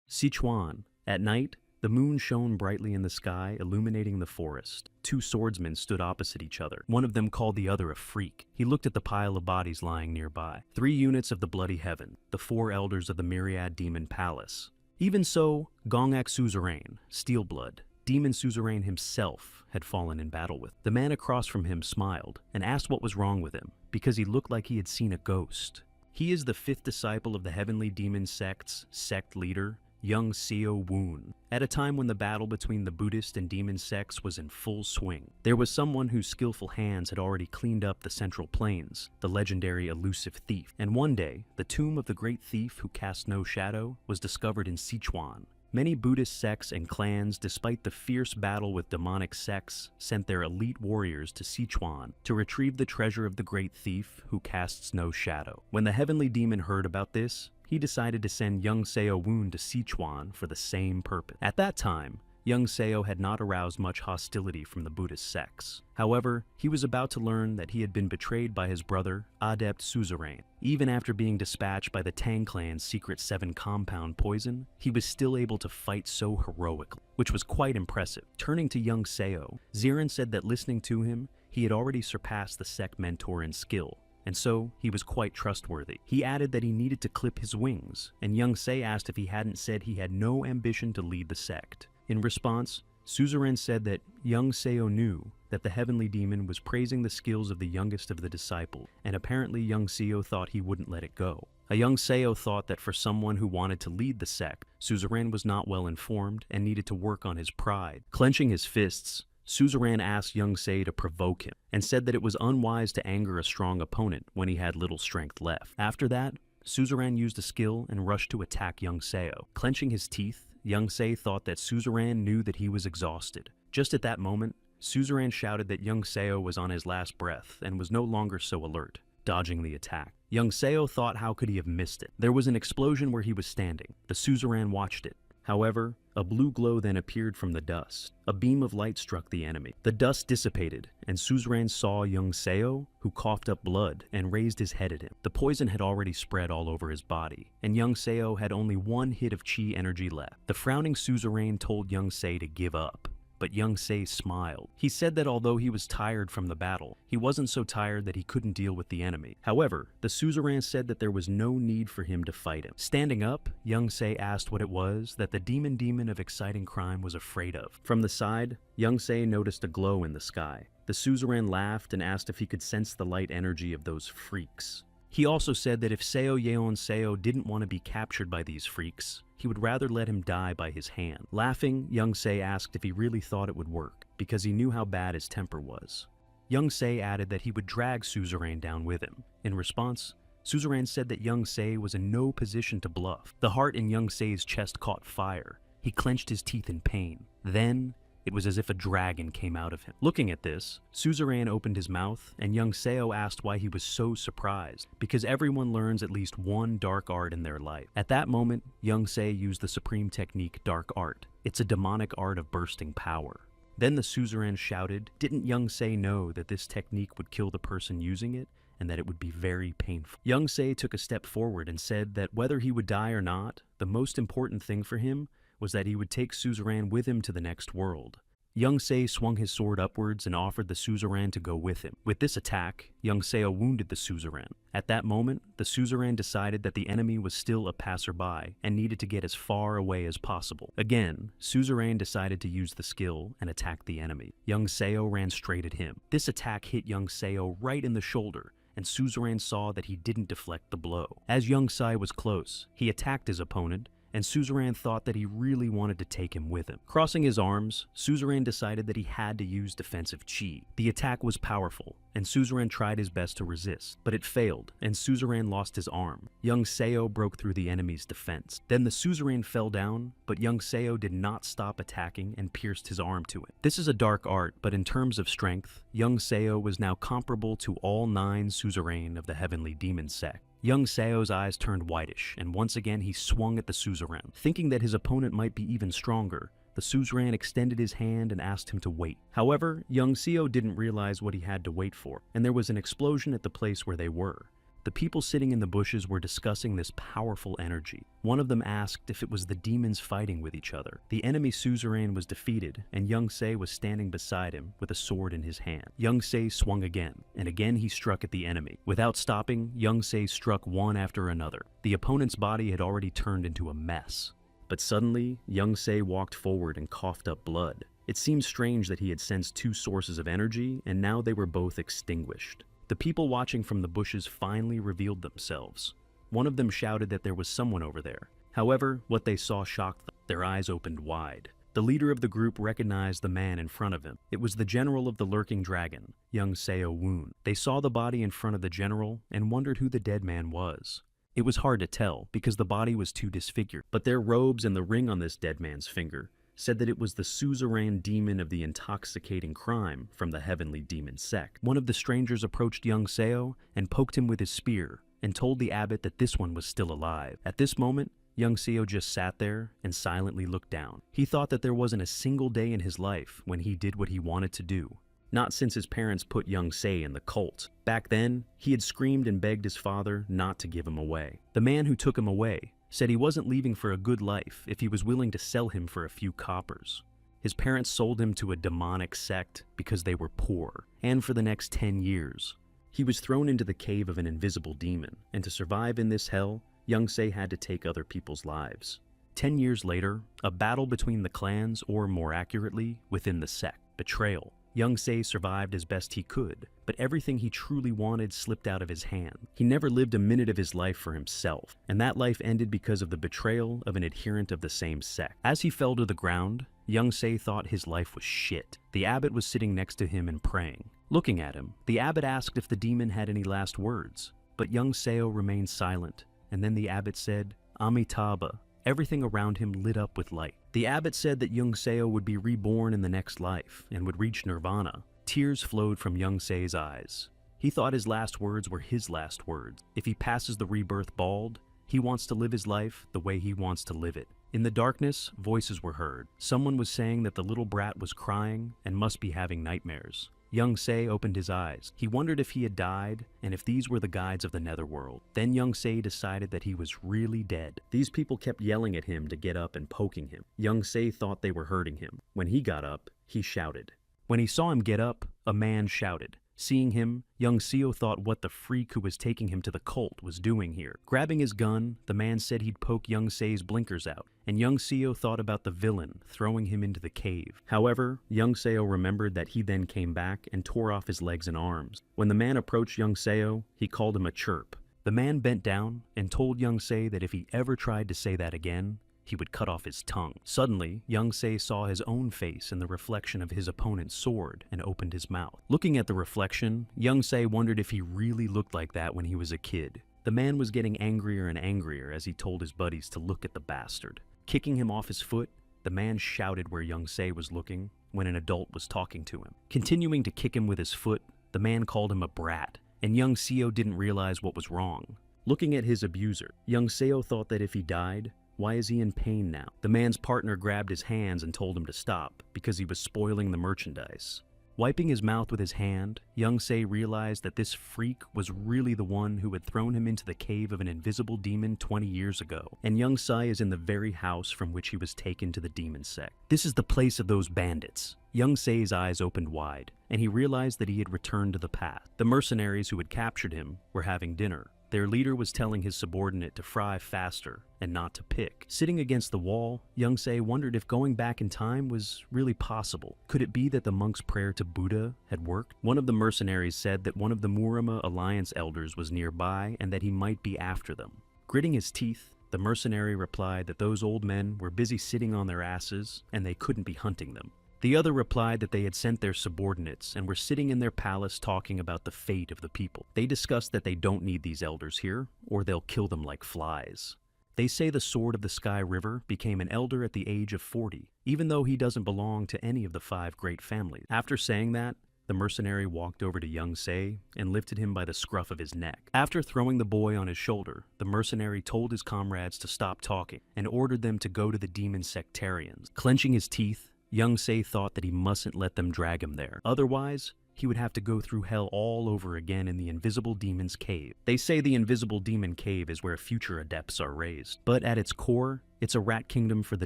Sichuan. At night, the moon shone brightly in the sky, illuminating the forest. Two swordsmen stood opposite each other. One of them called the other a freak. He looked at the pile of bodies lying nearby. 3 units of the bloody heaven, the 4 elders of the myriad demon palace. Even so, Gongak Suzerain, Steelblood, Demon Suzerain himself, had fallen in battle with. The man across from him smiled and asked what was wrong with him, because he looked like he had seen a ghost. He is the 5th disciple of the heavenly demon sect's sect leader, Young Seo Woon, at a time when the battle between the Buddhist and demon sects was in full swing. There was someone whose skillful hands had already cleaned up the Central Plains, the legendary elusive thief, and one day, the tomb of the great thief who cast no shadow was discovered in Sichuan. Many Buddhist sects and clans, despite the fierce battle with demonic sects, sent their elite warriors to Sichuan to retrieve the treasure of the great thief who casts no shadow. When the heavenly demon heard about this, he decided to send Young Seo Woon to Sichuan for the same purpose. At that time, Young Seo had not aroused much hostility from the Buddhist sects. However, he was about to learn that he had been betrayed by his brother, Adept Suzerain. Even after being dispatched by the Tang clan's secret 7 compound poison, he was still able to fight so heroically, which was quite impressive. Turning to Young Seo, Zirin said that listening to him, he had already surpassed the sect mentor in skill, and so he was quite trustworthy. He added that he needed to clip his wings, and Young Se asked if he hadn't said he had no ambition to lead the sect. In response, Suzerain said that Young Seo knew that the heavenly demon was praising the skills of the youngest of the disciples, and apparently Young Seo thought he wouldn't let it go. A Young Seo thought that for someone who wanted to lead the sect, Suzerain was not well informed and needed to work on his pride. Clenching his fists, Suzerain asked Young Se to provoke him, and said that it was unwise to anger a strong opponent when he had little strength left. After that, Suzerain used a skill and rushed to attack Young Seo. Clenching his teeth, Young Se thought that Suzerain knew that he was exhausted. Just at that moment, Suzerain shouted that Young Seo was on his last breath and was no longer so alert, dodging the attack. Young Seo thought how could he have missed it. There was an explosion where he was standing. The Suzerain watched it. However, a blue glow then appeared from the dust. A beam of light struck the enemy. The dust dissipated, and Suzerain saw Young Seo, who coughed up blood and raised his head at him. The poison had already spread all over his body, and Young Seo had only 1 hit of chi energy left. The frowning Suzerain told Young Se to give up, but Young Se smiled. He said that although he was tired from the battle, he wasn't so tired that he couldn't deal with the enemy. However, the Suzerain said that there was no need for him to fight him. Standing up, Young Se asked what it was that the demon of exciting crime was afraid of. From the side, Young Se noticed a glow in the sky. The Suzerain laughed and asked if he could sense the light energy of those freaks. He also said that if Seo Yeon Seo didn't want to be captured by these freaks, he would rather let him die by his hand. Laughing, Young Se asked if he really thought it would work, because he knew how bad his temper was. Young Se added that he would drag Suzerain down with him. In response, Suzerain said that Young Se was in no position to bluff. The heart in Young Se's chest caught fire. He clenched his teeth in pain. Then, it was as if a dragon came out of him. Looking at this, Suzerain opened his mouth, and Young Seo asked why he was so surprised, because everyone learns at least one dark art in their life. At that moment, Young Se used the supreme technique Dark Art. It's a demonic art of bursting power. Then the Suzerain shouted, didn't Young Se know that this technique would kill the person using it, and that it would be very painful? Young Se took a step forward and said that whether he would die or not, the most important thing for him was that he would take Suzerain with him to the next world. Young Se swung his sword upwards and offered the Suzerain to go with him. With this attack, Young Seo wounded the Suzerain. At that moment, the Suzerain decided that the enemy was still a passerby and needed to get as far away as possible. Again, Suzerain decided to use the skill and attack the enemy. Young Seo ran straight at him. This attack hit Young Seo right in the shoulder, and Suzerain saw that he didn't deflect the blow. As Young Se was close, he attacked his opponent, and Suzerain thought that he really wanted to take him with him. Crossing his arms, Suzerain decided that he had to use defensive chi. The attack was powerful, and Suzerain tried his best to resist, but it failed, and Suzerain lost his arm. Young Seo broke through the enemy's defense. Then the Suzerain fell down, but Young Seo did not stop attacking and pierced his arm to it. This is a dark art, but in terms of strength, Young Seo was now comparable to all 9 Suzerain of the heavenly demon sect. Young Seo's eyes turned whitish, and once again he swung at the Suzerain. Thinking that his opponent might be even stronger, the Suzerain extended his hand and asked him to wait. However, Young Seo didn't realize what he had to wait for, and there was an explosion at the place where they were. The The people sitting in the bushes were discussing this powerful energy. One of them asked if it was the demons fighting with each other. The enemy suzerain was defeated, and Young Se was standing beside him with a sword in his hand. Young Se swung again, and again he struck at the enemy. Without stopping, Young Se struck one after another. The opponent's body had already turned into a mess. But suddenly, Young Se walked forward and coughed up blood. It seemed strange that he had sensed two sources of energy, and now they were both extinguished. The people watching from the bushes finally revealed themselves. One of them shouted that there was someone over there. However, what they saw shocked them. Their eyes opened wide. The leader of the group recognized the man in front of him. It was the general of the lurking dragon, Young Seo Woon. They saw the body in front of the general and wondered who the dead man was. It was hard to tell because the body was too disfigured, but their robes and the ring on this dead man's finger said that it was the suzerain demon of the intoxicating crime from the heavenly demon sect. One of the strangers approached Young Seo and poked him with his spear and told the abbot that this one was still alive. At this moment, Young Seo just sat there and silently looked down. He thought that there wasn't a single day in his life when he did what he wanted to do. Not since his parents put Young Se in the cult. Back then, he had screamed and begged his father not to give him away. The man who took him away said he wasn't leaving for a good life if he was willing to sell him for a few coppers. His parents sold him to a demonic sect because they were poor, and for the next 10 years. He was thrown into the cave of an invisible demon, and to survive in this hell, Young Se had to take other people's lives. 10 years later, a battle between the clans, or more accurately, within the sect. Betrayal. Young Se survived as best he could, but everything he truly wanted slipped out of his hand. He never lived a minute of his life for himself, and that life ended because of the betrayal of an adherent of the same sect. As he fell to the ground, Young Se thought his life was shit. The abbot was sitting next to him and praying. Looking at him, the abbot asked if the demon had any last words, but Young Seo remained silent, and then the abbot said, "Amitabha." Everything around him lit up with light. The abbot said that Young Seo would be reborn in the next life and would reach nirvana. Tears flowed from Young Se's eyes. He thought his last words were his last words. If he passes the rebirth bald, he wants to live his life the way he wants to live it. In the darkness, voices were heard. Someone was saying that the little brat was crying and must be having nightmares. Young Se opened his eyes. He wondered if he had died and if these were the guides of the netherworld. Then Young Se decided that he was really dead. These people kept yelling at him to get up and poking him. Young Se thought they were hurting him. When he got up, he shouted. When he saw him get up, a man shouted. Seeing him, Young Seo thought what the freak who was taking him to the cult was doing here. Grabbing his gun, the man said he'd poke Young Se's blinkers out, and Young Seo thought about the villain throwing him into the cave. However, Young Seo remembered that he then came back and tore off his legs and arms. When the man approached Young Seo, he called him a chirp. The man bent down and told Young Se that if he ever tried to say that again, he would cut off his tongue. Suddenly, Young Se saw his own face in the reflection of his opponent's sword and opened his mouth. Looking at the reflection, Young Se wondered if he really looked like that when he was a kid. The man was getting angrier and angrier as he told his buddies to look at the bastard. Kicking him off his foot, the man shouted where Young Se was looking when an adult was talking to him. Continuing to kick him with his foot, the man called him a brat, and Young Seo didn't realize what was wrong. Looking at his abuser, Young Seo thought that if he died, why is he in pain now? The man's partner grabbed his hands and told him to stop because he was spoiling the merchandise. Wiping his mouth with his hand, Young Se realized that this freak was really the one who had thrown him into the cave of an invisible demon 20 years ago, and Young Se is in the very house from which he was taken to the demon sect. This is the place of those bandits. Young Se's eyes opened wide, and he realized that he had returned to the path. The mercenaries who had captured him were having dinner. Their leader was telling his subordinate to fry faster and not to pick. Sitting against the wall, Young Se wondered if going back in time was really possible. Could it be that the monk's prayer to Buddha had worked? One of the mercenaries said that one of the Murama Alliance elders was nearby and that he might be after them. Gritting his teeth, the mercenary replied that those old men were busy sitting on their asses and they couldn't be hunting them. The other replied that they had sent their subordinates and were sitting in their palace talking about the fate of the people. They discussed that they don't need these elders here, or they'll kill them like flies. They say the Sword of the Sky River became an elder at the age of 40, even though he doesn't belong to any of the 5 great families. After saying that, the mercenary walked over to Young Se and lifted him by the scruff of his neck. After throwing the boy on his shoulder, the mercenary told his comrades to stop talking and ordered them to go to the demon sectarians. Clenching his teeth, Young Se thought that he mustn't let them drag him there. Otherwise, he would have to go through hell all over again in the Invisible Demon's Cave. They say the Invisible Demon Cave is where future adepts are raised, but at its core, it's a rat kingdom for the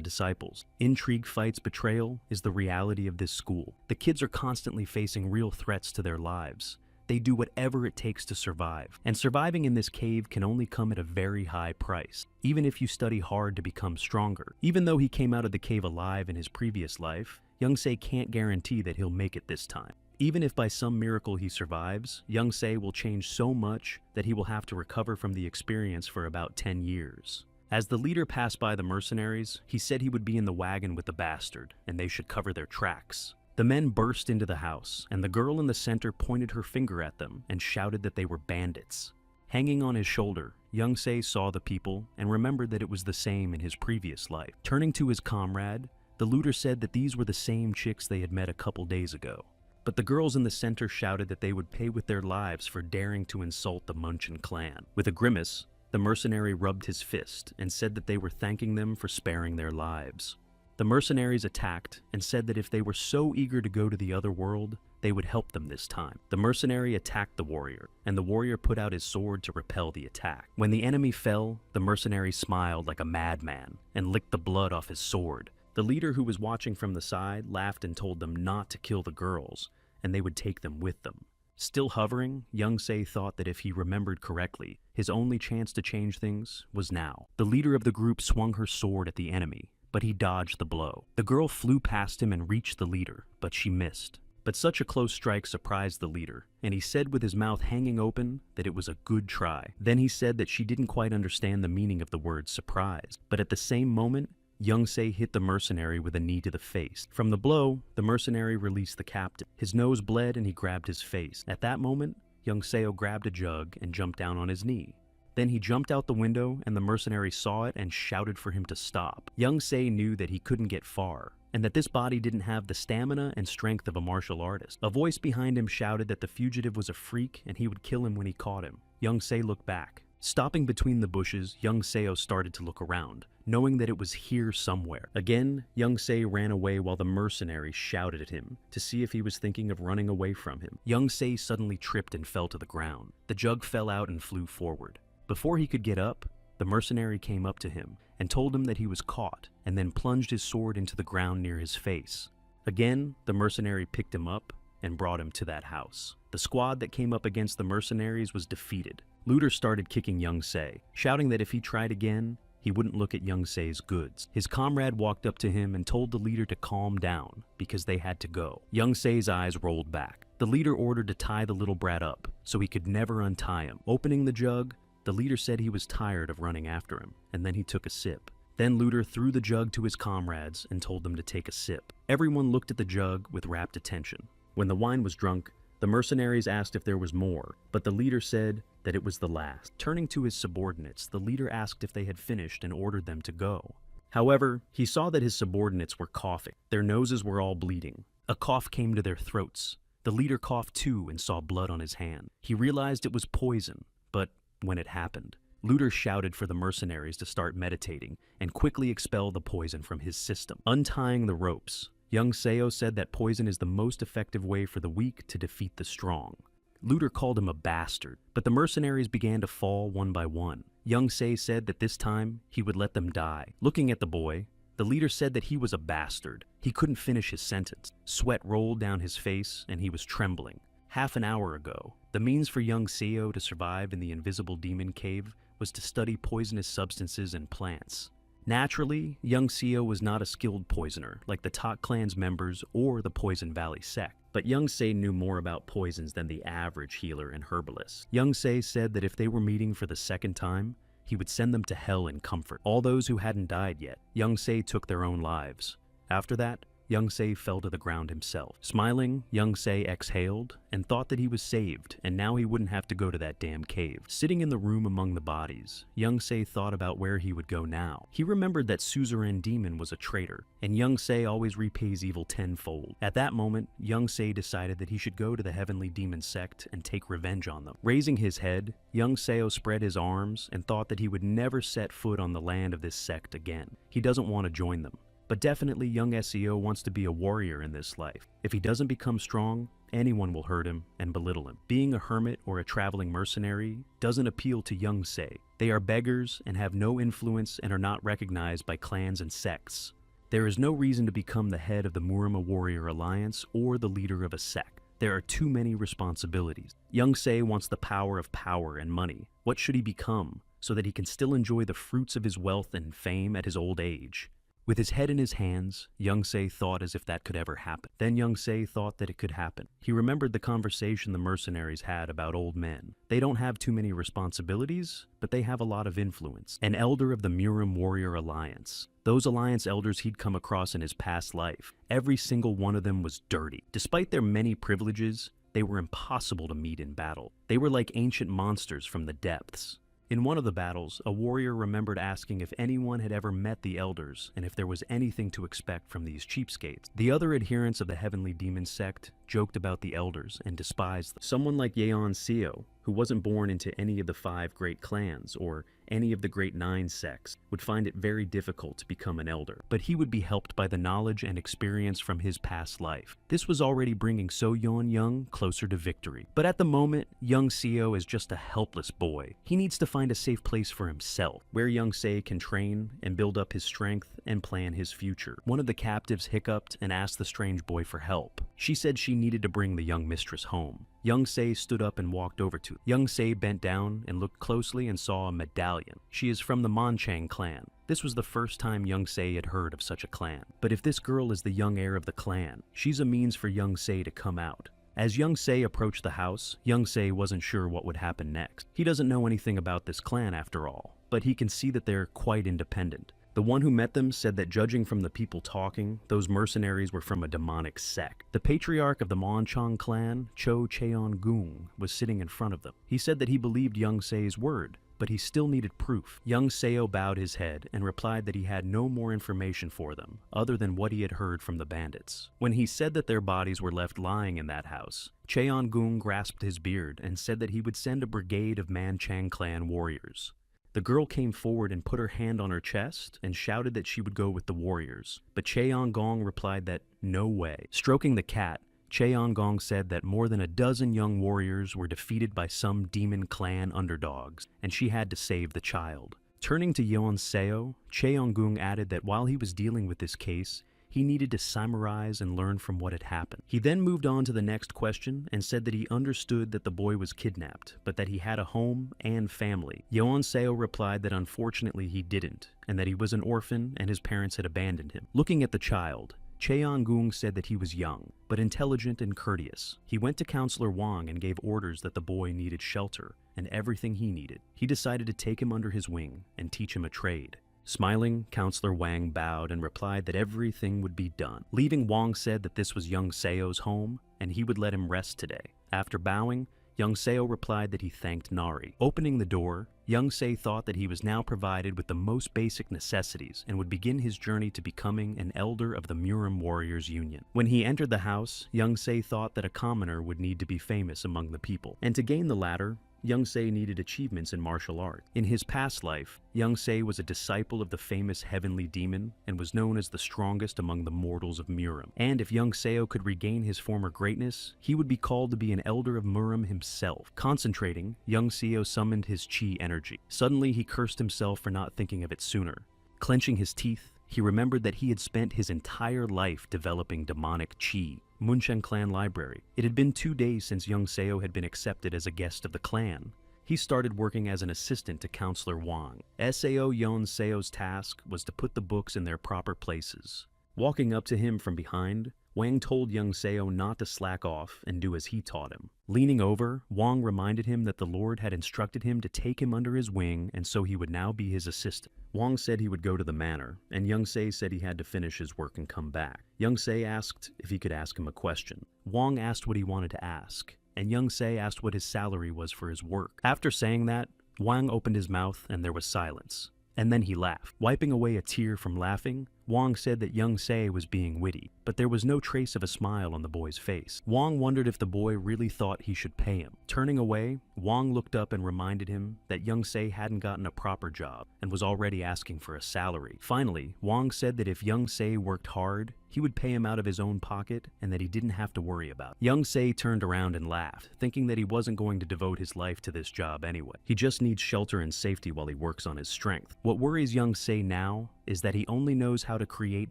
disciples. Intrigue, fights, betrayal is the reality of this school. The kids are constantly facing real threats to their lives. They do whatever it takes to survive, and surviving in this cave can only come at a very high price, even if you study hard to become stronger. Even though he came out of the cave alive in his previous life, Young-se can't guarantee that he'll make it this time. Even if by some miracle he survives, Young-se will change so much that he will have to recover from the experience for about 10 years. As the leader passed by the mercenaries, he said he would be in the wagon with the bastard, and they should cover their tracks. The men burst into the house, and the girl in the center pointed her finger at them and shouted that they were bandits. Hanging on his shoulder, Young-se saw the people and remembered that it was the same in his previous life. Turning to his comrade, the looter said that these were the same chicks they had met a couple days ago. But the girls in the center shouted that they would pay with their lives for daring to insult the Munchin clan. With a grimace, the mercenary rubbed his fist and said that they were thanking them for sparing their lives. The mercenaries attacked and said that if they were so eager to go to the other world, they would help them this time. The mercenary attacked the warrior, and the warrior put out his sword to repel the attack. When the enemy fell, the mercenary smiled like a madman and licked the blood off his sword. The leader, who was watching from the side, laughed and told them not to kill the girls, and they would take them with them. Still hovering, Young-se thought that if he remembered correctly, his only chance to change things was now. The leader of the group swung her sword at the enemy, but he dodged the blow. The girl flew past him and reached the leader, but she missed. But such a close strike surprised the leader, and he said with his mouth hanging open that it was a good try. Then he said that she didn't quite understand the meaning of the word surprise, but at the same moment, Young-se hit the mercenary with a knee to the face. From the blow, the mercenary released the captain. His nose bled and he grabbed his face. At that moment, Young-seo grabbed a jug and jumped down on his knee. Then he jumped out the window and the mercenary saw it and shouted for him to stop. Young-se knew that he couldn't get far, and that this body didn't have the stamina and strength of a martial artist. A voice behind him shouted that the fugitive was a freak and he would kill him when he caught him. Young-se looked back. Stopping between the bushes, Young-seo started to look around, knowing that it was here somewhere. Again, Young-se ran away while the mercenary shouted at him to see if he was thinking of running away from him. Young-se suddenly tripped and fell to the ground. The jug fell out and flew forward. Before he could get up, the mercenary came up to him and told him that he was caught, and then plunged his sword into the ground near his face. Again, the mercenary picked him up and brought him to that house. The squad that came up against the mercenaries was defeated. Looter started kicking Young-se, shouting that if he tried again, he wouldn't look at Young-se's goods. His comrade walked up to him and told the leader to calm down, because they had to go. Young-se's eyes rolled back. The leader ordered to tie the little brat up, so he could never untie him. Opening the jug, the leader said he was tired of running after him, and then he took a sip. Then Looter threw the jug to his comrades and told them to take a sip. Everyone looked at the jug with rapt attention. When the wine was drunk, the mercenaries asked if there was more, but the leader said that it was the last. Turning to his subordinates, the leader asked if they had finished and ordered them to go. However, he saw that his subordinates were coughing. Their noses were all bleeding. A cough came to their throats. The leader coughed too and saw blood on his hand. He realized it was poison, but when it happened, Looter shouted for the mercenaries to start meditating and quickly expel the poison from his system. Untying the ropes, Young-seo said that poison is the most effective way for the weak to defeat the strong. Looter called him a bastard, but the mercenaries began to fall one by one. Young-se said that this time he would let them die. Looking at the boy, the leader said that he was a bastard. He couldn't finish his sentence. Sweat rolled down his face and he was trembling. Half an hour ago, the means for Young-seo to survive in the Invisible Demon Cave was to study poisonous substances and plants. Naturally, Young-seo was not a skilled poisoner like the Tak clan's members or the Poison Valley sect, but Young-se knew more about poisons than the average healer and herbalist. Young-se said that if they were meeting for the second time, he would send them to hell in comfort. All those who hadn't died yet, Young-se took their own lives. After that, Young-se fell to the ground himself. Smiling, Young-se exhaled and thought that he was saved, and now he wouldn't have to go to that damn cave. Sitting in the room among the bodies, Young-se thought about where he would go now. He remembered that Suzerain Demon was a traitor, and Young-se always repays evil tenfold. At that moment, Young-se decided that he should go to the Heavenly Demon sect and take revenge on them. Raising his head, Young-seo spread his arms and thought that he would never set foot on the land of this sect again. He doesn't want to join them. But definitely young SEO wants to be a warrior in this life. If he doesn't become strong, anyone will hurt him and belittle him. Being a hermit or a traveling mercenary doesn't appeal to young Se. They are beggars and have no influence and are not recognized by clans and sects. There is no reason to become the head of the Murama Warrior Alliance or the leader of a sect. There are too many responsibilities. Young Se wants the power of power and money. What should he become so that he can still enjoy the fruits of his wealth and fame at his old age? With his head in his hands, Young Se thought as if that could ever happen. Then Young Se thought that it could happen. He remembered the conversation the mercenaries had about old men. They don't have too many responsibilities, but they have a lot of influence. An elder of the Muram Warrior Alliance. Those alliance elders he'd come across in his past life, every single one of them was dirty. Despite their many privileges, they were impossible to meet in battle. They were like ancient monsters from the depths. In one of the battles, a warrior remembered asking if anyone had ever met the elders and if there was anything to expect from these cheapskates. The other adherents of the Heavenly Demon sect joked about the elders and despised them. Someone like Yeon Seo, who wasn't born into any of the 5 great clans or any of the great 9 sects, would find it very difficult to become an elder, but he would be helped by the knowledge and experience from his past life. This was already bringing So Yeon Young closer to victory. But at the moment, Young Seo is just a helpless boy. He needs to find a safe place for himself, where Young Se can train and build up his strength and plan his future. One of the captives hiccuped and asked the strange boy for help. She said she needed to bring the young mistress home. Young Se stood up and walked over to her. Young Se bent down and looked closely and saw a medallion. She is from the Monchang clan. This was the first time Young Se had heard of such a clan. But if this girl is the young heir of the clan, she's a means for Young Se to come out. As Young Se approached the house, Young Se wasn't sure what would happen next. He doesn't know anything about this clan after all, but he can see that they're quite independent. The one who met them said that judging from the people talking, those mercenaries were from a demonic sect. The patriarch of the Monchang clan, Cho Cheon-gung, was sitting in front of them. He said that he believed Young Se's word, but he still needed proof. Young Seo bowed his head and replied that he had no more information for them, other than what he had heard from the bandits. When he said that their bodies were left lying in that house, Cheon-gung grasped his beard and said that he would send a brigade of Manchang clan warriors. The girl came forward and put her hand on her chest and shouted that she would go with the warriors, but Cheon-gong replied that no way. Stroking the cat, Cheon-gong said that more than a dozen young warriors were defeated by some demon clan underdogs, and she had to save the child. Turning to Yeon Seo, Cheon-gung added that while he was dealing with this case, he needed to summarize and learn from what had happened. He then moved on to the next question and said that he understood that the boy was kidnapped, but that he had a home and family. Yeon Seo replied that unfortunately he didn't, and that he was an orphan and his parents had abandoned him. Looking at the child, Cheon-gung said that he was young, but intelligent and courteous. He went to Counselor Wang and gave orders that the boy needed shelter and everything he needed. He decided to take him under his wing and teach him a trade. Smiling, Counselor Wang bowed and replied that everything would be done. Leaving, Wang said that this was Young Seo's home and he would let him rest today. After bowing, Young Seo replied that he thanked Nari. Opening the door, Young Se thought that he was now provided with the most basic necessities and would begin his journey to becoming an elder of the Muram Warriors Union. When he entered the house, Young Se thought that a commoner would need to be famous among the people, and to gain the latter, Young Se needed achievements in martial art. In his past life, Young Se was a disciple of the famous Heavenly Demon and was known as the strongest among the mortals of Muram. And if Young Seo could regain his former greatness, he would be called to be an elder of Muram himself. Concentrating, Young Seo summoned his chi energy. Suddenly, he cursed himself for not thinking of it sooner. Clenching his teeth, he remembered that he had spent his entire life developing demonic chi. Munchen Clan Library. It had been 2 days since Young Seo had been accepted as a guest of the clan. He started working as an assistant to Counselor Wang. Sao Yeon Seo's task was to put the books in their proper places. Walking up to him from behind, Wang told Young Seo not to slack off and do as he taught him. Leaning over, Wang reminded him that the Lord had instructed him to take him under his wing, and so he would now be his assistant. Wang said he would go to the manor, and Young Se said he had to finish his work and come back. Young Se asked if he could ask him a question. Wang asked what he wanted to ask, and Young Se asked what his salary was for his work. After saying that, Wang opened his mouth and there was silence. And then he laughed. Wiping away a tear from laughing, Wong said that Young Se was being witty, but there was no trace of a smile on the boy's face. Wong wondered if the boy really thought he should pay him. Turning away, Wong looked up and reminded him that Young Se hadn't gotten a proper job and was already asking for a salary. Finally, Wong said that if Young Se worked hard, he would pay him out of his own pocket and that he didn't have to worry about it. Young Se turned around and laughed, thinking that he wasn't going to devote his life to this job anyway. He just needs shelter and safety while he works on his strength. What worries Young Se now is that he only knows how to create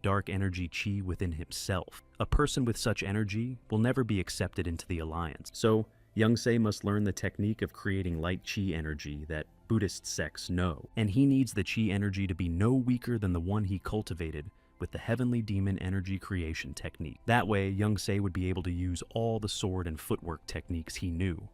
dark energy chi within himself. A person with such energy will never be accepted into the alliance. So, Young Se must learn the technique of creating light chi energy that Buddhist sects know, and he needs the chi energy to be no weaker than the one he cultivated with the heavenly demon energy creation technique. That way, Young Se would be able to use all the sword and footwork techniques he knew.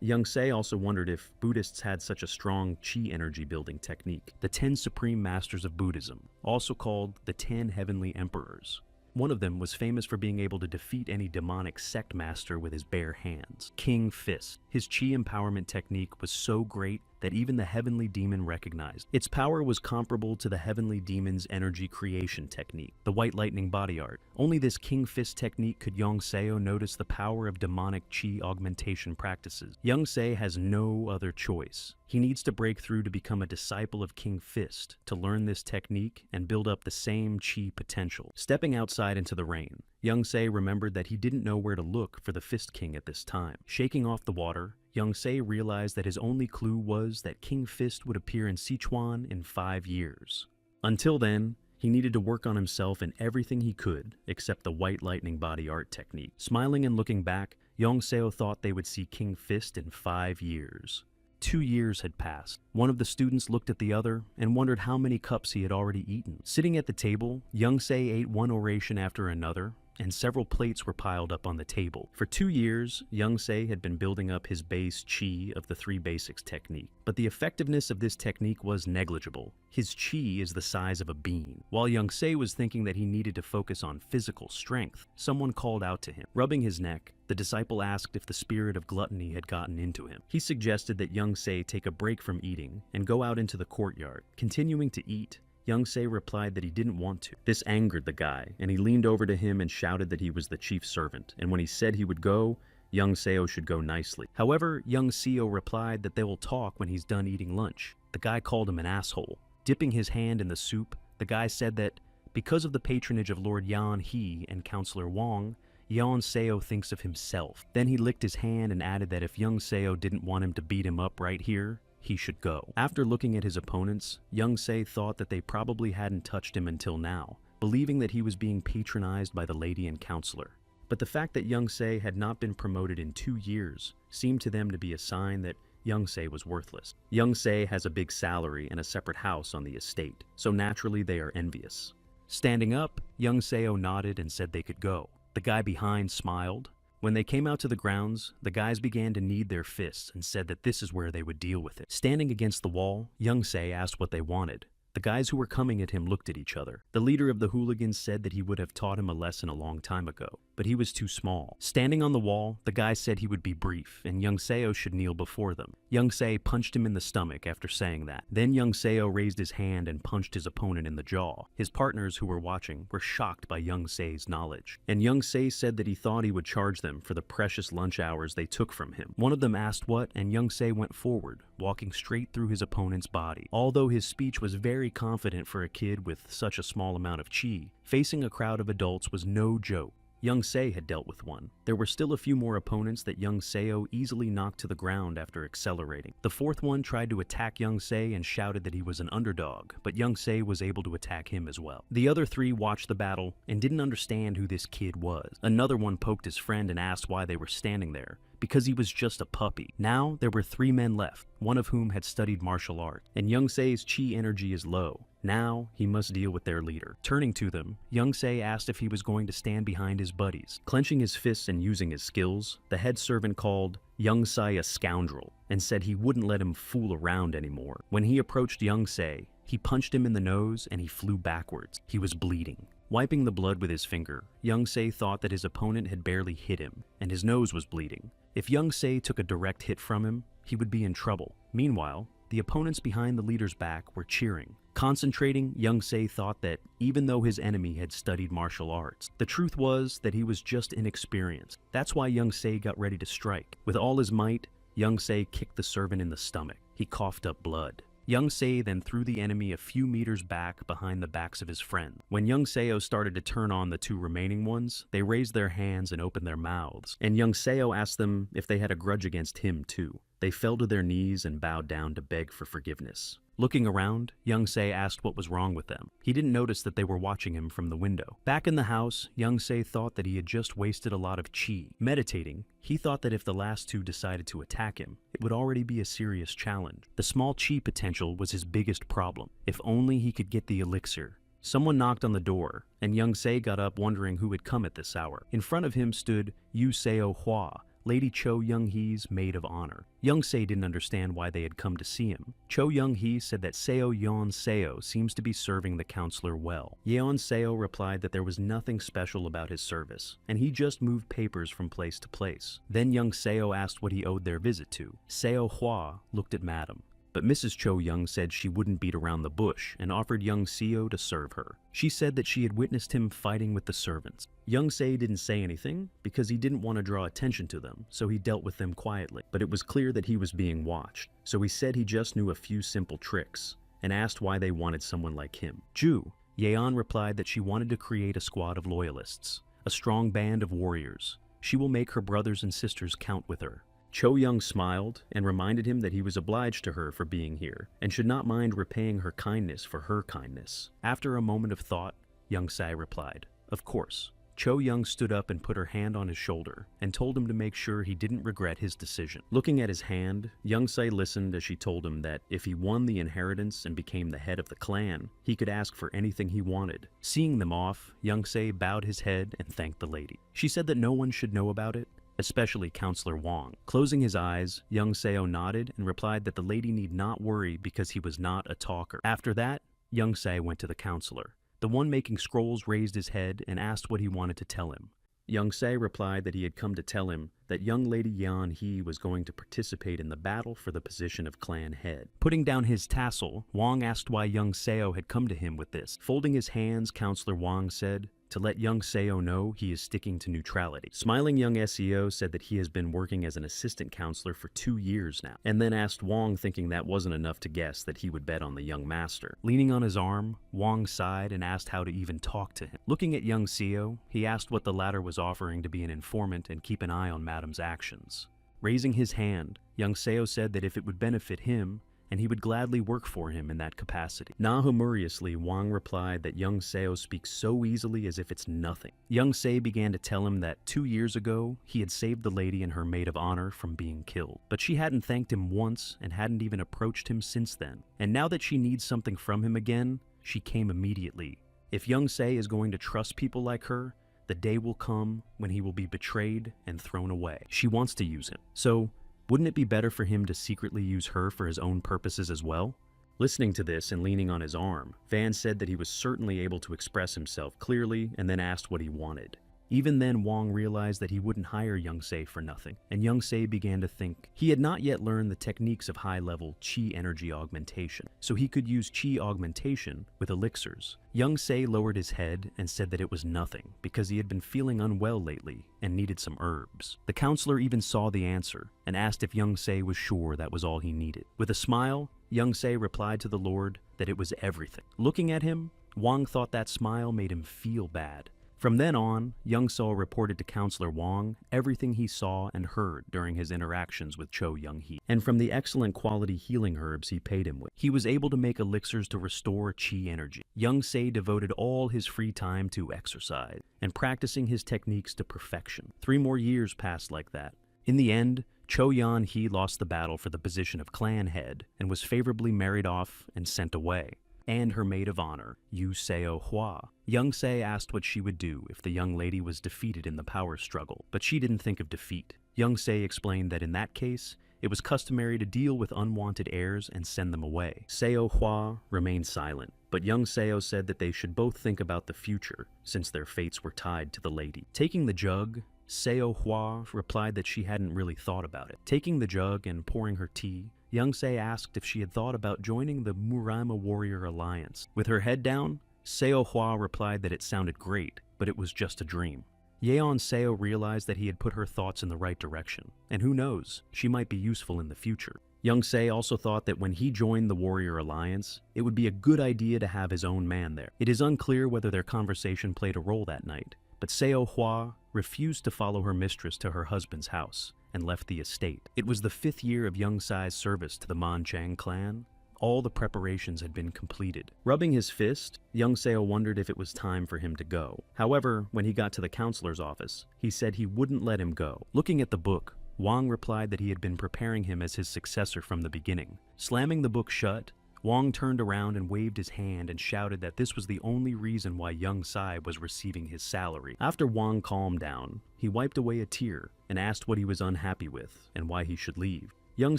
Young Se also wondered if Buddhists had such a strong chi energy building technique. The 10 Supreme Masters of Buddhism, also called the 10 Heavenly Emperors. One of them was famous for being able to defeat any demonic sect master with his bare hands. King Fist. His chi empowerment technique was so great that even the heavenly demon recognized. Its power was comparable to the heavenly demon's energy creation technique, the white lightning body art. Only this King Fist technique could Young Seo notice the power of demonic chi augmentation practices. Young Se has no other choice. He needs to break through to become a disciple of King Fist, to learn this technique and build up the same chi potential. Stepping outside into the rain, Young Se remembered that he didn't know where to look for the Fist King at this time. Shaking off the water, Young Se realized that his only clue was that King Fist would appear in Sichuan in 5 years. Until then, he needed to work on himself in everything he could, except the white lightning body art technique. Smiling and looking back, Young Seo thought they would see King Fist in 5 years. 2 years had passed. One of the students looked at the other and wondered how many cups he had already eaten. Sitting at the table, Young Se ate one oration after another, and several plates were piled up on the table. For 2 years, Young Se had been building up his base chi of the 3 basics technique, but the effectiveness of this technique was negligible. His chi is the size of a bean. While Young Se was thinking that he needed to focus on physical strength, someone called out to him. Rubbing his neck, the disciple asked if the spirit of gluttony had gotten into him. He suggested that Young Se take a break from eating and go out into the courtyard. Continuing to eat, Young Se replied that he didn't want to. This angered the guy, and he leaned over to him and shouted that he was the chief servant, and when he said he would go, Young Seo should go nicely. However, Young Seo replied that they will talk when he's done eating lunch. The guy called him an asshole. Dipping his hand in the soup, the guy said that because of the patronage of Lord Yan He and Counselor Wong, Young Seo thinks of himself. Then he licked his hand and added that if Young Seo didn't want him to beat him up right here, he should go. After looking at his opponents, Young Se thought that they probably hadn't touched him until now, believing that he was being patronized by the lady and counselor. But the fact that Young Se had not been promoted in 2 years seemed to them to be a sign that Young Se was worthless. Young Se has a big salary and a separate house on the estate, so naturally they are envious. Standing up, Young Seo nodded and said they could go. The guy behind smiled. When they came out to the grounds, the guys began to knead their fists and said that this is where they would deal with it. Standing against the wall, Young Se asked what they wanted. The guys who were coming at him looked at each other. The leader of the hooligans said that he would have taught him a lesson a long time ago, but he was too small. Standing on the wall, the guy said he would be brief, and Young Seo should kneel before them. Young Se punched him in the stomach after saying that. Then Young Seo raised his hand and punched his opponent in the jaw. His partners who were watching were shocked by Young Se's knowledge, and Young Se said that he thought he would charge them for the precious lunch hours they took from him. One of them asked what, and Young Se went forward, walking straight through his opponent's body. Although his speech was very confident for a kid with such a small amount of chi, facing a crowd of adults was no joke. Young Se had dealt with one. There were still a few more opponents that Young Seo easily knocked to the ground after accelerating. The fourth one tried to attack Young Se and shouted that he was an underdog, but Young Se was able to attack him as well. The other 3 watched the battle and didn't understand who this kid was. Another one poked his friend and asked why they were standing there, because he was just a puppy. Now there were 3 men left, one of whom had studied martial art, and Young Se's chi energy is low. Now he must deal with their leader. Turning to them, Young Se asked if he was going to stand behind his buddies. Clenching his fists and using his skills, the head servant called Young Se a scoundrel and said he wouldn't let him fool around anymore. When he approached Young Se, he punched him in the nose and he flew backwards. He was bleeding. Wiping the blood with his finger, Young Se thought that his opponent had barely hit him, and his nose was bleeding. If Young Se took a direct hit from him, he would be in trouble. Meanwhile, The opponents behind the leader's back were cheering. Concentrating, Young Se thought that even though his enemy had studied martial arts, the truth was that he was just inexperienced. That's why Young Se got ready to strike. With all his might, Young Se kicked the servant in the stomach. He coughed up blood. Young Se then threw the enemy a few meters back behind the backs of his friend. When Young Seo started to turn on the two remaining ones, they raised their hands and opened their mouths, and Young Seo asked them if they had a grudge against him too. They fell to their knees and bowed down to beg for forgiveness. Looking around, Young Se asked what was wrong with them. He didn't notice that they were watching him from the window. Back in the house, Young Se thought that he had just wasted a lot of chi. Meditating, he thought that if the last two decided to attack him, it would already be a serious challenge. The small chi potential was his biggest problem. If only he could get the elixir. Someone knocked on the door, and Young Se got up wondering who had come at this hour. In front of him stood Yu Seo Hua, Lady Cho Young-hee's maid of honor. Young Se didn't understand why they had come to see him. Cho Young-hee said that Seo Yeon Seo seems to be serving the counselor well. Yeon Seo replied that there was nothing special about his service, and he just moved papers from place to place. Then Young Seo asked what he owed their visit to. Seo Hua looked at Madam. But Mrs. Cho Young said she wouldn't beat around the bush and offered Young Seo to serve her. She said that she had witnessed him fighting with the servants. Young Se didn't say anything because he didn't want to draw attention to them, so he dealt with them quietly. But it was clear that he was being watched, so he said he just knew a few simple tricks and asked why they wanted someone like him. Ju, Yeon replied that she wanted to create a squad of loyalists, a strong band of warriors. She will make her brothers and sisters count with her. Cho Young smiled and reminded him that he was obliged to her for being here and should not mind repaying her kindness for her kindness. After a moment of thought, Young Se replied, "Of course." Cho Young stood up and put her hand on his shoulder and told him to make sure he didn't regret his decision. Looking at his hand, Young Se listened as she told him that if he won the inheritance and became the head of the clan, he could ask for anything he wanted. Seeing them off, Young Se bowed his head and thanked the lady. She said that no one should know about it, especially Counselor Wong. Closing his eyes, Young Seo nodded and replied that the lady need not worry because he was not a talker. After that, Young Se went to the counselor. The one making scrolls raised his head and asked what he wanted to tell him. Young Se replied that he had come to tell him that young Lady Yan He was going to participate in the battle for the position of clan head. Putting down his tassel, Wong asked why Young Seo had come to him with this. Folding his hands, Counselor Wong said, to let young Seo know he is sticking to neutrality. Smiling young Seo said that he has been working as an assistant counselor for 2 years now, and then asked Wong, thinking that wasn't enough to guess that he would bet on the young master. Leaning on his arm, Wong sighed and asked how to even talk to him. Looking at young Seo, he asked what the latter was offering to be an informant and keep an eye on Madam's actions. Raising his hand, young Seo said that if it would benefit him, and he would gladly work for him in that capacity. Not humorously, Wang replied that young Seo speaks so easily as if it's nothing. Young Se began to tell him that 2 years ago, he had saved the lady and her maid of honor from being killed. But she hadn't thanked him once and hadn't even approached him since then. And now that she needs something from him again, she came immediately. If young Se is going to trust people like her, the day will come when he will be betrayed and thrown away. She wants to use him. So, wouldn't it be better for him to secretly use her for his own purposes as well? Listening to this and leaning on his arm, Van said that he was certainly able to express himself clearly and then asked what he wanted. Even then, Wong realized that he wouldn't hire Young Se for nothing, and Young Se began to think. He had not yet learned the techniques of high-level chi energy augmentation, so he could use chi augmentation with elixirs. Young Se lowered his head and said that it was nothing, because he had been feeling unwell lately and needed some herbs. The counselor even saw the answer and asked if Young Se was sure that was all he needed. With a smile, Young Se replied to the Lord that it was everything. Looking at him, Wong thought that smile made him feel bad. From then on, Young Seo reported to Counselor Wong everything he saw and heard during his interactions with Cho Young-hee, and from the excellent quality healing herbs he paid him with. He was able to make elixirs to restore chi energy. Young Se devoted all his free time to exercise and practicing his techniques to perfection. 3 more years passed like that. In the end, Cho Yan-hee lost the battle for the position of clan head and was favorably married off and sent away. And her maid of honor, Yu Seo Hua. Young Se asked what she would do if the young lady was defeated in the power struggle, but she didn't think of defeat. Young Se explained that in that case, it was customary to deal with unwanted heirs and send them away. Seo Hua remained silent, but young Seo said that they should both think about the future, since their fates were tied to the lady. Taking the jug, Seo Hua replied that she hadn't really thought about it. Taking the jug and pouring her tea, Young Se asked if she had thought about joining the Murama Warrior Alliance. With her head down, Seo Hua replied that it sounded great, but it was just a dream. Yeon Seo realized that he had put her thoughts in the right direction, and who knows, she might be useful in the future. Young Se also thought that when he joined the Warrior Alliance, it would be a good idea to have his own man there. It is unclear whether their conversation played a role that night, but Seo Hua refused to follow her mistress to her husband's house and left the estate. It was the 5th year of Young Sai's service to the Manchang clan. All the preparations had been completed. Rubbing his fist, Young Seo wondered if it was time for him to go. However, when he got to the counselor's office, he said he wouldn't let him go. Looking at the book, Wang replied that he had been preparing him as his successor from the beginning. Slamming the book shut, Wang turned around and waved his hand and shouted that this was the only reason why Young Sai was receiving his salary. After Wang calmed down, he wiped away a tear and asked what he was unhappy with and why he should leave. Young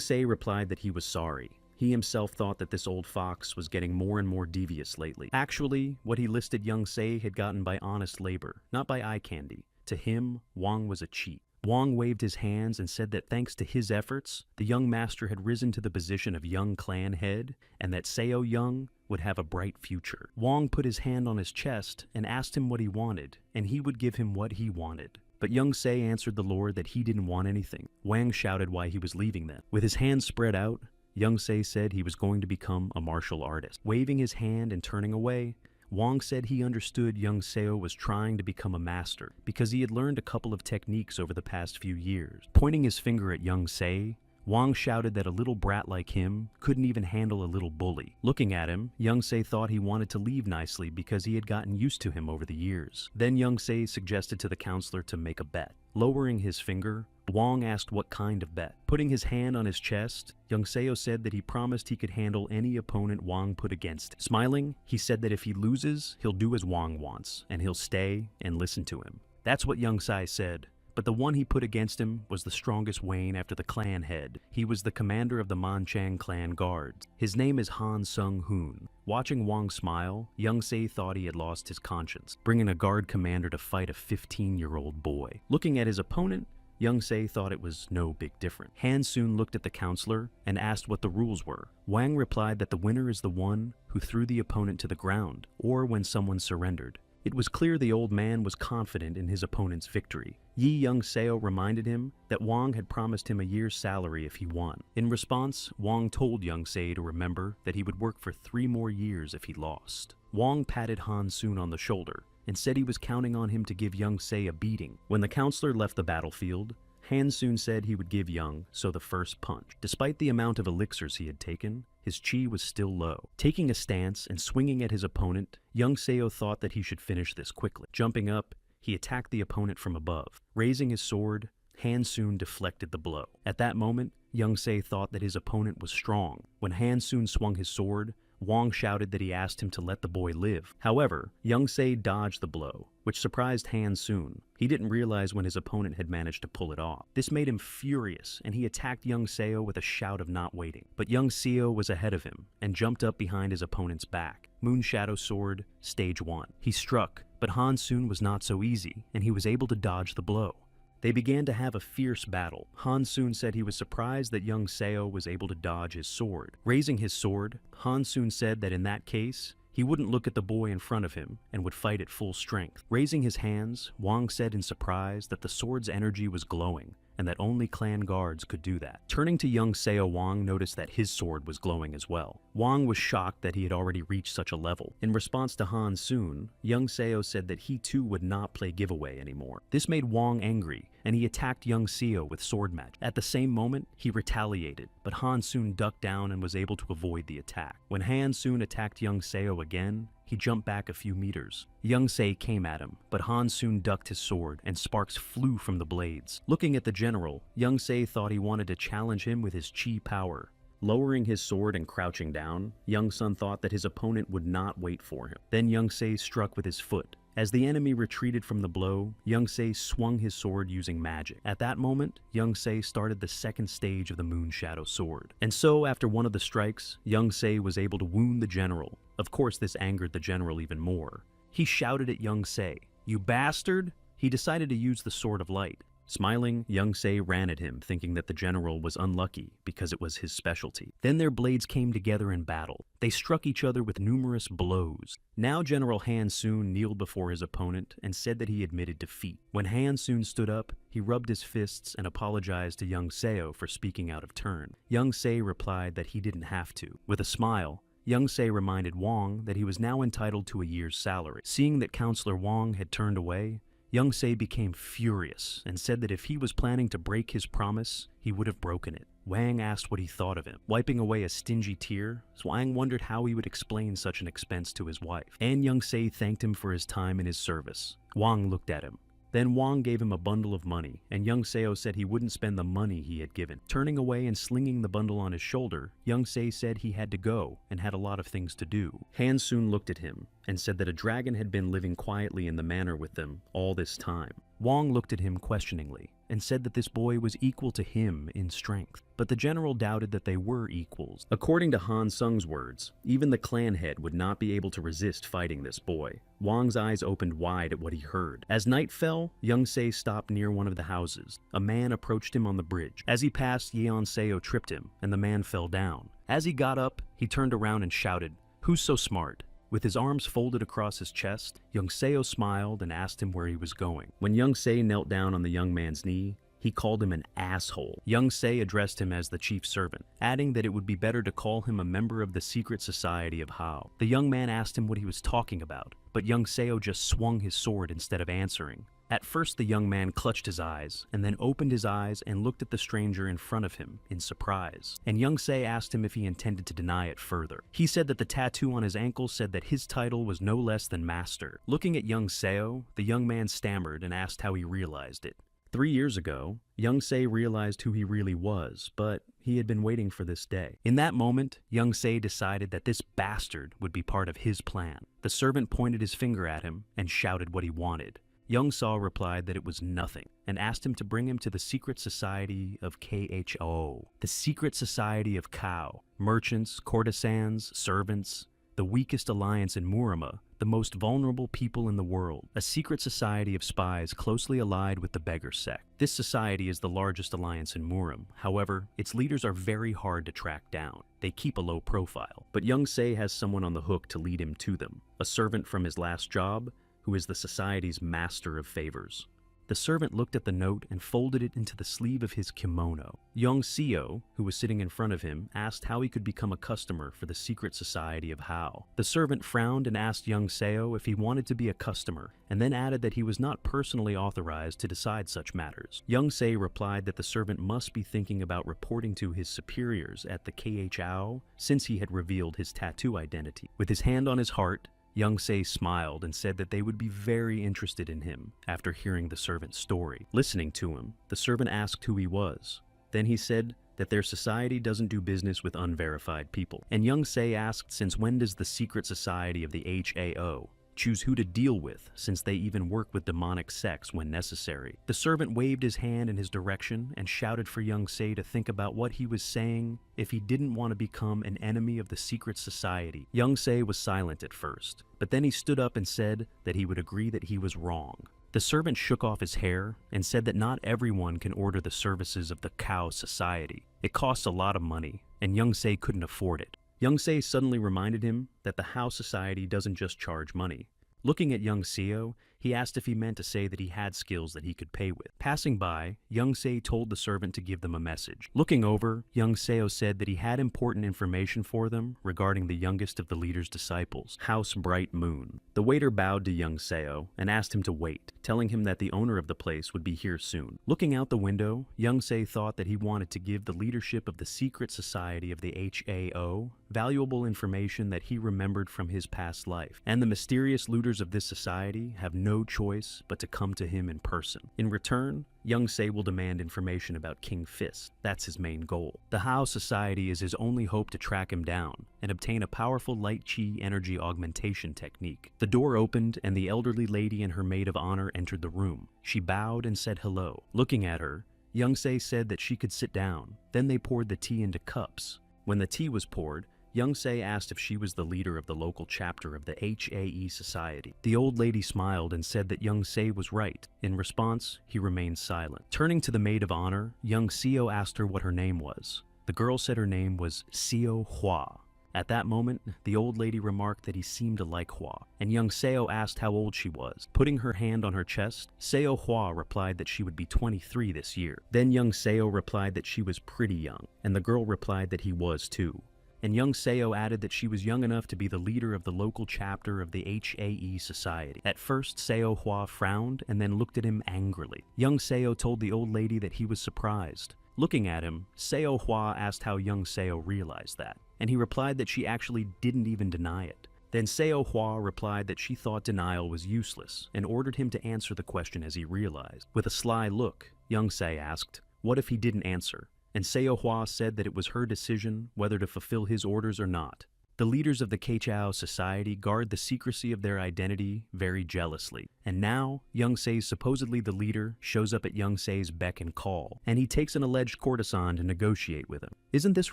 Se replied that he was sorry. He himself thought that this old fox was getting more and more devious lately. Actually, what he listed Young Se had gotten by honest labor, not by eye candy. To him, Wang was a cheat. Wang waved his hands and said that thanks to his efforts, the young master had risen to the position of young clan head, and that Seo Young would have a bright future. Wang put his hand on his chest and asked him what he wanted, and he would give him what he wanted. But Young Se answered the Lord that he didn't want anything. Wang shouted why he was leaving then. With his hands spread out, Young Se said he was going to become a martial artist. Waving his hand and turning away, Wang said he understood Young Seo was trying to become a master because he had learned a couple of techniques over the past few years. Pointing his finger at Young Se, Wang shouted that a little brat like him couldn't even handle a little bully. Looking at him, Young Se thought he wanted to leave nicely because he had gotten used to him over the years. Then Young Se suggested to the counselor to make a bet. Lowering his finger, Wang asked what kind of bet. Putting his hand on his chest, Young Seo said that he promised he could handle any opponent Wang put against him. Smiling, he said that if he loses, he'll do as Wang wants, and he'll stay and listen to him. That's what Young Sai said. But the one he put against him was the strongest Wayne after the clan head. He was the commander of the Manchang clan guards. His name is Han Sung-hoon. Watching Wang smile, Young Se thought he had lost his conscience, bringing a guard commander to fight a 15-year-old boy. Looking at his opponent, Young Se thought it was no big difference. Han soon looked at the counselor and asked what the rules were. Wang replied that the winner is the one who threw the opponent to the ground, or when someone surrendered. It was clear the old man was confident in his opponent's victory. Yi Young Seo reminded him that Wang had promised him a year's salary if he won. In response, Wang told Young Se to remember that he would work for 3 more years if he lost. Wang patted Han Soon on the shoulder and said he was counting on him to give Young Se a beating. When the counselor left the battlefield, Han soon said he would give Young So the first punch. Despite the amount of elixirs he had taken, his chi was still low. Taking a stance and swinging at his opponent, Young Seo thought that he should finish this quickly. Jumping up, he attacked the opponent from above. Raising his sword, Han soon deflected the blow. At that moment, Young Se thought that his opponent was strong. When Han soon swung his sword, Wang shouted that he asked him to let the boy live. However, Young Se dodged the blow, which surprised Han soon. He didn't realize when his opponent had managed to pull it off. This made him furious, and he attacked Young Seo with a shout of not waiting. But Young Seo was ahead of him, and jumped up behind his opponent's back. Moon Shadow Sword, Stage 1. He struck, but Han soon was not so easy, and he was able to dodge the blow. They began to have a fierce battle. Han soon said he was surprised that Young Seo was able to dodge his sword. Raising his sword, Han soon said that in that case, he wouldn't look at the boy in front of him and would fight at full strength. Raising his hands, Wang said in surprise that the sword's energy was glowing, and that only clan guards could do that. Turning to Young Seo, Wang noticed that his sword was glowing as well. Wang was shocked that he had already reached such a level. In response to Han soon, Young Seo said that he too would not play giveaway anymore. This made Wang angry, and he attacked Young Seo with sword magic. At the same moment, he retaliated, but Han soon ducked down and was able to avoid the attack. When Han soon attacked Young Seo again, he jumped back a few meters. Young Se came at him, but Han soon ducked his sword, and sparks flew from the blades. Looking at the general, Young Se thought he wanted to challenge him with his chi power. Lowering his sword and crouching down, Young Sun thought that his opponent would not wait for him. Then Young Se struck with his foot. As the enemy retreated from the blow, Young Se swung his sword using magic. At that moment, Young Se started the second stage of the Moon Shadow Sword. And so, after one of the strikes, Young Se was able to wound the general. Of course, this angered the general even more. He shouted at Young Se, "You bastard!" He decided to use the Sword of Light. Smiling, Young Se ran at him, thinking that the general was unlucky because it was his specialty. Then their blades came together in battle. They struck each other with numerous blows. Now General Han Soon kneeled before his opponent and said that he admitted defeat. When Han Soon stood up, he rubbed his fists and apologized to Young Seo for speaking out of turn. Young Se replied that he didn't have to. With a smile, Young Se reminded Wang that he was now entitled to a year's salary. Seeing that Counselor Wang had turned away, Young Se became furious and said that if he was planning to break his promise, he would have broken it. Wang asked what he thought of him. Wiping away a stingy tear, Wang wondered how he would explain such an expense to his wife. And Young Se thanked him for his time and his service. Wang looked at him. Then Wang gave him a bundle of money, and Young Seo said he wouldn't spend the money he had given. Turning away and slinging the bundle on his shoulder, Young Se said he had to go and had a lot of things to do. Han Soon looked at him and said that a dragon had been living quietly in the manor with them all this time. Wang looked at him questioningly and said that this boy was equal to him in strength. But the general doubted that they were equals. According to Han Sung's words, even the clan head would not be able to resist fighting this boy. Wang's eyes opened wide at what he heard. As night fell, Young Se stopped near one of the houses. A man approached him on the bridge. As he passed, Yeon Seo tripped him, and the man fell down. As he got up, he turned around and shouted, "Who's so smart?" With his arms folded across his chest, Young Seo smiled and asked him where he was going. When Young Se knelt down on the young man's knee, he called him an asshole. Young Se addressed him as the chief servant, adding that it would be better to call him a member of the secret society of Hao. The young man asked him what he was talking about, but Young Seo just swung his sword instead of answering. At first, the young man clutched his eyes, and then opened his eyes and looked at the stranger in front of him in surprise. And Young Se asked him if he intended to deny it further. He said that the tattoo on his ankle said that his title was no less than Master. Looking at Young Seo, the young man stammered and asked how he realized it. 3 years ago, Young Se realized who he really was, but he had been waiting for this day. In that moment, Young Se decided that this bastard would be part of his plan. The servant pointed his finger at him and shouted what he wanted. Young Saw replied that it was nothing, and asked him to bring him to the secret society of KHO, the secret society of Kao, merchants, courtesans, servants, the weakest alliance in Murama, the most vulnerable people in the world, a secret society of spies closely allied with the beggar sect. This society is the largest alliance in Muram. However, its leaders are very hard to track down. They keep a low profile, but Young Se has someone on the hook to lead him to them, a servant from his last job, who is the society's master of favors. The servant looked at the note and folded it into the sleeve of his kimono. Young Seo, who was sitting in front of him, asked how he could become a customer for the secret society of Hao. The servant frowned and asked Young Seo if he wanted to be a customer, and then added that he was not personally authorized to decide such matters. Young Se replied that the servant must be thinking about reporting to his superiors at the KHO since he had revealed his tattoo identity. With his hand on his heart, Young Se smiled and said that they would be very interested in him after hearing the servant's story. Listening to him, the servant asked who he was. Then he said that their society doesn't do business with unverified people. And Young Se asked since when does the secret society of the HAO choose who to deal with, since they even work with demonic sects when necessary. The servant waved his hand in his direction and shouted for Young Se to think about what he was saying if he didn't want to become an enemy of the secret society. Young Se was silent at first, but then he stood up and said that he would agree that he was wrong. The servant shook off his hair and said that not everyone can order the services of the Cow Society. It costs a lot of money, and Young Se couldn't afford it. Young Se suddenly reminded him that the House Society doesn't just charge money. Looking at Young Seo, he asked if he meant to say that he had skills that he could pay with. Passing by, Young Se told the servant to give them a message. Looking over, Young Seo said that he had important information for them regarding the youngest of the leader's disciples, House Bright Moon. The waiter bowed to Young Seo and asked him to wait, telling him that the owner of the place would be here soon. Looking out the window, Young Se thought that he wanted to give the leadership of the secret society of the HAO valuable information that he remembered from his past life, and the mysterious looters of this society have no choice but to come to him in person. In return, Young Se will demand information about King Fist. That's his main goal. The Hao Society is his only hope to track him down and obtain a powerful light chi energy augmentation technique. The door opened and the elderly lady and her maid of honor entered the room. She bowed and said hello. Looking at her, Young Se said that she could sit down. Then they poured the tea into cups. When the tea was poured, Young Se asked if she was the leader of the local chapter of the HAE Society. The old lady smiled and said that Young Se was right. In response, he remained silent. Turning to the maid of honor, Young Seo asked her what her name was. The girl said her name was Seo Hua. At that moment, the old lady remarked that he seemed to like Hua, and Young Seo asked how old she was. Putting her hand on her chest, Seo Hua replied that she would be 23 this year. Then Young Seo replied that she was pretty young, and the girl replied that he was too. And Young Seo added that she was young enough to be the leader of the local chapter of the HAE Society. At first, Seo Hua frowned and then looked at him angrily. Young Seo told the old lady that he was surprised. Looking at him, Seo Hua asked how Young Seo realized that, and he replied that she actually didn't even deny it. Then Seo Hua replied that she thought denial was useless and ordered him to answer the question as he realized. With a sly look, Young Se asked, "What if he didn't answer?" And Seo Hua said that it was her decision whether to fulfill his orders or not. The leaders of the Keichao Society guard the secrecy of their identity very jealously. And now, Young Se's supposedly the leader shows up at Young Se's beck and call, and he takes an alleged courtesan to negotiate with him. Isn't this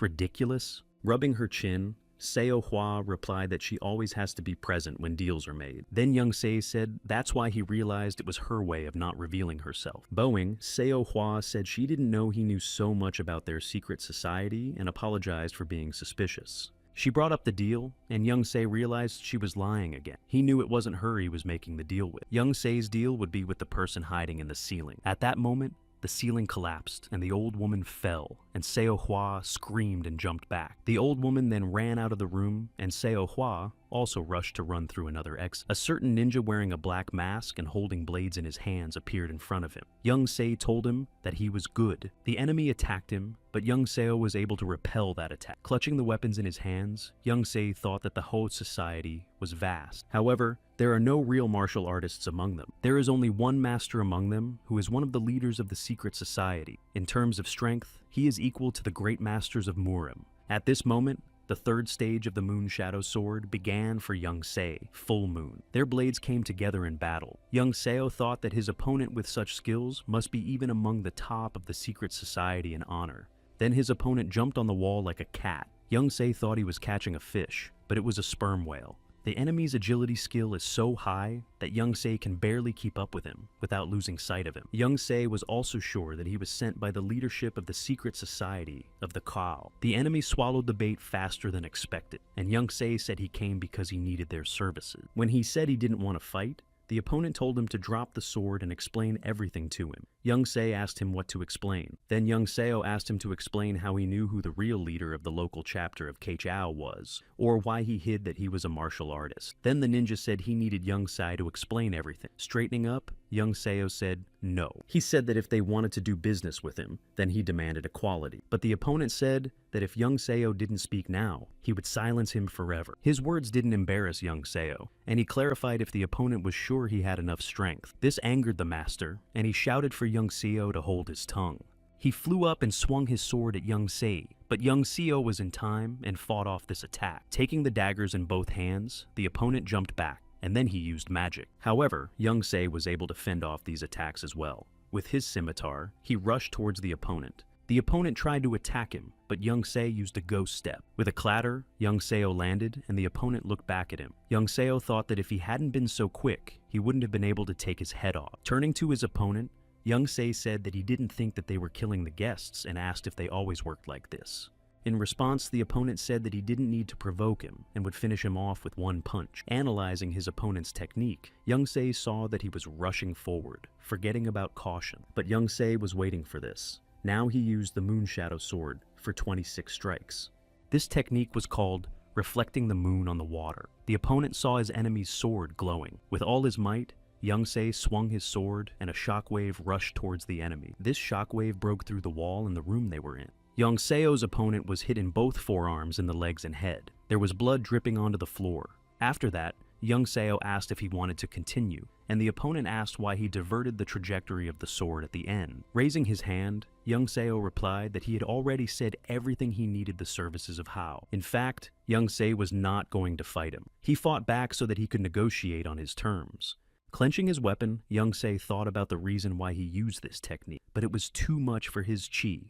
ridiculous? Rubbing her chin, Seo Hua replied that she always has to be present when deals are made. Then Young Se said that's why he realized it was her way of not revealing herself. Bowing, Seo Hua said she didn't know he knew so much about their secret society and apologized for being suspicious. She brought up the deal, and Young Se realized she was lying again. He knew it wasn't her he was making the deal with. Young Se's deal would be with the person hiding in the ceiling. At that moment, the ceiling collapsed, and the old woman fell, and Seo Hua screamed and jumped back. The old woman then ran out of the room, and Seo Hua also rushed to run through another exit. A certain ninja wearing a black mask and holding blades in his hands appeared in front of him. Young Se told him that he was good. The enemy attacked him, but Young Seo was able to repel that attack. Clutching the weapons in his hands, Young Se thought that the whole society was vast. However, there are no real martial artists among them. There is only one master among them who is one of the leaders of the secret society. In terms of strength, he is equal to the great masters of Murim. At this moment, the third stage of the Moon Shadow Sword began for Young Se, Full Moon. Their blades came together in battle. Young Seo thought that his opponent with such skills must be even among the top of the secret society in honor. Then his opponent jumped on the wall like a cat. Young Se thought he was catching a fish, but it was a sperm whale. The enemy's agility skill is so high that Young Se can barely keep up with him without losing sight of him. Young Se was also sure that he was sent by the leadership of the secret society of the Kao. The enemy swallowed the bait faster than expected, and Young Se said he came because he needed their services. When he said he didn't want to fight, the opponent told him to drop the sword and explain everything to him. Young Se asked him what to explain. Then Young Seo asked him to explain how he knew who the real leader of the local chapter of Keichao was, or why he hid that he was a martial artist. Then the ninja said he needed Young Se to explain everything. Straightening up, Young Seo said no. He said that if they wanted to do business with him, then he demanded equality. But the opponent said that if Young Seo didn't speak now, he would silence him forever. His words didn't embarrass Young Seo, and he clarified if the opponent was sure he had enough strength. This angered the master, and he shouted for Young Seo to hold his tongue. He flew up and swung his sword at Young Se, but Young Seo was in time and fought off this attack. Taking the daggers in both hands, the opponent jumped back, and then he used magic. However, Young Se was able to fend off these attacks as well. With his scimitar, he rushed towards the opponent. The opponent tried to attack him, but Young Se used a ghost step. With a clatter, Young Seo landed, and the opponent looked back at him. Young Seo thought that if he hadn't been so quick, he wouldn't have been able to take his head off. Turning to his opponent, Young Se said that he didn't think that they were killing the guests and asked if they always worked like this. In response, the opponent said that he didn't need to provoke him and would finish him off with one punch. Analyzing his opponent's technique, Young Se saw that he was rushing forward, forgetting about caution. But Young Se was waiting for this. Now he used the Moon Shadow Sword for 26 strikes. This technique was called reflecting the moon on the water. The opponent saw his enemy's sword glowing. With all his might, Young Se swung his sword and a shockwave rushed towards the enemy. This shockwave broke through the wall in the room they were in. Young Seo's opponent was hit in both forearms in the legs and head. There was blood dripping onto the floor. After that, Young Seo asked if he wanted to continue, and the opponent asked why he diverted the trajectory of the sword at the end. Raising his hand, Young Seo replied that he had already said everything he needed the services of Hao. In fact, Young Se was not going to fight him. He fought back so that he could negotiate on his terms. Clenching his weapon, Young Se thought about the reason why he used this technique, but it was too much for his chi.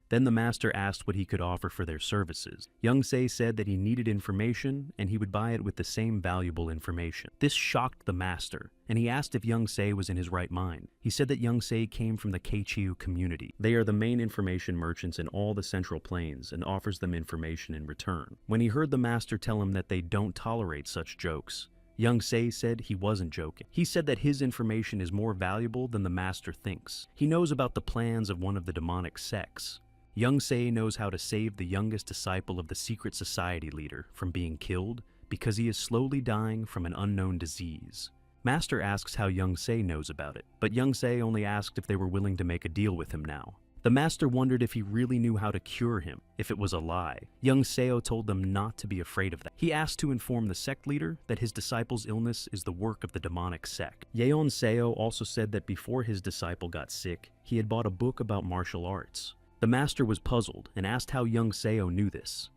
Then the master asked what he could offer for their services. Young Se said that he needed information and he would buy it with the same valuable information. This shocked the master, and he asked if Young Se was in his right mind. He said that Young Se came from the Keichiu community. They are the main information merchants in all the Central Plains and offers them information in return. When he heard the master tell him that they don't tolerate such jokes, Young Se said he wasn't joking. He said that his information is more valuable than the master thinks. He knows about the plans of one of the demonic sects. Young Se knows how to save the youngest disciple of the secret society leader from being killed because he is slowly dying from an unknown disease. Master asks how Young Se knows about it, but Young Se only asked if they were willing to make a deal with him now. The master wondered if he really knew how to cure him, if it was a lie. Young Seo told them not to be afraid of that. He asked to inform the sect leader that his disciple's illness is the work of the demonic sect. Yeon Seo also said that before his disciple got sick, he had bought a book about martial arts. The master was puzzled and asked how Young Seo knew this.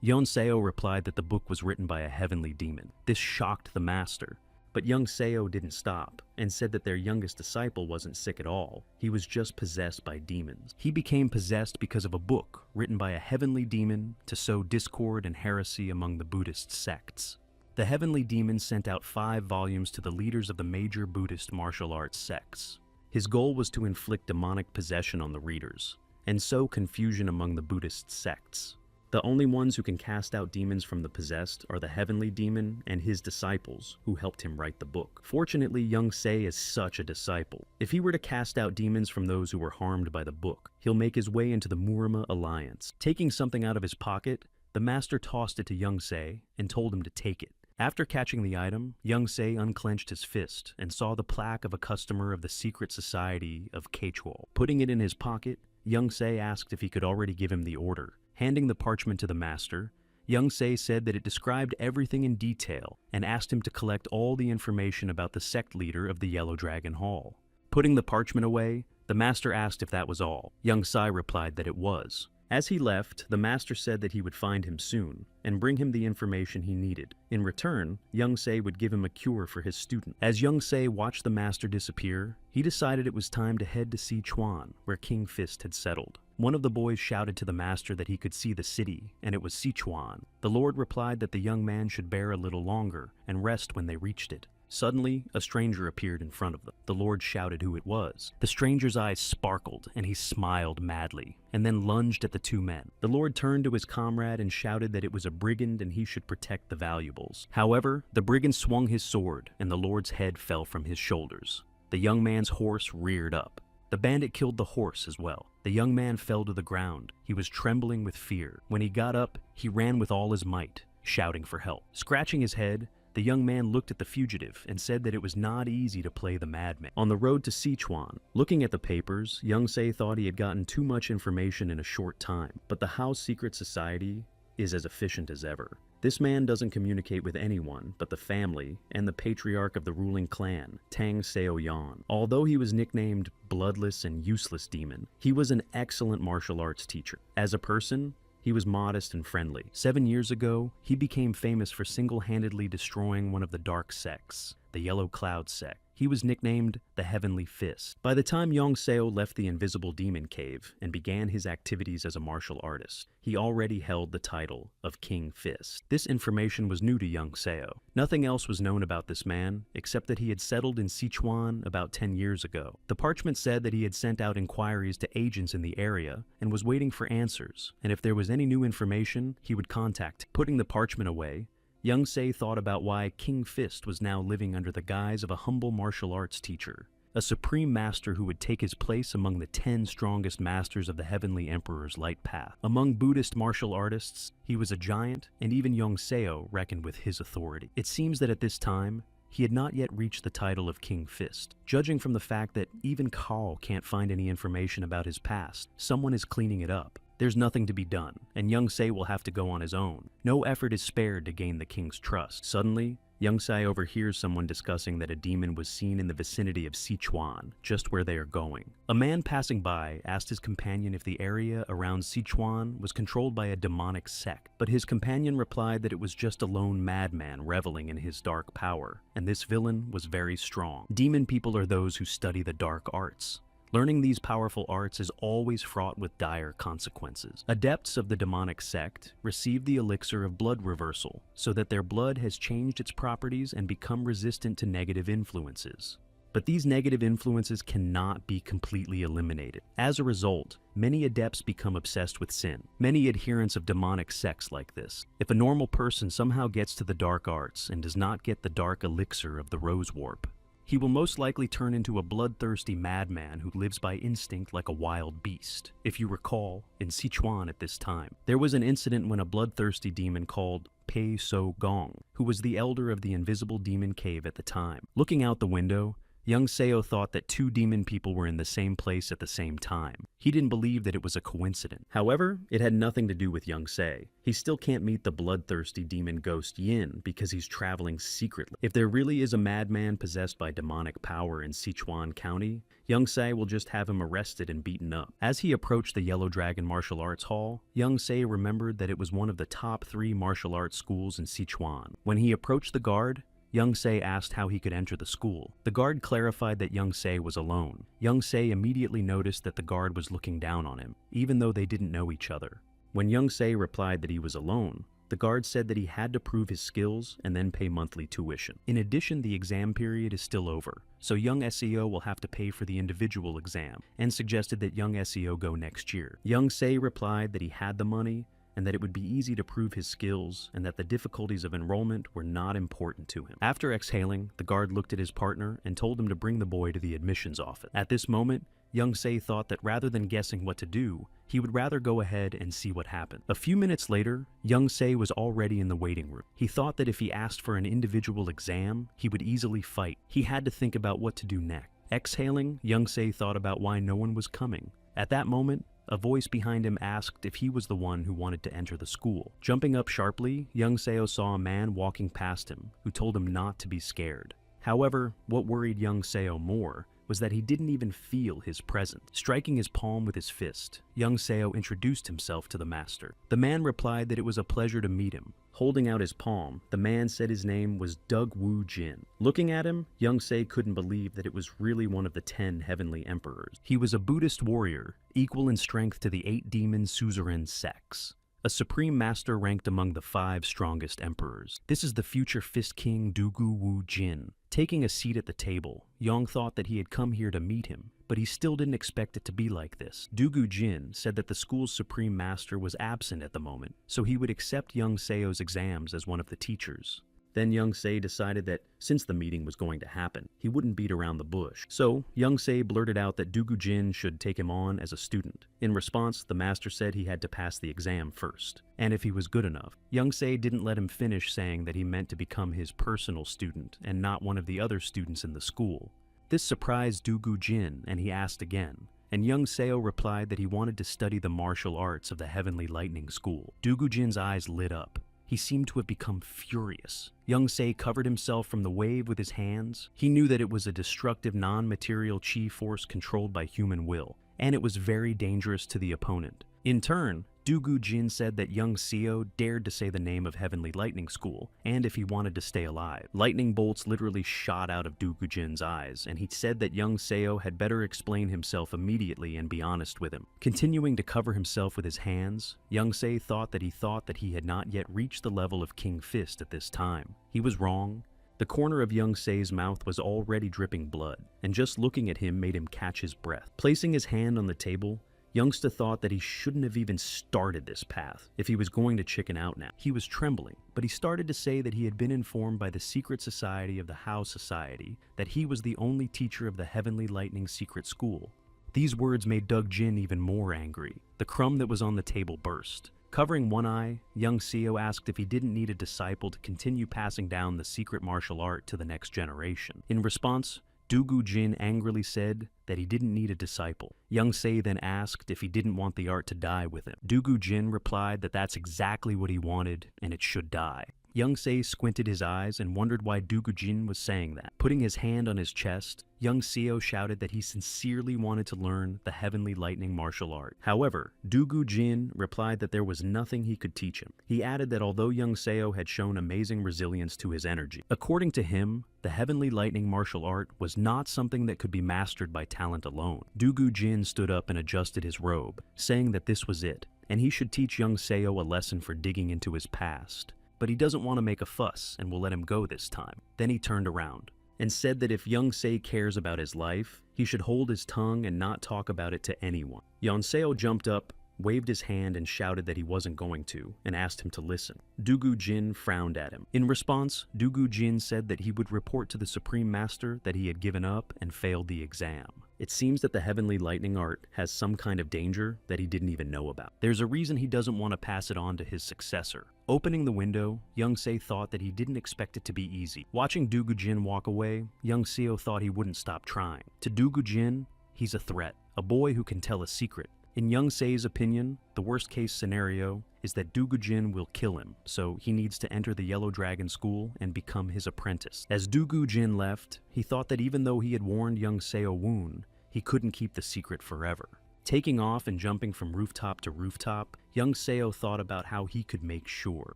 Yeon Seo replied that the book was written by a heavenly demon. This shocked the master. But Young Seo didn't stop, and said that their youngest disciple wasn't sick at all. He was just possessed by demons. He became possessed because of a book written by a heavenly demon to sow discord and heresy among the Buddhist sects. The heavenly demon sent out 5 volumes to the leaders of the major Buddhist martial arts sects. His goal was to inflict demonic possession on the readers, and sow confusion among the Buddhist sects. The only ones who can cast out demons from the possessed are the heavenly demon and his disciples who helped him write the book. Fortunately, Young Se is such a disciple. If he were to cast out demons from those who were harmed by the book, he'll make his way into the Murama Alliance. Taking something out of his pocket, the master tossed it to Young Se and told him to take it. After catching the item, Young Se unclenched his fist and saw the plaque of a customer of the secret society of Keichuo. Putting it in his pocket, Young Se asked if he could already give him the order. Handing the parchment to the master, Young Se said that it described everything in detail and asked him to collect all the information about the sect leader of the Yellow Dragon Hall. Putting the parchment away, the master asked if that was all. Young Se replied that it was. As he left, the master said that he would find him soon and bring him the information he needed. In return, Young Se would give him a cure for his student. As Young Se watched the master disappear, he decided it was time to head to Sichuan, where King Fist had settled. One of the boys shouted to the master that he could see the city, and it was Sichuan. The Lord replied that the young man should bear a little longer and rest when they reached it. Suddenly, a stranger appeared in front of them. The Lord shouted who it was. The stranger's eyes sparkled, and he smiled madly, and then lunged at the 2 men. The Lord turned to his comrade and shouted that it was a brigand and he should protect the valuables. However, the brigand swung his sword, and the Lord's head fell from his shoulders. The young man's horse reared up. The bandit killed the horse as well. The young man fell to the ground. He was trembling with fear. When he got up, he ran with all his might, shouting for help. Scratching his head, the young man looked at the fugitive and said that it was not easy to play the madman. On the road to Sichuan, looking at the papers, Young Se thought he had gotten too much information in a short time, but the House Secret Society is as efficient as ever. This man doesn't communicate with anyone but the family and the patriarch of the ruling clan, Tang Seoyan. Although he was nicknamed Bloodless and Useless Demon, he was an excellent martial arts teacher. As a person, he was modest and friendly. 7 years ago, he became famous for single-handedly destroying one of the dark sects, the Yellow Cloud sect. He was nicknamed the Heavenly Fist. By the time Young Seo left the Invisible Demon Cave and began his activities as a martial artist, he already held the title of King Fist. This information was new to Young Seo. Nothing else was known about this man, except that he had settled in Sichuan about 10 years ago. The parchment said that he had sent out inquiries to agents in the area and was waiting for answers, and if there was any new information, he would contact. Putting the parchment away, Young Se thought about why King Fist was now living under the guise of a humble martial arts teacher, a supreme master who would take his place among the 10 strongest masters of the Heavenly Emperor's light path. Among Buddhist martial artists, he was a giant, and even Young Seo reckoned with his authority. It seems that at this time, he had not yet reached the title of King Fist. Judging from the fact that even Carl can't find any information about his past, someone is cleaning it up. There's nothing to be done, and Young Se will have to go on his own. No effort is spared to gain the king's trust. Suddenly, Young Se overhears someone discussing that a demon was seen in the vicinity of Sichuan, just where they are going. A man passing by asked his companion if the area around Sichuan was controlled by a demonic sect, but his companion replied that it was just a lone madman reveling in his dark power, and this villain was very strong. Demon people are those who study the dark arts, Learning these powerful arts is always fraught with dire consequences. Adepts of the demonic sect receive the elixir of blood reversal, so that their blood has changed its properties and become resistant to negative influences. But these negative influences cannot be completely eliminated. As a result, many adepts become obsessed with sin. Many adherents of demonic sects like this. If a normal person somehow gets to the dark arts and does not get the dark elixir of the rose warp, he will most likely turn into a bloodthirsty madman who lives by instinct like a wild beast. If you recall, in Sichuan at this time, there was an incident when a bloodthirsty demon called Pei So Gong, who was the elder of the invisible demon cave at the time. Looking out the window, young Seo thought that two demon people were in the same place at the same time. He didn't believe that it was a coincidence. However, it had nothing to do with young Se. He still can't meet the bloodthirsty demon ghost Yin because he's traveling secretly. If there really is a madman possessed by demonic power in Sichuan County, young Se will just have him arrested and beaten up. As he approached the Yellow Dragon Martial Arts Hall, young Se remembered that it was one of the top 3 martial arts schools in Sichuan. When he approached the guard, Young Se asked how he could enter the school. The guard clarified that Young Se was alone. Young Se immediately noticed that the guard was looking down on him, even though they didn't know each other. When Young Se replied that he was alone, the guard said that he had to prove his skills and then pay monthly tuition. In addition, the exam period is still over, so young SEO will have to pay for the individual exam, and suggested that young SEO go next year. Young Se replied that he had the money, and that it would be easy to prove his skills, and that the difficulties of enrollment were not important to him. After exhaling, the guard looked at his partner and told him to bring the boy to the admissions office. At this moment, Young Se thought that rather than guessing what to do, he would rather go ahead and see what happened. A few minutes later, Young Se was already in the waiting room. He thought that if he asked for an individual exam, he would easily fight. He had to think about what to do next. Exhaling, Young Se thought about why no one was coming. At that moment, a voice behind him asked if he was the one who wanted to enter the school. Jumping up sharply, Young Seo saw a man walking past him who told him not to be scared. However, what worried Young Seo more was that he didn't even feel his presence. Striking his palm with his fist, Young Seo introduced himself to the master. The man replied that it was a pleasure to meet him. Holding out his palm, the man said his name was Doug Wu Jin. Looking at him, Young Se couldn't believe that it was really one of the 10 heavenly emperors. He was a Buddhist warrior, equal in strength to the 8 demon suzerain sects. A supreme master ranked among the 5 strongest emperors. This is the future Fist King Dugu Wu Jin. Taking a seat at the table, Yang thought that he had come here to meet him, but he still didn't expect it to be like this. Dugu Jin said that the school's supreme master was absent at the moment, so he would accept Young Seo's exams as one of the teachers. Then Young Se decided that since the meeting was going to happen, he wouldn't beat around the bush. So Young Se blurted out that Dugu Jin should take him on as a student. In response, the master said he had to pass the exam first, and if he was good enough. Young Se didn't let him finish saying that he meant to become his personal student and not one of the other students in the school. This surprised Dugu Jin, and he asked again. And Young Seo replied that he wanted to study the martial arts of the Heavenly Lightning School. Dugu Jin's eyes lit up. He seemed to have become furious. Young Se covered himself from the wave with his hands. He knew that it was a destructive non-material chi force controlled by human will, and it was very dangerous to the opponent. In turn, Dugu Jin said that Young Seo dared to say the name of Heavenly Lightning School, and if he wanted to stay alive. Lightning bolts literally shot out of Dugu Jin's eyes, and he said that Young Seo had better explain himself immediately and be honest with him. Continuing to cover himself with his hands, Young Se thought that he had not yet reached the level of King Fist at this time. He was wrong. The corner of Young Se's mouth was already dripping blood, and just looking at him made him catch his breath. Placing his hand on the table, Youngster thought that he shouldn't have even started this path if he was going to chicken out now. He was trembling, but he started to say that he had been informed by the secret society of the Hao Society that he was the only teacher of the Heavenly Lightning Secret School. These words made Doug Jin even more angry. The crumb that was on the table burst. Covering one eye, Young Seo asked if he didn't need a disciple to continue passing down the secret martial art to the next generation. In response, Dugu Jin angrily said that he didn't need a disciple. Young Se then asked if he didn't want the art to die with him. Dugu Jin replied that that's exactly what he wanted and it should die. Young Se squinted his eyes and wondered why Dugujin was saying that. Putting his hand on his chest, young Seo shouted that he sincerely wanted to learn the heavenly lightning martial art. However, Dugujin replied that there was nothing he could teach him. He added that although young Seo had shown amazing resilience to his energy, according to him, the heavenly lightning martial art was not something that could be mastered by talent alone. Dugujin stood up and adjusted his robe, saying that this was it, and he should teach young Seo a lesson for digging into his past. But he doesn't want to make a fuss and will let him go this time. Then he turned around and said that if young Se cares about his life, he should hold his tongue and not talk about it to anyone. Young Seo jumped up, waved his hand and shouted that he wasn't going to, and asked him to listen. Dugujin frowned at him. In response, Dugujin said that he would report to the Supreme Master that he had given up and failed the exam. It seems that the heavenly lightning art has some kind of danger that he didn't even know about. There's a reason he doesn't want to pass it on to his successor. Opening the window, young Se thought that he didn't expect it to be easy. Watching Dugujin walk away, young Seo thought he wouldn't stop trying. To Dugujin, he's a threat, a boy who can tell a secret. In young Se's opinion, the worst case scenario is that Dugujin will kill him, so he needs to enter the Yellow Dragon School and become his apprentice. As Dugujin left, he thought that even though he had warned young Seo Woon, he couldn't keep the secret forever. Taking off and jumping from rooftop to rooftop, young Seo thought about how he could make sure.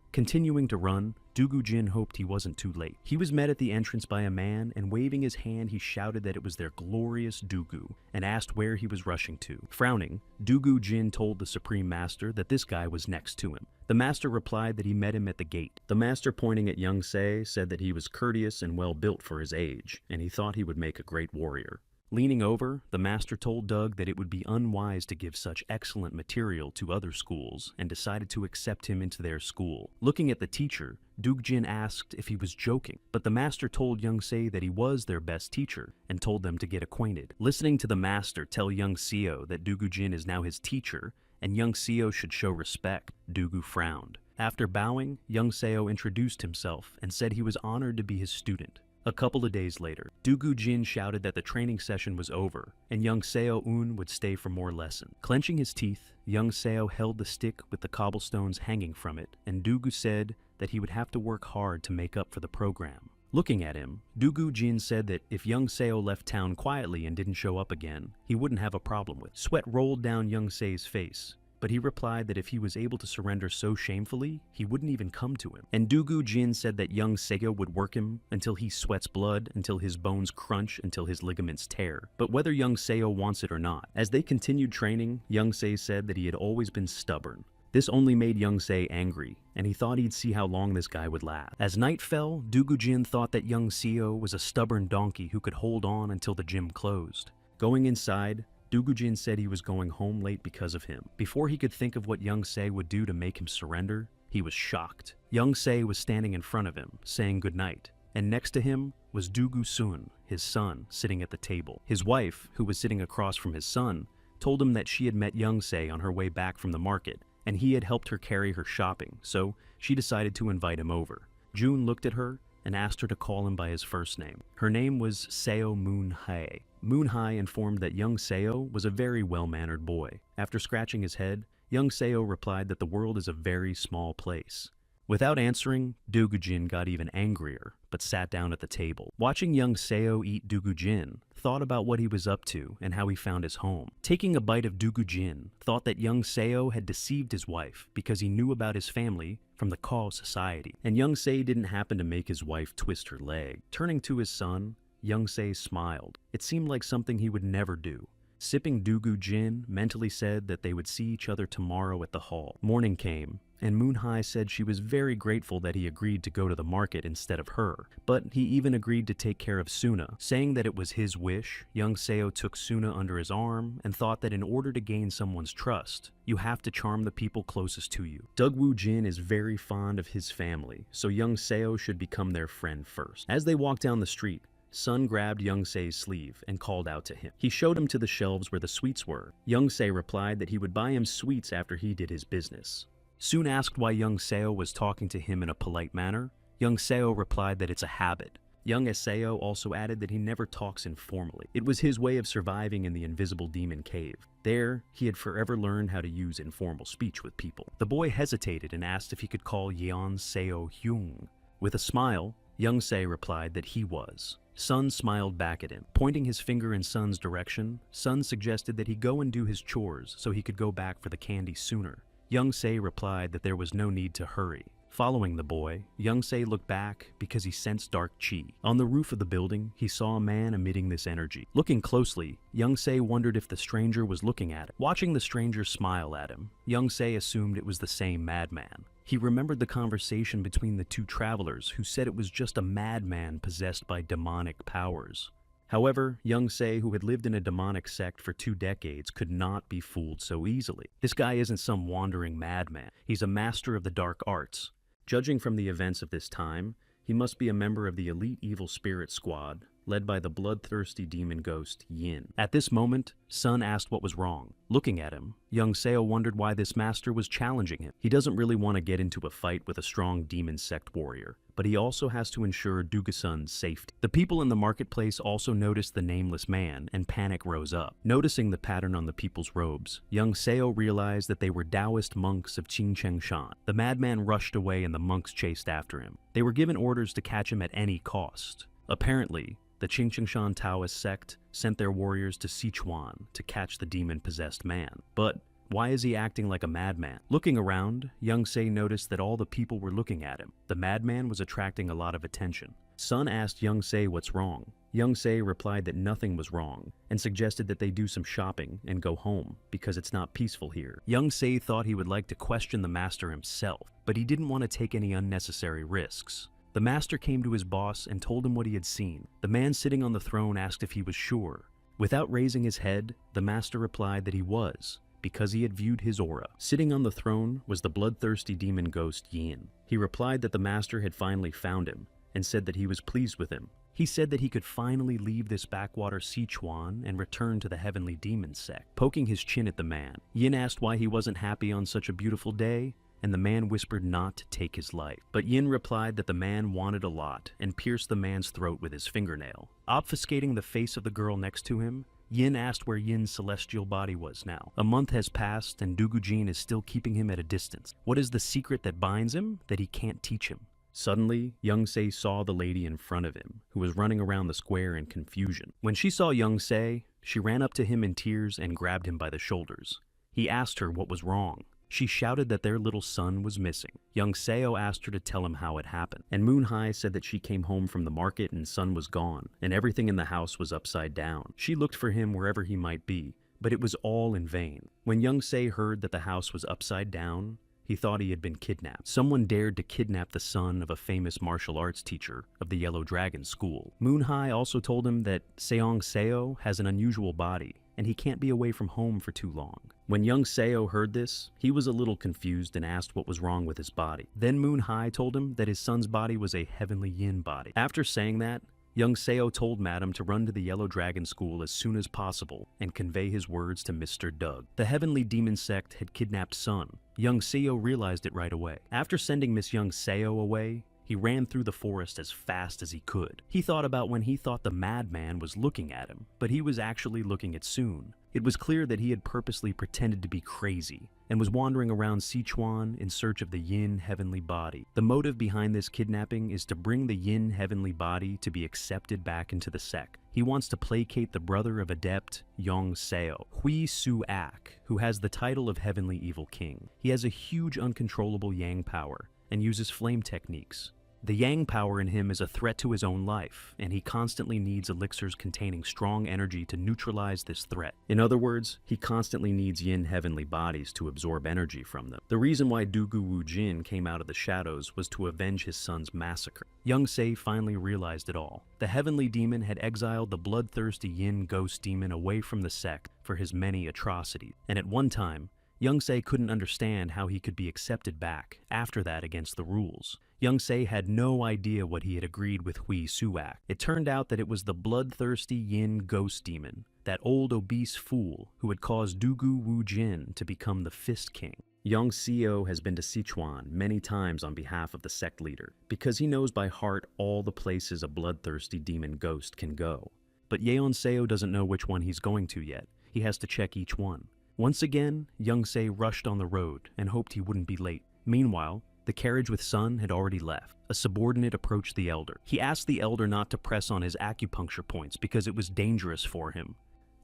Continuing to run, Dugujin hoped he wasn't too late. He was met at the entrance by a man, and waving his hand he shouted that it was their glorious Dugu, and asked where he was rushing to. Frowning, Dugujin told the Supreme Master that this guy was next to him. The Master replied that he met him at the gate. The Master, pointing at young Se, said that he was courteous and well built for his age, and he thought he would make a great warrior. Leaning over, the Master told Doug that it would be unwise to give such excellent material to other schools and decided to accept him into their school. Looking at the teacher, Dugujin asked if he was joking, but the Master told young Se that he was their best teacher and told them to get acquainted. Listening to the Master tell young Seo that Dugujin is now his teacher and young Seo should show respect, Dugu frowned. After bowing, young Seo introduced himself and said he was honored to be his student. A couple of days later, Dugujin shouted that the training session was over, and young Seo Un would stay for more lessons. Clenching his teeth, young Seo held the stick with the cobblestones hanging from it, and Dugu said that he would have to work hard to make up for the program. Looking at him, Dugujin said that if young Seo left town quietly and didn't show up again, he wouldn't have a problem with it. Sweat rolled down young Se's face, but he replied that if he was able to surrender so shamefully, he wouldn't even come to him. And Dugujin said that young Seo would work him until he sweats blood, until his bones crunch, until his ligaments tear. But whether young Seo wants it or not. As they continued training, young Se said that he had always been stubborn. This only made young Se angry, and he thought he'd see how long this guy would last. As night fell, Dugujin thought that young Seo was a stubborn donkey who could hold on until the gym closed. Going inside, Dugujin said he was going home late because of him. Before he could think of what young Se would do to make him surrender, he was shocked. Young Se was standing in front of him, saying goodnight, and next to him was Dugu Sun, his son, sitting at the table. His wife, who was sitting across from his son, told him that she had met young Se on her way back from the market, and he had helped her carry her shopping, so she decided to invite him over. June looked at her and asked her to call him by his first name. Her name was Seo Moon-hae. Moon-hae informed that young Seo was a very well-mannered boy. After scratching his head, young Seo replied that the world is a very small place. Without answering, Dugujin got even angrier, but sat down at the table. Watching young Seo eat Dugujin, thought about what he was up to and how he found his home. Taking a bite of Dugujin, thought that young Seo had deceived his wife because he knew about his family from the Kao society, and young Se didn't happen to make his wife twist her leg. Turning to his son, young Se smiled. It seemed like something he would never do. Sipping Dugujin, mentally said that they would see each other tomorrow at the hall. Morning came, and Moon-hae said she was very grateful that he agreed to go to the market instead of her, but he even agreed to take care of Suna. Saying that it was his wish, young Seo took Suna under his arm and thought that in order to gain someone's trust, you have to charm the people closest to you. Doug Woo Jin is very fond of his family, so young Seo should become their friend first. As they walked down the street, Sun grabbed young Se's sleeve and called out to him. He showed him to the shelves where the sweets were. Young Se replied that he would buy him sweets after he did his business. Soon asked why young Seo was talking to him in a polite manner, young Seo replied that it's a habit. Young Isao also added that he never talks informally. It was his way of surviving in the invisible demon cave. There, he had forever learned how to use informal speech with people. The boy hesitated and asked if he could call Yeon Seo Hyung. With a smile, Young Se replied that he was. Sun smiled back at him. Pointing his finger in Sun's direction, Sun suggested that he go and do his chores so he could go back for the candy sooner. Young Se replied that there was no need to hurry. Following the boy, Young Se looked back because he sensed dark chi. On the roof of the building, he saw a man emitting this energy. Looking closely, Young Se wondered if the stranger was looking at him. Watching the stranger smile at him, Young Se assumed it was the same madman. He remembered the conversation between the two travelers who said it was just a madman possessed by demonic powers. However, Young Se, who had lived in a demonic sect for 2 decades, could not be fooled so easily. This guy isn't some wandering madman. He's a master of the dark arts. Judging from the events of this time, he must be a member of the elite evil spirit squad, led by the bloodthirsty demon ghost Yin. At this moment, Sun asked what was wrong. Looking at him, Young Seo wondered why this master was challenging him. He doesn't really want to get into a fight with a strong demon sect warrior, but he also has to ensure Duga-sun's safety. The people in the marketplace also noticed the nameless man, and panic rose up. Noticing the pattern on the people's robes, Young Seo realized that they were Taoist monks of Qingchengshan. The madman rushed away and the monks chased after him. They were given orders to catch him at any cost. Apparently, the Qingchengshan Taoist sect sent their warriors to Sichuan to catch the demon-possessed man. But why is he acting like a madman? Looking around, Young Se noticed that all the people were looking at him. The madman was attracting a lot of attention. Sun asked Young Se what's wrong. Young Se replied that nothing was wrong and suggested that they do some shopping and go home because it's not peaceful here. Young Se thought he would like to question the master himself, but he didn't want to take any unnecessary risks. The master came to his boss and told him what he had seen. The man sitting on the throne asked if he was sure. Without raising his head, the master replied that he was, because he had viewed his aura. Sitting on the throne was the bloodthirsty demon ghost Yin. He replied that the master had finally found him and said that he was pleased with him. He said that he could finally leave this backwater Sichuan and return to the heavenly demon sect. Poking his chin at the man, Yin asked why he wasn't happy on such a beautiful day, and the man whispered not to take his life. But Yin replied that the man wanted a lot and pierced the man's throat with his fingernail. Obfuscating the face of the girl next to him, Yin asked where Yin's celestial body was now. A month has passed and Dugujin is still keeping him at a distance. What is the secret that binds him that he can't teach him? Suddenly, Young Se saw the lady in front of him, who was running around the square in confusion. When she saw Young Se, she ran up to him in tears and grabbed him by the shoulders. He asked her what was wrong. She shouted that their little son was missing. Young Seo asked her to tell him how it happened, and Moon High said that she came home from the market and Sun was gone, and everything in the house was upside down. She looked for him wherever he might be, but it was all in vain. When Young Se heard that the house was upside down, he thought he had been kidnapped. Someone dared to kidnap the son of a famous martial arts teacher of the Yellow Dragon School. Moon High also told him that Seong Seo has an unusual body, and he can't be away from home for too long. When Young Seo heard this, he was a little confused and asked what was wrong with his body. Then Moon High told him that his son's body was a heavenly yin body. After saying that, Young Seo told Madam to run to the Yellow Dragon School as soon as possible and convey his words to Mr. Doug. The Heavenly Demon Sect had kidnapped Sun. Young Seo realized it right away. After sending Miss Young Seo away, he ran through the forest as fast as he could. He thought about when he thought the madman was looking at him, but he was actually looking at Soon. It was clear that he had purposely pretended to be crazy and was wandering around Sichuan in search of the Yin heavenly body. The motive behind this kidnapping is to bring the Yin heavenly body to be accepted back into the sect. He wants to placate the brother of Adept Yong Seo, Hui Su Ak, who has the title of Heavenly Evil King. He has a huge uncontrollable Yang power and uses flame techniques. The Yang power in him is a threat to his own life, and he constantly needs elixirs containing strong energy to neutralize this threat. In other words, he constantly needs Yin heavenly bodies to absorb energy from them. The reason why Dugu Wu Jin came out of the shadows was to avenge his son's massacre. Young Se finally realized it all. The heavenly demon had exiled the bloodthirsty Yin ghost demon away from the sect for his many atrocities, and at one time, Young Se couldn't understand how he could be accepted back after that against the rules. Young Se had no idea what he had agreed with Hui Suak. It turned out that it was the bloodthirsty Yin ghost demon that old obese fool who had caused Dugu Wu Jin to become the Fist King. Yang Xiao has been to Sichuan many times on behalf of the sect leader, because he knows by heart all the places a bloodthirsty demon ghost can go. But Yeon Seo doesn't know which one he's going to yet. He has to check each one. Once again, Young Se rushed on the road and hoped he wouldn't be late. Meanwhile, the carriage with Sun had already left. A subordinate approached the elder. He asked the elder not to press on his acupuncture points because it was dangerous for him.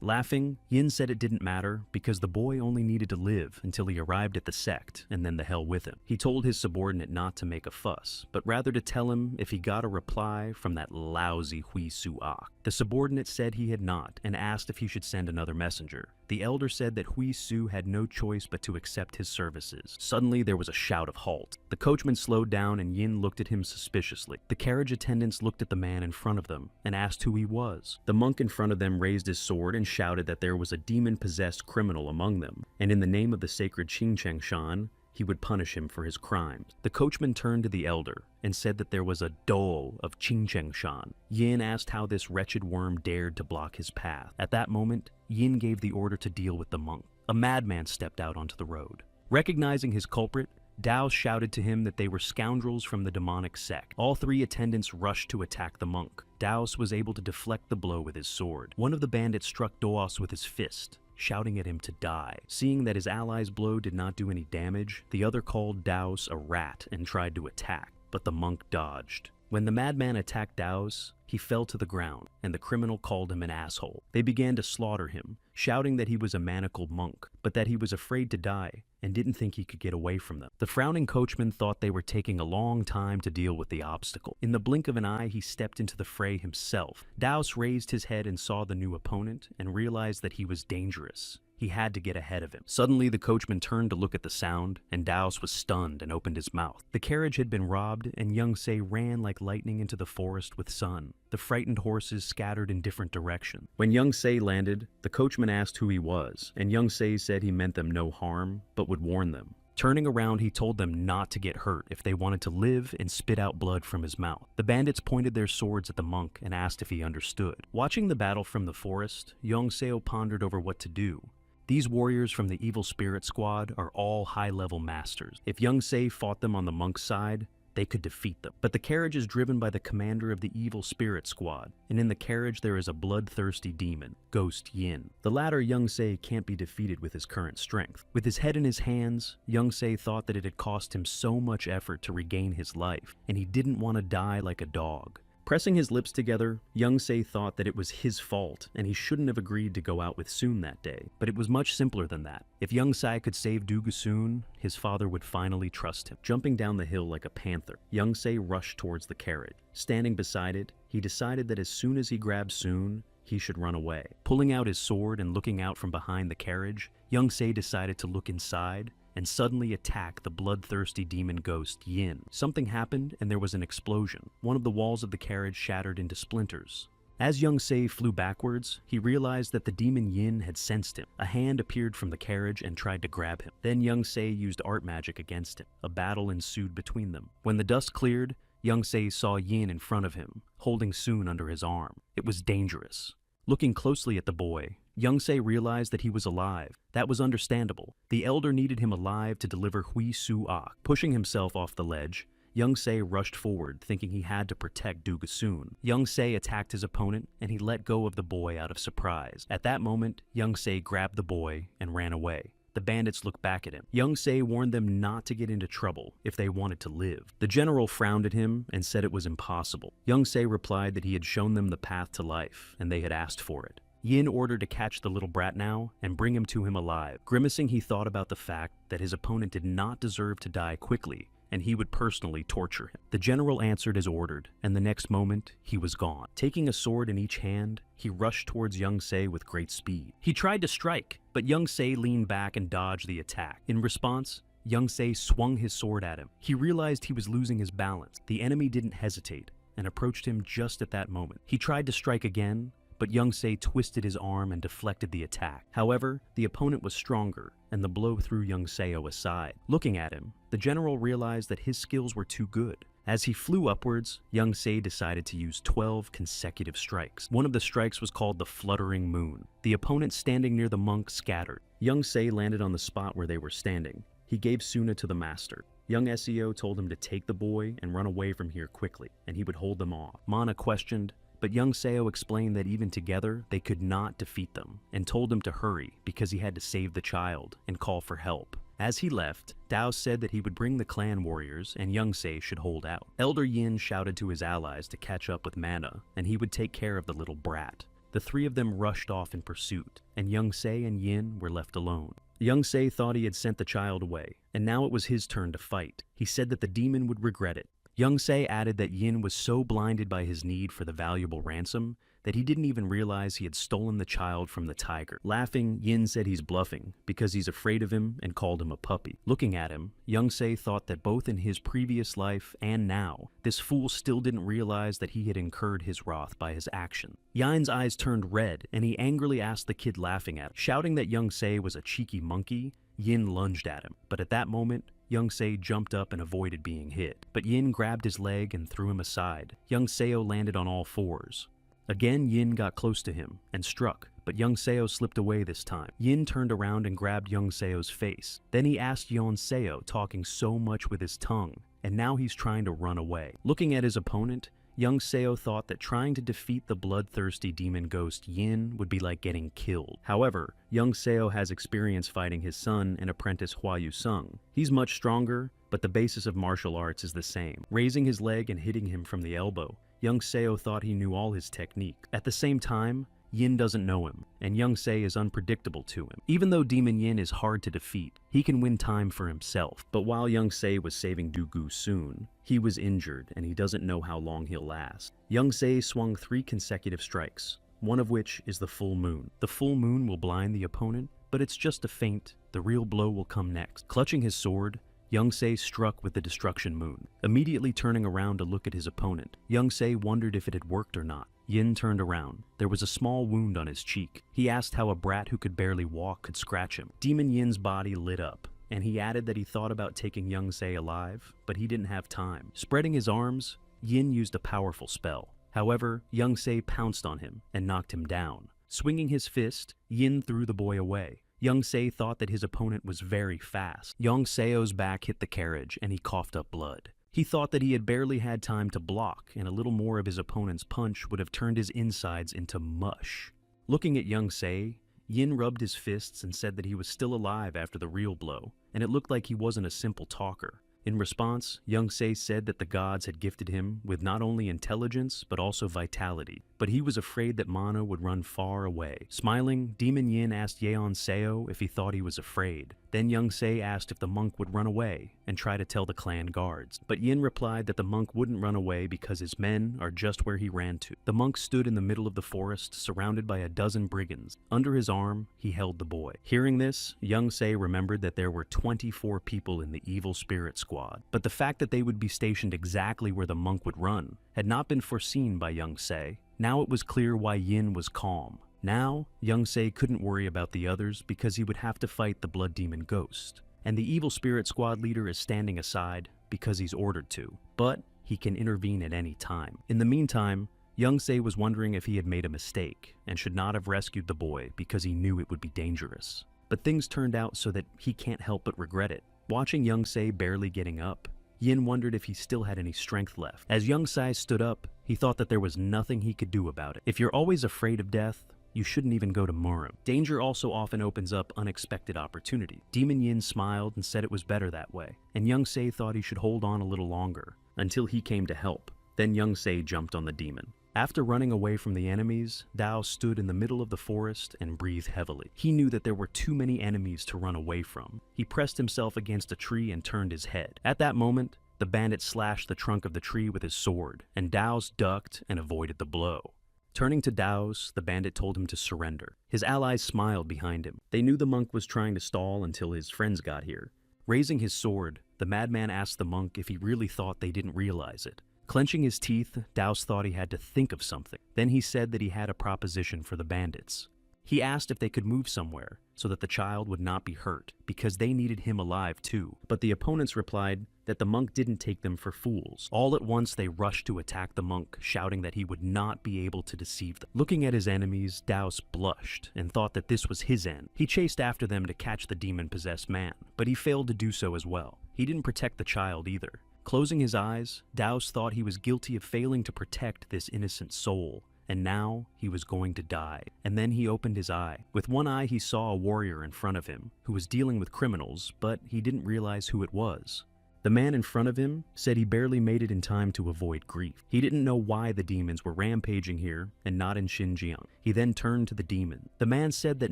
Laughing, Yin said it didn't matter because the boy only needed to live until he arrived at the sect and then the hell with him. He told his subordinate not to make a fuss, but rather to tell him if he got a reply from that lousy Hui Su Ak. The subordinate said he had not and asked if he should send another messenger. The elder said that Hui Su had no choice but to accept his services. Suddenly there was a shout of halt. The coachman slowed down and Yin looked at him suspiciously. The carriage attendants looked at the man in front of them and asked who he was. The monk in front of them raised his sword and shouted that there was a demon-possessed criminal among them, and in the name of the sacred Qingcheng Shan, he would punish him for his crimes. The coachman turned to the elder and said that there was a dole of Qingcheng Shan. Yin asked how this wretched worm dared to block his path. At that moment, Yin gave the order to deal with the monk. A madman stepped out onto the road. Recognizing his culprit, Dao shouted to him that they were scoundrels from the demonic sect. All three attendants rushed to attack the monk. Daos was able to deflect the blow with his sword. One of the bandits struck Doos with his fist, shouting at him to die. Seeing that his ally's blow did not do any damage, the other called Daos a rat and tried to attack, but the monk dodged. When the madman attacked Daos, he fell to the ground, and the criminal called him an asshole. They began to slaughter him, shouting that he was a manacled monk, but that he was afraid to die and didn't think he could get away from them. The frowning coachman thought they were taking a long time to deal with the obstacle. In the blink of an eye, he stepped into the fray himself. Daos raised his head and saw the new opponent and realized that he was dangerous. He had to get ahead of him. Suddenly, the coachman turned to look at the sound, and Daos was stunned and opened his mouth. The carriage had been robbed, and Young Se ran like lightning into the forest with Sun. The frightened horses scattered in different directions. When Young Se landed, the coachman asked who he was, and Young Se said he meant them no harm, but would warn them. Turning around, he told them not to get hurt if they wanted to live and spit out blood from his mouth. The bandits pointed their swords at the monk and asked if he understood. Watching the battle from the forest, Young Seo pondered over what to do. These warriors from the Evil Spirit Squad are all high-level masters. If Young Se fought them on the monk's side, they could defeat them. But the carriage is driven by the commander of the Evil Spirit Squad, and in the carriage there is a bloodthirsty demon, Ghost Yin. The latter Young Se can't be defeated with his current strength. With his head in his hands, Young Se thought that it had cost him so much effort to regain his life, and he didn't want to die like a dog. Pressing his lips together, Young Se thought that it was his fault and he shouldn't have agreed to go out with Soon that day. But it was much simpler than that. If Young Sai could save Dugu Soon, his father would finally trust him. Jumping down the hill like a panther, Young Se rushed towards the carriage. Standing beside it, he decided that as soon as he grabbed Soon, he should run away. Pulling out his sword and looking out from behind the carriage, Young Se decided to look inside and suddenly attack the bloodthirsty demon ghost Yin. Something happened and there was an explosion. One of the walls of the carriage shattered into splinters. As Young Se flew backwards, he realized that the demon Yin had sensed him. A hand appeared from the carriage and tried to grab him. Then Young Se used art magic against him. A battle ensued between them. When the dust cleared, Young Se saw Yin in front of him, holding Soon under his arm. It was dangerous. Looking closely at the boy, Young Se realized that he was alive. That was understandable. The elder needed him alive to deliver Hui Su Ak. Pushing himself off the ledge, Young Se rushed forward, thinking he had to protect Duga Soon. Young Se attacked his opponent, and he let go of the boy out of surprise. At that moment, Young Se grabbed the boy and ran away. The bandits looked back at him. Young Se warned them not to get into trouble if they wanted to live. The general frowned at him and said it was impossible. Young Se replied that he had shown them the path to life, and they had asked for it. Yin ordered to catch the little brat now and bring him to him alive. Grimacing, he thought about the fact that his opponent did not deserve to die quickly, and he would personally torture him. The general answered as ordered, and the next moment, he was gone. Taking a sword in each hand, he rushed towards Young Se with great speed. He tried to strike, but Young Se leaned back and dodged the attack. In response, Young Se swung his sword at him. He realized he was losing his balance. The enemy didn't hesitate and approached him just at that moment. He tried to strike again, but Young Se twisted his arm and deflected the attack. However, the opponent was stronger, and the blow threw Young Seo aside. Looking at him, the general realized that his skills were too good. As he flew upwards, young Se decided to use 12 consecutive strikes. One of the strikes was called the Fluttering Moon. The opponent standing near the monk scattered. Young Se landed on the spot where they were standing. He gave Suna to the master. Young SEO told him to take the boy and run away from here quickly, and he would hold them off. Mana questioned, but young Seo explained that even together, they could not defeat them, and told him to hurry because he had to save the child and call for help. As he left, Dao said that he would bring the clan warriors and young Se should hold out. Elder Yin shouted to his allies to catch up with Mana, and he would take care of the little brat. The three of them rushed off in pursuit, and young Se and Yin were left alone. Young Se thought he had sent the child away, and now it was his turn to fight. He said that the demon would regret it. Young Se added that Yin was so blinded by his need for the valuable ransom that he didn't even realize he had stolen the child from the tiger. Laughing, Yin said he's bluffing because he's afraid of him and called him a puppy. Looking at him, Young Se thought that both in his previous life and now, this fool still didn't realize that he had incurred his wrath by his action. Yin's eyes turned red, and he angrily asked the kid laughing at him. Shouting that Young Se was a cheeky monkey, Yin lunged at him, but at that moment, Young Se jumped up and avoided being hit. But Yin grabbed his leg and threw him aside. Young Seo landed on all fours. Again, Yin got close to him and struck, but Young Seo slipped away this time. Yin turned around and grabbed Young Seo's face. Then he asked Young Seo, talking so much with his tongue, and now he's trying to run away. Looking at his opponent, Young Seo thought that trying to defeat the bloodthirsty demon ghost Yin would be like getting killed. However, Young Seo has experience fighting his son and apprentice Hua Yu-sung. He's much stronger, but the basis of martial arts is the same. Raising his leg and hitting him from the elbow, Young Seo thought he knew all his technique. At the same time, Yin doesn't know him, and Young Se is unpredictable to him. Even though Demon Yin is hard to defeat, he can win time for himself. But while Young Se was saving Du Gu soon, he was injured and he doesn't know how long he'll last. Young Se swung 3 consecutive strikes, one of which is the full moon. The full moon will blind the opponent, but it's just a feint. The real blow will come next. Clutching his sword, Young Se struck with the destruction moon. Immediately turning around to look at his opponent, Young Se wondered if it had worked or not. Yin turned around. There was a small wound on his cheek. He asked how a brat who could barely walk could scratch him. Demon Yin's body lit up, and he added that he thought about taking Young Se alive, but he didn't have time. Spreading his arms, Yin used a powerful spell. However, Young Se pounced on him and knocked him down. Swinging his fist, Yin threw the boy away. Young Se thought that his opponent was very fast. Young Seo's back hit the carriage, and he coughed up blood. He thought that he had barely had time to block, and a little more of his opponent's punch would have turned his insides into mush. Looking at Young Se, Yin rubbed his fists and said that he was still alive after the real blow, and it looked like he wasn't a simple talker. In response, Young Se said that the gods had gifted him with not only intelligence, but also vitality, but he was afraid that Mana would run far away. Smiling, Demon Yin asked Yeon Seo if he thought he was afraid. Then Young Se asked if the monk would run away and try to tell the clan guards. But Yin replied that the monk wouldn't run away because his men are just where he ran to. The monk stood in the middle of the forest, surrounded by a dozen brigands. Under his arm, he held the boy. Hearing this, Young Se remembered that there were 24 people in the evil spirit squad. But the fact that they would be stationed exactly where the monk would run had not been foreseen by Young Se. Now it was clear why Yin was calm. Now, Young Se couldn't worry about the others because he would have to fight the blood demon ghost. And the evil spirit squad leader is standing aside because he's ordered to. But he can intervene at any time. In the meantime, Young Se was wondering if he had made a mistake and should not have rescued the boy because he knew it would be dangerous. But things turned out so that he can't help but regret it. Watching Young Se barely getting up, Yin wondered if he still had any strength left. As Young Se stood up, he thought that there was nothing he could do about it. If you're always afraid of death, you shouldn't even go to Murim. Danger also often opens up unexpected opportunity. Demon Yin smiled and said it was better that way, and Young Se thought he should hold on a little longer, until he came to help. Then Young Se jumped on the demon. After running away from the enemies, Dao stood in the middle of the forest and breathed heavily. He knew that there were too many enemies to run away from. He pressed himself against a tree and turned his head. At that moment, the bandit slashed the trunk of the tree with his sword, and Dao's ducked and avoided the blow. Turning to Dao's, the bandit told him to surrender. His allies smiled behind him. They knew the monk was trying to stall until his friends got here. Raising his sword, the madman asked the monk if he really thought they didn't realize it. Clenching his teeth, Daos thought he had to think of something. Then he said that he had a proposition for the bandits. He asked if they could move somewhere so that the child would not be hurt, because they needed him alive too. But the opponents replied that the monk didn't take them for fools. All at once they rushed to attack the monk, shouting that he would not be able to deceive them. Looking at his enemies, Daos blushed and thought that this was his end. He chased after them to catch the demon-possessed man, but he failed to do so as well. He didn't protect the child either. Closing his eyes, Daos thought he was guilty of failing to protect this innocent soul, and now he was going to die. And then he opened his eye. With one eye he saw a warrior in front of him who was dealing with criminals, but he didn't realize who it was. The man in front of him said he barely made it in time to avoid grief. He didn't know why the demons were rampaging here and not in Xinjiang. He then turned to the demon. The man said that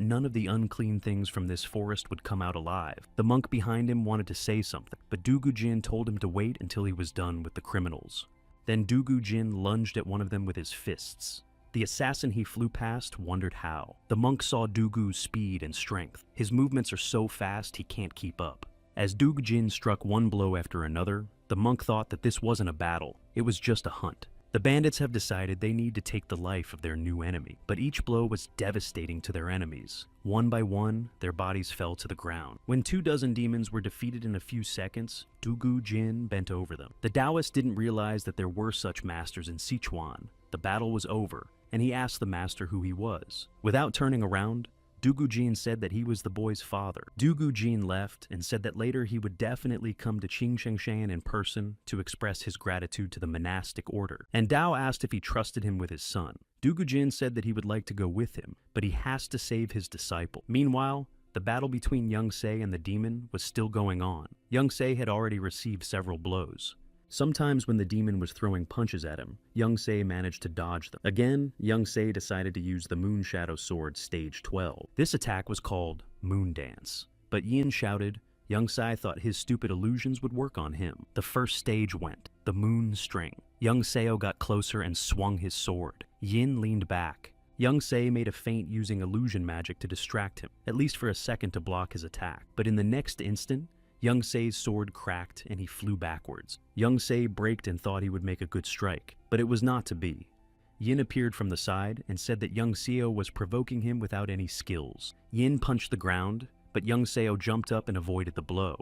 none of the unclean things from this forest would come out alive. The monk behind him wanted to say something, but Dugu Jin told him to wait until he was done with the criminals. Then Dugu Jin lunged at one of them with his fists. The assassin he flew past wondered how. The monk saw Dugu's speed and strength. His movements are so fast he can't keep up. As Dugu Jin struck one blow after another, the monk thought that this wasn't a battle, it was just a hunt. The bandits have decided they need to take the life of their new enemy, but each blow was devastating to their enemies. One by one, their bodies fell to the ground. When 24 demons were defeated in a few seconds, Dugu Jin bent over them. The Taoist didn't realize that there were such masters in Sichuan. The battle was over, and he asked the master who he was. Without turning around, Dugu Jin said that he was the boy's father. Dugu Jin left and said that later he would definitely come to Qingchengshan in person to express his gratitude to the monastic order. And Dao asked if he trusted him with his son. Dugu Jin said that he would like to go with him, but he has to save his disciple. Meanwhile, the battle between Young Se and the demon was still going on. Young Se had already received several blows. Sometimes when the demon was throwing punches at him, Young Se managed to dodge them. Again, Young Se decided to use the Moon Shadow Sword Stage 12. This attack was called Moon Dance. But Yin shouted, Young Se thought his stupid illusions would work on him. The first stage went, the Moon String. Young Seo got closer and swung his sword. Yin leaned back. Young Se made a feint using illusion magic to distract him, at least for a second to block his attack. But in the next instant, Young Se's sword cracked and he flew backwards. Young Se braked and thought he would make a good strike, but it was not to be. Yin appeared from the side and said that Young Seo was provoking him without any skills. Yin punched the ground, but Young Seo jumped up and avoided the blow.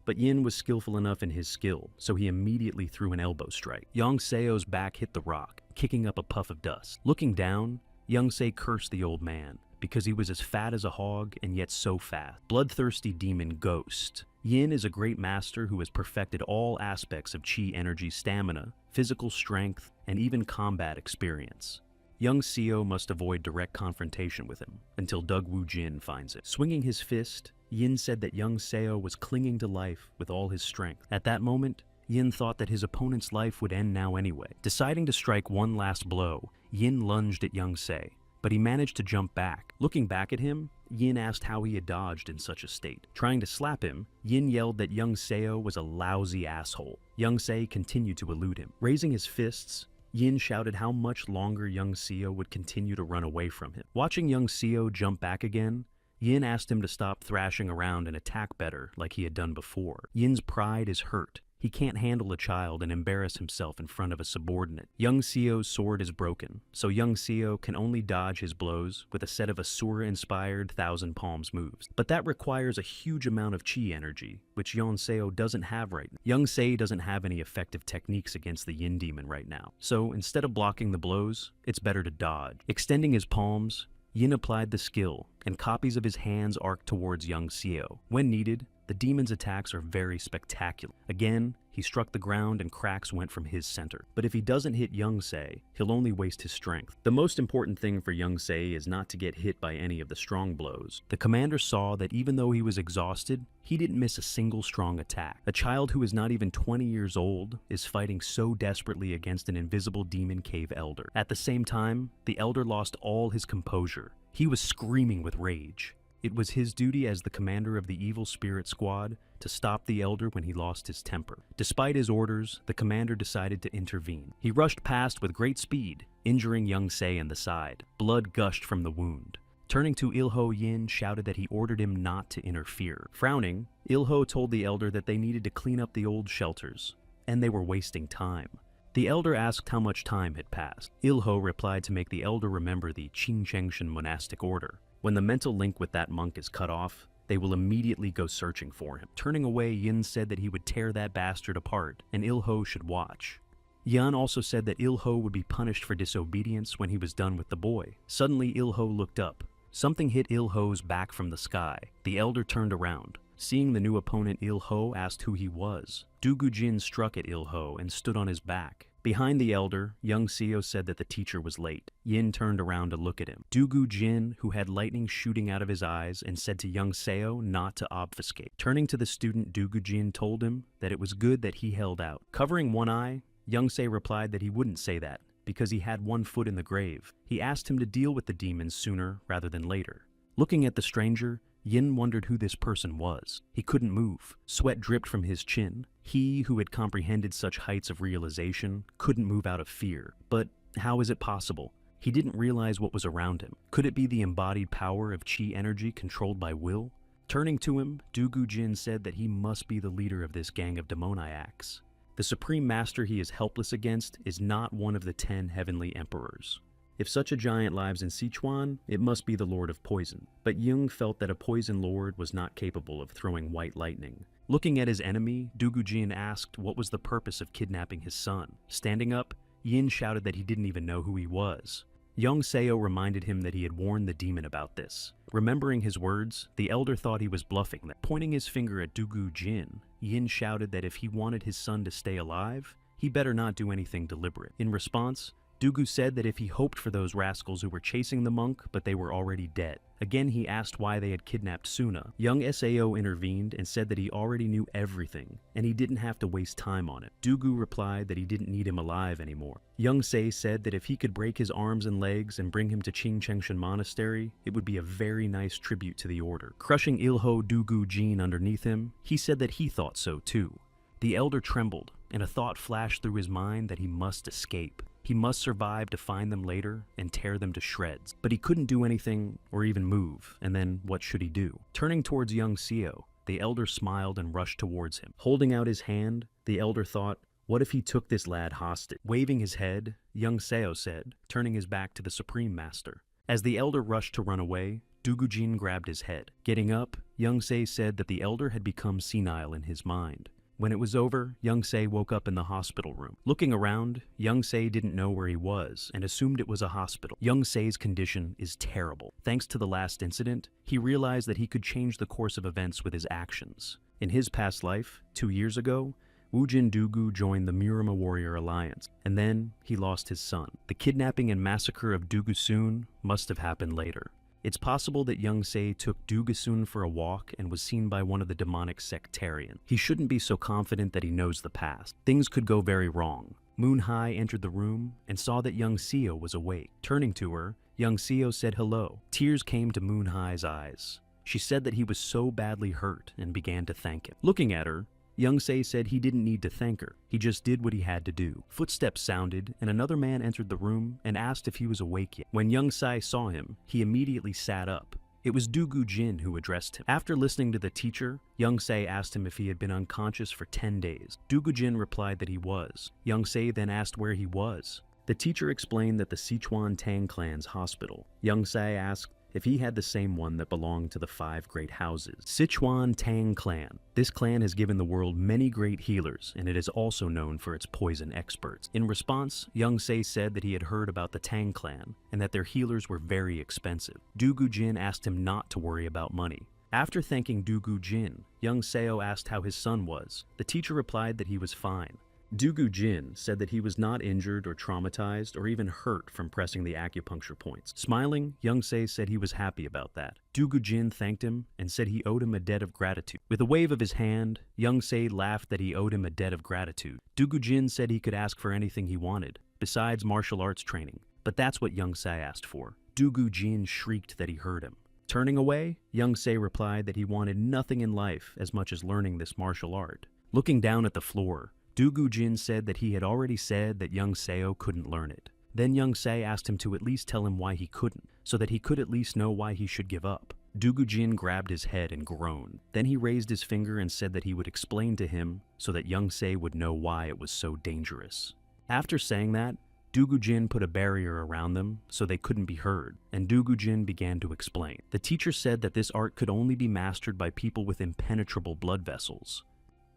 But Yin was skillful enough in his skill, so he immediately threw an elbow strike. Young Seo's back hit the rock, kicking up a puff of dust. Looking down, Young Se cursed the old man, because he was as fat as a hog and yet so fast. Bloodthirsty demon Ghost. Yin is a great master who has perfected all aspects of Qi energy stamina, physical strength, and even combat experience. Young Seo must avoid direct confrontation with him, until Doug Wu Jin finds it. Swinging his fist, Yin said that Young Seo was clinging to life with all his strength. At that moment, Yin thought that his opponent's life would end now anyway. Deciding to strike one last blow, Yin lunged at Young Se, but he managed to jump back. Looking back at him, Yin asked how he had dodged in such a state. Trying to slap him, Yin yelled that Young Seo was a lousy asshole. Young Se continued to elude him. Raising his fists, Yin shouted how much longer Young Seo would continue to run away from him. Watching Young Seo jump back again, Yin asked him to stop thrashing around and attack better like he had done before. Yin's pride is hurt. He can't handle a child and embarrass himself in front of a subordinate. Young Seo's sword is broken, so Young Seo can only dodge his blows with a set of Asura-inspired Thousand Palms moves. But that requires a huge amount of Qi energy, which Young Seo doesn't have right now. Young Se doesn't have any effective techniques against the Yin demon right now, so instead of blocking the blows, it's better to dodge. Extending his palms, Yin applied the skill, and copies of his hands arced towards Young Seo. When needed, the demon's attacks are very spectacular. Again, he struck the ground and cracks went from his center. But if he doesn't hit Young Se, he'll only waste his strength. The most important thing for Young Se is not to get hit by any of the strong blows. The commander saw that even though he was exhausted, he didn't miss a single strong attack. A child who is not even 20 years old is fighting so desperately against an invisible demon cave elder. At the same time, the elder lost all his composure. He was screaming with rage. It was his duty as the commander of the evil spirit squad to stop the elder when he lost his temper. Despite his orders, the commander decided to intervene. He rushed past with great speed, injuring Young Se in the side. Blood gushed from the wound. Turning to Ilho, Yin shouted that he ordered him not to interfere. Frowning, Ilho told the elder that they needed to clean up the old shelters, and they were wasting time. The elder asked how much time had passed. Ilho replied to make the elder remember the Qingchengshan monastic order. When the mental link with that monk is cut off, they will immediately go searching for him. Turning away, Yin said that he would tear that bastard apart, and Il-ho should watch. Yan also said that Il-ho would be punished for disobedience when he was done with the boy. Suddenly, Il-ho looked up. Something hit Il-ho's back from the sky. The elder turned around. Seeing the new opponent, Il-ho asked who he was. Dugu-jin struck at Il-ho and stood on his back. Behind the elder, young Seo said that the teacher was late. Yin turned around to look at him. Dugu-jin, who had lightning shooting out of his eyes, and said to young Seo not to obfuscate. Turning to the student, Dugu-jin told him that it was good that he held out. Covering one eye, young Seo replied that he wouldn't say that, because he had one foot in the grave. He asked him to deal with the demons sooner rather than later. Looking at the stranger, Yin wondered who this person was. He couldn't move. Sweat dripped from his chin. He, who had comprehended such heights of realization, couldn't move out of fear. But how is it possible? He didn't realize what was around him. Could it be the embodied power of chi energy controlled by will? Turning to him, Dugu-jin said that he must be the leader of this gang of demoniacs. The supreme master he is helpless against is not one of the 10 heavenly emperors. If such a giant lives in Sichuan, it must be the Lord of Poison. But Jung felt that a poison lord was not capable of throwing white lightning. Looking at his enemy, Dugu-jin asked what was the purpose of kidnapping his son. Standing up, Yin shouted that he didn't even know who he was. Young Seo reminded him that he had warned the demon about this. Remembering his words, the elder thought he was bluffing them. Pointing his finger at Dugu-jin, Yin shouted that if he wanted his son to stay alive, he better not do anything deliberate. In response, Dugu said that if he hoped for those rascals who were chasing the monk, but they were already dead. Again, he asked why they had kidnapped Suna. Young Sao intervened and said that he already knew everything, and he didn't have to waste time on it. Dugu replied that he didn't need him alive anymore. Young Se said that if he could break his arms and legs and bring him to Qingchengshan Monastery, it would be a very nice tribute to the order. Crushing Il-ho Dugu-jin underneath him, he said that he thought so too. The elder trembled, and a thought flashed through his mind that he must escape. He must survive to find them later and tear them to shreds. But he couldn't do anything or even move, and then what should he do? Turning towards young Seo, the elder smiled and rushed towards him. Holding out his hand, the elder thought, what if he took this lad hostage? Waving his head, young Seo said, turning his back to the Supreme Master. As the elder rushed to run away, Dugu-jin grabbed his head. Getting up, young Se said that the elder had become senile in his mind. When it was over, Young Se woke up in the hospital room. Looking around, Young Se didn't know where he was and assumed it was a hospital. Young Se's condition is terrible. Thanks to the last incident, he realized that he could change the course of events with his actions. In his past life, 2 years ago, Woojin Dugu joined the Murama Warrior Alliance, and then he lost his son. The kidnapping and massacre of Dugusun must have happened later. It's possible that Young Se took Dugusun for a walk and was seen by one of the demonic sectarians. He shouldn't be so confident that he knows the past. Things could go very wrong. Moon Hai entered the room and saw that young Seo was awake. Turning to her, young Seo said hello. Tears came to Moon Hai's eyes. She said that he was so badly hurt and began to thank him. Looking at her, Young Se said he didn't need to thank her. He just did what he had to do. Footsteps sounded, and another man entered the room and asked if he was awake yet. When Young Se saw him, he immediately sat up. It was Dugu-jin who addressed him. After listening to the teacher, Young Se asked him if he had been unconscious for 10 days. Dugu-jin replied that he was. Young Se then asked where he was. The teacher explained that the Sichuan Tang clan's hospital. Young Se asked if he had the same one that belonged to the 5 great houses. Sichuan Tang clan. This clan has given the world many great healers, and it is also known for its poison experts. In response, Young Se said that he had heard about the Tang clan, and that their healers were very expensive. Dugu-jin asked him not to worry about money. After thanking Dugu-jin, Young Seo asked how his son was. The teacher replied that he was fine. Dugu-jin said that he was not injured or traumatized or even hurt from pressing the acupuncture points. Smiling, Young Se said he was happy about that. Dugu-jin thanked him and said he owed him a debt of gratitude. With a wave of his hand, Young Se laughed that he owed him a debt of gratitude. Dugu-jin said he could ask for anything he wanted, besides martial arts training. But that's what Young Se asked for. Dugu-jin shrieked that he heard him. Turning away, Young Se replied that he wanted nothing in life as much as learning this martial art. Looking down at the floor, Dugu-jin said that he had already said that Young Seo couldn't learn it. Then Young Se asked him to at least tell him why he couldn't, so that he could at least know why he should give up. Dugu-jin grabbed his head and groaned. Then he raised his finger and said that he would explain to him so that Young Se would know why it was so dangerous. After saying that, Dugu-jin put a barrier around them so they couldn't be heard, and Dugu-jin began to explain. The teacher said that this art could only be mastered by people with impenetrable blood vessels.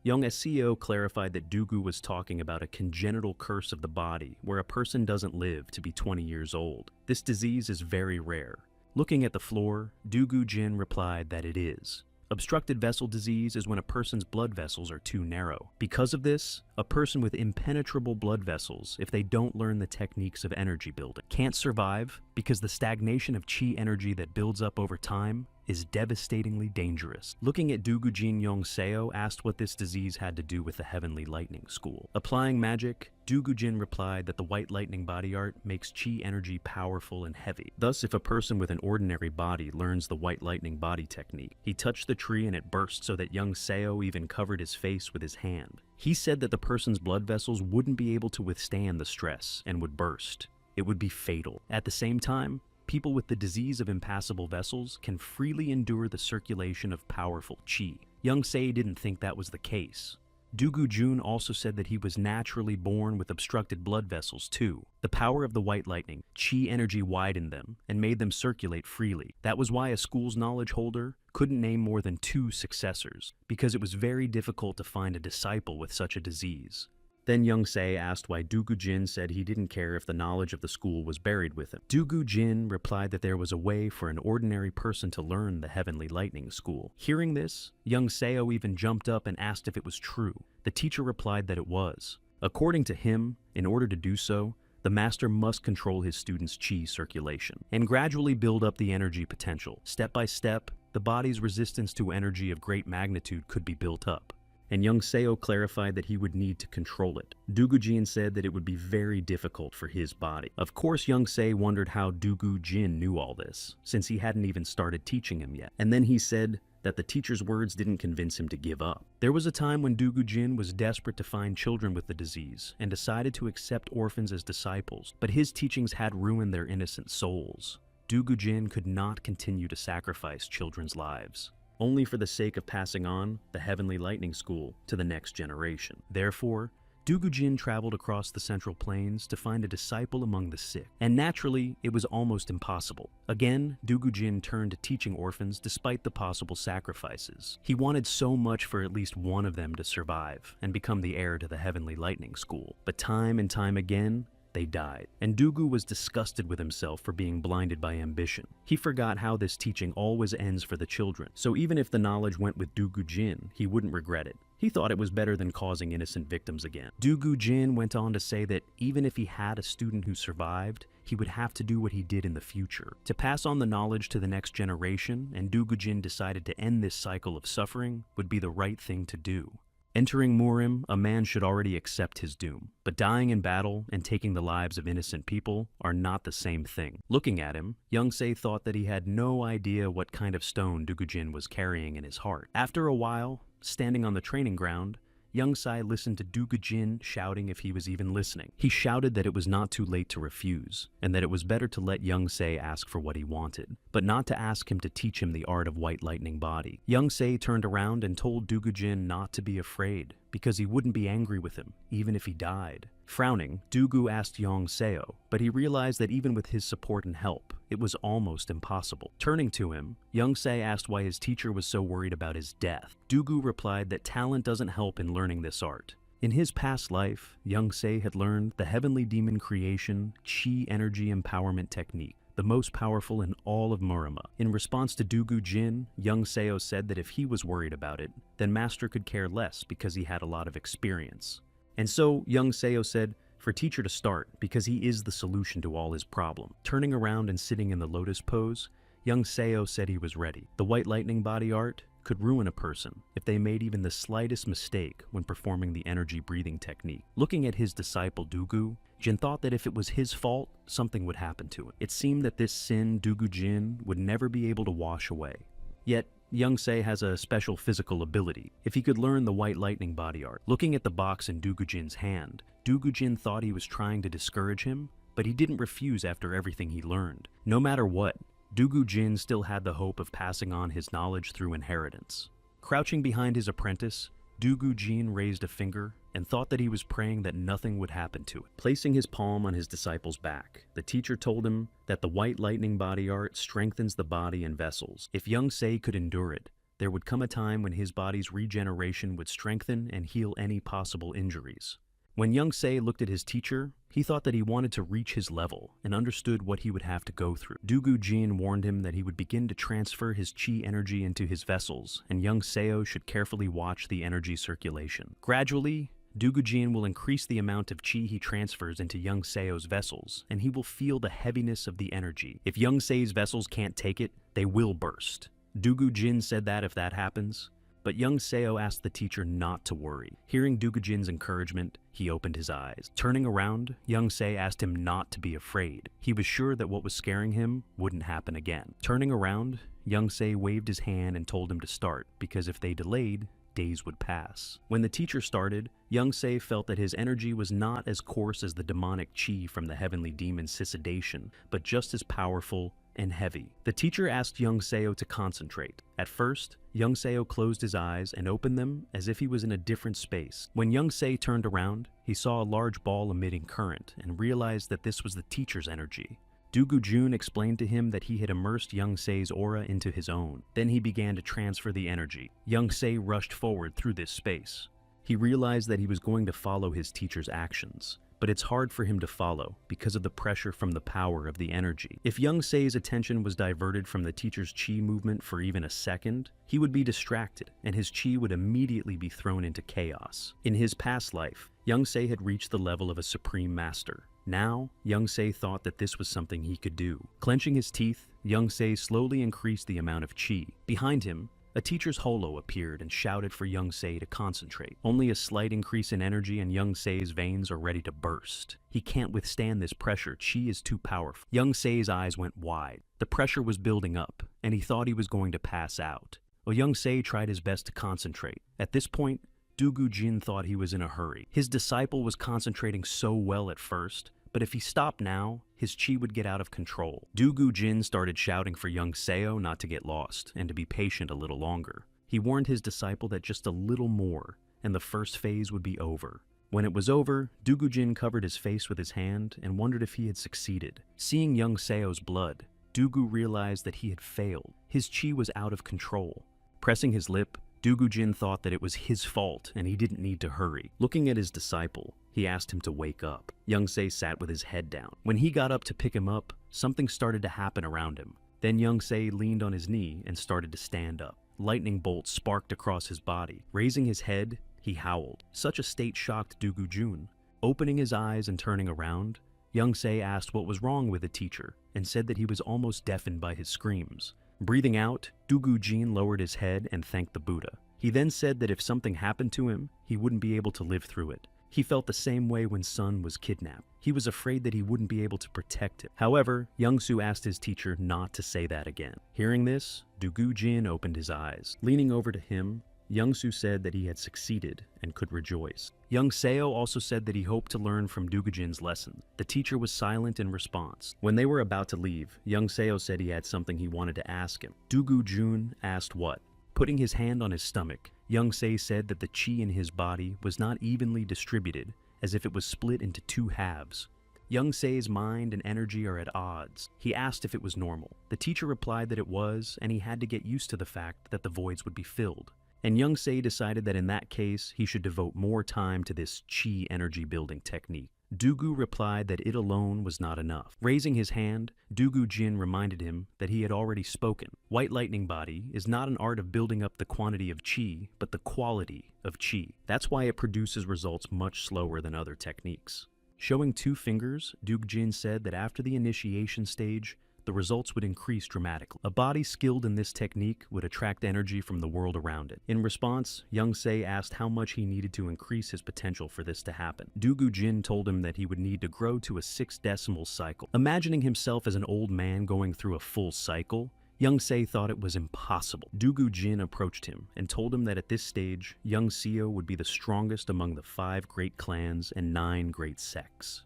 Young SEO clarified that Dugu was talking about a congenital curse of the body where a person doesn't live to be 20 years old. This disease is very rare. Looking at the floor, Dugu-jin replied that it is. Obstructed vessel disease is when a person's blood vessels are too narrow. Because of this, a person with impenetrable blood vessels, if they don't learn the techniques of energy building, can't survive because the stagnation of chi energy that builds up over time is devastatingly dangerous. Looking at Dugu-jin, Young-seo asked what this disease had to do with the Heavenly Lightning School. Applying magic, Dugu-jin replied that the white lightning body art makes chi energy powerful and heavy. Thus, if a person with an ordinary body learns the white lightning body technique, he touched the tree and it burst so that Young-seo even covered his face with his hand. He said that the person's blood vessels wouldn't be able to withstand the stress and would burst. It would be fatal. At the same time, people with the disease of impassable vessels can freely endure the circulation of powerful chi. Young-se didn't think that was the case. Dugu-jun also said that he was naturally born with obstructed blood vessels too. The power of the white lightning, chi energy widened them and made them circulate freely. That was why a school's knowledge holder couldn't name more than 2 successors, because it was very difficult to find a disciple with such a disease. Then Young-se asked why Dugu-jin said he didn't care if the knowledge of the school was buried with him. Dugu-jin replied that there was a way for an ordinary person to learn the Heavenly Lightning School. Hearing this, Young-seo even jumped up and asked if it was true. The teacher replied that it was. According to him, in order to do so, the master must control his students' chi circulation and gradually build up the energy potential. Step by step, the body's resistance to energy of great magnitude could be built up. And Young-seo clarified that he would need to control it. Dugu-jin said that it would be very difficult for his body. Of course, Young-se wondered how Dugu-jin knew all this, since he hadn't even started teaching him yet. And then he said that the teacher's words didn't convince him to give up. There was a time when Dugu-jin was desperate to find children with the disease and decided to accept orphans as disciples, but his teachings had ruined their innocent souls. Dugu-jin could not continue to sacrifice children's lives, only for the sake of passing on the Heavenly Lightning School to the next generation. Therefore, Dugu-jin traveled across the Central Plains to find a disciple among the sick, and naturally, it was almost impossible. Again, Dugu-jin turned to teaching orphans despite the possible sacrifices. He wanted so much for at least one of them to survive and become the heir to the Heavenly Lightning School. But time and time again, they died, and Dugu was disgusted with himself for being blinded by ambition. He forgot how this teaching always ends for the children, so even if the knowledge went with Dugu-jin, he wouldn't regret it. He thought it was better than causing innocent victims again. Dugu-jin went on to say that even if he had a student who survived, he would have to do what he did in the future to pass on the knowledge to the next generation, and Dugu-jin decided to end this cycle of suffering would be the right thing to do. Entering Murim, a man should already accept his doom, but dying in battle and taking the lives of innocent people are not the same thing. Looking at him, Young-se thought that he had no idea what kind of stone Dugu-jin was carrying in his heart. After a while, standing on the training ground, Young-se listened to Dugu-jin shouting if he was even listening. He shouted that it was not too late to refuse, and that it was better to let Young-se ask for what he wanted, but not to ask him to teach him the art of white lightning body. Young-se turned around and told Dugu-jin not to be afraid, because he wouldn't be angry with him, even if he died. Frowning, Dugu asked Young-seo, but he realized that even with his support and help, it was almost impossible. Turning to him, Young-se asked why his teacher was so worried about his death. Dugu replied that talent doesn't help in learning this art. In his past life, Young-se had learned the Heavenly Demon Creation Chi Energy Empowerment Technique, the most powerful in all of Murima. In response to Dugu-jin, Young-seo said that if he was worried about it, then Master could care less because he had a lot of experience. And so, Young-seo said, for teacher to start, because he is the solution to all his problem. Turning around and sitting in the lotus pose, Young-seo said he was ready. The white lightning body art could ruin a person if they made even the slightest mistake when performing the energy breathing technique. Looking at his disciple Dugu, Jin thought that if it was his fault, something would happen to him. It seemed that this sin Dugu-jin would never be able to wash away. Yet, Young-se has a special physical ability. If he could learn the white lightning body art. Looking at the box in Dugu-jin's hand, Dugu-jin thought he was trying to discourage him, but he didn't refuse after everything he learned. No matter what, Dugu-jin still had the hope of passing on his knowledge through inheritance. Crouching behind his apprentice, Dugu Jin raised a finger and thought that he was praying that nothing would happen to it. Placing his palm on his disciple's back, the teacher told him that the white lightning body art strengthens the body and vessels. If young Se could endure it, there would come a time when his body's regeneration would strengthen and heal any possible injuries. When young Se looked at his teacher, he thought that he wanted to reach his level and understood what he would have to go through. Dugu Jin warned him that he would begin to transfer his chi energy into his vessels, and young Seo should carefully watch the energy circulation. Gradually, Dugu Jin will increase the amount of chi he transfers into young Seo's vessels, and he will feel the heaviness of the energy. If young Se's vessels can't take it, they will burst. Dugu Jin said that if that happens, but young Seo asked the teacher not to worry. Hearing Dugu Jin's encouragement, he opened his eyes. Turning around, young Se asked him not to be afraid. He was sure that what was scaring him wouldn't happen again. Turning around, young Se waved his hand and told him to start, because if they delayed, days would pass. When the teacher started, young Se felt that his energy was not as coarse as the demonic chi from the heavenly demon Sisadation, but just as powerful and heavy. The teacher asked young Seo to concentrate. At first, young Seo closed his eyes and opened them as if he was in a different space. When young Se turned around, he saw a large ball emitting current and realized that this was the teacher's energy. Dugu Jun explained to him that he had immersed young Se's aura into his own. Then he began to transfer the energy. Young Se rushed forward through this space. He realized that he was going to follow his teacher's actions, but it's hard for him to follow because of the pressure from the power of the energy. If young Se's attention was diverted from the teacher's chi movement for even a second, he would be distracted and his chi would immediately be thrown into chaos. In his past life, young Se had reached the level of a supreme master. Now, young Se thought that this was something he could do. Clenching his teeth, young Se slowly increased the amount of chi. Behind him, a teacher's holo appeared and shouted for young Se to concentrate. Only a slight increase in energy and young Se's veins are ready to burst. He can't withstand this pressure. Chi is too powerful. Young Se's eyes went wide. The pressure was building up, and he thought he was going to pass out. Well, young Se tried his best to concentrate. At this point, Dugu Jin thought he was in a hurry. His disciple was concentrating so well at first, but if he stopped now, his chi would get out of control. Dugu Jin started shouting for young Seo not to get lost and to be patient a little longer. He warned his disciple that just a little more, and the first phase would be over. When it was over, Dugu Jin covered his face with his hand and wondered if he had succeeded. Seeing young Seo's blood, Dugu realized that he had failed. His chi was out of control. Pressing his lip, Dugu Jin thought that it was his fault and he didn't need to hurry. Looking at his disciple, he asked him to wake up. Young Se sat with his head down. When he got up to pick him up, something started to happen around him. Then young Se leaned on his knee and started to stand up. Lightning bolts sparked across his body. Raising his head, he howled. Such a state shocked Dugu Jun. Opening his eyes and turning around, young Se asked what was wrong with the teacher and said that he was almost deafened by his screams. Breathing out, Dugu Jin lowered his head and thanked the Buddha. He then said that if something happened to him, he wouldn't be able to live through it. He felt the same way when Sun was kidnapped. He was afraid that he wouldn't be able to protect him. However, Young-Soo asked his teacher not to say that again. Hearing this, Dugu Jin opened his eyes. Leaning over to him, Young-Soo said that he had succeeded and could rejoice. Young Seo also said that he hoped to learn from Dugu Jin's lesson. The teacher was silent in response. When they were about to leave, Young Seo said he had something he wanted to ask him. Dugu Jun asked what? Putting his hand on his stomach, Young Se said that the chi in his body was not evenly distributed, as if it was split into two halves. Young Se's mind and energy are at odds. He asked if it was normal. The teacher replied that it was, and he had to get used to the fact that the voids would be filled. And Young Se decided that in that case, he should devote more time to this chi energy building technique. Dugu replied that it alone was not enough. Raising his hand, Dugu Jin reminded him that he had already spoken. White lightning body is not an art of building up the quantity of chi, but the quality of chi. That's why it produces results much slower than other techniques. Showing two fingers, Dugu Jin said that after the initiation stage, the results would increase dramatically. A body skilled in this technique would attract energy from the world around it. In response, Young Se asked how much he needed to increase his potential for this to happen. Dugu Jin told him that he would need to grow to a 6 decimal cycle. Imagining himself as an old man going through a full cycle, Young Se thought it was impossible. Dugu Jin approached him and told him that at this stage, Young Seo would be the strongest among the 5 great clans and 9 great sects.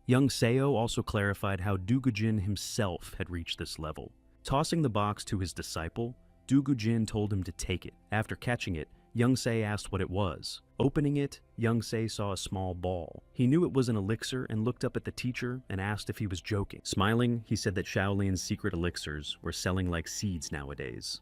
Young Seo also clarified how Dugu Jin himself had reached this level. Tossing the box to his disciple, Dugu Jin told him to take it. After catching it, Young Se asked what it was. Opening it, Young Se saw a small ball. He knew it was an elixir and looked up at the teacher and asked if he was joking. Smiling, he said that Shaolin's secret elixirs were selling like seeds nowadays.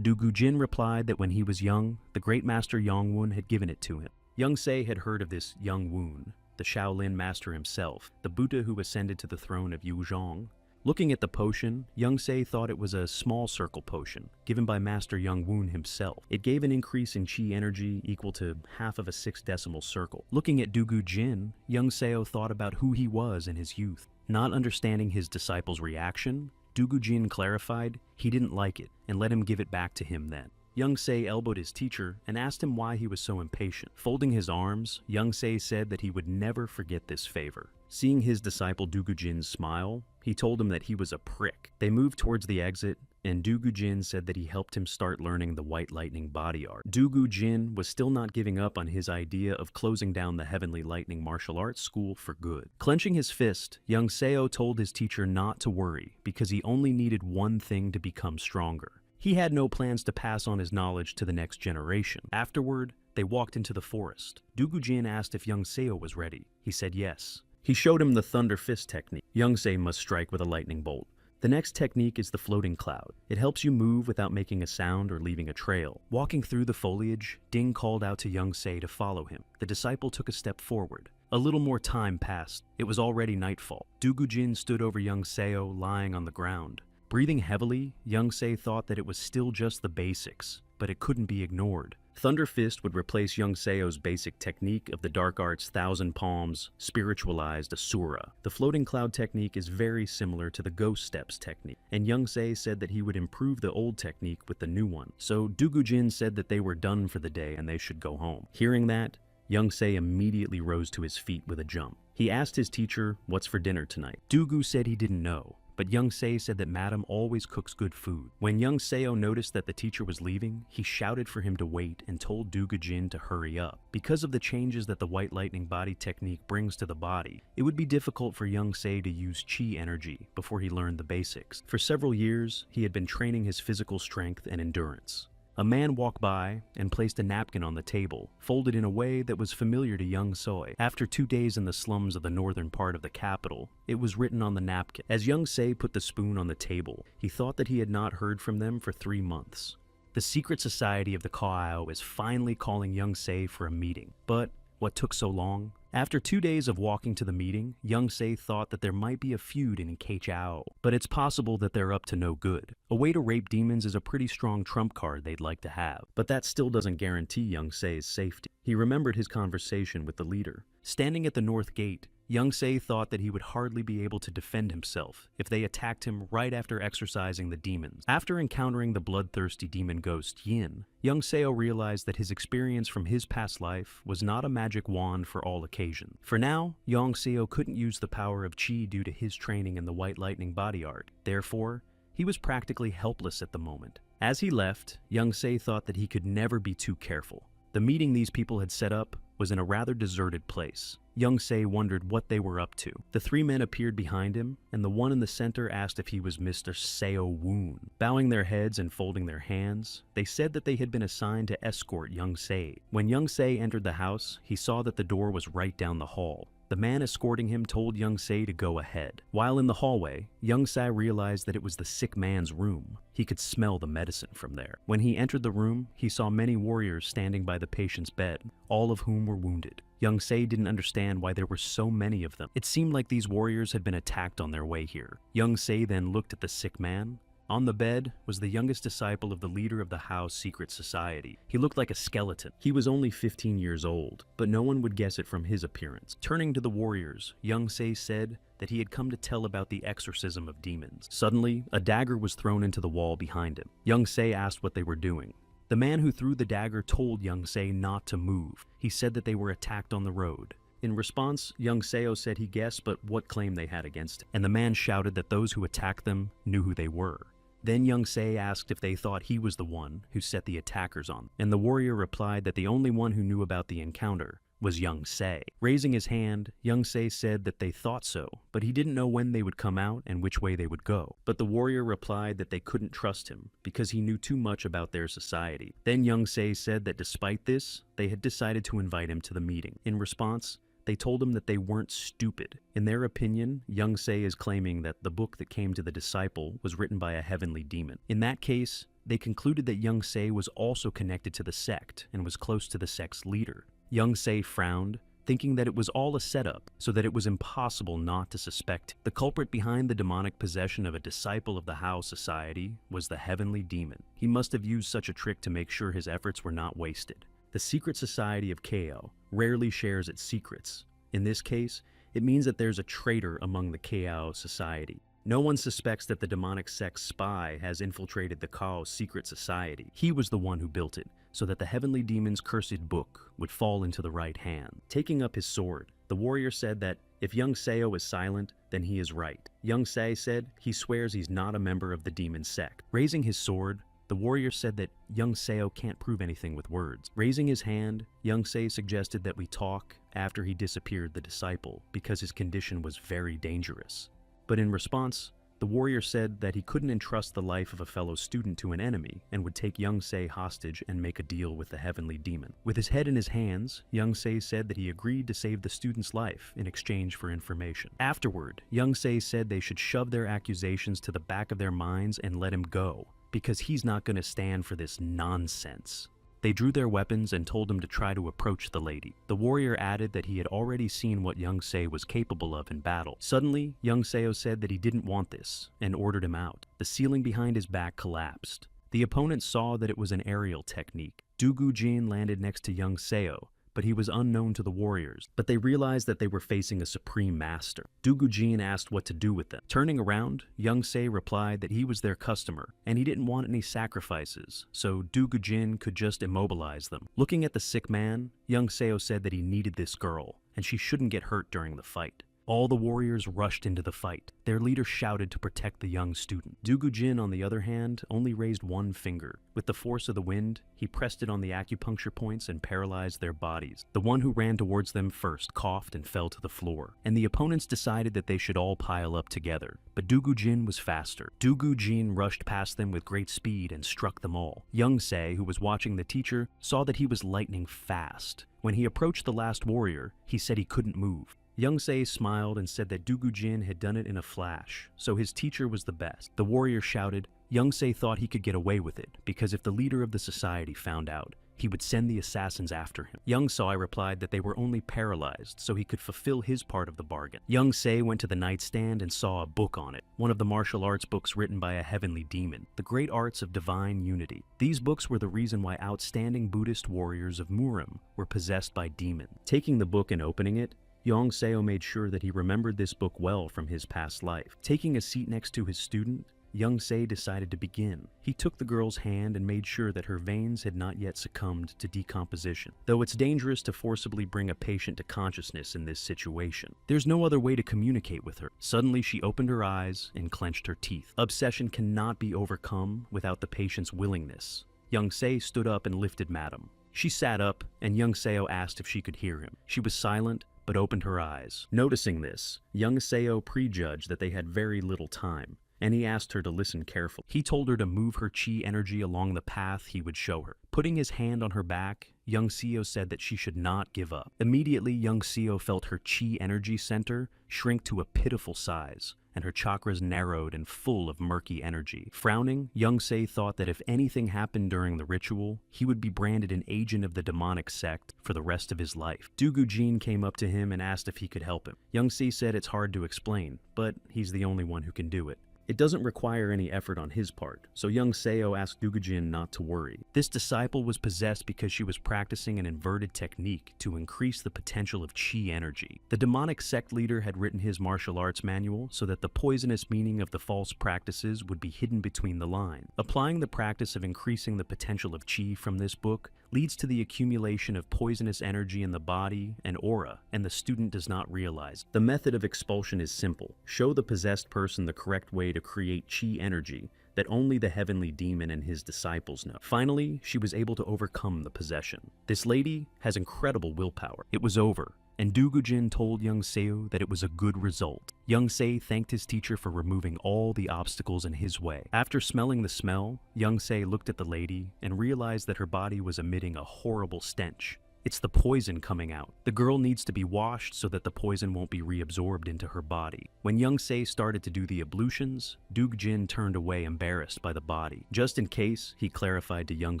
Du Gujin replied that when he was young, the great master Yongwun had given it to him. Young Se had heard of this Yongwun, the Shaolin master himself, the Buddha who ascended to the throne of Yuzhong. Looking at the potion, Young Se thought it was a small circle potion, given by Master Yongwun himself. It gave an increase in chi energy equal to half of a 6 decimal circle. Looking at Du Gujin, Young Seo thought about who he was in his youth. Not understanding his disciple's reaction, Du Gujin clarified he didn't like it and let him give it back to him then. Young Se elbowed his teacher and asked him why he was so impatient. Folding his arms, Young Se said that he would never forget this favor. Seeing his disciple Du Gujin smile, he told him that he was a prick. They moved towards the exit, and Du Gujin said that he helped him start learning the White Lightning body art. Du Gujin was still not giving up on his idea of closing down the Heavenly Lightning martial arts school for good. Clenching his fist, Young Seo told his teacher not to worry because he only needed one thing to become stronger. He had no plans to pass on his knowledge to the next generation. Afterward, they walked into the forest. Du Gujin asked if Young Seo was ready. He said yes. He showed him the Thunder Fist technique. Young Se must strike with a lightning bolt. The next technique is the floating cloud. It helps you move without making a sound or leaving a trail. Walking through the foliage, Ding called out to Young Se to follow him. The disciple took a step forward. A little more time passed. It was already nightfall. Du Gujin stood over Young Seo lying on the ground. Breathing heavily, Young Se thought that it was still just the basics, but it couldn't be ignored. Thunder Fist would replace Young Seo's basic technique of the Dark Arts Thousand Palms, spiritualized Asura. The floating cloud technique is very similar to the Ghost Steps technique, and Young Se said that he would improve the old technique with the new one. So Du Gujin said that they were done for the day and they should go home. Hearing that, Young Se immediately rose to his feet with a jump. He asked his teacher, "What's for dinner tonight?" Du Gu said he didn't know. But Young Se said that Madam always cooks good food. When Young Seo noticed that the teacher was leaving, he shouted for him to wait and told Du Gujin to hurry up. Because of the changes that the White Lightning body technique brings to the body, it would be difficult for Young Se to use chi energy before he learned the basics. For several years, he had been training his physical strength and endurance. A man walked by and placed a napkin on the table, folded in a way that was familiar to Young Soi. After 2 days in the slums of the northern part of the capital, it was written on the napkin. As Young Se put the spoon on the table, he thought that he had not heard from them for 3 months. The secret society of the Kaoao is finally calling Young Se for a meeting. But what took so long? After 2 days of walking to the meeting, Young Se thought that there might be a feud in Keichao, but it's possible that they're up to no good. A way to rape demons is a pretty strong trump card they'd like to have, but that still doesn't guarantee Young Se's safety. He remembered his conversation with the leader. Standing at the north gate, Young Se thought that he would hardly be able to defend himself if they attacked him right after exorcising the demons. After encountering the bloodthirsty demon ghost Yin, Young Seo realized that his experience from his past life was not a magic wand for all occasions. For now, Young Seo couldn't use the power of Qi due to his training in the White Lightning body art. Therefore, he was practically helpless at the moment. As he left, Young Se thought that he could never be too careful. The meeting these people had set up was in a rather deserted place. Young Se wondered what they were up to. The 3 men appeared behind him, and the one in the center asked if he was Mr. Seo Woon. Bowing their heads and folding their hands, they said that they had been assigned to escort Young Se. When Young Se entered the house, he saw that the door was right down the hall. The man escorting him told Young Se to go ahead. While in the hallway, Young Se realized that it was the sick man's room. He could smell the medicine from there. When he entered the room, he saw many warriors standing by the patient's bed, all of whom were wounded. Young Se didn't understand why there were so many of them. It seemed like these warriors had been attacked on their way here. Young Se then looked at the sick man. On the bed was the youngest disciple of the leader of the Hao's secret society. He looked like a skeleton. He was only 15 years old, but no one would guess it from his appearance. Turning to the warriors, Young Se said that he had come to tell about the exorcism of demons. Suddenly, a dagger was thrown into the wall behind him. Young Se asked what they were doing. The man who threw the dagger told Young Se not to move. He said that they were attacked on the road. In response, Young Seo said he guessed but what claim they had against him, and the man shouted that those who attacked them knew who they were. Then Young Se asked if they thought he was the one who set the attackers on, and the warrior replied that the only one who knew about the encounter was Young Se. Raising his hand, Young Se said that they thought so, but he didn't know when they would come out and which way they would go. But the warrior replied that they couldn't trust him because he knew too much about their society. Then Young Se said that despite this, they had decided to invite him to the meeting. In response, they told him that they weren't stupid. In their opinion, Young Se is claiming that the book that came to the disciple was written by a heavenly demon. In that case, they concluded that Young Se was also connected to the sect and was close to the sect's leader. Young Se frowned, thinking that it was all a setup, so that it was impossible not to suspect. The culprit behind the demonic possession of a disciple of the Hao Society was the heavenly demon. He must have used such a trick to make sure his efforts were not wasted. The secret society of Kao rarely shares its secrets. In this case, it means that there's a traitor among the Kao Society. No one suspects that the demonic sect's spy has infiltrated the Kao secret society. He was the one who built it, so that the heavenly demon's cursed book would fall into the right hand. Taking up his sword, the warrior said that if Young Seo is silent, then he is right. Young Se said he swears he's not a member of the demon sect. Raising his sword, the warrior said that Young Seo can't prove anything with words. Raising his hand, Young Se suggested that we talk after he disappeared the disciple, because his condition was very dangerous. But in response, the warrior said that he couldn't entrust the life of a fellow student to an enemy and would take Young Se hostage and make a deal with the heavenly demon. With his head in his hands, Young Se said that he agreed to save the student's life in exchange for information. Afterward, Young Se said they should shove their accusations to the back of their minds and let him go, because he's not going to stand for this nonsense. They drew their weapons and told him to try to approach the lady. The warrior added that he had already seen what Young Se was capable of in battle. Suddenly, Young Seo said that he didn't want this and ordered him out. The ceiling behind his back collapsed. The opponent saw that it was an aerial technique. Dugu Jin landed next to Young Seo, but he was unknown to the warriors. But they realized that they were facing a supreme master. Dugu Jin asked what to do with them. Turning around, Young Se replied that he was their customer, and he didn't want any sacrifices, so Dugu Jin could just immobilize them. Looking at the sick man, Young Seo said that he needed this girl, and she shouldn't get hurt during the fight. All the warriors rushed into the fight. Their leader shouted to protect the young student. Dugu Jin, on the other hand, only raised one finger. With the force of the wind, he pressed it on the acupuncture points and paralyzed their bodies. The one who ran towards them first coughed and fell to the floor, and the opponents decided that they should all pile up together. But Dugu Jin was faster. Dugu Jin rushed past them with great speed and struck them all. Young Se, who was watching the teacher, saw that he was lightning fast. When he approached the last warrior, he said he couldn't move. Young Se smiled and said that Dugu Jin had done it in a flash, so his teacher was the best. The warrior shouted, Young Se thought he could get away with it, because if the leader of the society found out, he would send the assassins after him. Young Se replied that they were only paralyzed, so he could fulfill his part of the bargain. Young Se went to the nightstand and saw a book on it, one of the martial arts books written by a heavenly demon, the Great Arts of Divine Unity. These books were the reason why outstanding Buddhist warriors of Murim were possessed by demons. Taking the book and opening it, Young Seo made sure that he remembered this book well from his past life. Taking a seat next to his student, Young Se decided to begin. He took the girl's hand and made sure that her veins had not yet succumbed to decomposition. Though it's dangerous to forcibly bring a patient to consciousness in this situation, there's no other way to communicate with her. Suddenly, she opened her eyes and clenched her teeth. Obsession cannot be overcome without the patient's willingness. Young Se stood up and lifted Madam. She sat up, and Young Seo asked if she could hear him. She was silent, but opened her eyes. Noticing this, Young Seo prejudged that they had very little time, and he asked her to listen carefully. He told her to move her chi energy along the path he would show her. Putting his hand on her back, Young Seo said that she should not give up. Immediately, Young Seo felt her chi energy center shrink to a pitiful size, and her chakras narrowed and full of murky energy. Frowning, Young Se thought that if anything happened during the ritual, he would be branded an agent of the demonic sect for the rest of his life. Dugu Jin came up to him and asked if he could help him. Young Se said it's hard to explain, but he's the only one who can do it. It doesn't require any effort on his part, so Young Seo asked Dugu Jin not to worry. This disciple was possessed because she was practicing an inverted technique to increase the potential of chi energy. The demonic sect leader had written his martial arts manual so that the poisonous meaning of the false practices would be hidden between the lines. Applying the practice of increasing the potential of chi from this book leads to the accumulation of poisonous energy in the body and aura, and the student does not realize. The method of expulsion is simple. Show the possessed person the correct way to create chi energy, that only the heavenly demon and his disciples know. Finally, she was able to overcome the possession. This lady has incredible willpower. It was over, and Dugujin told Young Seo that it was a good result. Young Se thanked his teacher for removing all the obstacles in his way. After smelling the smell, Young Se looked at the lady and realized that her body was emitting a horrible stench. It's the poison coming out. The girl needs to be washed so that the poison won't be reabsorbed into her body. When Young Se started to do the ablutions, Dugujin turned away embarrassed by the body. Just in case, he clarified to Young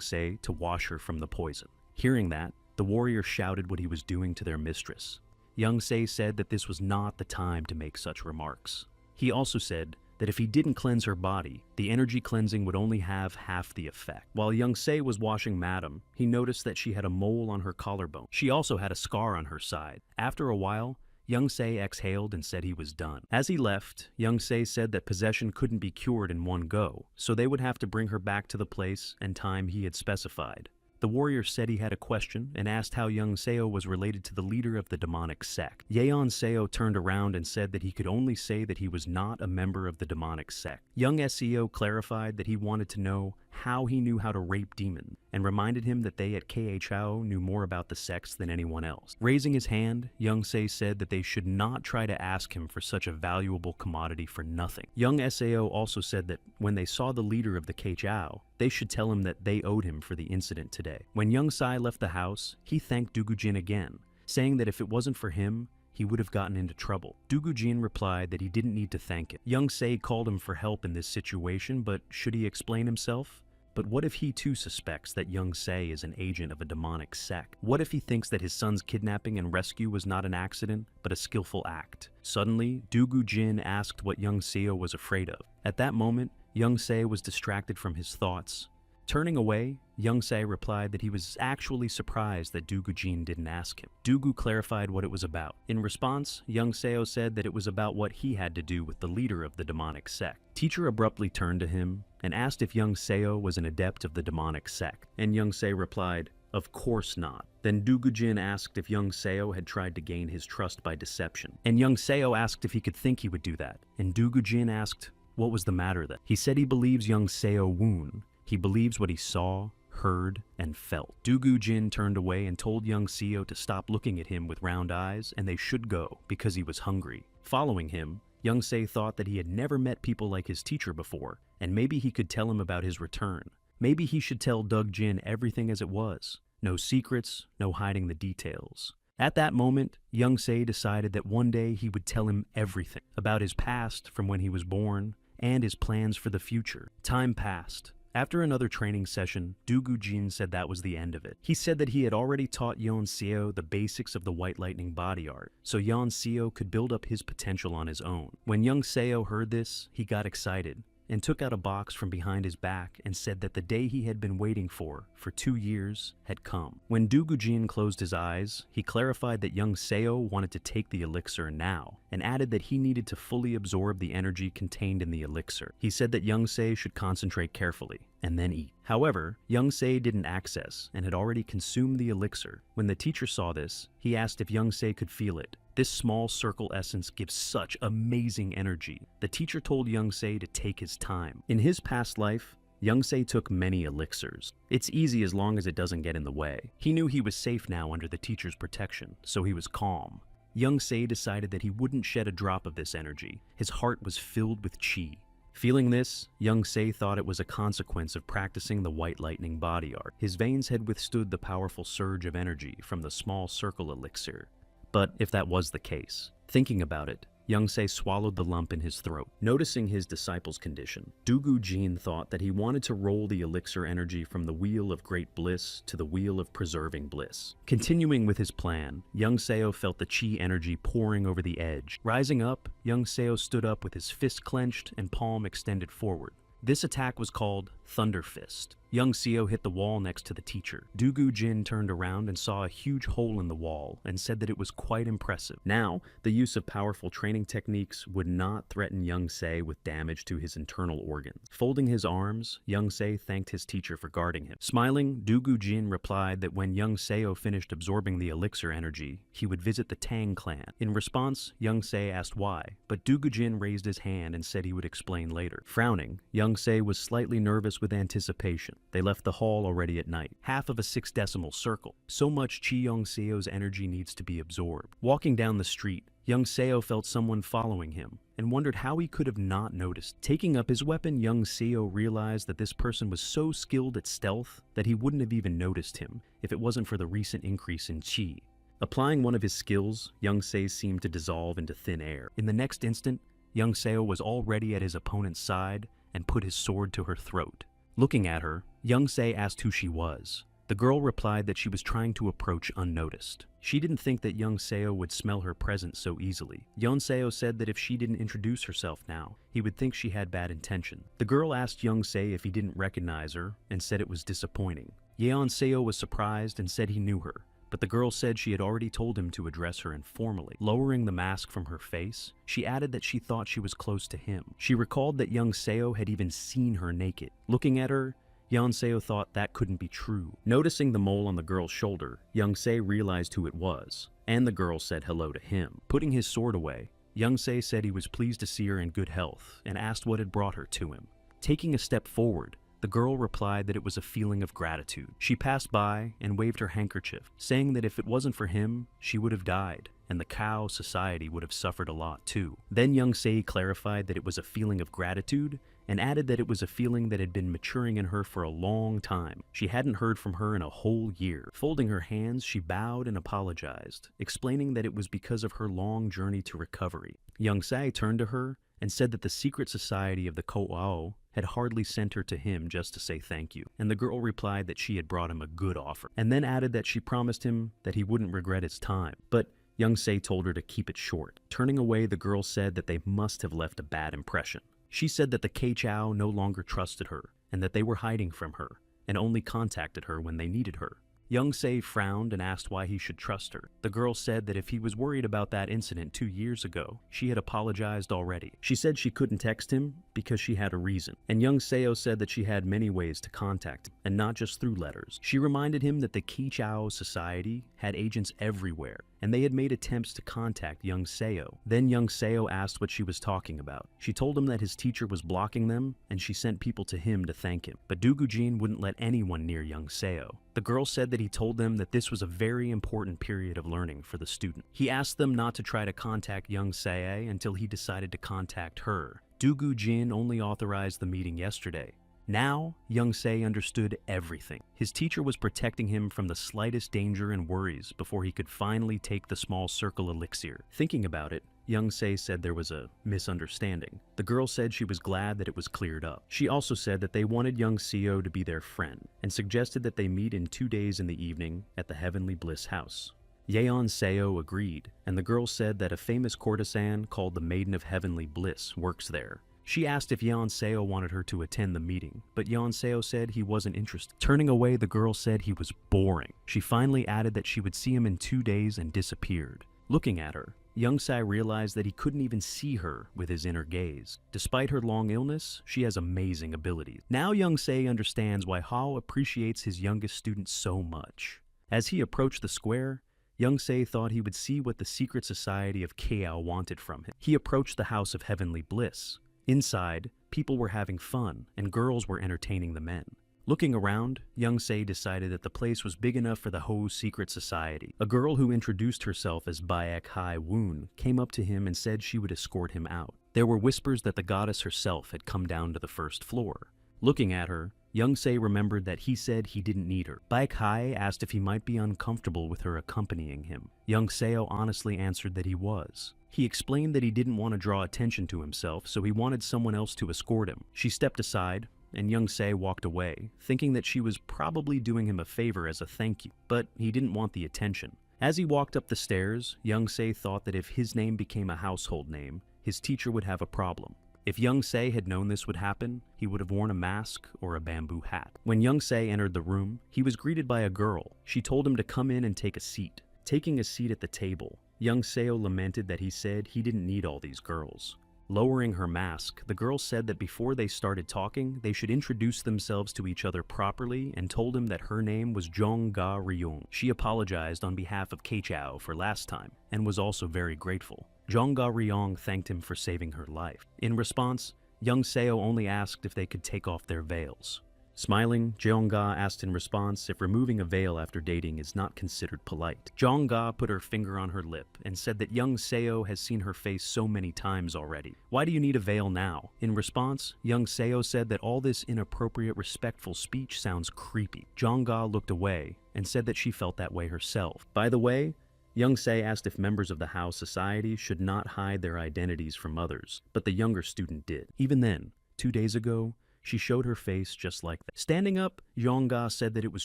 Se to wash her from the poison. Hearing that, the warrior shouted what he was doing to their mistress. Young Se said that this was not the time to make such remarks. He also said that if he didn't cleanse her body, the energy cleansing would only have half the effect. While Young Se was washing Madam, he noticed that she had a mole on her collarbone. She also had a scar on her side. After a while, Young Se exhaled and said he was done. As he left, Young Se said that possession couldn't be cured in one go, so they would have to bring her back to the place and time he had specified. The warrior said he had a question and asked how Young Seo was related to the leader of the demonic sect. Yeon Seo turned around and said that he could only say that he was not a member of the demonic sect. Young Seo clarified that he wanted to know how he knew how to rape demons, and reminded him that they at KHO knew more about the sects than anyone else. Raising his hand, Young Se said that they should not try to ask him for such a valuable commodity for nothing. Young Sao also said that when they saw the leader of the KHO, they should tell him that they owed him for the incident today. When Young Sai left the house, he thanked Dugujin again, saying that if it wasn't for him, he would have gotten into trouble. Dugujin replied that he didn't need to thank him. Young Se called him for help in this situation, but should he explain himself? But what if he too suspects that Young Se is an agent of a demonic sect? What if he thinks that his son's kidnapping and rescue was not an accident, but a skillful act? Suddenly, Dugujin asked what Young Seo was afraid of. At that moment, Young Se was distracted from his thoughts. Turning away, Young Se replied that he was actually surprised that Dugujin didn't ask him. Dugu clarified what it was about. In response, Young Seo said that it was about what he had to do with the leader of the demonic sect. Teacher abruptly turned to him and asked if Young Seo was an adept of the demonic sect, and Young Se replied, "Of course not." Then Dugujin asked if Young Seo had tried to gain his trust by deception, and Young Seo asked if he could think he would do that, and Dugujin asked what was the matter then. He said he believes Young Seo woon. He believes what he saw, heard, and felt. Dugujin turned away and told Young Seo to stop looking at him with round eyes, and they should go, because he was hungry. Following him, Young Se thought that he had never met people like his teacher before, and maybe he could tell him about his return. Maybe he should tell Dugjin everything as it was. No secrets, no hiding the details. At that moment, Young Se decided that one day he would tell him everything about his past from when he was born, and his plans for the future. Time passed. After another training session, Dugujin said that was the end of it. He said that he had already taught Yeon Seo the basics of the White Lightning body art, so Yeon Seo could build up his potential on his own. When Young Seo heard this, he got excited and took out a box from behind his back and said that the day he had been waiting for 2 years, had come. When Dugujin closed his eyes, he clarified that Young Seo wanted to take the elixir now, and added that he needed to fully absorb the energy contained in the elixir. He said that Young Se should concentrate carefully, and then eat. However, Young Se didn't access and had already consumed the elixir. When the teacher saw this, he asked if Young Se could feel it. This small circle essence gives such amazing energy. The teacher told Young Se to take his time. In his past life, Young Se took many elixirs. It's easy as long as it doesn't get in the way. He knew he was safe now under the teacher's protection, so he was calm. Young Se decided that he wouldn't shed a drop of this energy. His heart was filled with chi. Feeling this, Young Se thought it was a consequence of practicing the White Lightning body art. His veins had withstood the powerful surge of energy from the small circle elixir. But if that was the case, thinking about it, Young Se swallowed the lump in his throat. Noticing his disciple's condition, Dugujin thought that he wanted to roll the elixir energy from the wheel of great bliss to the wheel of preserving bliss. Continuing with his plan, Young Seo felt the chi energy pouring over the edge. Rising up, Young Seo stood up with his fist clenched and palm extended forward. This attack was called Thunder Fist. Young Seo hit the wall next to the teacher. Dugu Jin turned around and saw a huge hole in the wall and said that it was quite impressive. Now, the use of powerful training techniques would not threaten Young Se with damage to his internal organs. Folding his arms, Young Se thanked his teacher for guarding him. Smiling, Dugu Jin replied that when Young Seo finished absorbing the elixir energy, he would visit the Tang clan. In response, Young Se asked why, but Dugu Jin raised his hand and said he would explain later. Frowning, Young Se was slightly nervous with anticipation. They left the hall already at night. Half of a 6-decimal circle. So much Chi Young Seo's energy needs to be absorbed. Walking down the street, Young Seo felt someone following him and wondered how he could have not noticed. Taking up his weapon, Young Seo realized that this person was so skilled at stealth that he wouldn't have even noticed him if it wasn't for the recent increase in Chi. Applying one of his skills, Young Se seemed to dissolve into thin air. In the next instant, Young Seo was already at his opponent's side and put his sword to her throat. Looking at her, Young Se asked who she was. The girl replied that she was trying to approach unnoticed. She didn't think that Young Seo would smell her presence so easily. Young Seo said that if she didn't introduce herself now, he would think she had bad intention. The girl asked Young Se if he didn't recognize her and said it was disappointing. Yeon Seo was surprised and said he knew her, but the girl said she had already told him to address her informally. Lowering the mask from her face, she added that she thought she was close to him. She recalled that Young Seo had even seen her naked. Looking at her, Young Seo thought that couldn't be true. Noticing the mole on the girl's shoulder, Young Se realized who it was, and the girl said hello to him. Putting his sword away, Young Se said he was pleased to see her in good health and asked what had brought her to him. Taking a step forward, the girl replied that it was a feeling of gratitude. She passed by and waved her handkerchief, saying that if it wasn't for him, she would have died, and the cow society would have suffered a lot too. Then Young Se clarified that it was a feeling of gratitude and added that it was a feeling that had been maturing in her for a long time. She hadn't heard from her in a whole year. Folding her hands, she bowed and apologized, explaining that it was because of her long journey to recovery. Young Se turned to her and said that the secret society of the Ko'ao had hardly sent her to him just to say thank you, and the girl replied that she had brought him a good offer, and then added that she promised him that he wouldn't regret his time. But Young Se told her to keep it short. Turning away, the girl said that they must have left a bad impression. She said that the K-Chow no longer trusted her, and that they were hiding from her, and only contacted her when they needed her. Young Se frowned and asked why he should trust her. The girl said that if he was worried about that incident 2 years ago, she had apologized already. She said she couldn't text him because she had a reason. And Young Seo said that she had many ways to contact him, and not just through letters. She reminded him that the Ki-Chao Society had agents everywhere, and they had made attempts to contact Young Seo. Then Young Seo asked what she was talking about. She told him that his teacher was blocking them, and she sent people to him to thank him. But Dugujin wouldn't let anyone near Young Seo. The girl said that he told them that this was a very important period of learning for the student. He asked them not to try to contact Young Seo until he decided to contact her. Dugu Jin only authorized the meeting yesterday. Now, Young Se understood everything. His teacher was protecting him from the slightest danger and worries before he could finally take the small circle elixir. Thinking about it, Young Se said there was a misunderstanding. The girl said she was glad that it was cleared up. She also said that they wanted Young Seo to be their friend, and suggested that they meet in 2 days in the evening at the Heavenly Bliss House. Yeon Seo agreed, and the girl said that a famous courtesan called the Maiden of Heavenly Bliss works there. She asked if Yeon Seo wanted her to attend the meeting, but Yeon Seo said he wasn't interested. Turning away, the girl said he was boring. She finally added that she would see him in 2 days and disappeared. Looking at her, Young Sai realized that he couldn't even see her with his inner gaze. Despite her long illness, she has amazing abilities. Now Young Se understands why Hao appreciates his youngest student so much. As he approached the square, Young Se thought he would see what the secret society of Kao wanted from him. He approached the House of Heavenly Bliss. Inside, people were having fun, and girls were entertaining the men. Looking around, Young Se decided that the place was big enough for the Ho's secret society. A girl who introduced herself as Baek Hai Woon came up to him and said she would escort him out. There were whispers that the goddess herself had come down to the first floor. Looking at her, Young Se remembered that he said he didn't need her. Baek Hai asked if he might be uncomfortable with her accompanying him. Young Seo honestly answered that he was. He explained that he didn't want to draw attention to himself, so he wanted someone else to escort him. She stepped aside, and Young Se walked away, thinking that she was probably doing him a favor as a thank you, but he didn't want the attention. As he walked up the stairs, Young Se thought that if his name became a household name, his teacher would have a problem. If Young Se had known this would happen, he would have worn a mask or a bamboo hat. When Young Se entered the room, he was greeted by a girl. She told him to come in and take a seat. Taking a seat at the table, Young Seo lamented that he said he didn't need all these girls. Lowering her mask, the girl said that before they started talking, they should introduce themselves to each other properly and told him that her name was Jong Ga Ryung. She apologized on behalf of Keichao for last time and was also very grateful. Jong Ga Ryung thanked him for saving her life. In response, Young Seo only asked if they could take off their veils. Smiling, Jeongga asked in response if removing a veil after dating is not considered polite. Jeongga put her finger on her lip and said that Young Seo has seen her face so many times already. Why do you need a veil now? In response, Young Seo said that all this inappropriate, respectful speech sounds creepy. Jeongga looked away and said that she felt that way herself. By the way, Young Se asked if members of the Hao Society should not hide their identities from others, but the younger student did. Even then, 2 days ago, she showed her face just like that. Standing up, Jeongga said that it was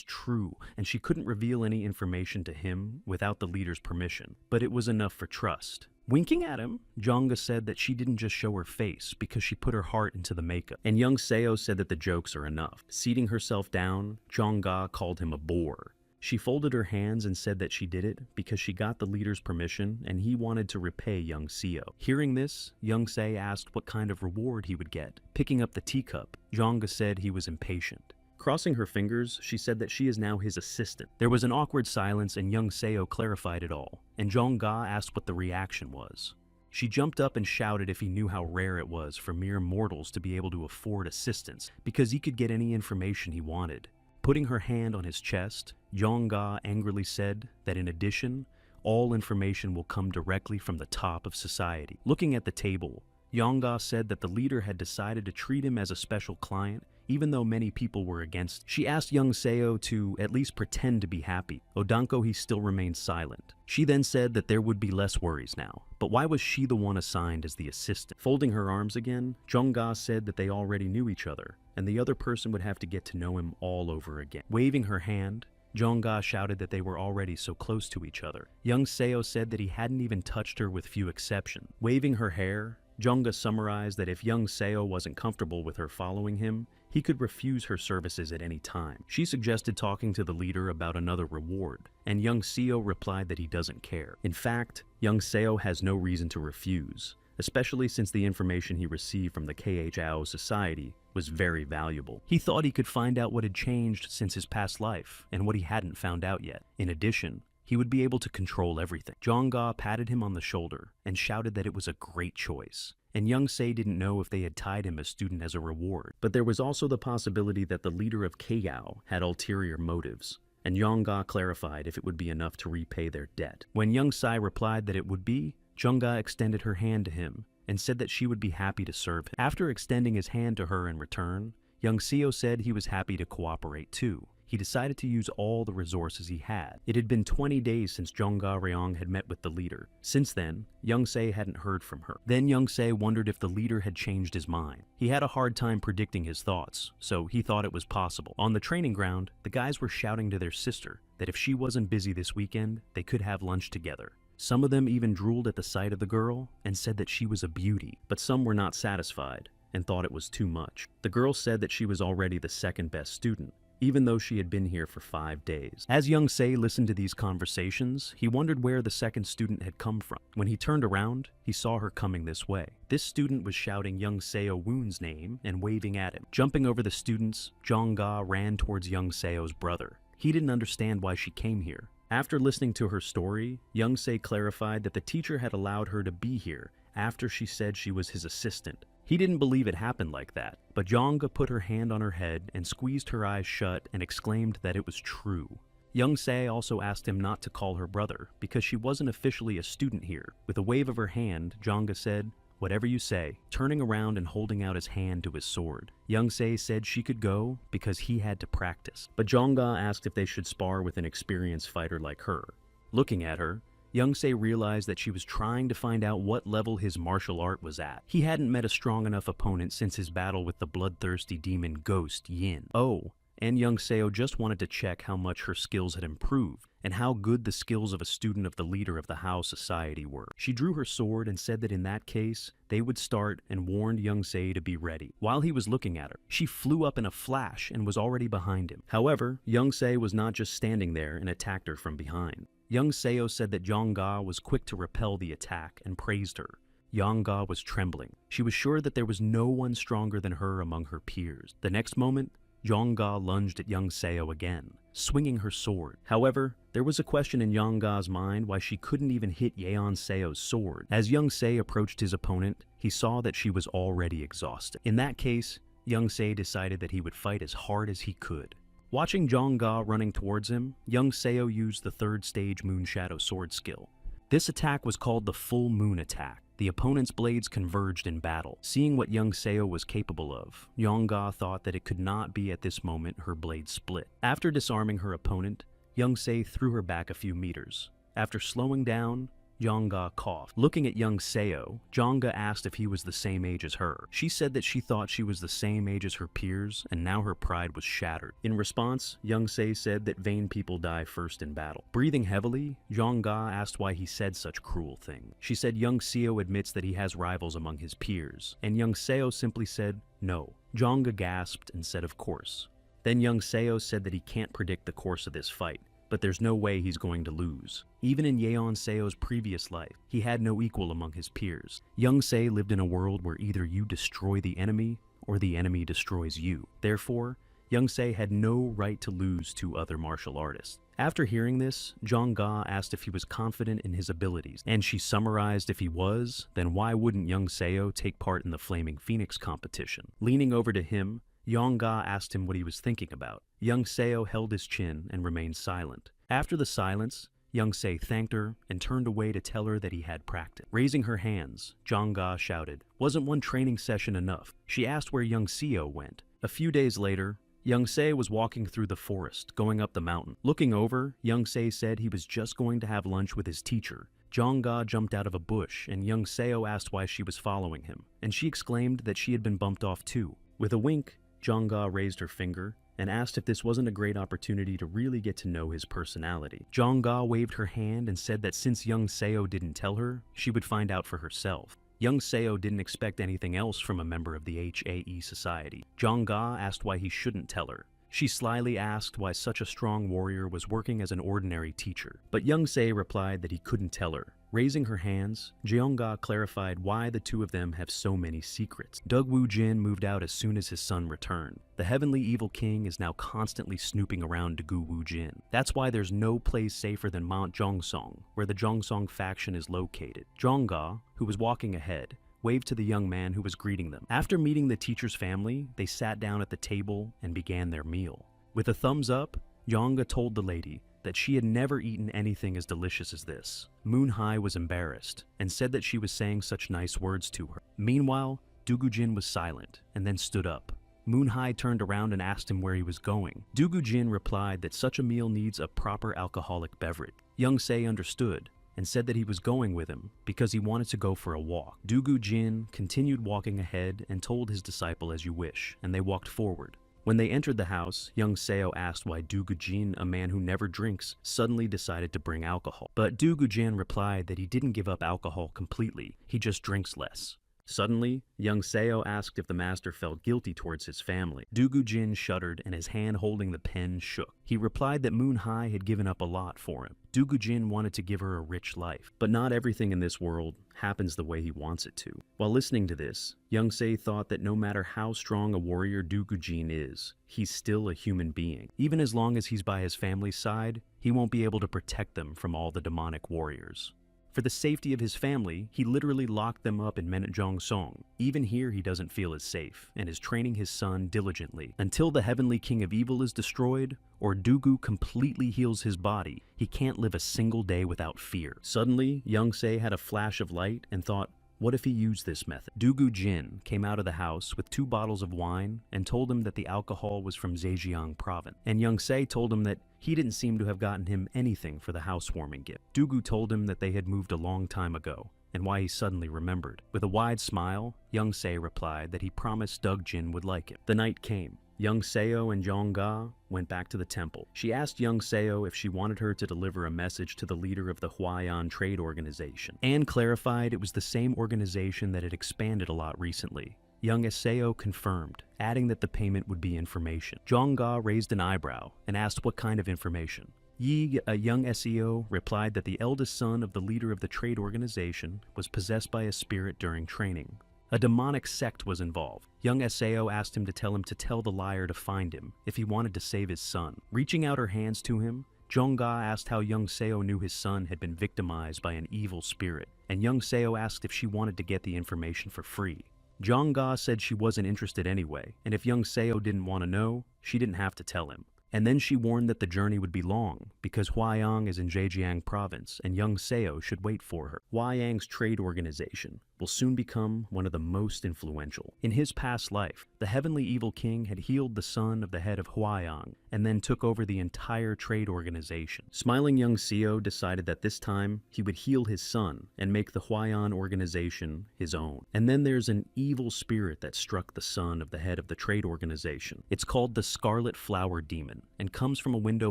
true and she couldn't reveal any information to him without the leader's permission, but it was enough for trust. Winking at him, Jeongga said that she didn't just show her face because she put her heart into the makeup. And Young Seo said that the jokes are enough. Seating herself down, Jeongga called him a bore. She folded her hands and said that she did it because she got the leader's permission and he wanted to repay Young Seo. Hearing this, Young Se asked what kind of reward he would get. Picking up the teacup, Jeongga said he was impatient. Crossing her fingers, she said that she is now his assistant. There was an awkward silence and Young Seo clarified it all, and Jeongga asked what the reaction was. She jumped up and shouted if he knew how rare it was for mere mortals to be able to afford assistance because he could get any information he wanted. Putting her hand on his chest, Jeongga angrily said that in addition, all information will come directly from the top of society. Looking at the table, Jeongga said that the leader had decided to treat him as a special client, even though many people were against. She asked Young Seo to at least pretend to be happy. Odanko, he still remained silent. She then said that there would be less worries now, but why was she the one assigned as the assistant? Folding her arms again, Jeongga said that they already knew each other, and the other person would have to get to know him all over again. Waving her hand, Jeongga shouted that they were already so close to each other. Young Seo said that he hadn't even touched her with few exceptions. Waving her hair, Jeongga summarized that if Young Seo wasn't comfortable with her following him, he could refuse her services at any time. She suggested talking to the leader about another reward, and Young Seo replied that he doesn't care. In fact, Young Seo has no reason to refuse, especially since the information he received from the Keichao Society was very valuable. He thought he could find out what had changed since his past life and what he hadn't found out yet. In addition, he would be able to control everything. Jeongga patted him on the shoulder and shouted that it was a great choice. And Young Se didn't know if they had tied him a student as a reward. But there was also the possibility that the leader of Keichao had ulterior motives, and Jeongga clarified if it would be enough to repay their debt. When Young Se replied that it would be, Jeongga extended her hand to him and said that she would be happy to serve him. After extending his hand to her in return, Young Seo said he was happy to cooperate too. He decided to use all the resources he had. It had been 20 days since Jongga Ryong had met with the leader. Since then, Young Se hadn't heard from her. Then Young Se wondered if the leader had changed his mind. He had a hard time predicting his thoughts, so he thought it was possible. On the training ground, the guys were shouting to their sister that if she wasn't busy this weekend, they could have lunch together. Some of them even drooled at the sight of the girl and said that she was a beauty, but some were not satisfied and thought it was too much. The girl said that she was already the second best student, even though she had been here for 5 days. As Young Se listened to these conversations, he wondered where the second student had come from. When he turned around, he saw her coming this way. This student was shouting Young Seo Woon's name and waving at him. Jumping over the students, Jongga ran towards Young Seo's brother. He didn't understand why she came here. After listening to her story, Young Se clarified that the teacher had allowed her to be here after she said she was his assistant. He didn't believe it happened like that, but Jongga put her hand on her head and squeezed her eyes shut and exclaimed that it was true. Young Se also asked him not to call her brother because she wasn't officially a student here. With a wave of her hand, Jongga said, "Whatever you say," turning around and holding out his hand to his sword. Young Se said she could go because he had to practice, but Jongga asked if they should spar with an experienced fighter like her. Looking at her, Young Se realized that she was trying to find out what level his martial art was at. He hadn't met a strong enough opponent since his battle with the bloodthirsty demon ghost Yin. Oh, and young Seo just wanted to check how much her skills had improved and how good the skills of a student of the leader of the Hao society were. She drew her sword and said that in that case, they would start and warned young Se to be ready. While he was looking at her, she flew up in a flash and was already behind him. However, young Se was not just standing there and attacked her from behind. Young Seo said that Jongga was quick to repel the attack and praised her. Jongga was trembling. She was sure that there was no one stronger than her among her peers. The next moment, Jongga lunged at young Seo again, swinging her sword. However, there was a question in Jongga's mind why she couldn't even hit Yeon Seo's sword. As young Se approached his opponent, he saw that she was already exhausted. In that case, young Se decided that he would fight as hard as he could. Watching Jongga running towards him, young Seo used the third stage Moon Shadow sword skill. This attack was called the Full Moon Attack. The opponent's blades converged in battle. Seeing what young Seo was capable of, Jongga thought that it could not be at this moment her blade split. After disarming her opponent, young Se threw her back a few meters. After slowing down, Jongga coughed. Looking at young Seo, Jongga asked if he was the same age as her. She said that she thought she was the same age as her peers, and now her pride was shattered. In response, young Se said that vain people die first in battle. Breathing heavily, Jongga asked why he said such cruel things. She said young Seo admits that he has rivals among his peers, and young Seo simply said no. Jongga gasped and said of course. Then young Seo said that he can't predict the course of this fight, but there's no way he's going to lose. Even in Yeon Seo's previous life, he had no equal among his peers. Young Se lived in a world where either you destroy the enemy or the enemy destroys you. Therefore, young Se had no right to lose to other martial artists. After hearing this, Jongga asked if he was confident in his abilities, and she summarized if he was, then why wouldn't young Seo take part in the Flaming Phoenix competition? Leaning over to him, Jongga asked him what he was thinking about. Young Seo held his chin and remained silent. After the silence, young Se thanked her and turned away to tell her that he had practice. Raising her hands, Jongga shouted, "Wasn't one training session enough?" She asked where young Seo went. A few days later, young Se was walking through the forest, going up the mountain. Looking over, young Se said he was just going to have lunch with his teacher. Jongga jumped out of a bush, and young Seo asked why she was following him, and she exclaimed that she had been bumped off too. With a wink, Jongga raised her finger and asked if this wasn't a great opportunity to really get to know his personality. Jongga waved her hand and said that since young Seo didn't tell her, she would find out for herself. Young Seo didn't expect anything else from a member of the HAE society. Jongga asked why he shouldn't tell her. She slyly asked why such a strong warrior was working as an ordinary teacher, but young Se replied that he couldn't tell her. Raising her hands, Jeongga clarified why the two of them have so many secrets. Doug Woo Jin moved out as soon as his son returned. The heavenly evil king is now constantly snooping around Daegu Woo Jin. That's why there's no place safer than Mount Jongsong, where the Jongsong faction is located. Jeongga, who was walking ahead, waved to the young man who was greeting them. After meeting the teacher's family, they sat down at the table and began their meal. With a thumbs up, Jeongga told the lady that she had never eaten anything as delicious as this. Moon Hai was embarrassed and said that she was saying such nice words to her. Meanwhile, Daegu Jin was silent and then stood up. Moon Hai turned around and asked him where he was going. Daegu Jin replied that such a meal needs a proper alcoholic beverage. Young Se understood and said that he was going with him because he wanted to go for a walk. Daegu Jin continued walking ahead and told his disciple as you wish, and they walked forward. When they entered the house, young Seo asked why Daegu Jin, a man who never drinks, suddenly decided to bring alcohol. But Daegu Jin replied that he didn't give up alcohol completely, he just drinks less. Suddenly, young Seo asked if the master felt guilty towards his family. Daegu Jin shuddered and his hand holding the pen shook. He replied that Moon Hai had given up a lot for him. Daegu Jin wanted to give her a rich life, but not everything in this world happens the way he wants it to. While listening to this, young Se thought that no matter how strong a warrior Daegu Jin is, he's still a human being. Even as long as he's by his family's side, he won't be able to protect them from all the demonic warriors. For the safety of his family, he literally locked them up in Jongsong. Even here he doesn't feel as safe, and is training his son diligently. Until the heavenly king of evil is destroyed, or Daegu completely heals his body, he can't live a single day without fear. Suddenly, young Se had a flash of light and thought, what if he used this method? Daegu Jin came out of the house with 2 bottles of wine and told him that the alcohol was from Zhejiang province. And young Se told him that he didn't seem to have gotten him anything for the housewarming gift. Daegu told him that they had moved a long time ago, and why he suddenly remembered. With a wide smile, young Se replied that he promised Doug Jin would like him. The night came. Young Seo and Jong-ga went back to the temple. She asked Young Seo if she wanted her to deliver a message to the leader of the Hwayan Trade Organization. Anne clarified it was the same organization that had expanded a lot recently. Young Seo confirmed, adding that the payment would be information. Jong-ga raised an eyebrow and asked what kind of information. Yi, a young SEO, replied that the eldest son of the leader of the trade organization was possessed by a spirit during training. A demonic sect was involved. Young SAO asked him to tell the liar to find him if he wanted to save his son. Reaching out her hands to him, Jong-ga asked how Young Seo knew his son had been victimized by an evil spirit, and Young Seo asked if she wanted to get the information for free. Jong-ga said she wasn't interested anyway, and if Young Seo didn't want to know, she didn't have to tell him. And then she warned that the journey would be long, because Hwayang is in Zhejiang province, and Young Seo should wait for her. Hwayang's trade organization will soon become one of the most influential. In his past life, the heavenly evil king had healed the son of the head of Hwayang, and then took over the entire trade organization. Smiling Young Seo decided that this time, he would heal his son, and make the Hwayan organization his own. And then there's an evil spirit that struck the son of the head of the trade organization. It's called the Scarlet Flower Demon, and comes from a window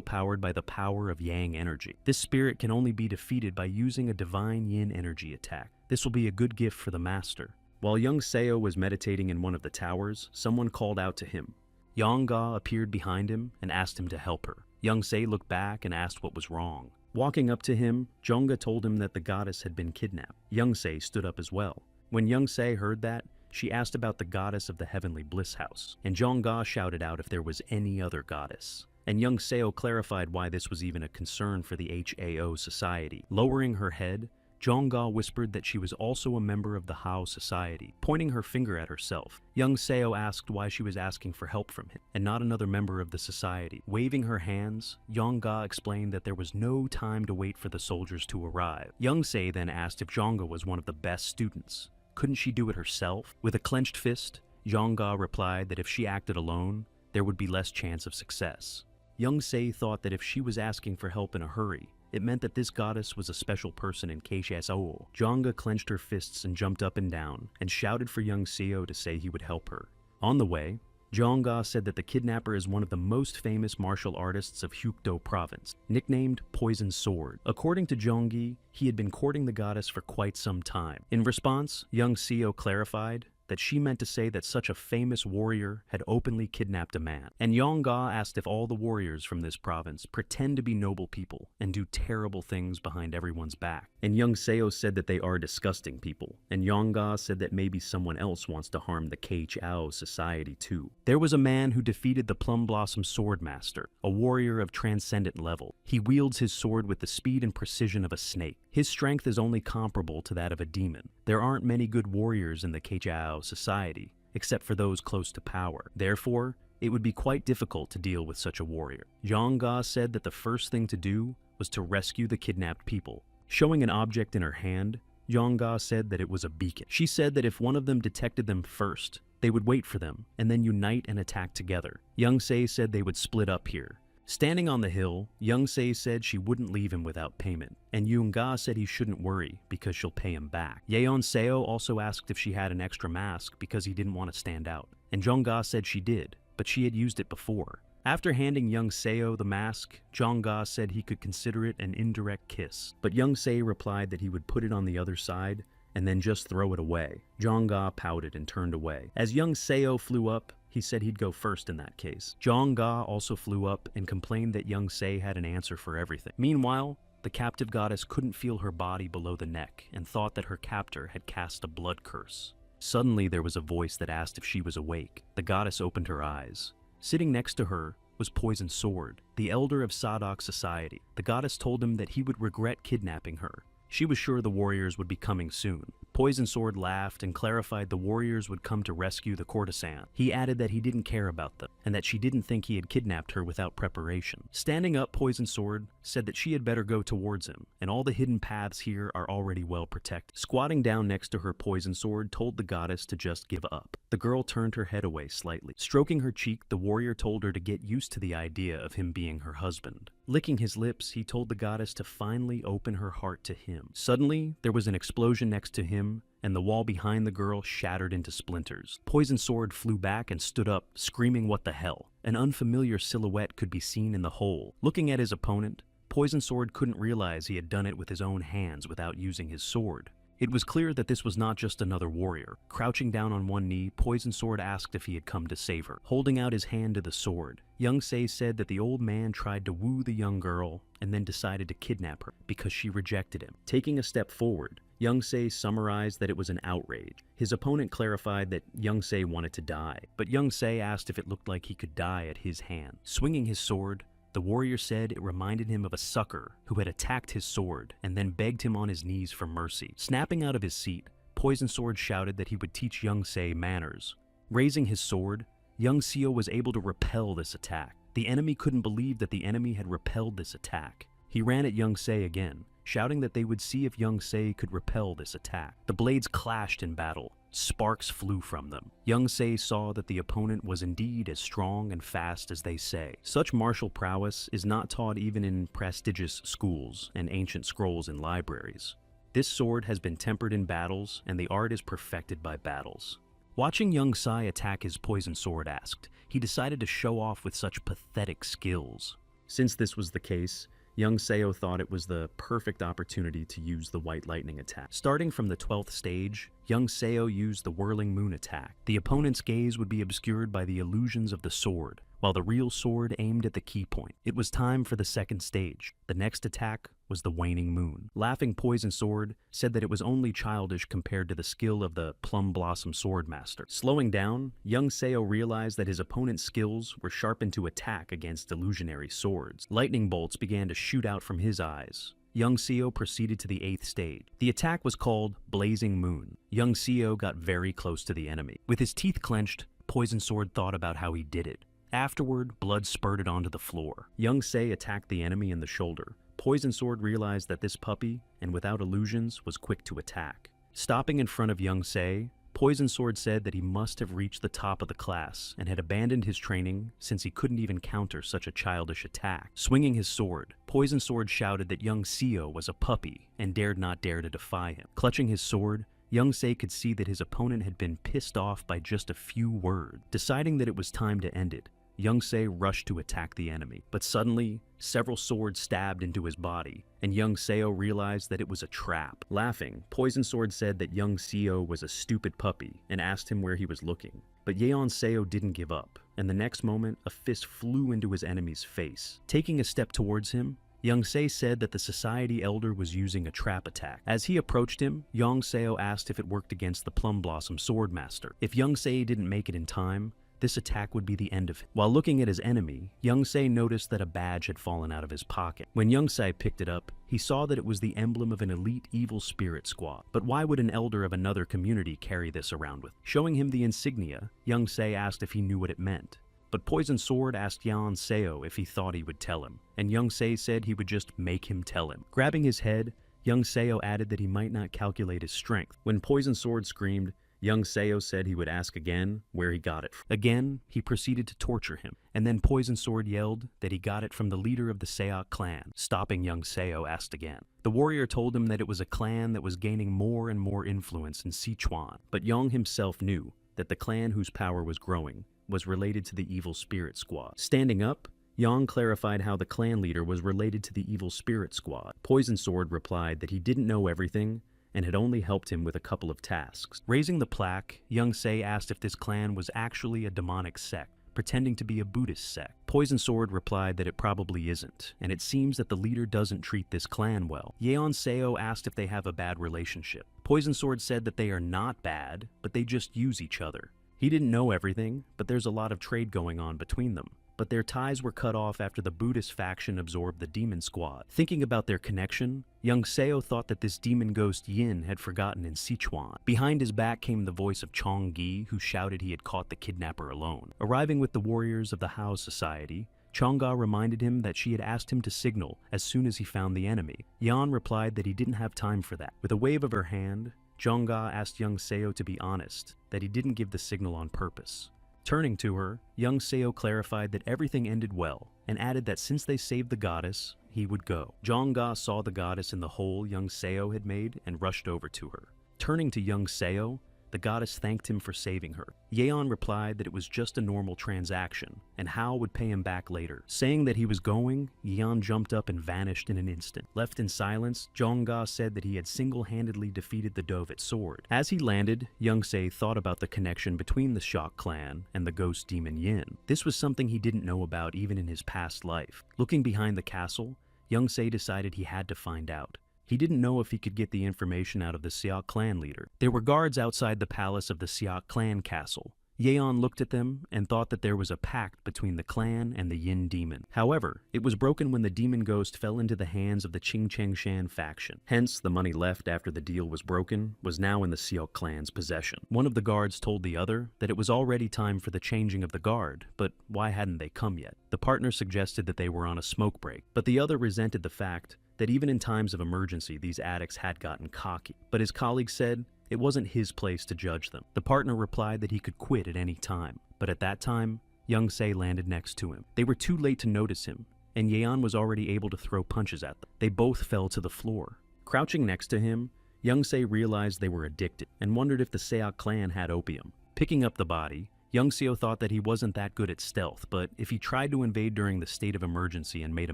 powered by the power of Yang energy. This spirit can only be defeated by using a divine Yin energy attack. This will be a good gift for the master. While Young Seo was meditating in one of the towers, someone called out to him. Jong-ga appeared behind him and asked him to help her. Young Seo looked back and asked what was wrong. Walking up to him, Jong-ga told him that the goddess had been kidnapped. Young Seo stood up as well. When Young Seo heard that, she asked about the goddess of the heavenly bliss house, and Jong-ga shouted out if there was any other goddess. And Young Seo clarified why this was even a concern for the HAO society. Lowering her head, Jong-ga whispered that she was also a member of the Hao society, pointing her finger at herself. Young Seo asked why she was asking for help from him, and not another member of the society. Waving her hands, Jong-ga explained that there was no time to wait for the soldiers to arrive. Young Seo then asked if Jong-ga was one of the best students. Couldn't she do it herself? With a clenched fist, Jong-ga replied that if she acted alone, there would be less chance of success. Young Seo thought that if she was asking for help in a hurry, it meant that this goddess was a special person in KSO. Jong-ga clenched her fists and jumped up and down, and shouted for Young Seo to say he would help her. On the way, Jong-ga said that the kidnapper is one of the most famous martial artists of Hyukdo province, nicknamed Poison Sword. According to Jong-gi, he had been courting the goddess for quite some time. In response, Young Seo clarified that she meant to say that such a famous warrior had openly kidnapped a man. And Jong-ga asked if all the warriors from this province pretend to be noble people and do terrible things behind everyone's back. And Young Seo said that they are disgusting people. And Jong-ga said that maybe someone else wants to harm the Keichao society too. There was a man who defeated the Plum Blossom Sword Master, a warrior of transcendent level. He wields his sword with the speed and precision of a snake. His strength is only comparable to that of a demon. There aren't many good warriors in the Keichao society, except for those close to power. Therefore, it would be quite difficult to deal with such a warrior. Jong-ga said that the first thing to do was to rescue the kidnapped people. Showing an object in her hand, Jong-ga said that it was a beacon. She said that if one of them detected them first, they would wait for them and then unite and attack together. Young Seo said they would split up here. Standing on the hill, Young Seo said she wouldn't leave him without payment, and Yoon-ga said he shouldn't worry because she'll pay him back. Yeon Seo also asked if she had an extra mask because he didn't want to stand out, and Jong-ga said she did, but she had used it before. After handing Young Seo the mask, Jong-ga said he could consider it an indirect kiss, but Young Seo replied that he would put it on the other side and then just throw it away. Jong-ga pouted and turned away. As Young Seo flew up, he said he'd go first in that case. Jong-ga also flew up and complained that Young Seo had an answer for everything. Meanwhile, the captive goddess couldn't feel her body below the neck and thought that her captor had cast a blood curse. Suddenly there was a voice that asked if she was awake. The goddess opened her eyes. Sitting next to her was Poison Sword, the elder of Sadok society. The goddess told him that he would regret kidnapping her. She was sure the warriors would be coming soon. Poison Sword laughed and clarified the warriors would come to rescue the courtesan. He added that he didn't care about them, and that she didn't think he had kidnapped her without preparation. Standing up, Poison Sword said that she had better go towards him, and all the hidden paths here are already well protected. Squatting down next to her, Poison Sword told the goddess to just give up. The girl turned her head away slightly. Stroking her cheek, the warrior told her to get used to the idea of him being her husband. Licking his lips, he told the goddess to finally open her heart to him. Suddenly, there was an explosion next to him, and the wall behind the girl shattered into splinters. Poison Sword flew back and stood up, screaming what the hell. An unfamiliar silhouette could be seen in the hole. Looking at his opponent, Poison Sword couldn't realize he had done it with his own hands without using his sword. It was clear that this was not just another warrior. Crouching down on one knee, Poison Sword asked if he had come to save her. Holding out his hand to the sword, Young Se said that the old man tried to woo the young girl and then decided to kidnap her because she rejected him. Taking a step forward, Young Se summarized that it was an outrage. His opponent clarified that Young Se wanted to die, but Young Se asked if it looked like he could die at his hand. Swinging his sword, the warrior said it reminded him of a sucker who had attacked his sword and then begged him on his knees for mercy. Snapping out of his seat, Poison Sword shouted that he would teach Young Se manners. Raising his sword, Young Seo was able to repel this attack. The enemy couldn't believe that the enemy had repelled this attack. He ran at Young Se again, shouting that they would see if Young Se could repel this attack. The blades clashed in battle. Sparks flew from them. Young Se saw that the opponent was indeed as strong and fast as they say. Such martial prowess is not taught even in prestigious schools and ancient scrolls in libraries. This sword has been tempered in battles, and the art is perfected by battles. Watching Young Sai attack his poison sword asked, he decided to show off with such pathetic skills. Since this was the case, Young Seo thought it was the perfect opportunity to use the White Lightning attack. Starting from the 12th stage, Young Seo used the Whirling Moon attack. The opponent's gaze would be obscured by the illusions of the sword, while the real sword aimed at the key point. It was time for the 2nd stage. The next attack was the Waning Moon. Laughing Poison Sword said that it was only childish compared to the skill of the Plum Blossom Swordmaster. Slowing down, Young Seo realized that his opponent's skills were sharpened to attack against illusionary swords. Lightning bolts began to shoot out from his eyes. Young Seo proceeded to the 8th stage. The attack was called Blazing Moon. Young Seo got very close to the enemy. With his teeth clenched, Poison Sword thought about how he did it. Afterward, blood spurted onto the floor. Young Se attacked the enemy in the shoulder. Poison Sword realized that this puppy, and without illusions, was quick to attack. Stopping in front of Young Se, Poison Sword said that he must have reached the top of the class and had abandoned his training since he couldn't even counter such a childish attack. Swinging his sword, Poison Sword shouted that Young Seo was a puppy and dared not dare to defy him. Clutching his sword, Young Se could see that his opponent had been pissed off by just a few words. Deciding that it was time to end it, Young Se rushed to attack the enemy, but suddenly, several swords stabbed into his body, and Young Seo realized that it was a trap. Laughing, Poison Sword said that Young Seo was a stupid puppy and asked him where he was looking. But Yeon Seo didn't give up, and the next moment, a fist flew into his enemy's face. Taking a step towards him, Young Se said that the Society Elder was using a trap attack. As he approached him, Young Seo asked if it worked against the Plum Blossom Swordmaster. If Young Se didn't make it in time, this attack would be the end of him. While looking at his enemy, Young Se noticed that a badge had fallen out of his pocket. When Young Se picked it up, he saw that it was the emblem of an elite evil spirit squad. But why would an elder of another community carry this around with? Showing him the insignia, Young Se asked if he knew what it meant. But Poison Sword asked Yeon Seo if he thought he would tell him, and Young Se said he would just make him tell him. Grabbing his head, Young Seo added that he might not calculate his strength. When Poison Sword screamed, Young Seo said he would ask again where he got it from. Again, he proceeded to torture him, and then Poison Sword yelled that he got it from the leader of the Seok clan. Stopping Young Seo asked again. The warrior told him that it was a clan that was gaining more and more influence in Sichuan, but Young himself knew that the clan whose power was growing was related to the evil spirit squad. Standing up, Yang clarified how the clan leader was related to the evil spirit squad. Poison Sword replied that he didn't know everything and had only helped him with a couple of tasks. Raising the plaque, Young Se asked if this clan was actually a demonic sect, pretending to be a Buddhist sect. Poison Sword replied that it probably isn't, and it seems that the leader doesn't treat this clan well. Yeon Seo asked if they have a bad relationship. Poison Sword said that they are not bad, but they just use each other. He didn't know everything, but there's a lot of trade going on between them. But their ties were cut off after the Buddhist faction absorbed the demon squad. Thinking about their connection, Young Seo thought that this demon ghost Yin had forgotten in Sichuan. Behind his back came the voice of Chong Gi, who shouted he had caught the kidnapper alone. Arriving with the warriors of the Hao Society, Changga reminded him that she had asked him to signal as soon as he found the enemy. Yan replied that he didn't have time for that. With a wave of her hand, Changga asked Young Seo to be honest, that he didn't give the signal on purpose. Turning to her, Young Seo clarified that everything ended well, and added that since they saved the goddess, he would go. Jongga saw the goddess in the hole Young Seo had made and rushed over to her. Turning to young Seo, the goddess thanked him for saving her. Yeon replied that it was just a normal transaction, and Hao would pay him back later. Saying that he was going, Yeon jumped up and vanished in an instant. Left in silence, Jongga said that he had single-handedly defeated the Dovet sword. As he landed, Youngse thought about the connection between the Shok clan and the ghost demon Yin. This was something he didn't know about even in his past life. Looking behind the castle, Youngse decided he had to find out. He didn't know if he could get the information out of the Seok clan leader. There were guards outside the palace of the Seok clan castle. Yeon looked at them and thought that there was a pact between the clan and the Yin demon. However, it was broken when the demon ghost fell into the hands of the Qingchengshan faction. Hence, the money left after the deal was broken was now in the Seok clan's possession. One of the guards told the other that it was already time for the changing of the guard, but why hadn't they come yet? The partner suggested that they were on a smoke break, but the other resented the fact that even in times of emergency, these addicts had gotten cocky. But his colleague said it wasn't his place to judge them. The partner replied that he could quit at any time, but at that time, Youngse landed next to him. They were too late to notice him, and Yeon was already able to throw punches at them. They both fell to the floor. Crouching next to him, Youngse realized they were addicted and wondered if the Seok clan had opium. Picking up the body, Youngseo thought that he wasn't that good at stealth, but if he tried to invade during the state of emergency and made a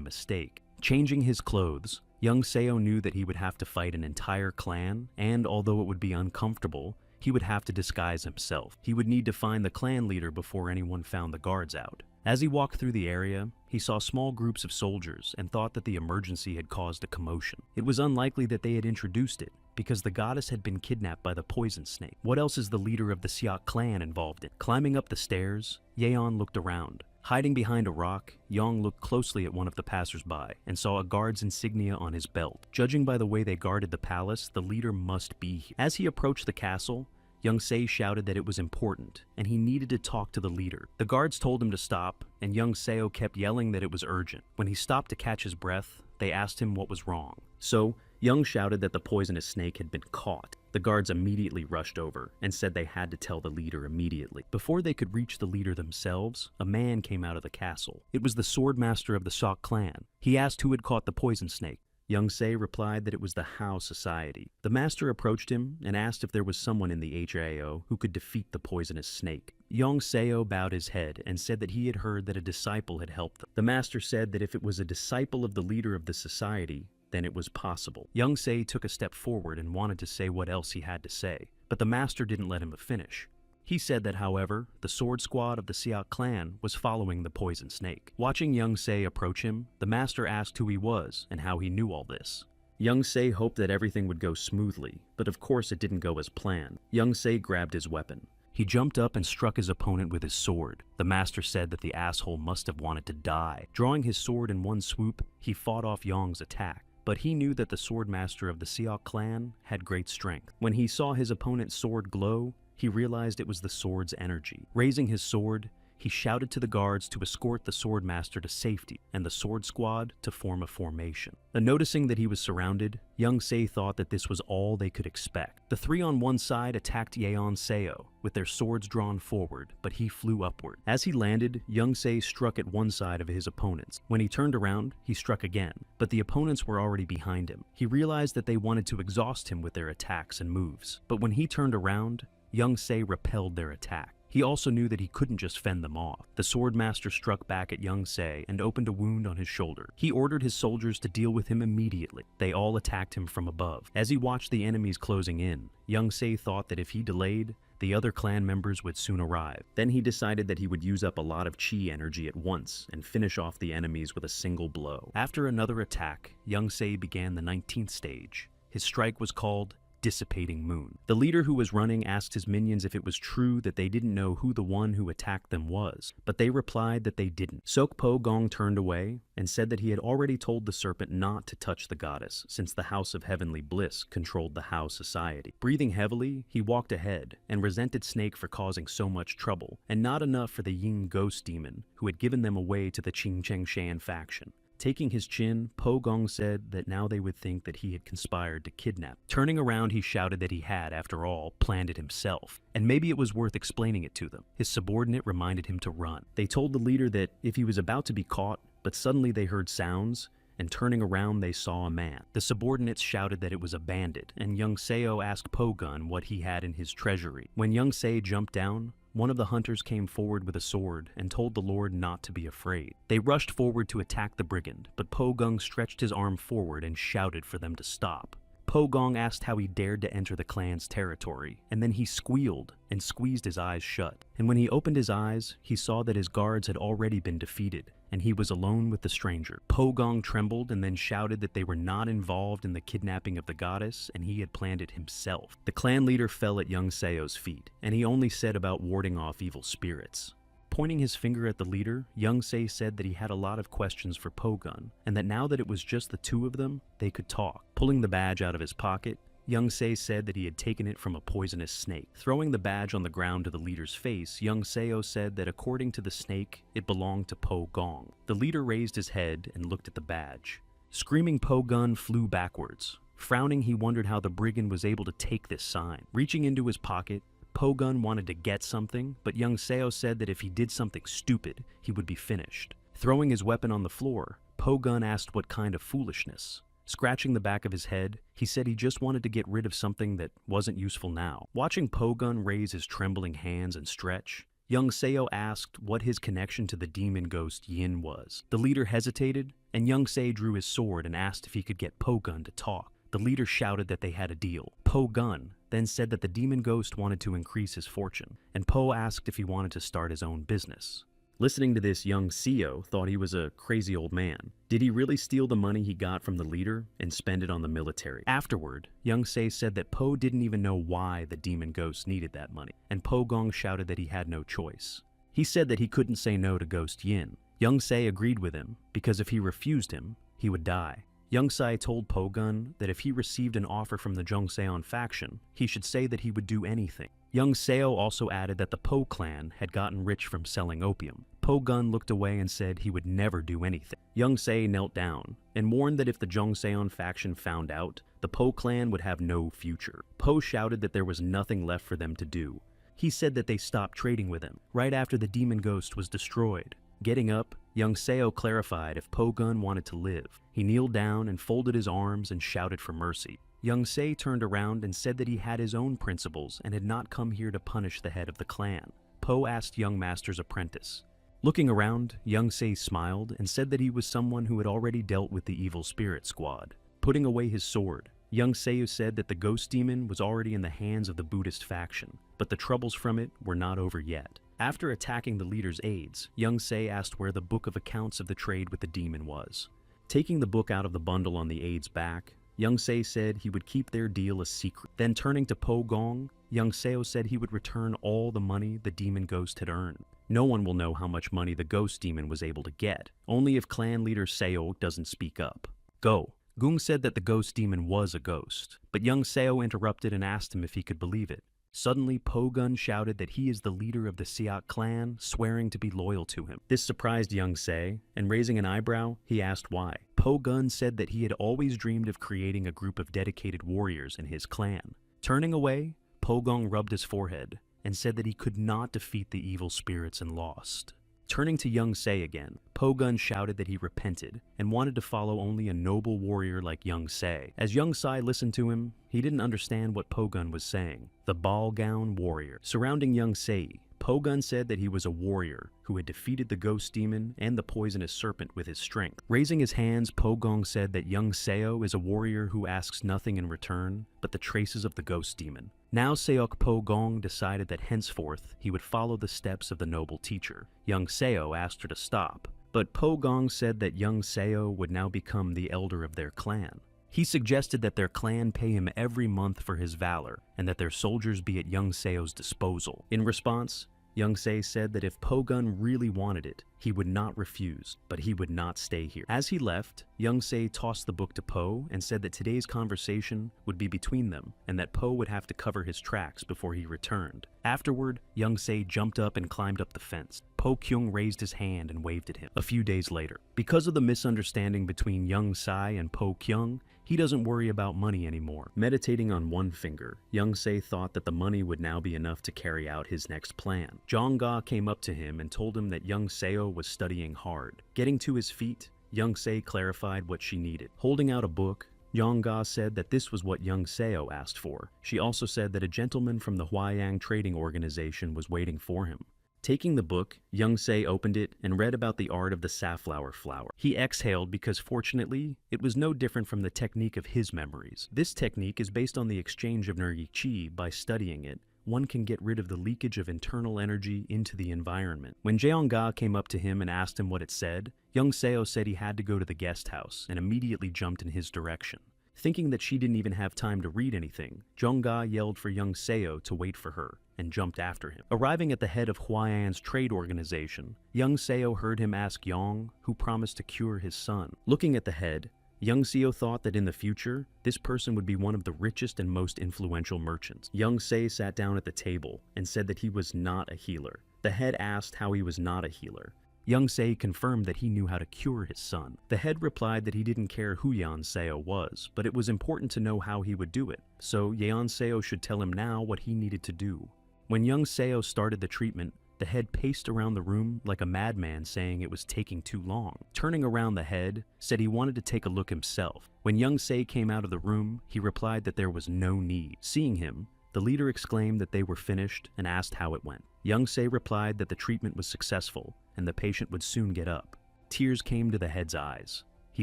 mistake, changing his clothes, young Seo knew that he would have to fight an entire clan, and although it would be uncomfortable, he would have to disguise himself. He would need to find the clan leader before anyone found the guards out. As he walked through the area, he saw small groups of soldiers and thought that the emergency had caused a commotion. It was unlikely that they had introduced it, because the goddess had been kidnapped by the poison snake. What else is the leader of the Seok clan involved in? Climbing up the stairs, Yeon looked around. Hiding behind a rock, Yong looked closely at one of the passersby and saw a guard's insignia on his belt. Judging by the way they guarded the palace, the leader must be here. As he approached the castle, Young Se shouted that it was important, and he needed to talk to the leader. The guards told him to stop, and Young Seo kept yelling that it was urgent. When he stopped to catch his breath, they asked him what was wrong. So, Young shouted that the poisonous snake had been caught. The guards immediately rushed over and said they had to tell the leader immediately. Before they could reach the leader themselves, a man came out of the castle. It was the swordmaster of the Seok clan. He asked who had caught the poison snake. Young Se replied that it was the Hao Society. The master approached him and asked if there was someone in the HAO who could defeat the poisonous snake. Young Seo bowed his head and said that he had heard that a disciple had helped them. The master said that if it was a disciple of the leader of the society, then it was possible. Young Se took a step forward and wanted to say what else he had to say, but the master didn't let him finish. He said that, however, the sword squad of the Seok clan was following the poison snake. Watching Young Se approach him, the master asked who he was and how he knew all this. Young Se hoped that everything would go smoothly, but of course it didn't go as planned. Young Se grabbed his weapon. He jumped up and struck his opponent with his sword. The master said that the asshole must have wanted to die. Drawing his sword in one swoop, he fought off Yong's attack. But he knew that the swordmaster of the Seok clan had great strength. When he saw his opponent's sword glow, he realized it was the sword's energy. Raising his sword, he shouted to the guards to escort the swordmaster to safety and the sword squad to form a formation. Noticing that he was surrounded, Young Se thought that this was all they could expect. The three on one side attacked Yeon Seo with their swords drawn forward, but he flew upward. As he landed, Young Se struck at one side of his opponents. When he turned around, he struck again, but the opponents were already behind him. He realized that they wanted to exhaust him with their attacks and moves, but when he turned around, Young Se repelled their attack. He also knew that he couldn't just fend them off. The swordmaster struck back at Young Se and opened a wound on his shoulder. He ordered his soldiers to deal with him immediately. They all attacked him from above. As he watched the enemies closing in, Young Se thought that if he delayed, the other clan members would soon arrive. Then he decided that he would use up a lot of chi energy at once and finish off the enemies with a single blow. After another attack, Young Se began the 19th stage. His strike was called Dissipating Moon. The leader who was running asked his minions if it was true that they didn't know who the one who attacked them was, but they replied that they didn't. Sok Po Gong turned away and said that he had already told the serpent not to touch the goddess, since the House of Heavenly Bliss controlled the Hao Society. Breathing heavily, he walked ahead and resented Snake for causing so much trouble, and not enough for the Ying ghost demon who had given them away to the Qingchengshan faction. Taking his chin, Po Gong said that now they would think that he had conspired to kidnap. Turning around, he shouted that he had, after all, planned it himself, and maybe it was worth explaining it to them. His subordinate reminded him to run. They told the leader that if he was about to be caught, but suddenly they heard sounds, and turning around they saw a man. The subordinates shouted that it was a bandit, and Young Seo asked Po-gun what he had in his treasury. When Young Se jumped down, one of the hunters came forward with a sword and told the Lord not to be afraid. They rushed forward to attack the brigand, but Po-gung stretched his arm forward and shouted for them to stop. Po-gong asked how he dared to enter the clan's territory, and then he squealed and squeezed his eyes shut. And when he opened his eyes, he saw that his guards had already been defeated, and he was alone with the stranger. Po-gong trembled and then shouted that they were not involved in the kidnapping of the goddess, and he had planned it himself. The clan leader fell at Young Seo's feet, and he only said about warding off evil spirits. Pointing his finger at the leader, Young Se said that he had a lot of questions for Po-gun, and that now that it was just the two of them, they could talk. Pulling the badge out of his pocket, Young Se said that he had taken it from a poisonous snake. Throwing the badge on the ground to the leader's face, Young Seo said that according to the snake, it belonged to Po-gong. The leader raised his head and looked at the badge. Screaming, Po-gun flew backwards. Frowning, he wondered how the brigand was able to take this sign. Reaching into his pocket, Po-gun wanted to get something, but Young Seo said that if he did something stupid, he would be finished. Throwing his weapon on the floor, Po-gun asked what kind of foolishness. Scratching the back of his head, he said he just wanted to get rid of something that wasn't useful now. Watching Po-gun raise his trembling hands and stretch, Young Seo asked what his connection to the demon ghost Yin was. The leader hesitated, and Young Se drew his sword and asked if he could get Po-gun to talk. The leader shouted that they had a deal. Po-gun then said that the demon ghost wanted to increase his fortune, and Po asked if he wanted to start his own business. Listening to this, Young Seo thought he was a crazy old man. Did he really steal the money he got from the leader and spend it on the military? Afterward, Young Se said that Po didn't even know why the demon ghost needed that money, and Po-gong shouted that he had no choice. He said that he couldn't say no to Ghost Yin. Young Se agreed with him, because if he refused him, he would die. Young Sai told Po-gun that if he received an offer from the Jongseon faction, he should say that he would do anything. Young Seo also added that the Po clan had gotten rich from selling opium. Po-gun looked away and said he would never do anything. Young Se knelt down and warned that if the Jongseon faction found out, the Po clan would have no future. Po shouted that there was nothing left for them to do. He said that they stopped trading with him right after the demon ghost was destroyed. Getting up, Young Seo clarified if Po-gun wanted to live. He kneeled down and folded his arms and shouted for mercy. Young Se turned around and said that he had his own principles and had not come here to punish the head of the clan. Po asked Young Master's apprentice. Looking around, Young Se smiled and said that he was someone who had already dealt with the evil spirit squad. Putting away his sword, Young Seo said that the ghost demon was already in the hands of the Buddhist faction, but the troubles from it were not over yet. After attacking the leader's aides, Young Se asked where the book of accounts of the trade with the demon was. Taking the book out of the bundle on the aide's back, Young Se said he would keep their deal a secret. Then turning to Po-gong, Young Seo said he would return all the money the demon ghost had earned. No one will know how much money the ghost demon was able to get, only if clan leader Seo doesn't speak up. Go. Gung said that the ghost demon was a ghost, but Young Seo interrupted and asked him if he could believe it. Suddenly, Po-gun shouted that he is the leader of the Siak clan, swearing to be loyal to him. This surprised Young Se, and raising an eyebrow, he asked why. Po-gun said that he had always dreamed of creating a group of dedicated warriors in his clan. Turning away, Po-gong rubbed his forehead, and said that he could not defeat the evil spirits and lost. Turning to Young Se again, Po-gun shouted that he repented and wanted to follow only a noble warrior like Young Se. As Young Sai listened to him, he didn't understand what Po-gun was saying. The ball gown warrior. Surrounding Young Se, Po-gun said that he was a warrior who had defeated the ghost demon and the poisonous serpent with his strength. Raising his hands, Po-gong said that Young Seo is a warrior who asks nothing in return but the traces of the ghost demon. Now Seok Po-gong decided that henceforth he would follow the steps of the noble teacher. Young Seo asked her to stop, but Po-gong said that Young Seo would now become the elder of their clan. He suggested that their clan pay him every month for his valor, and that their soldiers be at Young Seo's disposal. In response, Young Se said that if Po-gun really wanted it, he would not refuse, but he would not stay here. As he left, Young Se tossed the book to Po and said that today's conversation would be between them, and that Po would have to cover his tracks before he returned. Afterward, Young Se jumped up and climbed up the fence. Po-kyung raised his hand and waved at him. A few days later, because of the misunderstanding between Young Sai and Po-kyung, he doesn't worry about money anymore. Meditating on one finger, Young Se thought that the money would now be enough to carry out his next plan. Jong-ga came up to him and told him that Young Seo was studying hard. Getting to his feet, Young Se clarified what she needed. Holding out a book, Yongga said that this was what Young Seo asked for. She also said that a gentleman from the Huayang Trading Organization was waiting for him. Taking the book, Young Se opened it and read about the art of the safflower flower. He exhaled because fortunately, it was no different from the technique of his memories. This technique is based on the exchange of energy chi. By studying it, one can get rid of the leakage of internal energy into the environment. When Jeongga came up to him and asked him what it said, Young Seo said he had to go to the guest house and immediately jumped in his direction. Thinking that she didn't even have time to read anything, Jeongga yelled for Young Seo to wait for her and jumped after him. Arriving at the head of Huayan's trade organization, Young Seo heard him ask Yong, who promised to cure his son. Looking at the head, Young Seo thought that in the future, this person would be one of the richest and most influential merchants. Young Se sat down at the table and said that he was not a healer. The head asked how he was not a healer. Young Se confirmed that he knew how to cure his son. The head replied that he didn't care who Yeon Seo was, but it was important to know how he would do it, so Yeon Seo should tell him now what he needed to do. When Young Seo started the treatment, the head paced around the room like a madman, saying it was taking too long. Turning around, the head said he wanted to take a look himself. When Young Se came out of the room, he replied that there was no need. Seeing him, the leader exclaimed that they were finished and asked how it went. Young Se replied that the treatment was successful and the patient would soon get up. Tears came to the head's eyes. He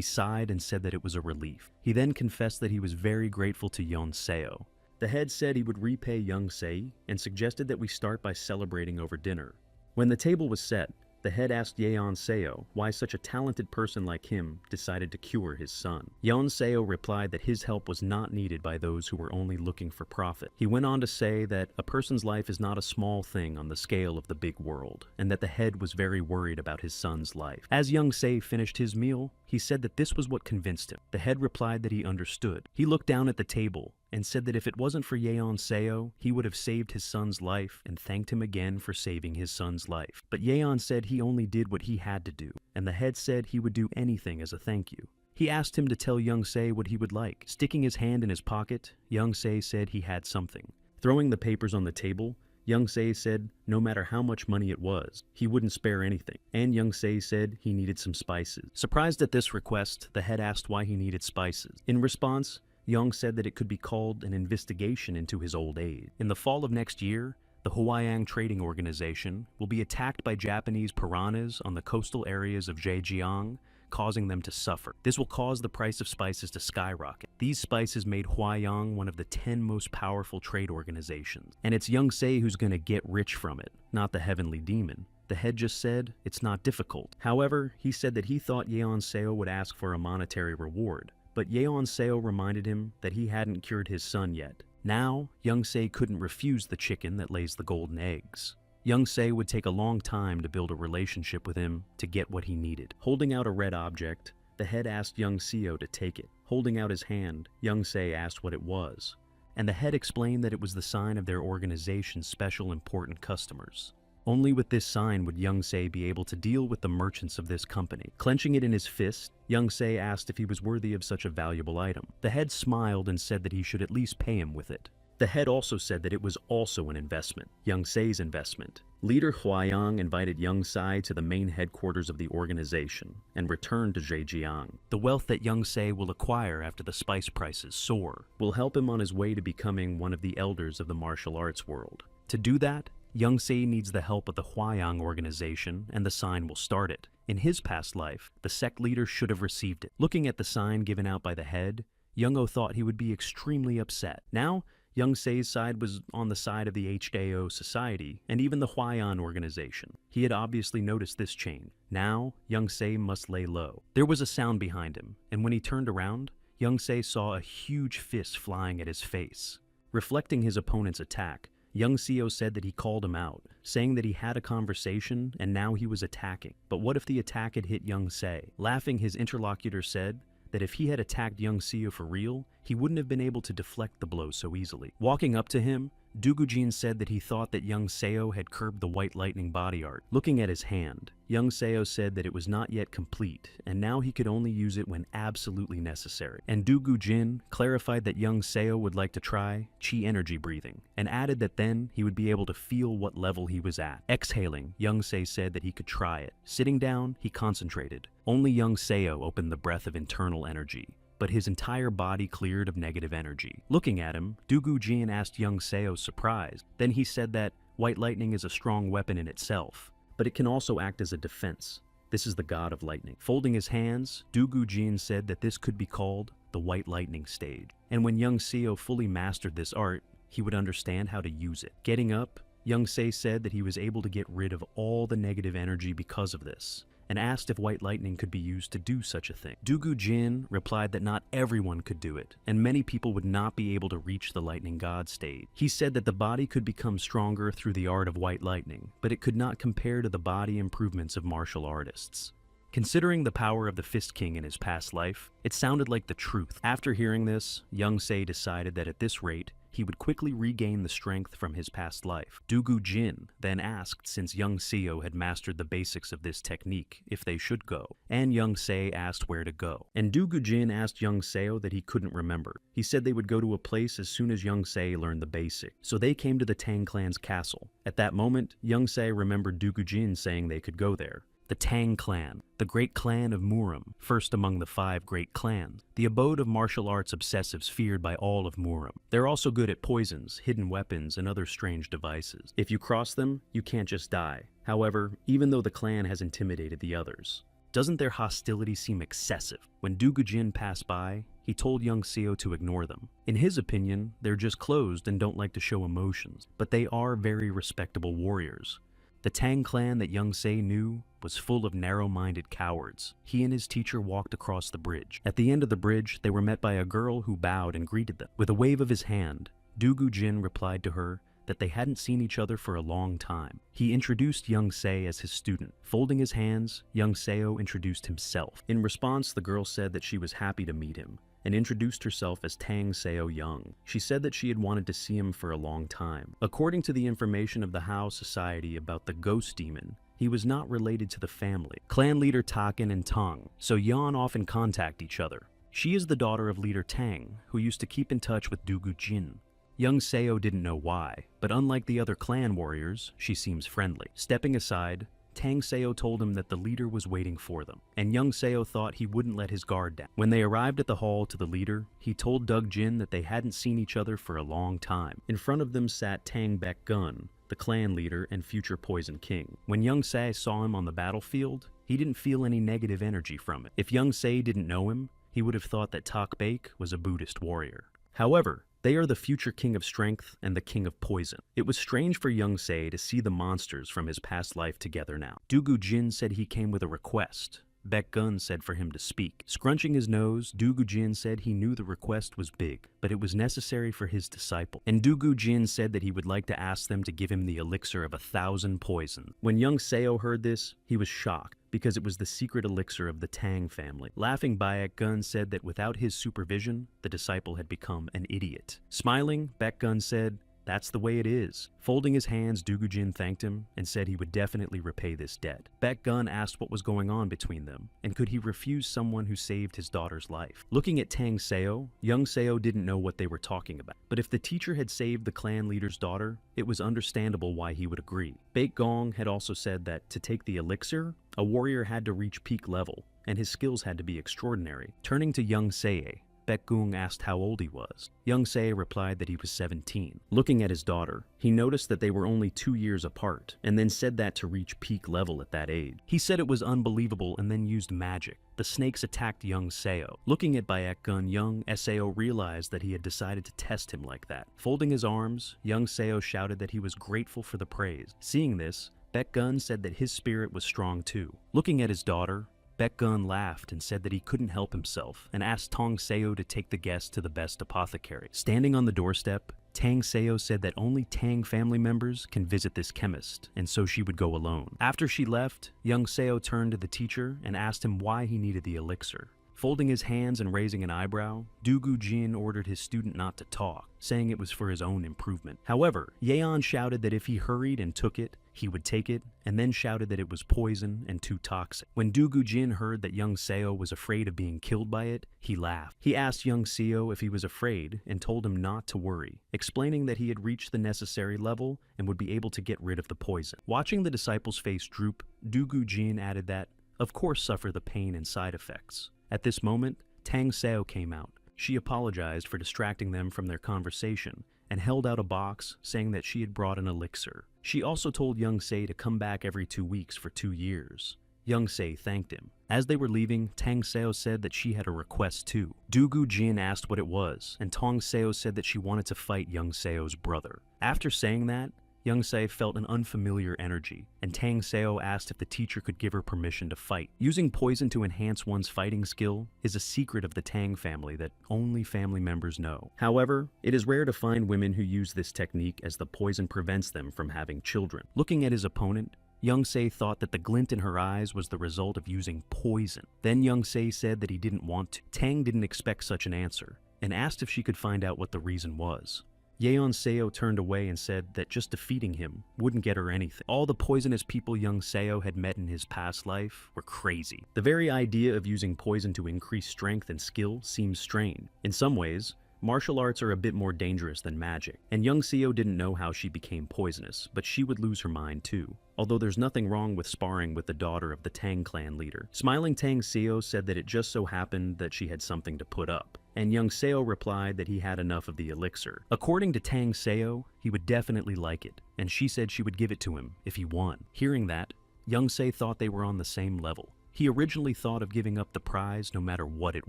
sighed and said that it was a relief. He then confessed that he was very grateful to Yeon Seo. The head said he would repay Young Se and suggested that we start by celebrating over dinner. When the table was set, the head asked Yeon Seo why such a talented person like him decided to cure his son. Yeon Seo replied that his help was not needed by those who were only looking for profit. He went on to say that a person's life is not a small thing on the scale of the big world, and that the head was very worried about his son's life. As Young Se finished his meal, he said that this was what convinced him. The head replied that he understood. He looked down at the table and said that if it wasn't for Yeon Seo, he would have saved his son's life and thanked him again for saving his son's life. But Yeon said he only did what he had to do, and the head said he would do anything as a thank you. He asked him to tell Young Se what he would like. Sticking his hand in his pocket, Young Se said he had something. Throwing the papers on the table, Young Se said no matter how much money it was, he wouldn't spare anything, and Young Se said he needed some spices. Surprised at this request, the head asked why he needed spices. In response, Young said that it could be called an investigation into his old age. In the fall of next year, the Huayang Trading Organization will be attacked by Japanese piranhas on the coastal areas of Zhejiang, causing them to suffer. This will cause the price of spices to skyrocket. These spices made Huayang one of the 10 most powerful trade organizations, and it's Young Se who's gonna get rich from it, not the heavenly demon. The head just said it's not difficult. However, he said that he thought Yeon Seo would ask for a monetary reward, but Yeon Seo reminded him that he hadn't cured his son yet. Now, Young Se couldn't refuse the chicken that lays the golden eggs. Young Se would take a long time to build a relationship with him to get what he needed. Holding out a red object, the head asked Young Seo to take it. Holding out his hand, Young Se asked what it was, and the head explained that it was the sign of their organization's special important customers. Only with this sign would Young Se be able to deal with the merchants of this company. Clenching it in his fist, Young Se asked if he was worthy of such a valuable item. The head smiled and said that he should at least pay him with it. The head also said that it was also an investment, Young Se's investment. Leader Huayang invited Young Se to the main headquarters of the organization and returned to Zhejiang. The wealth that Young Se will acquire after the spice prices soar will help him on his way to becoming one of the elders of the martial arts world. To do that, Young Se needs the help of the Huayang organization, and the sign will start it. In his past life, the sect leader should have received it. Looking at the sign given out by the head, Young-O thought he would be extremely upset. Now, Young Se's side was on the side of the HDAO society, and even the Huayan organization. He had obviously noticed this change. Now, Young Se must lay low. There was a sound behind him, and when he turned around, Young Se saw a huge fist flying at his face. Reflecting his opponent's attack, Young Seo said that he called him out, saying that he had a conversation and now he was attacking. But what if the attack had hit Young Se? Laughing, his interlocutor said that if he had attacked Young Seo for real, he wouldn't have been able to deflect the blow so easily. Walking up to him, Dugujin said that he thought that young Seo had curbed the white lightning body art. Looking at his hand, young Seo said that it was not yet complete, and now he could only use it when absolutely necessary. And Dugujin clarified that young Seo would like to try chi energy breathing, and added that then he would be able to feel what level he was at. Exhaling, young Se said that he could try it. Sitting down, he concentrated. Only young Seo opened the breath of internal energy, but his entire body cleared of negative energy. Looking at him, Dugujin asked young Seo, surprised. Then he said that white lightning is a strong weapon in itself, but it can also act as a defense. This is the god of lightning. Folding his hands, Dugujin said that this could be called the white lightning stage. And when young Seo fully mastered this art, he would understand how to use it. Getting up, young Se said that he was able to get rid of all the negative energy because of this, and asked if white lightning could be used to do such a thing. Dugujin replied that not everyone could do it, and many people would not be able to reach the lightning god stage. He said that the body could become stronger through the art of white lightning, but it could not compare to the body improvements of martial artists. Considering the power of the Fist King in his past life, it sounded like the truth. After hearing this, young Se decided that at this rate, he would quickly regain the strength from his past life. Dugujin then asked since young Seo had mastered the basics of this technique if they should go, and young Se asked where to go. And Dugujin asked young Seo that he couldn't remember. He said they would go to a place as soon as young Se learned the basic. So they came to the Tang clan's castle. At that moment, young Se remembered Dugujin saying they could go there. The Tang clan, the great clan of Muram, first among the 5 great clans, the abode of martial arts obsessives feared by all of Muram. They're also good at poisons, hidden weapons, and other strange devices. If you cross them, you can't just die. However, even though the clan has intimidated the others, doesn't their hostility seem excessive? When Dugujin passed by, he told young Seo to ignore them. In his opinion, they're just closed and don't like to show emotions, but they are very respectable warriors. The Tang clan that young Se knew was full of narrow-minded cowards. He and his teacher walked across the bridge. At the end of the bridge, they were met by a girl who bowed and greeted them. With a wave of his hand, Dugujin replied to her that they hadn't seen each other for a long time. He introduced young Se as his student. Folding his hands, young Seo introduced himself. In response, the girl said that she was happy to meet him, and introduced herself as Tang Seo Young. She said that she had wanted to see him for a long time. According to the information of the Hao Society about the ghost demon, he was not related to the family. Clan leader Takin and Tang, so Yan often contact each other. She is the daughter of leader Tang, who used to keep in touch with Dugujin. Young Seo didn't know why, but unlike the other clan warriors, she seems friendly. Stepping aside, Tang Seo told him that the leader was waiting for them, and young Seo thought he wouldn't let his guard down. When they arrived at the hall to the leader, he told Dugujin that they hadn't seen each other for a long time. In front of them sat Tang Baek-gun, the clan leader and future Poison King. When young Se saw him on the battlefield, he didn't feel any negative energy from it. If young Se didn't know him, he would have thought that Tak Baek was a Buddhist warrior. However, they are the future king of strength and the king of poison. It was strange for young Se to see the monsters from his past life together now. Dugujin said he came with a request. Baek-gun said for him to speak. Scrunching his nose, Dugujin said he knew the request was big, but it was necessary for his disciple. And Dugujin said that he would like to ask them to give him the elixir of 1,000 poison. When young Seo heard this, he was shocked, because it was the secret elixir of the Tang family. Laughing, Baek-gun said that without his supervision, the disciple had become an idiot. Smiling, Baek-gun said, "That's the way it is." Folding his hands, Dugujin thanked him and said he would definitely repay this debt. Baek-gun asked what was going on between them, and could he refuse someone who saved his daughter's life. Looking at Tang Seo, young Seo didn't know what they were talking about. But if the teacher had saved the clan leader's daughter, it was understandable why he would agree. Baek-gong had also said that to take the elixir, a warrior had to reach peak level, and his skills had to be extraordinary. Turning to young Seo, Baek-gung asked how old he was. Young Se replied that he was 17. Looking at his daughter, he noticed that they were only 2 years apart, and then said that to reach peak level at that age. He said it was unbelievable and then used magic. The snakes attacked young Seo. Looking at Baek-gun, young Seo realized that he had decided to test him like that. Folding his arms, young Seo shouted that he was grateful for the praise. Seeing this, Baek-gun said that his spirit was strong too. Looking at his daughter, Baek-gun laughed and said that he couldn't help himself, and asked Tang Seo to take the guest to the best apothecary. Standing on the doorstep, Tang Seo said that only Tang family members can visit this chemist, and so she would go alone. After she left, young Seo turned to the teacher and asked him why he needed the elixir. Folding his hands and raising an eyebrow, Dugu Jin ordered his student not to talk, saying it was for his own improvement. However, Yeon shouted that if he hurried and took it, he would take it, and then shouted that it was poison and too toxic. When Dugu Jin heard that young Seo was afraid of being killed by it, he laughed. He asked young Seo if he was afraid and told him not to worry, explaining that he had reached the necessary level and would be able to get rid of the poison. Watching the disciple's face droop, Dugu Jin added that, of course, suffer the pain and side effects. At this moment, Tang Seo came out. She apologized for distracting them from their conversation and held out a box, saying that she had brought an elixir. She also told Young Se to come back every 2 weeks for 2 years. Young Se thanked him. As they were leaving, Tang Seo said that she had a request too. Dugu Jin asked what it was, and Tong Seo said that she wanted to fight Young Seo's brother. After saying that, Young Se felt an unfamiliar energy, and Tang Seo asked if the teacher could give her permission to fight. Using poison to enhance one's fighting skill is a secret of the Tang family that only family members know. However, it is rare to find women who use this technique, as the poison prevents them from having children. Looking at his opponent, Young Se thought that the glint in her eyes was the result of using poison. Then Young Se said that he didn't want to. Tang didn't expect such an answer, and asked if she could find out what the reason was. Yeon Seo turned away and said that just defeating him wouldn't get her anything. All the poisonous people young Seo had met in his past life were crazy. The very idea of using poison to increase strength and skill seems strange. In some ways, martial arts are a bit more dangerous than magic, and young Seo didn't know how she became poisonous, but she would lose her mind too. Although there's nothing wrong with sparring with the daughter of the Tang clan leader. Smiling Tang Seo said that it just so happened that she had something to put up, and young Seo replied that he had enough of the elixir. According to Tang Seo, he would definitely like it, and she said she would give it to him if he won. Hearing that, young Se thought they were on the same level. He originally thought of giving up the prize no matter what it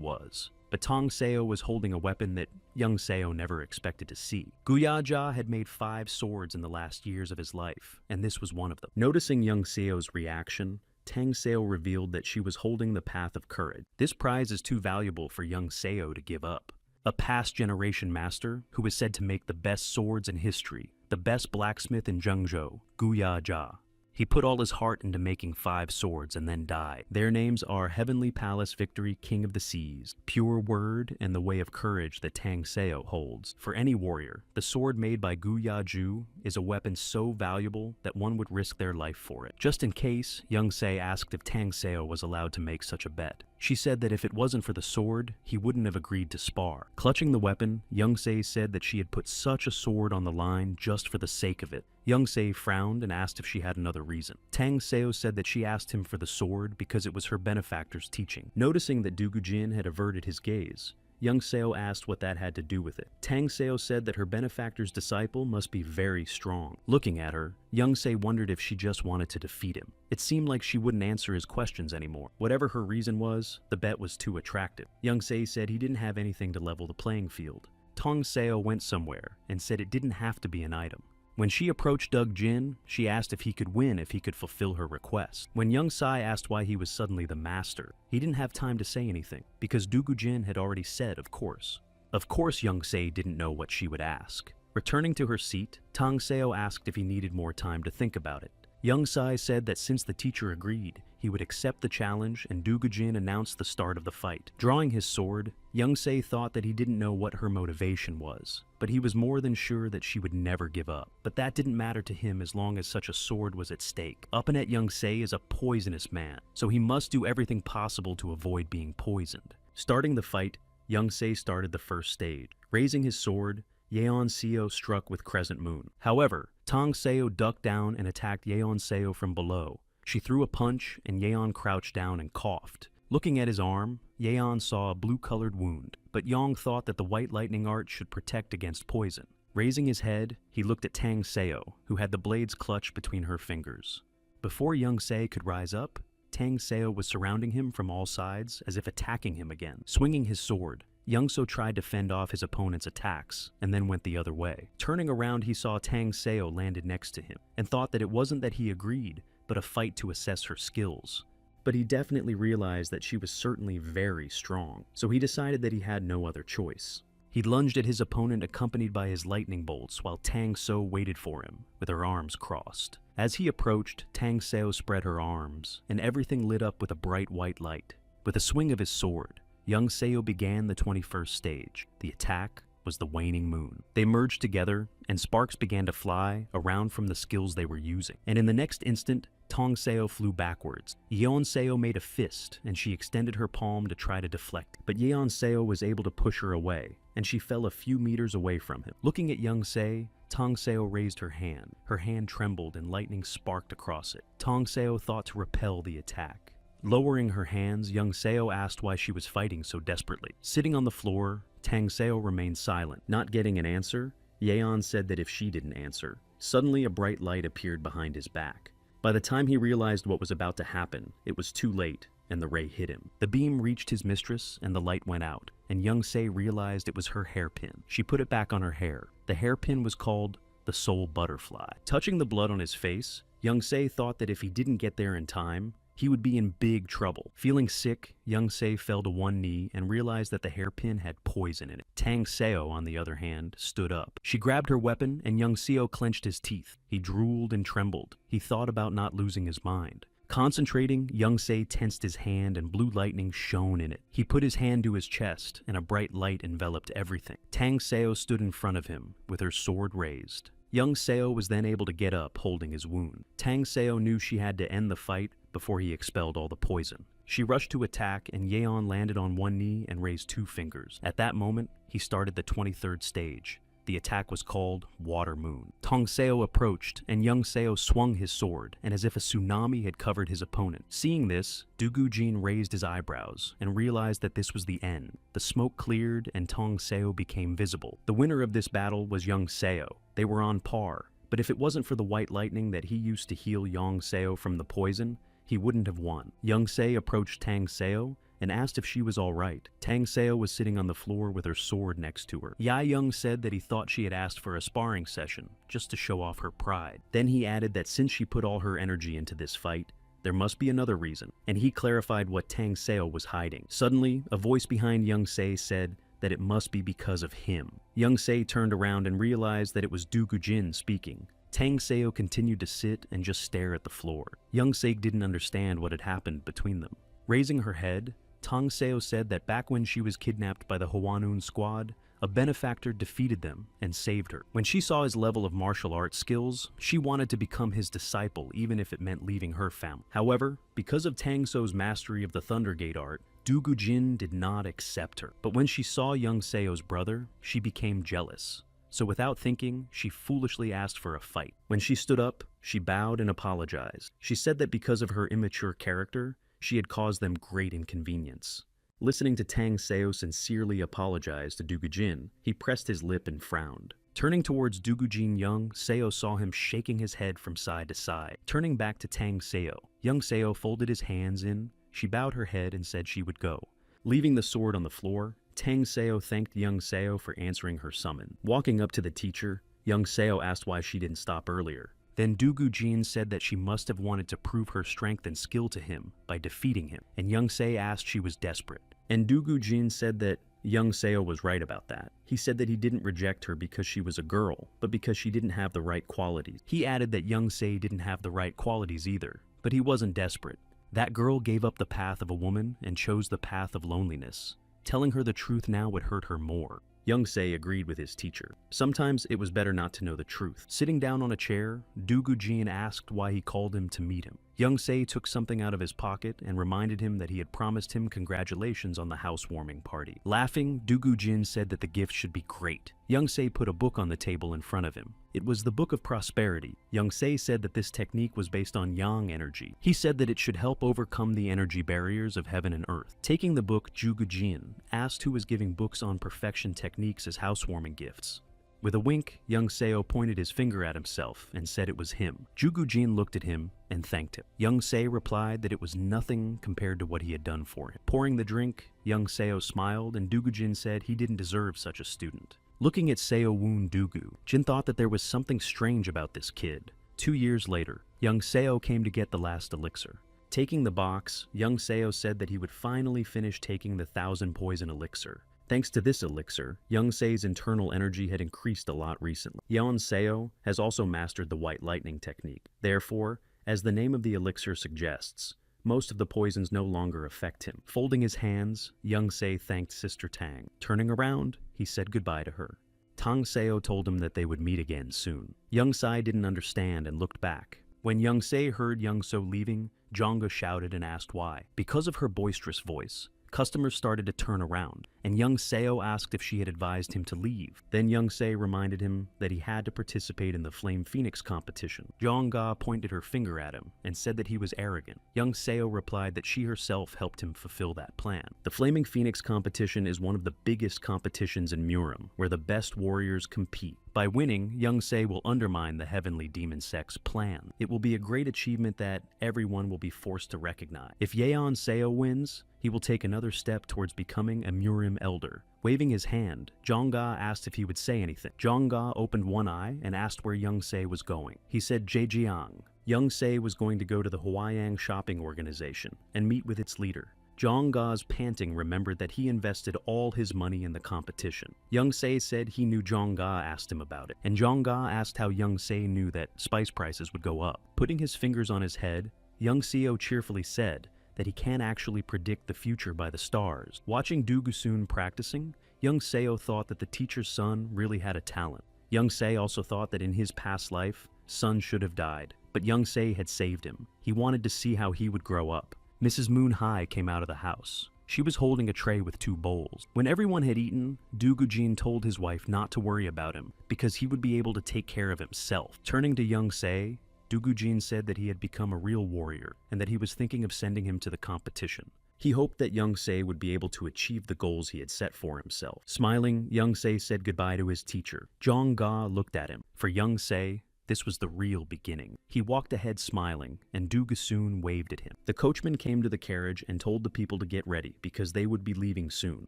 was. But Tong Seo was holding a weapon that young Seo never expected to see. Guyaja had made 5 swords in the last years of his life, and this was one of them. Noticing young Seo's reaction, Tang Seo revealed that she was holding the Path of Courage. This prize is too valuable for young Seo to give up. A past generation master who is said to make the best swords in history, the best blacksmith in Zhengzhou, Guyaja. He put all his heart into making 5 swords and then died. Their names are Heavenly Palace Victory, King of the Seas, Pure Word, and the Way of Courage that Tang Seo holds. For any warrior, the sword made by Gu Yaju is a weapon so valuable that one would risk their life for it. Just in case, Young Se asked if Tang Seo was allowed to make such a bet. She said that if it wasn't for the sword, he wouldn't have agreed to spar. Clutching the weapon, Young Se said that she had put such a sword on the line just for the sake of it. Young Se frowned and asked if she had another reason. Tang Seo said that she asked him for the sword because it was her benefactor's teaching. Noticing that Dugu Jin had averted his gaze, Young Seo asked what that had to do with it. Tang Seo said that her benefactor's disciple must be very strong. Looking at her, Young Se wondered if she just wanted to defeat him. It seemed like she wouldn't answer his questions anymore. Whatever her reason was, the bet was too attractive. Young Se said he didn't have anything to level the playing field. Tong Seo went somewhere and said it didn't have to be an item. When she approached Doug Jin, she asked if he could win if he could fulfill her request. When Young Sai asked why he was suddenly the master, he didn't have time to say anything, because Dugu Jin had already said of course. Of course Young Se didn't know what she would ask. Returning to her seat, Tang Seo asked if he needed more time to think about it. Young Sai said that since the teacher agreed, he would accept the challenge, and Dugu Jin announced the start of the fight. Drawing his sword, Young Se thought that he didn't know what her motivation was, but he was more than sure that she would never give up. But that didn't matter to him as long as such a sword was at stake. Uppanet Young Se is a poisonous man, so he must do everything possible to avoid being poisoned. Starting the fight, Young Se started the first stage. Raising his sword, Yeon Seo struck with Crescent Moon. However, Tong Seo ducked down and attacked Yeon Seo from below. She threw a punch, and Yeon crouched down and coughed. Looking at his arm, Yeon saw a blue-colored wound, but Yong thought that the white lightning art should protect against poison. Raising his head, he looked at Tang Seo, who had the blades clutched between her fingers. Before Young Se could rise up, Tang Seo was surrounding him from all sides, as if attacking him again. Swinging his sword, Young So tried to fend off his opponent's attacks, and then went the other way. Turning around, he saw Tang Seo landed next to him, and thought that it wasn't that he agreed, but a fight to assess her skills. But he definitely realized that she was certainly very strong, so he decided that he had no other choice. He lunged at his opponent accompanied by his lightning bolts, while Tang Seo waited for him, with her arms crossed. As he approached, Tang Seo spread her arms, and everything lit up with a bright white light. With a swing of his sword, young Seo began the 21st stage. The attack was the waning moon. They merged together, and sparks began to fly around from the skills they were using. And in the next instant, Tong Seo flew backwards. Yeon Seo made a fist, and she extended her palm to try to deflect. But Yeon Seo was able to push her away, and she fell a few meters away from him. Looking at young Se, Tong Seo raised her hand. Her hand trembled and lightning sparked across it. Tong Seo thought to repel the attack. Lowering her hands, young Seo asked why she was fighting so desperately. Sitting on the floor, Tang Seo remained silent. Not getting an answer, Yeon said that if she didn't answer, suddenly a bright light appeared behind his back. By the time he realized what was about to happen, it was too late, and the ray hit him. The beam reached his mistress, and the light went out, and young Se realized it was her hairpin. She put it back on her hair. The hairpin was called the Soul Butterfly. Touching the blood on his face, young Se thought that if he didn't get there in time, he would be in big trouble. Feeling sick, young Se fell to one knee and realized that the hairpin had poison in it. Tang Seo, on the other hand, stood up. She grabbed her weapon, and young Seo clenched his teeth. He drooled and trembled. He thought about not losing his mind. Concentrating, young Se tensed his hand and blue lightning shone in it. He put his hand to his chest, and a bright light enveloped everything. Tang Seo stood in front of him, with her sword raised. Young Seo was then able to get up, holding his wound. Tang Seo knew she had to end the fight before he expelled all the poison. She rushed to attack, and Yeon landed on one knee and raised 2 fingers. At that moment, he started the 23rd stage. The attack was called Water Moon. Tong Seo approached, and young Seo swung his sword, and as if a tsunami had covered his opponent. Seeing this, Dugu Jin raised his eyebrows and realized that this was the end. The smoke cleared, and Tong Seo became visible. The winner of this battle was young Seo. They were on par, but if it wasn't for the white lightning that he used to heal young Seo from the poison, he wouldn't have won. Young Se approached Tang Seo and asked if she was all right. Tang Seo was sitting on the floor with her sword next to her. Ya Young said that he thought she had asked for a sparring session, just to show off her pride. Then he added that since she put all her energy into this fight, there must be another reason, and he clarified what Tang Seo was hiding. Suddenly, a voice behind Young Se said that it must be because of him. Young Se turned around and realized that it was Dugu Jin speaking. Tang Seo continued to sit and just stare at the floor. Young Se didn't understand what had happened between them. Raising her head, Tang Seo said that back when she was kidnapped by the Hwanun squad, a benefactor defeated them and saved her. When she saw his level of martial arts skills, she wanted to become his disciple even if it meant leaving her family. However, because of Tang Seo's mastery of the Thundergate art, Dugu Jin did not accept her. But when she saw young Seo's brother, she became jealous. So without thinking, she foolishly asked for a fight. When she stood up, she bowed and apologized. She said that because of her immature character, she had caused them great inconvenience. Listening to Tang Seo sincerely apologize to Dugu Jin, he pressed his lip and frowned. Turning towards Dugu Jin, young Seo saw him shaking his head from side to side. Turning back to Tang Seo, young Seo folded his hands in, she bowed her head and said she would go. Leaving the sword on the floor, Tang Seo thanked young Seo for answering her summon. Walking up to the teacher, young Seo asked why she didn't stop earlier. Then Dugu Jin said that she must have wanted to prove her strength and skill to him by defeating him, and young Se asked she was desperate. And Dugu Jin said that young Seo was right about that. He said that he didn't reject her because she was a girl, but because she didn't have the right qualities. He added that young Se didn't have the right qualities either, but he wasn't desperate. That girl gave up the path of a woman and chose the path of loneliness. Telling her the truth now would hurt her more. Young Se agreed with his teacher. Sometimes it was better not to know the truth. Sitting down on a chair, Dugu Jin asked why he called him to meet him. Young Se took something out of his pocket and reminded him that he had promised him congratulations on the housewarming party. Laughing, Dugu Jin said that the gift should be great. Young Se put a book on the table in front of him. It was the Book of Prosperity. Young Se said that this technique was based on yang energy. He said that it should help overcome the energy barriers of heaven and earth. Taking the book, Dugu Jin asked who was giving books on perfection techniques as housewarming gifts. With a wink, young Seo pointed his finger at himself and said it was him. Dugu Jin looked at him and thanked him. Young Se replied that it was nothing compared to what he had done for him. Pouring the drink, young Seo smiled, and Dugu Jin said he didn't deserve such a student. Looking at Seo Woon Dugu, Jin thought that there was something strange about this kid. 2 years later, young Seo came to get the last elixir. Taking the box, young Seo said that he would finally finish taking the 1,000 poison elixir. Thanks to this elixir, young Se's internal energy had increased a lot recently. Yeon Seo has also mastered the white lightning technique. Therefore, as the name of the elixir suggests, Most of the poisons no longer affect him. Folding his hands, Young Se thanked Sister Tang. Turning around, he said goodbye to her. Tang Seo told him that they would meet again soon. Young Sai didn't understand and looked back. When Young Se heard Young So leaving, Jonga shouted and asked why. Because of her boisterous voice, customers started to turn around, and Young Seo asked if she had advised him to leave. Then Young Se reminded him that he had to participate in the Flame Phoenix competition. Jonga pointed her finger at him and said that he was arrogant. Young Seo replied that she herself helped him fulfill that plan. The Flaming Phoenix competition is one of the biggest competitions in Murim, where the best warriors compete. By winning, Young Se will undermine the Heavenly Demon Sect's plan. It will be a great achievement that everyone will be forced to recognize. If Yeon Seo wins, he will take another step towards becoming a Murim elder. Waving his hand, Jonga asked if he would say anything. Jonga opened one eye and asked where Young Se was going. He said Jejiang. Young Se was going to go to the Hwayang shopping organization and meet with its leader. Jonga's panting remembered that he invested all his money in the competition. Young Se said he knew Jonga asked him about it, and Jonga asked how Young Se knew that spice prices would go up. Putting his fingers on his head, Young Seo cheerfully said that he can't actually predict the future by the stars. Watching Dugusun practicing, Young Seo thought that the teacher's son really had a talent. Young Se also thought that in his past life, Sun should have died, but Young Se had saved him. He wanted to see how he would grow up. Mrs. Moon Hai came out of the house. She was holding a tray with 2 bowls. When everyone had eaten, Dugujin told his wife not to worry about him because he would be able to take care of himself. Turning to Young Se, Dugujin said that he had become a real warrior and that he was thinking of sending him to the competition. He hoped that Young Se would be able to achieve the goals he had set for himself. Smiling, Young Se said goodbye to his teacher. Jong Ga looked at him. For Young Se, this was the real beginning. He walked ahead smiling, and Dugusun waved at him. The coachman came to the carriage and told the people to get ready because they would be leaving soon.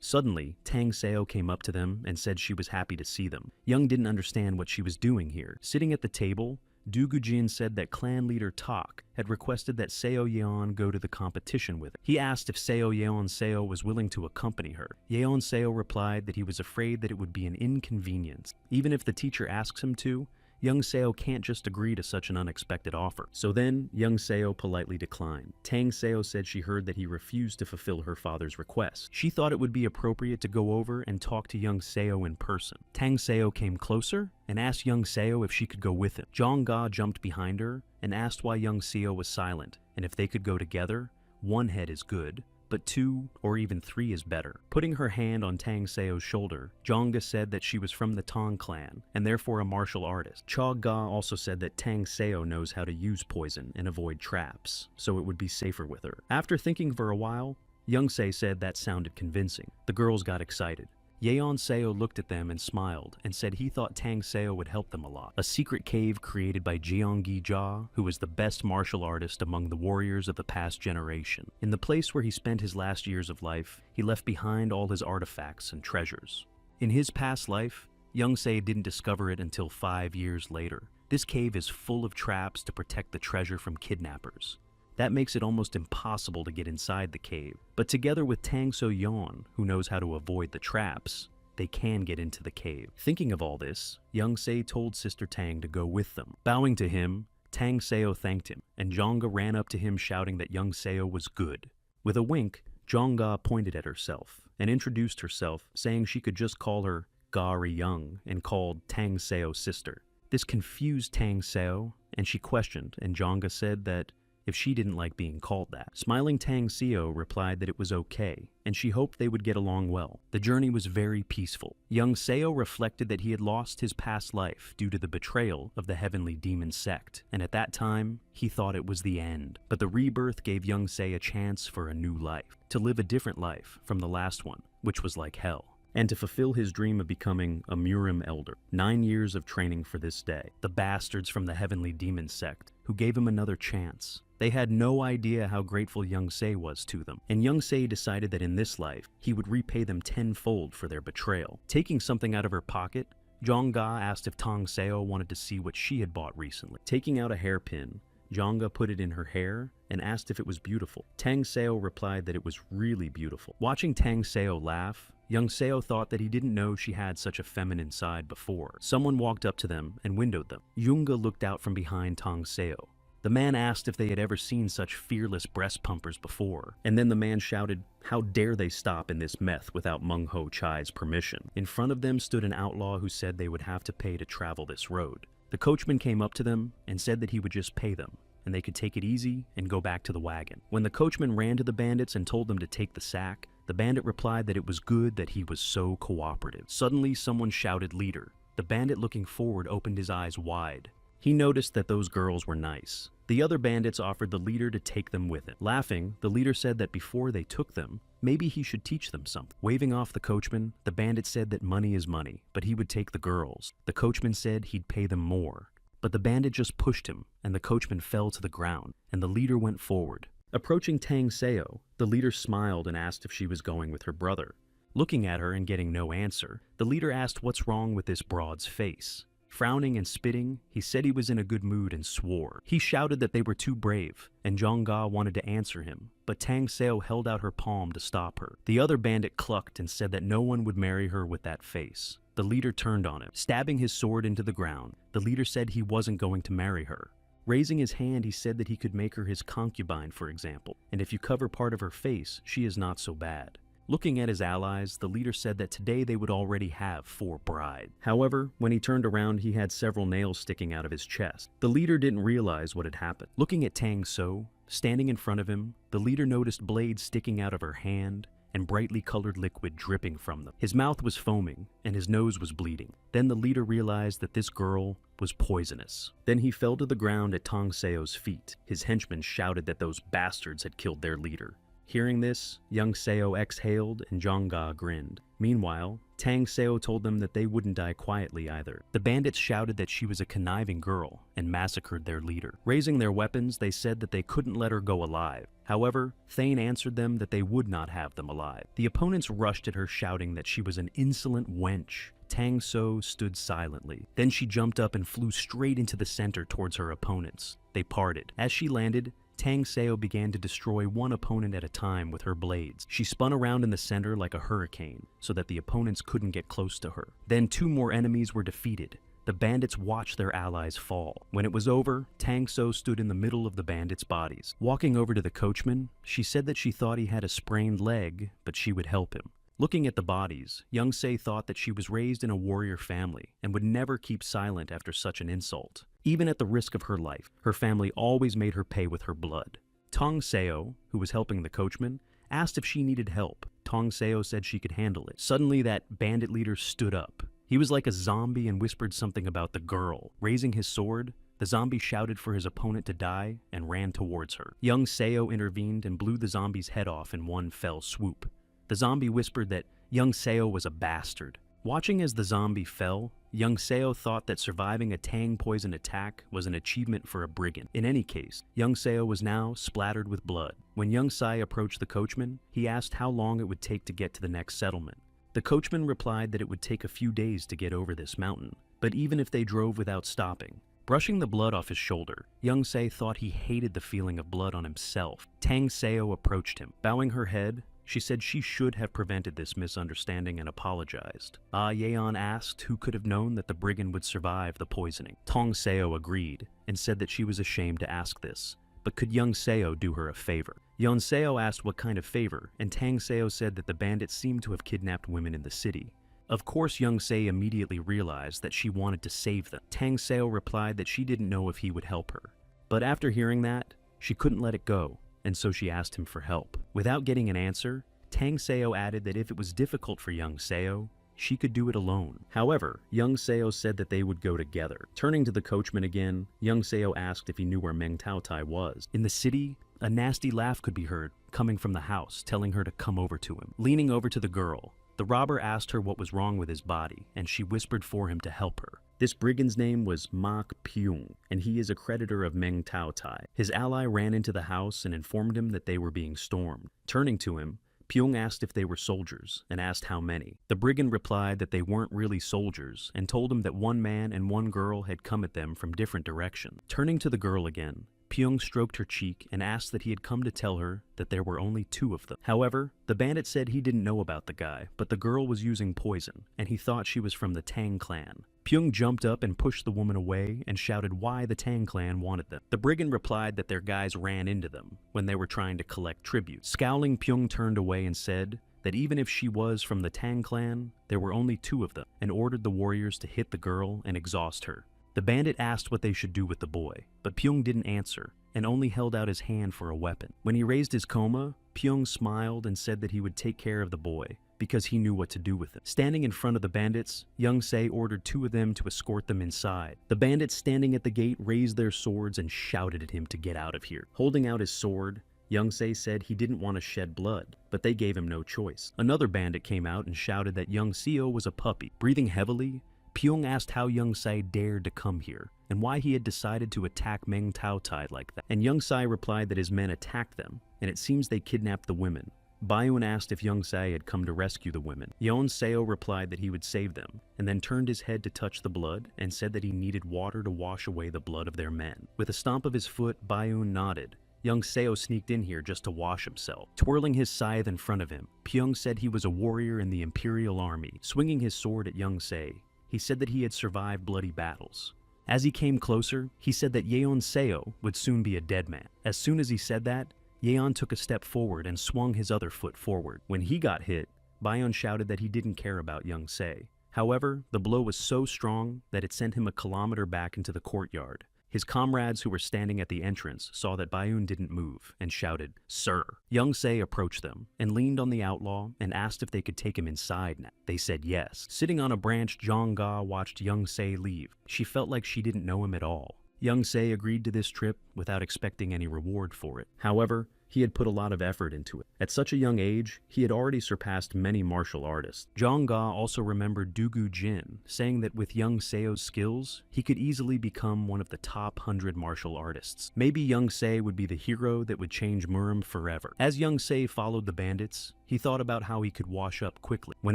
Suddenly, Tang Seo came up to them and said she was happy to see them. Young didn't understand what she was doing here. Sitting at the table, Dugujin said that clan leader Tak had requested that Seo Yeon go to the competition with him. He asked if Seo Yeon Seo was willing to accompany her. Yeon Seo replied that he was afraid that it would be an inconvenience. Even if the teacher asks him to, Young Seo can't just agree to such an unexpected offer. So then, Young Seo politely declined. Tang Seo said she heard that he refused to fulfill her father's request. She thought it would be appropriate to go over and talk to Young Seo in person. Tang Seo came closer and asked Young Seo if she could go with him. Jong Ga jumped behind her and asked why Young Seo was silent, and if they could go together. One head is good, but 2 or even 3 is better. Putting her hand on Tang Seo's shoulder, Jonga said that she was from the Tong clan and therefore a martial artist. Cha Ga also said that Tang Seo knows how to use poison and avoid traps, so it would be safer with her. After thinking for a while, Young Se said that sounded convincing. The girls got excited. Yeon Seo looked at them and smiled and said he thought Tang Seo would help them a lot. A secret cave created by Jeonggi Ja, who was the best martial artist among the warriors of the past generation. In the place where he spent his last years of life, he left behind all his artifacts and treasures. In his past life, Young Se didn't discover it until 5 years later. This cave is full of traps to protect the treasure from kidnappers. That makes it almost impossible to get inside the cave. But together with Tang So-yeon, who knows how to avoid the traps, they can get into the cave. Thinking of all this, Young Se told Sister Tang to go with them. Bowing to him, Tang Seo thanked him, and Jonga ran up to him shouting that Young Seo was good. With a wink, Jonga pointed at herself and introduced herself, saying she could just call her Gari Young and called Tang Seo sister. This confused Tang Seo, and she questioned, and Jonga said that if she didn't like being called that. Smiling Tang Seo replied that it was okay, and she hoped they would get along well. The journey was very peaceful. Young Seo reflected that he had lost his past life due to the betrayal of the Heavenly Demon Sect, and at that time, he thought it was the end. But the rebirth gave Young Se a chance for a new life, to live a different life from the last one, which was like hell, and to fulfill his dream of becoming a Murim elder. 9 years of training for this day. The bastards from the Heavenly Demon Sect, who gave him another chance. They had no idea how grateful Young Se was to them, and Young Se decided that in this life, he would repay them tenfold for their betrayal. Taking something out of her pocket, Jonga asked if Tang Seo wanted to see what she had bought recently. Taking out a hairpin, Jonga put it in her hair and asked if it was beautiful. Tang Seo replied that it was really beautiful. Watching Tang Seo laugh, Young Seo thought that he didn't know she had such a feminine side before. Someone walked up to them and windowed them. Yunga looked out from behind Tang Seo. The man asked if they had ever seen such fearless breast pumpers before, and then the man shouted, "How dare they stop in this meth without Mung Ho Chai's permission?" In front of them stood an outlaw who said they would have to pay to travel this road. The coachman came up to them and said that he would just pay them, and they could take it easy and go back to the wagon. When the coachman ran to the bandits and told them to take the sack, the bandit replied that it was good that he was so cooperative. Suddenly, someone shouted, "Leader." The bandit, looking forward, opened his eyes wide. He noticed that those girls were nice. The other bandits offered the leader to take them with him. Laughing, the leader said that before they took them, maybe he should teach them something. Waving off the coachman, the bandit said that money is money, but he would take the girls. The coachman said he'd pay them more. But the bandit just pushed him, and the coachman fell to the ground, and the leader went forward. Approaching Tang Seo, the leader smiled and asked if she was going with her brother. Looking at her and getting no answer, the leader asked what's wrong with this broad's face. Frowning and spitting, he said he was in a good mood and swore. He shouted that they were too brave, and Jongga wanted to answer him, but Tang Seo held out her palm to stop her. The other bandit clucked and said that no one would marry her with that face. The leader turned on him. Stabbing his sword into the ground, the leader said he wasn't going to marry her. Raising his hand, he said that he could make her his concubine, for example, and if you cover part of her face, she is not so bad. Looking at his allies, the leader said that today they would already have 4 brides. However, when he turned around, he had several nails sticking out of his chest. The leader didn't realize what had happened. Looking at Tang So, standing in front of him, the leader noticed blades sticking out of her hand and brightly colored liquid dripping from them. His mouth was foaming and his nose was bleeding. Then the leader realized that this girl was poisonous. Then he fell to the ground at Tang Seo's feet. His henchmen shouted that those bastards had killed their leader. Hearing this, young Seo exhaled and Jongga grinned. Meanwhile, Tang Seo told them that they wouldn't die quietly either. The bandits shouted that she was a conniving girl and massacred their leader. Raising their weapons, they said that they couldn't let her go alive. However, Thane answered them that they would not have them alive. The opponents rushed at her, shouting that she was an insolent wench. Tang So stood silently. Then she jumped up and flew straight into the center towards her opponents. They parted. As she landed, Tang Seo began to destroy one opponent at a time with her blades. She spun around in the center like a hurricane, so that the opponents couldn't get close to her. Then 2 more enemies were defeated. The bandits watched their allies fall. When it was over, Tang So stood in the middle of the bandits' bodies. Walking over to the coachman, she said that she thought he had a sprained leg, but she would help him. Looking at the bodies, Young Se thought that she was raised in a warrior family and would never keep silent after such an insult. Even at the risk of her life, her family always made her pay with her blood. Tong Seo, who was helping the coachman, asked if she needed help. Tong Seo said she could handle it. Suddenly, that bandit leader stood up. He was like a zombie and whispered something about the girl. Raising his sword, the zombie shouted for his opponent to die and ran towards her. Young Seo intervened and blew the zombie's head off in one fell swoop. The zombie whispered that Young Seo was a bastard. Watching as the zombie fell, Young Seo thought that surviving a Tang poison attack was an achievement for a brigand. In any case, Young Seo was now splattered with blood. When Young Sai approached the coachman, he asked how long it would take to get to the next settlement. The coachman replied that it would take a few days to get over this mountain, but even if they drove without stopping. Brushing the blood off his shoulder, Young Se thought he hated the feeling of blood on himself. Tang Seo approached him. Bowing her head, she said she should have prevented this misunderstanding and apologized. Yeon asked who could have known that the brigand would survive the poisoning. Tong Seo agreed and said that she was ashamed to ask this, but could Young Seo do her a favor? Yeon Seo asked what kind of favor, and Tang Seo said that the bandits seemed to have kidnapped women in the city. Of course, Young Se immediately realized that she wanted to save them. Tang Seo replied that she didn't know if he would help her. But after hearing that, she couldn't let it go, and so she asked him for help. Without getting an answer, Tang Seo added that if it was difficult for Young Seo, she could do it alone. However, Young Seo said that they would go together. Turning to the coachman again, Young Seo asked if he knew where Meng Tao Tai was. In the city, a nasty laugh could be heard coming from the house, telling her to come over to him. Leaning over to the girl, the robber asked her what was wrong with his body, and she whispered for him to help her. This brigand's name was Mak Pyung, and he is a creditor of Meng Tao Tai. His ally ran into the house and informed him that they were being stormed. Turning to him, Pyung asked if they were soldiers, and asked how many. The brigand replied that they weren't really soldiers, and told him that one man and one girl had come at them from different directions. Turning to the girl again, Pyung stroked her cheek and asked that he had come to tell her that there were only 2 of them. However, the bandit said he didn't know about the guy, but the girl was using poison, and he thought she was from the Tang clan. Pyung jumped up and pushed the woman away and shouted why the Tang clan wanted them. The brigand replied that their guys ran into them when they were trying to collect tribute. Scowling, Pyung turned away and said that even if she was from the Tang clan, there were only 2 of them, and ordered the warriors to hit the girl and exhaust her. The bandit asked what they should do with the boy, but Pyung didn't answer and only held out his hand for a weapon. When he raised his koma, Pyung smiled and said that he would take care of the boy because he knew what to do with him. Standing in front of the bandits, Young-se ordered 2 of them to escort them inside. The bandits standing at the gate raised their swords and shouted at him to get out of here. Holding out his sword, Young-se said he didn't want to shed blood, but they gave him no choice. Another bandit came out and shouted that Young-seo was a puppy. Breathing heavily, Pyung asked how Young-se dared to come here and why he had decided to attack Meng Tao-tai like that. And Young-se replied that his men attacked them, and it seems they kidnapped the women. Bayun asked if Young-se had come to rescue the women. Yeon-seo replied that he would save them, and then turned his head to touch the blood and said that he needed water to wash away the blood of their men. With a stomp of his foot, Bayun nodded. Young-seo sneaked in here just to wash himself. Twirling his scythe in front of him, Pyung said he was a warrior in the Imperial Army. Swinging his sword at Young-se, he said that he had survived bloody battles. As he came closer, he said that Yeon-seo would soon be a dead man. As soon as he said that, Yeon took a step forward and swung his other foot forward. When he got hit, Bayun shouted that he didn't care about Young-se. However, the blow was so strong that it sent him a kilometer back into the courtyard. His comrades who were standing at the entrance saw that Bayun didn't move and shouted, "Sir." Young-se approached them and leaned on the outlaw and asked if they could take him inside now. They said yes. Sitting on a branch, Jong-ga watched Young-se leave. She felt like she didn't know him at all. Young-se agreed to this trip without expecting any reward for it. However, he had put a lot of effort into it. At such a young age, he had already surpassed many martial artists. Jong-ga also remembered Dugu Jin, saying that with Young-seo's skills, he could easily become one of the top 100 martial artists. Maybe Young-se would be the hero that would change Murim forever. As Young-se followed the bandits, he thought about how he could wash up quickly. When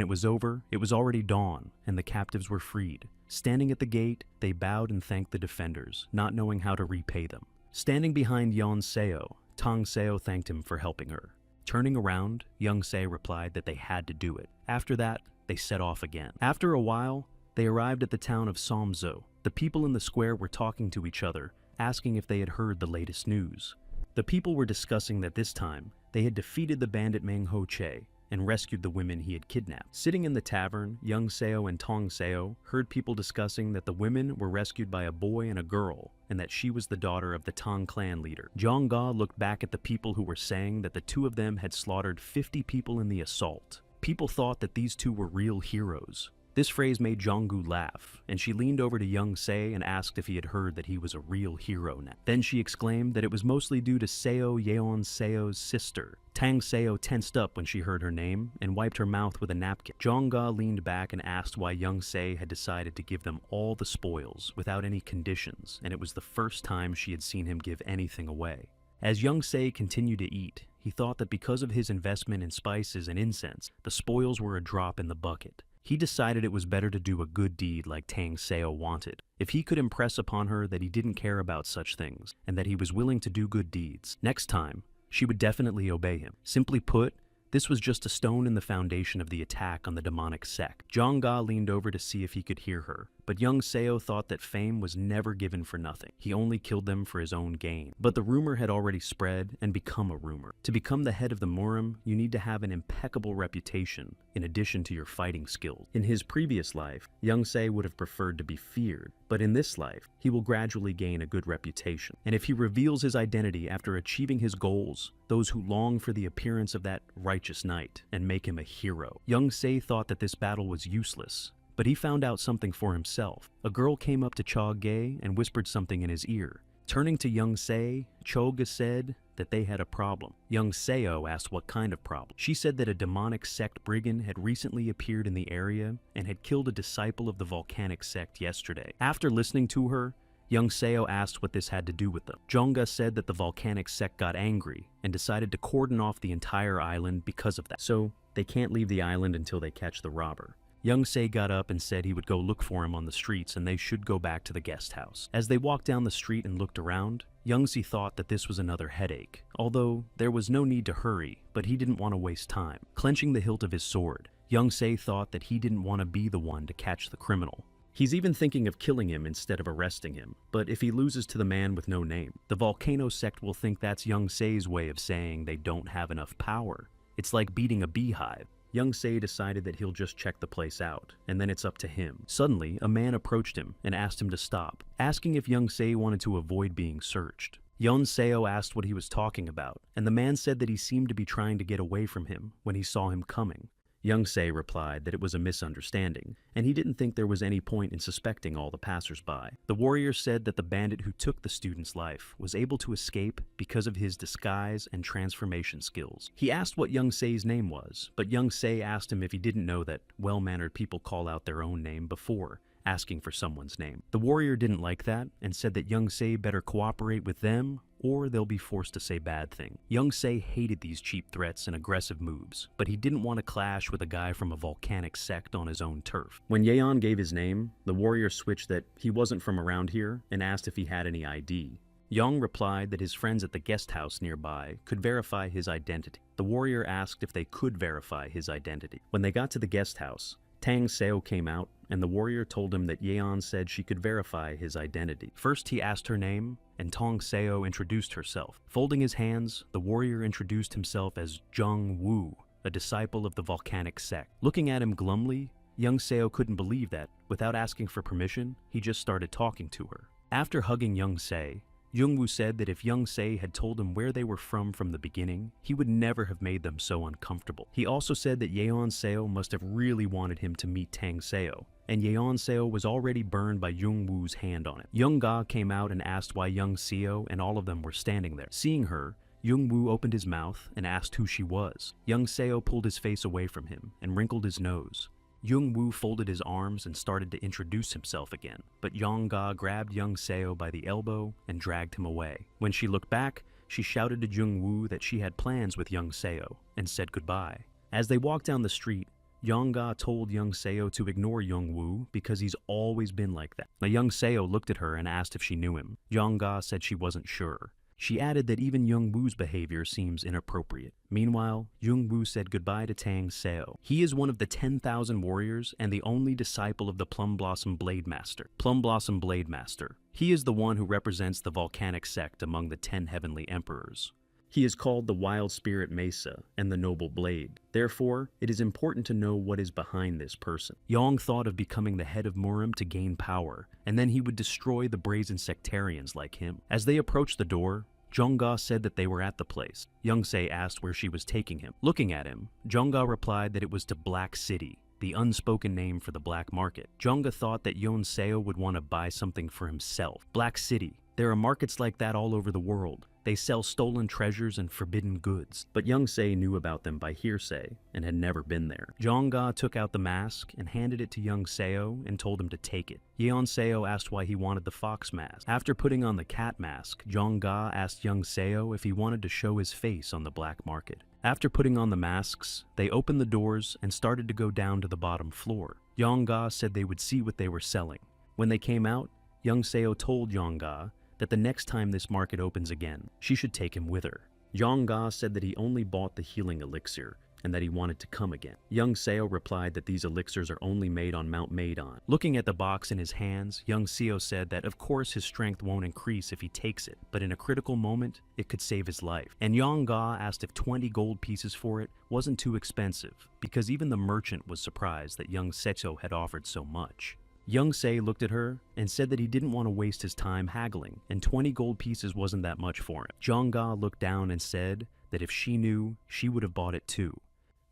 it was over, it was already dawn, and the captives were freed. Standing at the gate, they bowed and thanked the defenders, not knowing how to repay them. Standing behind Yeon-seo, Tong-seo thanked him for helping her. Turning around, Young-se replied that they had to do it. After that, they set off again. After a while, they arrived at the town of Somzo. The people in the square were talking to each other, asking if they had heard the latest news. The people were discussing that this time, they had defeated the bandit Meng Ho-che and rescued the women he had kidnapped. Sitting in the tavern, Young-seo and Tong-seo heard people discussing that the women were rescued by a boy and a girl, and that she was the daughter of the Tang clan leader. Jong-ga looked back at the people who were saying that the 2 of them had slaughtered 50 people in the assault. People thought that these 2 were real heroes. This phrase made Jong-gu laugh, and she leaned over to Young-se and asked if he had heard that he was a real hero now. Then she exclaimed that it was mostly due to Seo Yeon-seo's sister. Tang-seo tensed up when she heard her name and wiped her mouth with a napkin. Jong-ga leaned back and asked why Young-se had decided to give them all the spoils without any conditions, and it was the first time she had seen him give anything away. As Young-se continued to eat, he thought that because of his investment in spices and incense, the spoils were a drop in the bucket. He decided it was better to do a good deed like Tang-seo wanted. If he could impress upon her that he didn't care about such things, and that he was willing to do good deeds, next time, she would definitely obey him. Simply put, this was just a stone in the foundation of the attack on the demonic sect. Jong-ga leaned over to see if he could hear her, but Young-seo thought that fame was never given for nothing. He only killed them for his own gain. But the rumor had already spread and become a rumor. To become the head of the Murim, you need to have an impeccable reputation, in addition to your fighting skills. In his previous life, Young-se would have preferred to be feared, but in this life, he will gradually gain a good reputation. And if he reveals his identity after achieving his goals, those who long for the appearance of that righteous knight and make him a hero. Young-se thought that this battle was useless, but he found out something for himself. A girl came up to Cho-ge and whispered something in his ear. Turning to Young-se, Cho-ge said that they had a problem. Young-seo asked what kind of problem. She said that a demonic sect brigand had recently appeared in the area and had killed a disciple of the volcanic sect yesterday. After listening to her, Young-seo asked what this had to do with them. Jong-ga said that the volcanic sect got angry and decided to cordon off the entire island because of that. So they can't leave the island until they catch the robber. Young-se got up and said he would go look for him on the streets and they should go back to the guest house. As they walked down the street and looked around, Young-se thought that this was another headache, although there was no need to hurry, but he didn't want to waste time. Clenching the hilt of his sword, Young-se thought that he didn't want to be the one to catch the criminal. He's even thinking of killing him instead of arresting him, but if he loses to the man with no name, the volcano sect will think that's Young Sei's way of saying they don't have enough power. It's like beating a beehive. Young Sei decided that he'll just check the place out, and then it's up to him. Suddenly, a man approached him and asked him to stop, asking if Young Sei wanted to avoid being searched. Yon Seo asked what he was talking about, and the man said that he seemed to be trying to get away from him when he saw him coming. Young Se replied that it was a misunderstanding, and he didn't think there was any point in suspecting all the passers-by. The warrior said that the bandit who took the student's life was able to escape because of his disguise and transformation skills. He asked what Young Se's name was, but Young Se asked him if he didn't know that well-mannered people call out their own name before asking for someone's name. The warrior didn't like that and said that Young Se better cooperate with them or they'll be forced to say bad thing. Young Se hated these cheap threats and aggressive moves, but he didn't want to clash with a guy from a volcanic sect on his own turf. When Yeon gave his name, the warrior switched that he wasn't from around here and asked if he had any ID. Young replied that his friends at the guest house nearby could verify his identity. The warrior asked if they could verify his identity. When they got to the guest house, Tang Seo came out, and the warrior told him that Yeon said she could verify his identity. First, he asked her name, and Tong Seo introduced herself. Folding his hands, the warrior introduced himself as Jung Woo, a disciple of the volcanic sect. Looking at him glumly, Young Seo couldn't believe that, without asking for permission, he just started talking to her. After hugging Young Se, Jung-woo said that if Young Se had told him where they were from the beginning, he would never have made them so uncomfortable. He also said that Yeon Seo must have really wanted him to meet Tang Seo, and Yeon Seo was already burned by Jung-woo's hand on it. Young Ga came out and asked why Young Seo and all of them were standing there. Seeing her, Jung-woo opened his mouth and asked who she was. Young Seo pulled his face away from him and wrinkled his nose. Jung-woo folded his arms and started to introduce himself again, but Yong-ga grabbed Young Seo by the elbow and dragged him away. When she looked back, she shouted to Jung-woo that she had plans with Young Seo and said goodbye. As they walked down the street, Yong-ga told Young Seo to ignore Jung-woo because he's always been like that. Now Young Seo looked at her and asked if she knew him. Yong-ga said she wasn't sure. She added that even Jung-woo's behavior seems inappropriate. Meanwhile, Jung-woo said goodbye to Tang Seo. He is one of the 10,000 warriors and the only disciple of the Plum Blossom Blade Master. Plum Blossom Blade Master. He is the one who represents the volcanic sect among the 10 heavenly emperors. He is called the Wild Spirit Mesa and the Noble Blade. Therefore, it is important to know what is behind this person. Yong thought of becoming the head of Murim to gain power, and then he would destroy the brazen sectarians like him. As they approached the door, Jong-ga said that they were at the place. Young Se asked where she was taking him. Looking at him, Jong-ga replied that it was to Black City, the unspoken name for the black market. Jong-ga thought that Yeon Seo would want to buy something for himself. Black City. There are markets like that all over the world. They sell stolen treasures and forbidden goods. But Young Se knew about them by hearsay and had never been there. Jong-ga took out the mask and handed it to Young Seo and told him to take it. Yeon Seo asked why he wanted the fox mask. After putting on the cat mask, Jong-ga asked Young Seo if he wanted to show his face on the black market. After putting on the masks, they opened the doors and started to go down to the bottom floor. Jong-ga said they would see what they were selling. When they came out, Young Seo told Jong-ga that the next time this market opens again, she should take him with her. Jong-ga said that he only bought the healing elixir and that he wanted to come again. Young Seo replied that these elixirs are only made on Mount Meidon. Looking at the box in his hands, Young Seo said that of course his strength won't increase if he takes it, but in a critical moment, it could save his life. And Yong-ga asked if 20 gold pieces for it wasn't too expensive, because even the merchant was surprised that Young Seo had offered so much. Young Se looked at her and said that he didn't want to waste his time haggling, and 20 gold pieces wasn't that much for him. Jong-ga looked down and said that if she knew, she would have bought it too.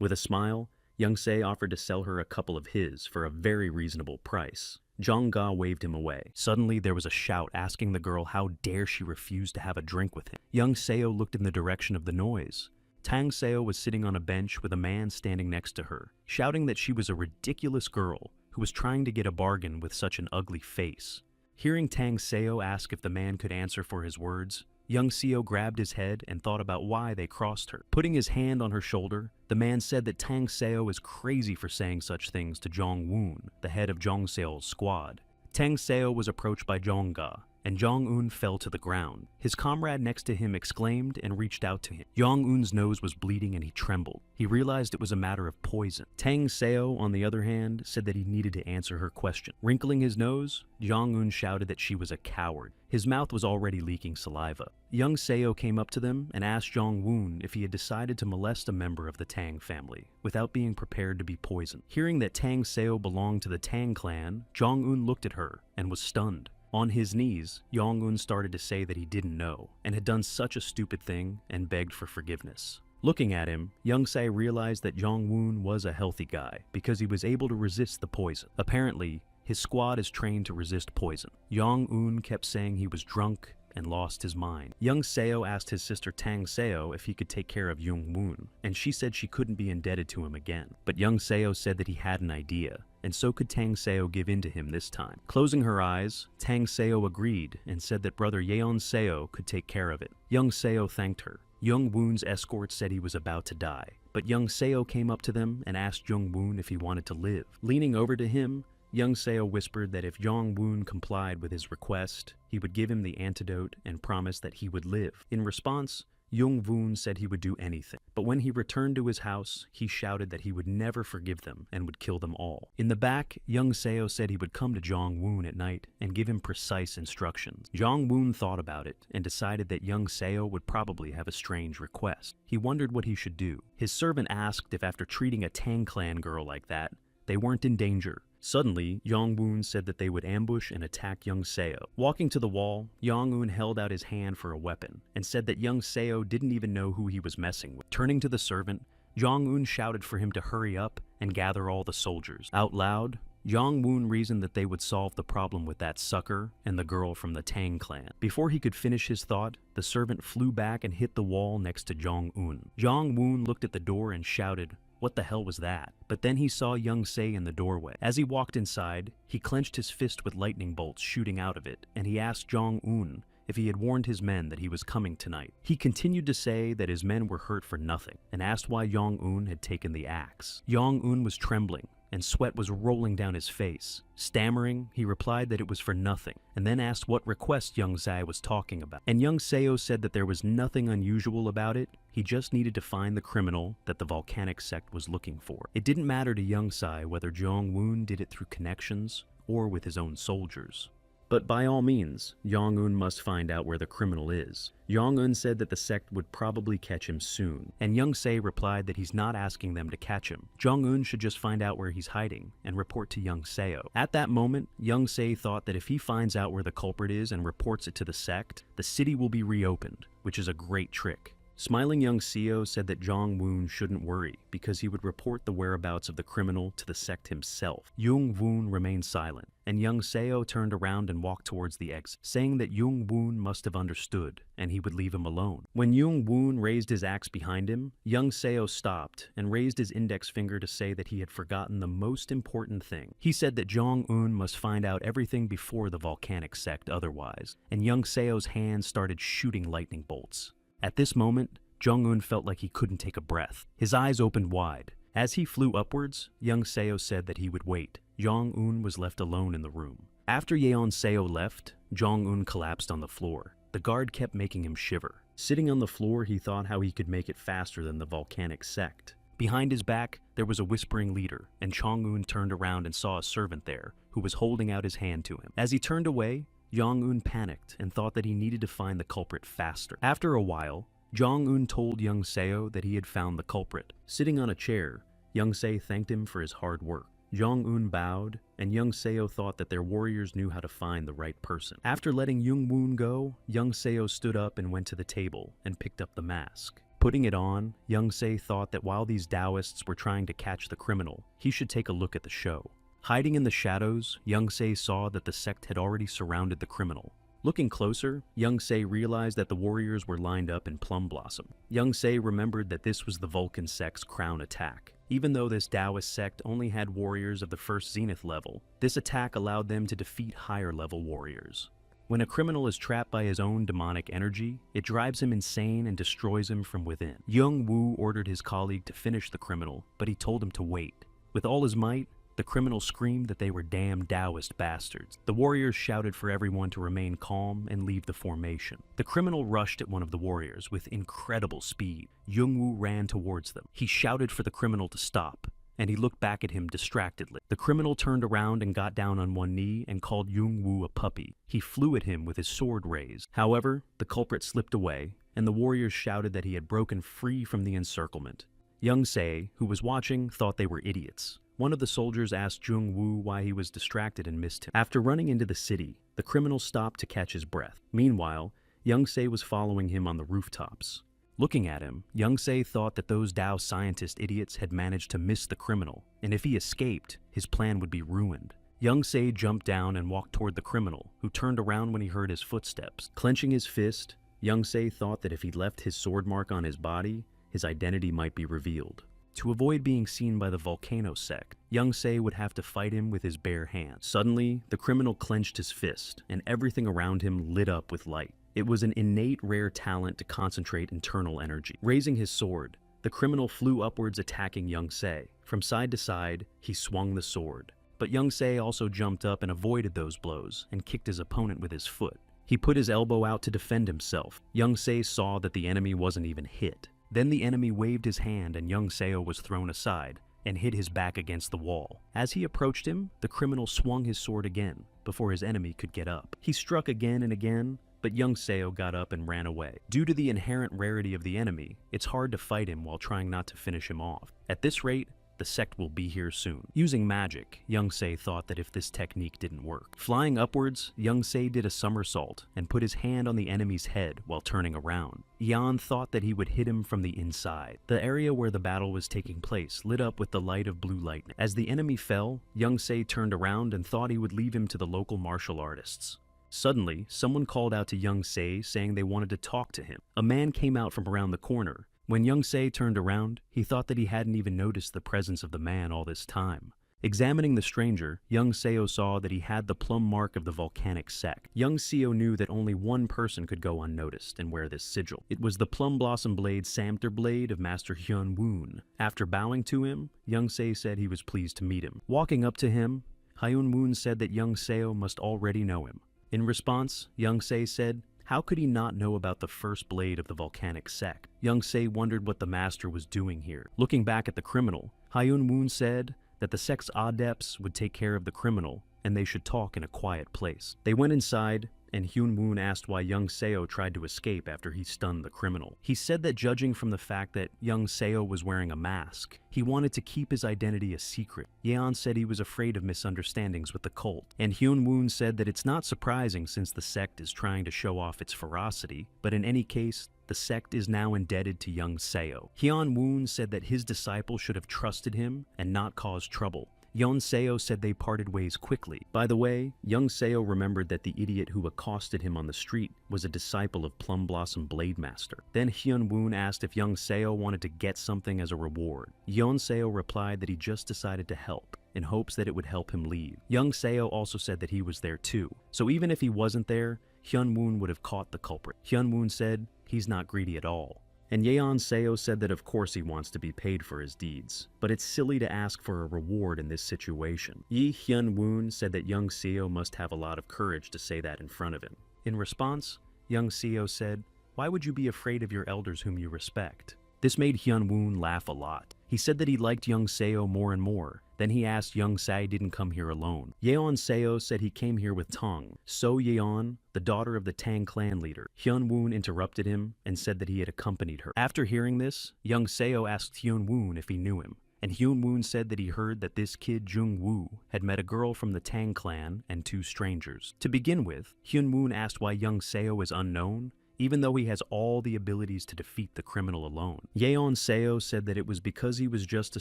With a smile, Young Se offered to sell her a couple of his for a very reasonable price. Jong-ga waved him away. Suddenly, there was a shout asking the girl how dare she refuse to have a drink with him. Young Seo looked in the direction of the noise. Tang Seo was sitting on a bench with a man standing next to her, shouting that she was a ridiculous girl who was trying to get a bargain with such an ugly face. Hearing Tang Seo ask if the man could answer for his words, Young Seo grabbed his head and thought about why they crossed her. Putting his hand on her shoulder, the man said that Tang Seo is crazy for saying such things to Jong Woon, the head of Jong Seo's squad. Tang Seo was approached by Jong-ga and Jong-un fell to the ground. His comrade next to him exclaimed and reached out to him. Jong-un's nose was bleeding and he trembled. He realized it was a matter of poison. Tang Seo, on the other hand, said that he needed to answer her question. Wrinkling his nose, Jong-un shouted that she was a coward. His mouth was already leaking saliva. Young Seo came up to them and asked Jong-un if he had decided to molest a member of the Tang family without being prepared to be poisoned. Hearing that Tang Seo belonged to the Tang clan, Jong-un looked at her and was stunned. On his knees, Jong-un started to say that he didn't know and had done such a stupid thing and begged for forgiveness. Looking at him, Young Se realized that Jong-un was a healthy guy because he was able to resist the poison. Apparently, his squad is trained to resist poison. Jong-un kept saying he was drunk and lost his mind. Young Seo asked his sister Tang Seo if he could take care of Jung-woon, and she said she couldn't be indebted to him again. But Young Seo said that he had an idea, and so could Tang Seo give in to him this time. Closing her eyes, Tang Seo agreed and said that brother Yeon Seo could take care of it. Young Seo thanked her. Jung-woon's escort said he was about to die, but Young Seo came up to them and asked Jung-woon if he wanted to live. Leaning over to him, Young Seo whispered that if Jong-woon complied with his request, he would give him the antidote and promise that he would live. In response, Jung-woon said he would do anything, but when he returned to his house, he shouted that he would never forgive them and would kill them all. In the back, Young Seo said he would come to Jong-woon at night and give him precise instructions. Jong-woon thought about it and decided that Young Seo would probably have a strange request. He wondered what he should do. His servant asked if after treating a Tang clan girl like that, they weren't in danger. Suddenly, Jong-woon said that they would ambush and attack Young Seo. Walking to the wall, Jong-woon held out his hand for a weapon and said that Young Seo didn't even know who he was messing with. Turning to the servant, Jong-woon shouted for him to hurry up and gather all the soldiers. Out loud, Jong-woon reasoned that they would solve the problem with that sucker and the girl from the Tang clan. Before he could finish his thought, the servant flew back and hit the wall next to Jong-woon. Jong-woon looked at the door and shouted, "What the hell was that?" But then he saw Young Se in the doorway. As he walked inside, he clenched his fist with lightning bolts shooting out of it, and he asked Jong-un if he had warned his men that he was coming tonight. He continued to say that his men were hurt for nothing, and asked why Jong-un had taken the axe. Jong-un was trembling, and sweat was rolling down his face. Stammering, he replied that it was for nothing, and then asked what request Young Se was talking about. And Young Seo said that there was nothing unusual about it, he just needed to find the criminal that the volcanic sect was looking for. It didn't matter to Young Se whether Jong-woon did it through connections or with his own soldiers. But by all means, Jong-un must find out where the criminal is. Jong-un said that the sect would probably catch him soon, and Young Se replied that he's not asking them to catch him. Jong-un should just find out where he's hiding and report to Young Seo. At that moment, Young Se thought that if he finds out where the culprit is and reports it to the sect, the city will be reopened, which is a great trick. Smiling Young Seo said that Jong-woon shouldn't worry because he would report the whereabouts of the criminal to the sect himself. Jung-woon remained silent, and Young Seo turned around and walked towards the exit, saying that Jung-woon must have understood and he would leave him alone. When Jung-woon raised his axe behind him, Young Seo stopped and raised his index finger to say that he had forgotten the most important thing. He said that Jong-un must find out everything before the volcanic sect otherwise, and Young Seo's hand started shooting lightning bolts. At this moment, Jong-un felt like he couldn't take a breath. His eyes opened wide. As he flew upwards, Young Seo said that he would wait. Jong-un was left alone in the room. After Yeon Seo left, Jong-un collapsed on the floor. The guard kept making him shiver. Sitting on the floor, he thought how he could make it faster than the volcanic sect. Behind his back, there was a whispering leader, and Jong-un turned around and saw a servant there, who was holding out his hand to him. As he turned away, Jong-un panicked and thought that he needed to find the culprit faster. After a while, Jong-un told Young Seo that he had found the culprit. Sitting on a chair, Young Se thanked him for his hard work. Jong-un bowed, and Young Seo thought that their warriors knew how to find the right person. After letting Jung-woon go, Young Seo stood up and went to the table and picked up the mask. Putting it on, Young Se thought that while these Taoists were trying to catch the criminal, he should take a look at the show. Hiding in the shadows, Young Se saw that the sect had already surrounded the criminal. Looking closer, Young Se realized that the warriors were lined up in Plum Blossom. Young Se remembered that this was the Vulcan sect's crown attack. Even though this Taoist sect only had warriors of the first Zenith level, this attack allowed them to defeat higher level warriors. When a criminal is trapped by his own demonic energy, it drives him insane and destroys him from within. Jung Woo ordered his colleague to finish the criminal, but he told him to wait. With all his might, The criminal screamed that they were damn Taoist bastards. The warriors shouted for everyone to remain calm and leave the formation. The criminal rushed at one of the warriors with incredible speed. Jung-woo ran towards them. He shouted for the criminal to stop, and he looked back at him distractedly. The criminal turned around and got down on one knee and called Jung-woo a puppy. He flew at him with his sword raised. However, the culprit slipped away, and the warriors shouted that he had broken free from the encirclement. Young-se, who was watching, thought they were idiots. One of the soldiers asked Jung-woo why he was distracted and missed him. After running into the city, the criminal stopped to catch his breath. Meanwhile, Young-se was following him on the rooftops. Looking at him, Young-se thought that those Tao scientist idiots had managed to miss the criminal, and if he escaped, his plan would be ruined. Young-se jumped down and walked toward the criminal, who turned around when he heard his footsteps. Clenching his fist, Young-se thought that if he left his sword mark on his body, his identity might be revealed. To avoid being seen by the volcano sect, Young-se would have to fight him with his bare hands. Suddenly, the criminal clenched his fist, and everything around him lit up with light. It was an innate rare talent to concentrate internal energy. Raising his sword, the criminal flew upwards, attacking Young-se. From side to side, he swung the sword. But Young-se also jumped up and avoided those blows, and kicked his opponent with his foot. He put his elbow out to defend himself. Young-se saw that the enemy wasn't even hit. Then the enemy waved his hand and Young-seo was thrown aside and hit his back against the wall. As he approached him, the criminal swung his sword again before his enemy could get up. He struck again and again, but Young-seo got up and ran away. Due to the inherent rarity of the enemy, it's hard to fight him while trying not to finish him off. At this rate, the sect will be here soon. Using magic, Young-se thought that if this technique didn't work. Flying upwards, Young-se did a somersault and put his hand on the enemy's head while turning around. Yeon thought that he would hit him from the inside. The area where the battle was taking place lit up with the light of blue lightning. As the enemy fell, Young-se turned around and thought he would leave him to the local martial artists. Suddenly, someone called out to Young-se saying they wanted to talk to him. A man came out from around the corner. When Young-se turned around, he thought that he hadn't even noticed the presence of the man all this time. Examining the stranger, Young-seo saw that he had the plum mark of the volcanic sect. Young-seo knew that only one person could go unnoticed and wear this sigil. It was the Plum Blossom Blade Samter Blade of Master Hyun-woon. After bowing to him, Young-se said he was pleased to meet him. Walking up to him, Hyun-woon said that Young-seo must already know him. In response, Young-se said, how could he not know about the first blade of the volcanic sect? Young-se wondered what the master was doing here. Looking back at the criminal, Hyun-woon said that the sect's adepts would take care of the criminal and they should talk in a quiet place. They went inside, and Hyun-woon asked why Young-seo tried to escape after he stunned the criminal. He said that judging from the fact that Young-seo was wearing a mask, he wanted to keep his identity a secret. Yeon said he was afraid of misunderstandings with the cult, and Hyun-woon said that it's not surprising since the sect is trying to show off its ferocity, but in any case, the sect is now indebted to Young-seo. Hyun-woon said that his disciple should have trusted him and not caused trouble. Young-seo said they parted ways quickly. By the way, Young-seo remembered that the idiot who accosted him on the street was a disciple of Plum Blossom Blade Master. Then Hyun-woon asked if Young-seo wanted to get something as a reward. Young-seo replied that he just decided to help, in hopes that it would help him leave. Young-seo also said that he was there too, so even if he wasn't there, Hyun-woon would have caught the culprit. Hyun-woon said he's not greedy at all. And Yeon-seo said that of course he wants to be paid for his deeds, but it's silly to ask for a reward in this situation. Yi Hyun-woon said that Young-seo must have a lot of courage to say that in front of him. In response, Young-seo said, why would you be afraid of your elders whom you respect? This made Hyun-woon laugh a lot. He said that he liked Young-seo more and more. Then he asked Young-se didn't come here alone. Yeon-seo said he came here with Tong. So Yeon, the daughter of the Tang clan leader. Hyun-woon interrupted him and said that he had accompanied her. After hearing this, Young-seo asked Hyun-woon if he knew him. And Hyun-woon said that he heard that this kid Jung-woo had met a girl from the Tang clan and two strangers. To begin with, Hyun-woon asked why Young-seo is unknown, even though he has all the abilities to defeat the criminal alone. Yeon-seo said that it was because he was just a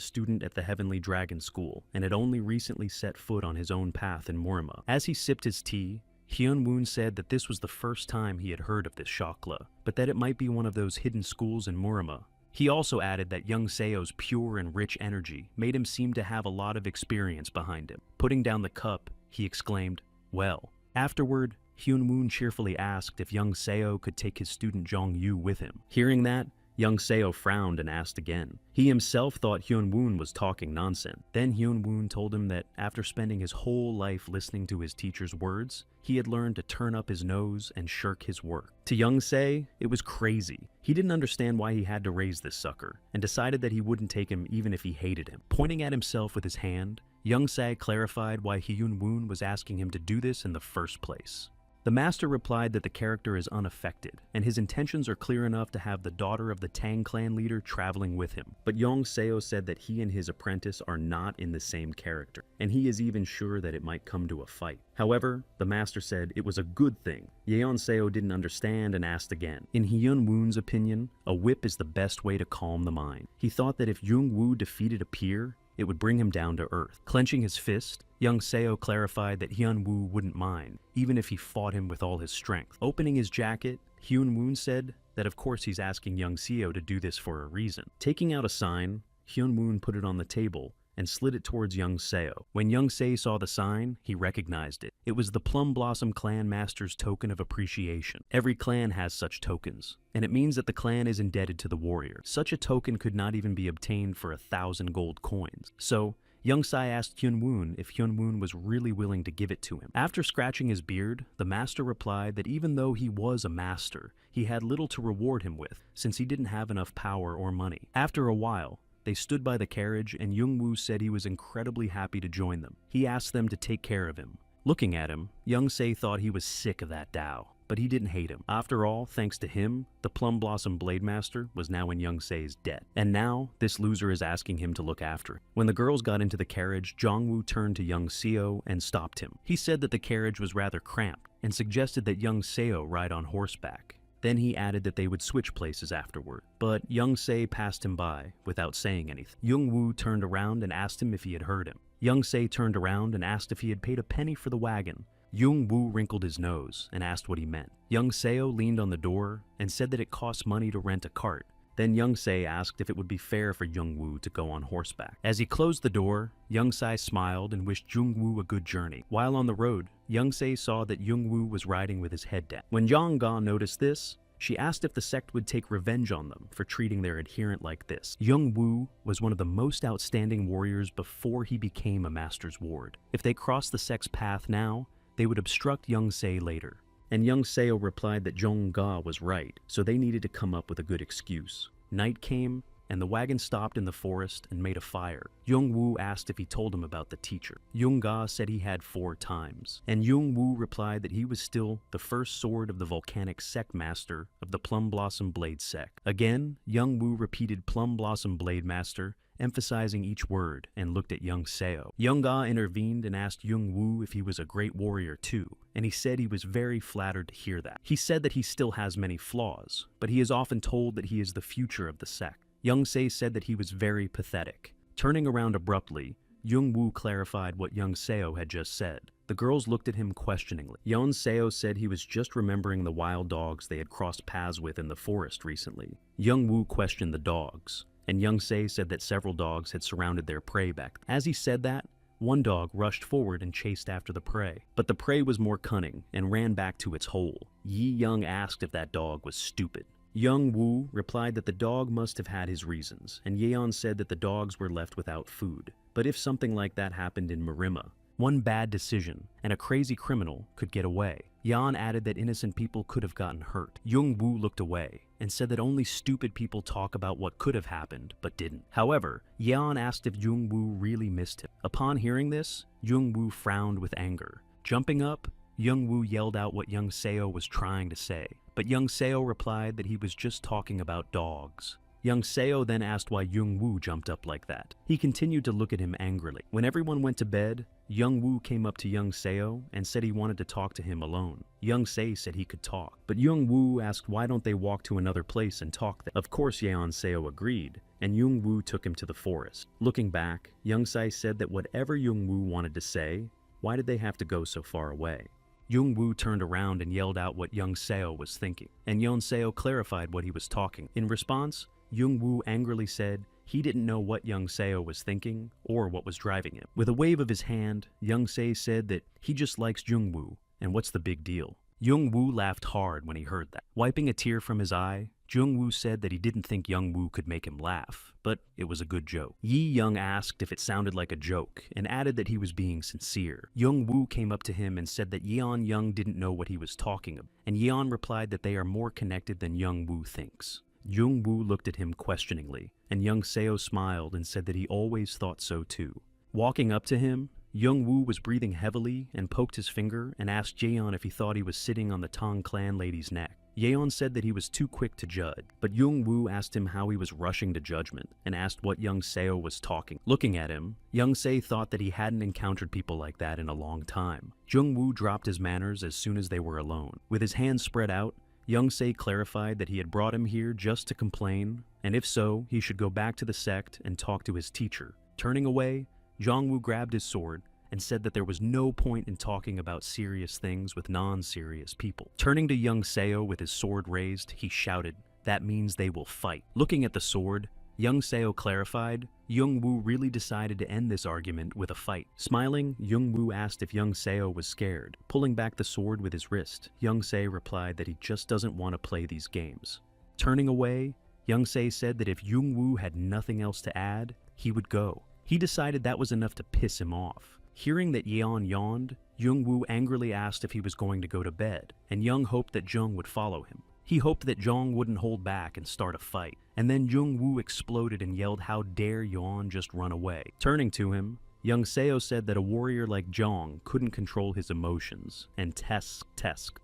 student at the Heavenly Dragon School and had only recently set foot on his own path in Morima. As he sipped his tea, Hyun-woon said that this was the first time he had heard of this chakra, but that it might be one of those hidden schools in Morima. He also added that Young-seo's pure and rich energy made him seem to have a lot of experience behind him. Putting down the cup, he exclaimed, well. Afterward, Hyun-woon cheerfully asked if Young-seo could take his student Jong-yu with him. Hearing that, Young Seo frowned and asked again. He himself thought Hyun-woon was talking nonsense. Then Hyun-woon told him that after spending his whole life listening to his teacher's words, he had learned to turn up his nose and shirk his work. To Young Se, it was crazy. He didn't understand why he had to raise this sucker, and decided that he wouldn't take him even if he hated him. Pointing at himself with his hand, Young Se clarified why Hyun-woon was asking him to do this in the first place. The master replied that the character is unaffected, and his intentions are clear enough to have the daughter of the Tang clan leader traveling with him. But Yong Seo said that he and his apprentice are not in the same character, and he is even sure that it might come to a fight. However, the master said it was a good thing. Yeon Seo didn't understand and asked again. In Hyun Woon's opinion, a whip is the best way to calm the mind. He thought that if Jung Woo defeated a peer, it would bring him down to earth. Clenching his fist, Young Seo clarified that Hyun Woo wouldn't mind, even if he fought him with all his strength. Opening his jacket, Hyun Woo said that of course he's asking Young Seo to do this for a reason. Taking out a sign, Hyun Woo put it on the table and slid it towards Young Seo. When Young Se saw the sign, he recognized it. It was the Plum Blossom Clan Master's token of appreciation. Every clan has such tokens, and it means that the clan is indebted to the warrior. Such a token could not even be obtained for 1,000 gold coins. So, Young Sai asked Hyun Woon if Hyun Woon was really willing to give it to him. After scratching his beard, the master replied that even though he was a master, he had little to reward him with, since he didn't have enough power or money. After a while, they stood by the carriage, and Young Woo said he was incredibly happy to join them. He asked them to take care of him. Looking at him, Young Se thought he was sick of that Dao, but he didn't hate him. After all, thanks to him, the Plum Blossom Blade Master was now in Young Se's debt. And now, this loser is asking him to look after him. When the girls got into the carriage, Jongwoo turned to Young Seo and stopped him. He said that the carriage was rather cramped, and suggested that Young Seo ride on horseback. Then he added that they would switch places afterward, but Young Se passed him by without saying anything. Young Woo turned around and asked him if he had heard him. Young Se turned around and asked if he had paid a penny for the wagon. Young Woo wrinkled his nose and asked what he meant. Young Seo leaned on the door and said that it costs money to rent a cart. Then Young Se asked if it would be fair for Young Woo to go on horseback. As he closed the door, Young Sai smiled and wished Young Woo a good journey. While on the road, Young Se saw that Young Woo was riding with his head down. When Yang Ga noticed this, she asked if the sect would take revenge on them for treating their adherent like this. Young Woo was one of the most outstanding warriors before he became a master's ward. If they crossed the sect's path now, they would obstruct Young Se later. And Young Seo replied that Jong Ga was right, so they needed to come up with a good excuse. Night came, and the wagon stopped in the forest and made a fire. Young Woo asked if he told him about the teacher. Young Ga said he had 4 times, and Young Woo replied that he was still the first sword of the volcanic sect master of the Plum Blossom Blade sect. Again, Young Woo repeated Plum Blossom Blade Master, emphasizing each word, and looked at Young Seo. Young Ga intervened and asked Young Woo if he was a great warrior too, and he said he was very flattered to hear that. He said that he still has many flaws, but he is often told that he is the future of the sect. Young Se said that he was very pathetic. Turning around abruptly, Young Woo clarified what Young Seo had just said. The girls looked at him questioningly. Young Seo said he was just remembering the wild dogs they had crossed paths with in the forest recently. Young Woo questioned the dogs, and Young Se said that several dogs had surrounded their prey back. As he said that, one dog rushed forward and chased after the prey. But the prey was more cunning and ran back to its hole. Yi Young asked if that dog was stupid. Young Woo replied that the dog must have had his reasons, and Yeon said that the dogs were left without food. But if something like that happened in Marima, one bad decision, and a crazy criminal could get away. Yan added that innocent people could have gotten hurt. Young Woo looked away and said that only stupid people talk about what could have happened, but didn't. However, Yan asked if Young Woo really missed him. Upon hearing this, Young Woo frowned with anger. Jumping up, Young Woo yelled out what Young Seo was trying to say, but Young Seo replied that he was just talking about dogs. Young Seo then asked why Young Woo jumped up like that. He continued to look at him angrily. When everyone went to bed, Young Woo came up to Young Seo and said he wanted to talk to him alone. Young Se said he could talk, but Young Woo asked why don't they walk to another place and talk there. Of course Yeon Seo agreed, and Young Woo took him to the forest. Looking back, Young Se said that whatever Young Woo wanted to say, why did they have to go so far away? Young Woo turned around and yelled out what Young Seo was thinking, and Young Seo clarified what he was talking. In response, Young Woo angrily said he didn't know what Young Seo was thinking or what was driving him. With a wave of his hand, Young Se said that he just likes Young Woo, and what's the big deal? Young Woo laughed hard when he heard that. Wiping a tear from his eye, Jung-woo said that he didn't think Young-woo could make him laugh, but it was a good joke. Yi-young asked if it sounded like a joke, and added that he was being sincere. Young-woo came up to him and said that Yeon-young didn't know what he was talking about, and Yeon replied that they are more connected than Young-woo thinks. Jung-woo looked at him questioningly, and Young Seo smiled and said that he always thought so too. Walking up to him, Young-woo was breathing heavily and poked his finger and asked Jaeon if he thought he was sitting on the Tong clan lady's neck. Yeon said that he was too quick to judge, but Jung-woo asked him how he was rushing to judgment and asked what Young Seo was talking. Looking at him, Young Se thought that he hadn't encountered people like that in a long time. Jung-woo dropped his manners as soon as they were alone. With his hands spread out, Young Se clarified that he had brought him here just to complain, and if so, he should go back to the sect and talk to his teacher. Turning away, Jong-woo grabbed his sword and said that there was no point in talking about serious things with non-serious people. Turning to Young Seo with his sword raised, he shouted, "That means they will fight." Looking at the sword, Young Seo clarified, Young-woo really decided to end this argument with a fight. Smiling, Young-woo asked if Young Seo was scared. Pulling back the sword with his wrist, Young Se replied that he just doesn't want to play these games. Turning away, Young Se said that if Young-woo had nothing else to add, he would go. He decided that was enough to piss him off. Hearing that Yeon yawned, Young-woo angrily asked if he was going to go to bed, and Young hoped that Jung would follow him. He hoped that Jong wouldn't hold back and start a fight, and then Jung-woo exploded and yelled, "How dare Yeon just run away?" Turning to him, Young Seo said that a warrior like Jong couldn't control his emotions, and tesk.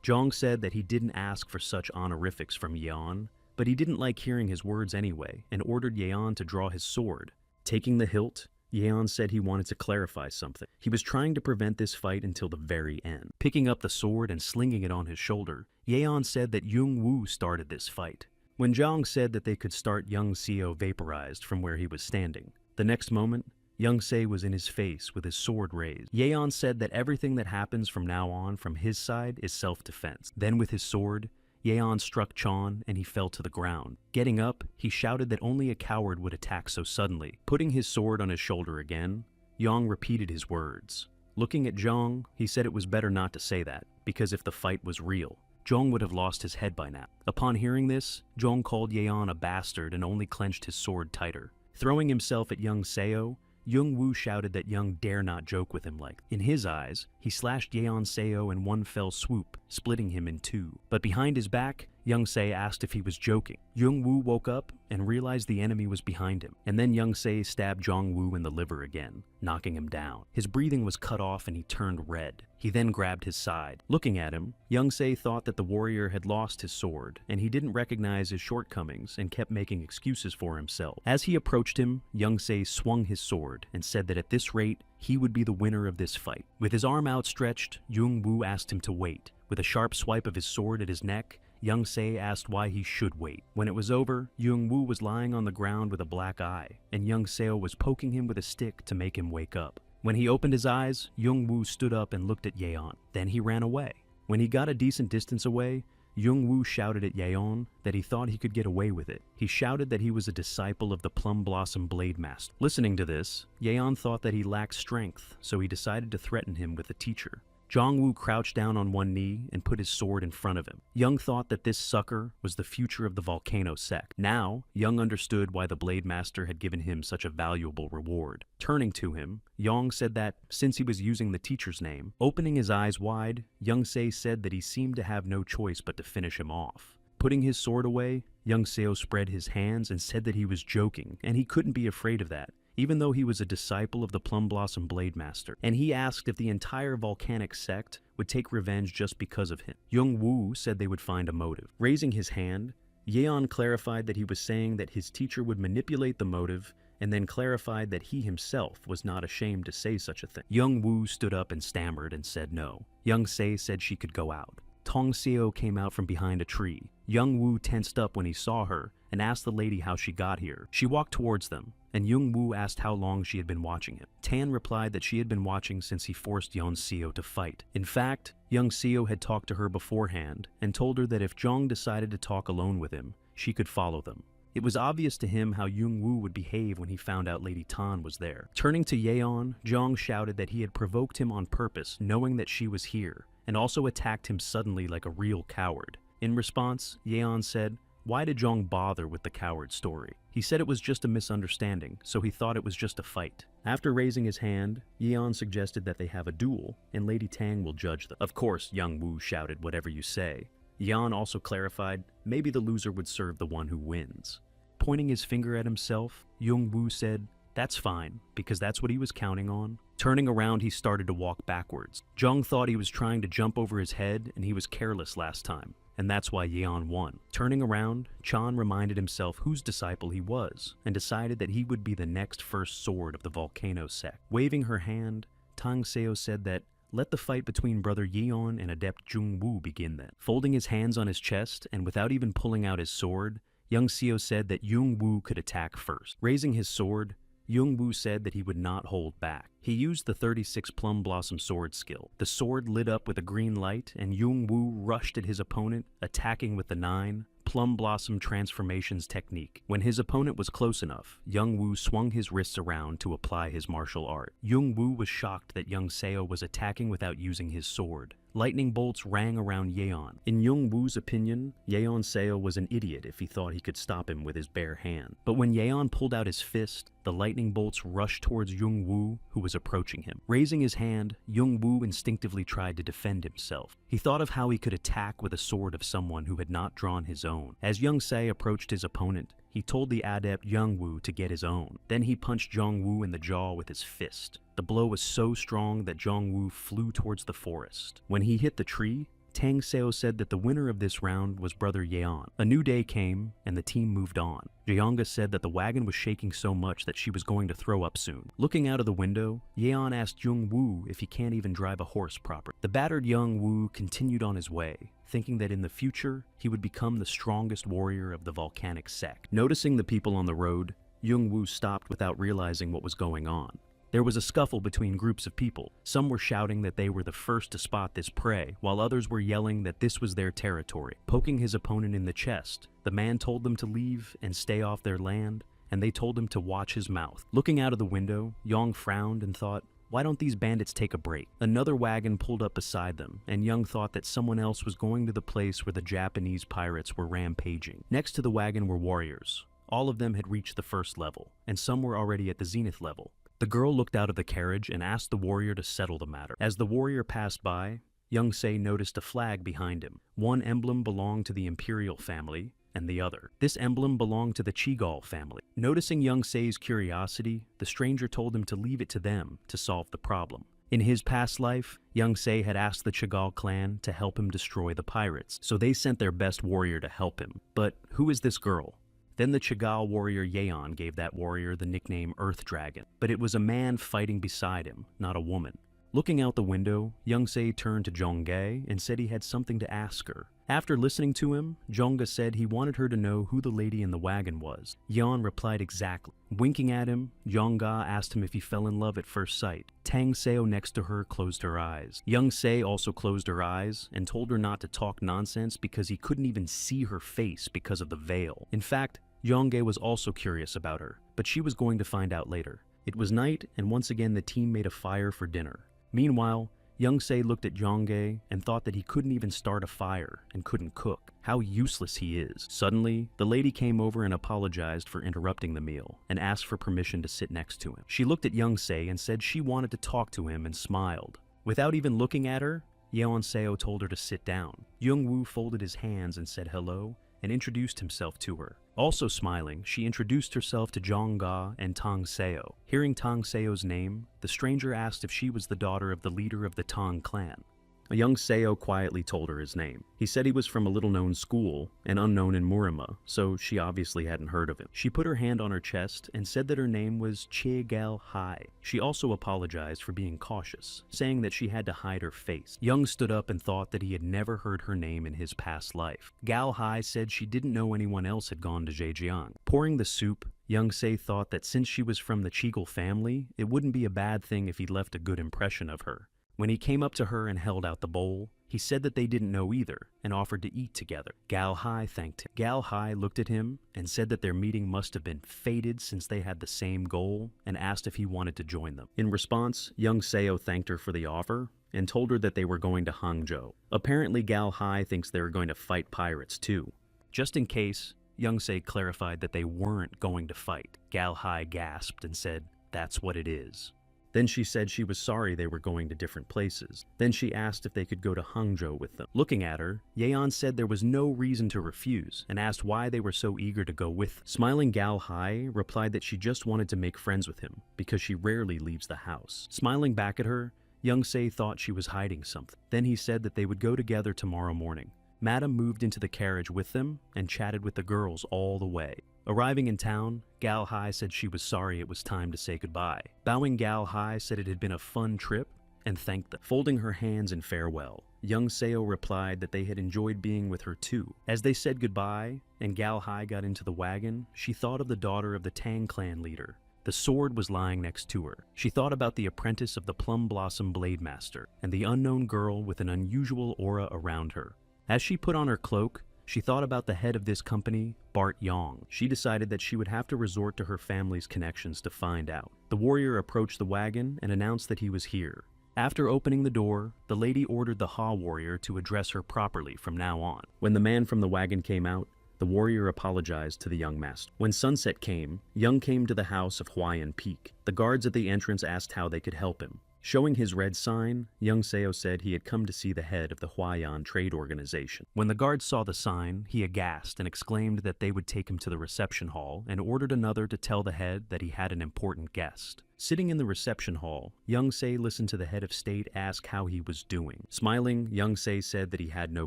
Jong said that he didn't ask for such honorifics from Yeon, but he didn't like hearing his words anyway, and ordered Yeon to draw his sword. Taking the hilt, Yeon said he wanted to clarify something. He was trying to prevent this fight until the very end. Picking up the sword and slinging it on his shoulder, Yeon said that Jung-woo started this fight. When Jong said that they could start, Young Seo vaporized from where he was standing. The next moment, Young Se was in his face with his sword raised. Yeon said that everything that happens from now on from his side is self-defense. Then with his sword, Yeon struck Chon and he fell to the ground. Getting up, he shouted that only a coward would attack so suddenly. Putting his sword on his shoulder again, Yong repeated his words. Looking at Jong, he said it was better not to say that, because if the fight was real, Jong would have lost his head by now. Upon hearing this, Jong called Yeon a bastard and only clenched his sword tighter. Throwing himself at Young Seo, Jung-woo shouted that Young dare not joke with him like. In his eyes, he slashed Yeon Seo in one fell swoop, splitting him in two. But behind his back, Young Se asked if he was joking. Jung-woo woke up and realized the enemy was behind him, and then Young Se stabbed Jong-woo in the liver again, knocking him down. His breathing was cut off and he turned red. He then grabbed his side. Looking at him, Young Se thought that the warrior had lost his sword, and he didn't recognize his shortcomings and kept making excuses for himself. As he approached him, Young Se swung his sword and said that at this rate, he would be the winner of this fight. With his arm outstretched, Jung-woo asked him to wait. With a sharp swipe of his sword at his neck, Young Se asked why he should wait. When it was over, Jung-woo was lying on the ground with a black eye, and Young Seo was poking him with a stick to make him wake up. When he opened his eyes, Jung-woo stood up and looked at Yeon. Then he ran away. When he got a decent distance away, Jung-woo shouted at Yeon that he thought he could get away with it. He shouted that he was a disciple of the Plum Blossom Blade Master. Listening to this, Yeon thought that he lacked strength, so he decided to threaten him with the teacher. Jong-woo crouched down on one knee and put his sword in front of him. Young thought that this sucker was the future of the Volcano sect. Now, Young understood why the Blade Master had given him such a valuable reward. Turning to him, Young said that, since he was using the teacher's name, opening his eyes wide, Young Se said that he seemed to have no choice but to finish him off. Putting his sword away, Young Seo spread his hands and said that he was joking, and he couldn't be afraid of that, even though he was a disciple of the Plum Blossom Blade Master, and he asked if the entire volcanic sect would take revenge just because of him. Jung-woo said they would find a motive. Raising his hand, Yeon clarified that he was saying that his teacher would manipulate the motive, and then clarified that he himself was not ashamed to say such a thing. Jung-woo stood up and stammered and said no. Young Se said she could go out. Tong Seo came out from behind a tree. Jung-woo tensed up when he saw her and asked the lady how she got here. She walked towards them, and Jung-woo asked how long she had been watching him. Tan replied that she had been watching since he forced Young Seo to fight. In fact, Young Seo had talked to her beforehand and told her that if Jong decided to talk alone with him, she could follow them. It was obvious to him how Jung-woo would behave when he found out Lady Tan was there. Turning to Yeon, Jong shouted that he had provoked him on purpose, knowing that she was here, and also attacked him suddenly like a real coward. In response, Yeon said, Why did Zhong bother with the coward story? He said it was just a misunderstanding, so he thought it was just a fight. After raising his hand, Yeon suggested that they have a duel, and Lady Tang will judge them. Of course, Young Woo shouted, "Whatever you say." Yeon also clarified, maybe the loser would serve the one who wins. Pointing his finger at himself, Young Woo said, "That's fine, because that's what he was counting on." Turning around, he started to walk backwards. Jung thought he was trying to jump over his head, and he was careless last time, and that's why Yeon won. Turning around, Chan reminded himself whose disciple he was, and decided that he would be the next first sword of the volcano sect. Waving her hand, Tang Seo said that, "Let the fight between brother Yeon and adept Jung Woo begin then." Folding his hands on his chest, and without even pulling out his sword, Young Seo said that Jung Woo could attack first. Raising his sword, Jung Woo said that he would not hold back. He used the 36 Plum Blossom sword skill. The sword lit up with a green light, and Jung Woo rushed at his opponent, attacking with the 9 Plum Blossom transformations technique. When his opponent was close enough, Young Woo swung his wrists around to apply his martial art. Jung Woo was shocked that Young Seo was attacking without using his sword. Lightning bolts rang around Yeon. In Young Woo's opinion, Yeon Seo was an idiot if he thought he could stop him with his bare hand. But when Yeon pulled out his fist, the lightning bolts rushed towards Young Woo, who was approaching him. Raising his hand, Young Woo instinctively tried to defend himself. He thought of how he could attack with a sword of someone who had not drawn his own. As Young Se approached his opponent, he told the adept Young Woo to get his own. Then he punched Jong Woo in the jaw with his fist. The blow was so strong that Jong Woo flew towards the forest. When he hit the tree, Tang Seo said that the winner of this round was brother Yeon. A new day came, and the team moved on. Jeonga said that the wagon was shaking so much that she was going to throw up soon. Looking out of the window, Yeon asked Jung Woo if he can't even drive a horse properly. The battered Young Woo continued on his way, thinking that in the future, he would become the strongest warrior of the volcanic sect. Noticing the people on the road, Jung Woo stopped without realizing what was going on. There was a scuffle between groups of people. Some were shouting that they were the first to spot this prey, while others were yelling that this was their territory. Poking his opponent in the chest, the man told them to leave and stay off their land, and they told him to watch his mouth. Looking out of the window, Yong frowned and thought, why don't these bandits take a break? Another wagon pulled up beside them, and Young thought that someone else was going to the place where the Japanese pirates were rampaging. Next to the wagon were warriors. All of them had reached the first level, and some were already at the zenith level. The girl looked out of the carriage and asked the warrior to settle the matter. As the warrior passed by, Young Se noticed a flag behind him. One emblem belonged to the imperial family, and the other. This emblem belonged to the Chigal family. Noticing Young Se's curiosity, the stranger told him to leave it to them to solve the problem. In his past life, Young Se had asked the Chigal clan to help him destroy the pirates, so they sent their best warrior to help him. But who is this girl? Then the Chigal warrior Yeon gave that warrior the nickname Earth Dragon, but it was a man fighting beside him, not a woman. Looking out the window, Young Se turned to Jonggae and said he had something to ask her. After listening to him, Jongga said he wanted her to know who the lady in the wagon was. Yeon replied exactly. Winking at him, Jongga asked him if he fell in love at first sight. Tang Seo next to her closed her eyes. Young Se also closed her eyes and told her not to talk nonsense because he couldn't even see her face because of the veil. In fact, Jonggae was also curious about her, but she was going to find out later. It was night, and once again the team made a fire for dinner. Meanwhile, Young Se looked at Jonggae and thought that he couldn't even start a fire and couldn't cook. How useless he is. Suddenly, the lady came over and apologized for interrupting the meal and asked for permission to sit next to him. She looked at Young Se and said she wanted to talk to him and smiled. Without even looking at her, Yeon Seo told her to sit down. Jung Woo folded his hands and said hello and introduced himself to her. Also smiling, she introduced herself to Jongga and Tang Seo. Hearing Tang Seo's name, the stranger asked if she was the daughter of the leader of the Tang clan. A young Seo quietly told her his name. He said he was from a little-known school and unknown in Murima, so she obviously hadn't heard of him. She put her hand on her chest and said that her name was Che Gal Hai. She also apologized for being cautious, saying that she had to hide her face. Young stood up and thought that he had never heard her name in his past life. Gal Hai said she didn't know anyone else had gone to Zhejiang. Pouring the soup, Young Se thought that since she was from the Chigal family, it wouldn't be a bad thing if he'd left a good impression of her. When he came up to her and held out the bowl, he said that they didn't know either and offered to eat together. Gal Hai thanked him. Gal Hai looked at him and said that their meeting must have been fated since they had the same goal and asked if he wanted to join them. In response, Young Seo thanked her for the offer and told her that they were going to Hangzhou. Apparently Gal Hai thinks they were going to fight pirates too. Just in case, Young-se clarified that they weren't going to fight. Gal-hai gasped and said, "That's what it is." Then she said she was sorry they were going to different places. Then she asked if they could go to Hangzhou with them. Looking at her, Yeon said there was no reason to refuse and asked why they were so eager to go with them. Smiling Gal-hai replied that she just wanted to make friends with him because she rarely leaves the house. Smiling back at her, Young-se thought she was hiding something. Then he said that they would go together tomorrow morning. Madam moved into the carriage with them and chatted with the girls all the way. Arriving in town, Gal-hai said she was sorry it was time to say goodbye. Bowing, Gal-hai said it had been a fun trip and thanked them. Folding her hands in farewell, Young-seo replied that they had enjoyed being with her too. As they said goodbye and Gal-hai got into the wagon, she thought of the daughter of the Tang clan leader. The sword was lying next to her. She thought about the apprentice of the Plum Blossom Blade Master and the unknown girl with an unusual aura around her. As she put on her cloak, she thought about the head of this company, Bart Yong. She decided that she would have to resort to her family's connections to find out. The warrior approached the wagon and announced that he was here. After opening the door, the lady ordered the Ha warrior to address her properly from now on. When the man from the wagon came out, the warrior apologized to the young master. When sunset came, Young came to the house of Huayan Peak. The guards at the entrance asked how they could help him. Showing his red sign, Young-seo said he had come to see the head of the Huayan trade organization. When the guards saw the sign, he aghast and exclaimed that they would take him to the reception hall and ordered another to tell the head that he had an important guest. Sitting in the reception hall, Young-se listened to the head of state ask how he was doing. Smiling, Young-se said that he had no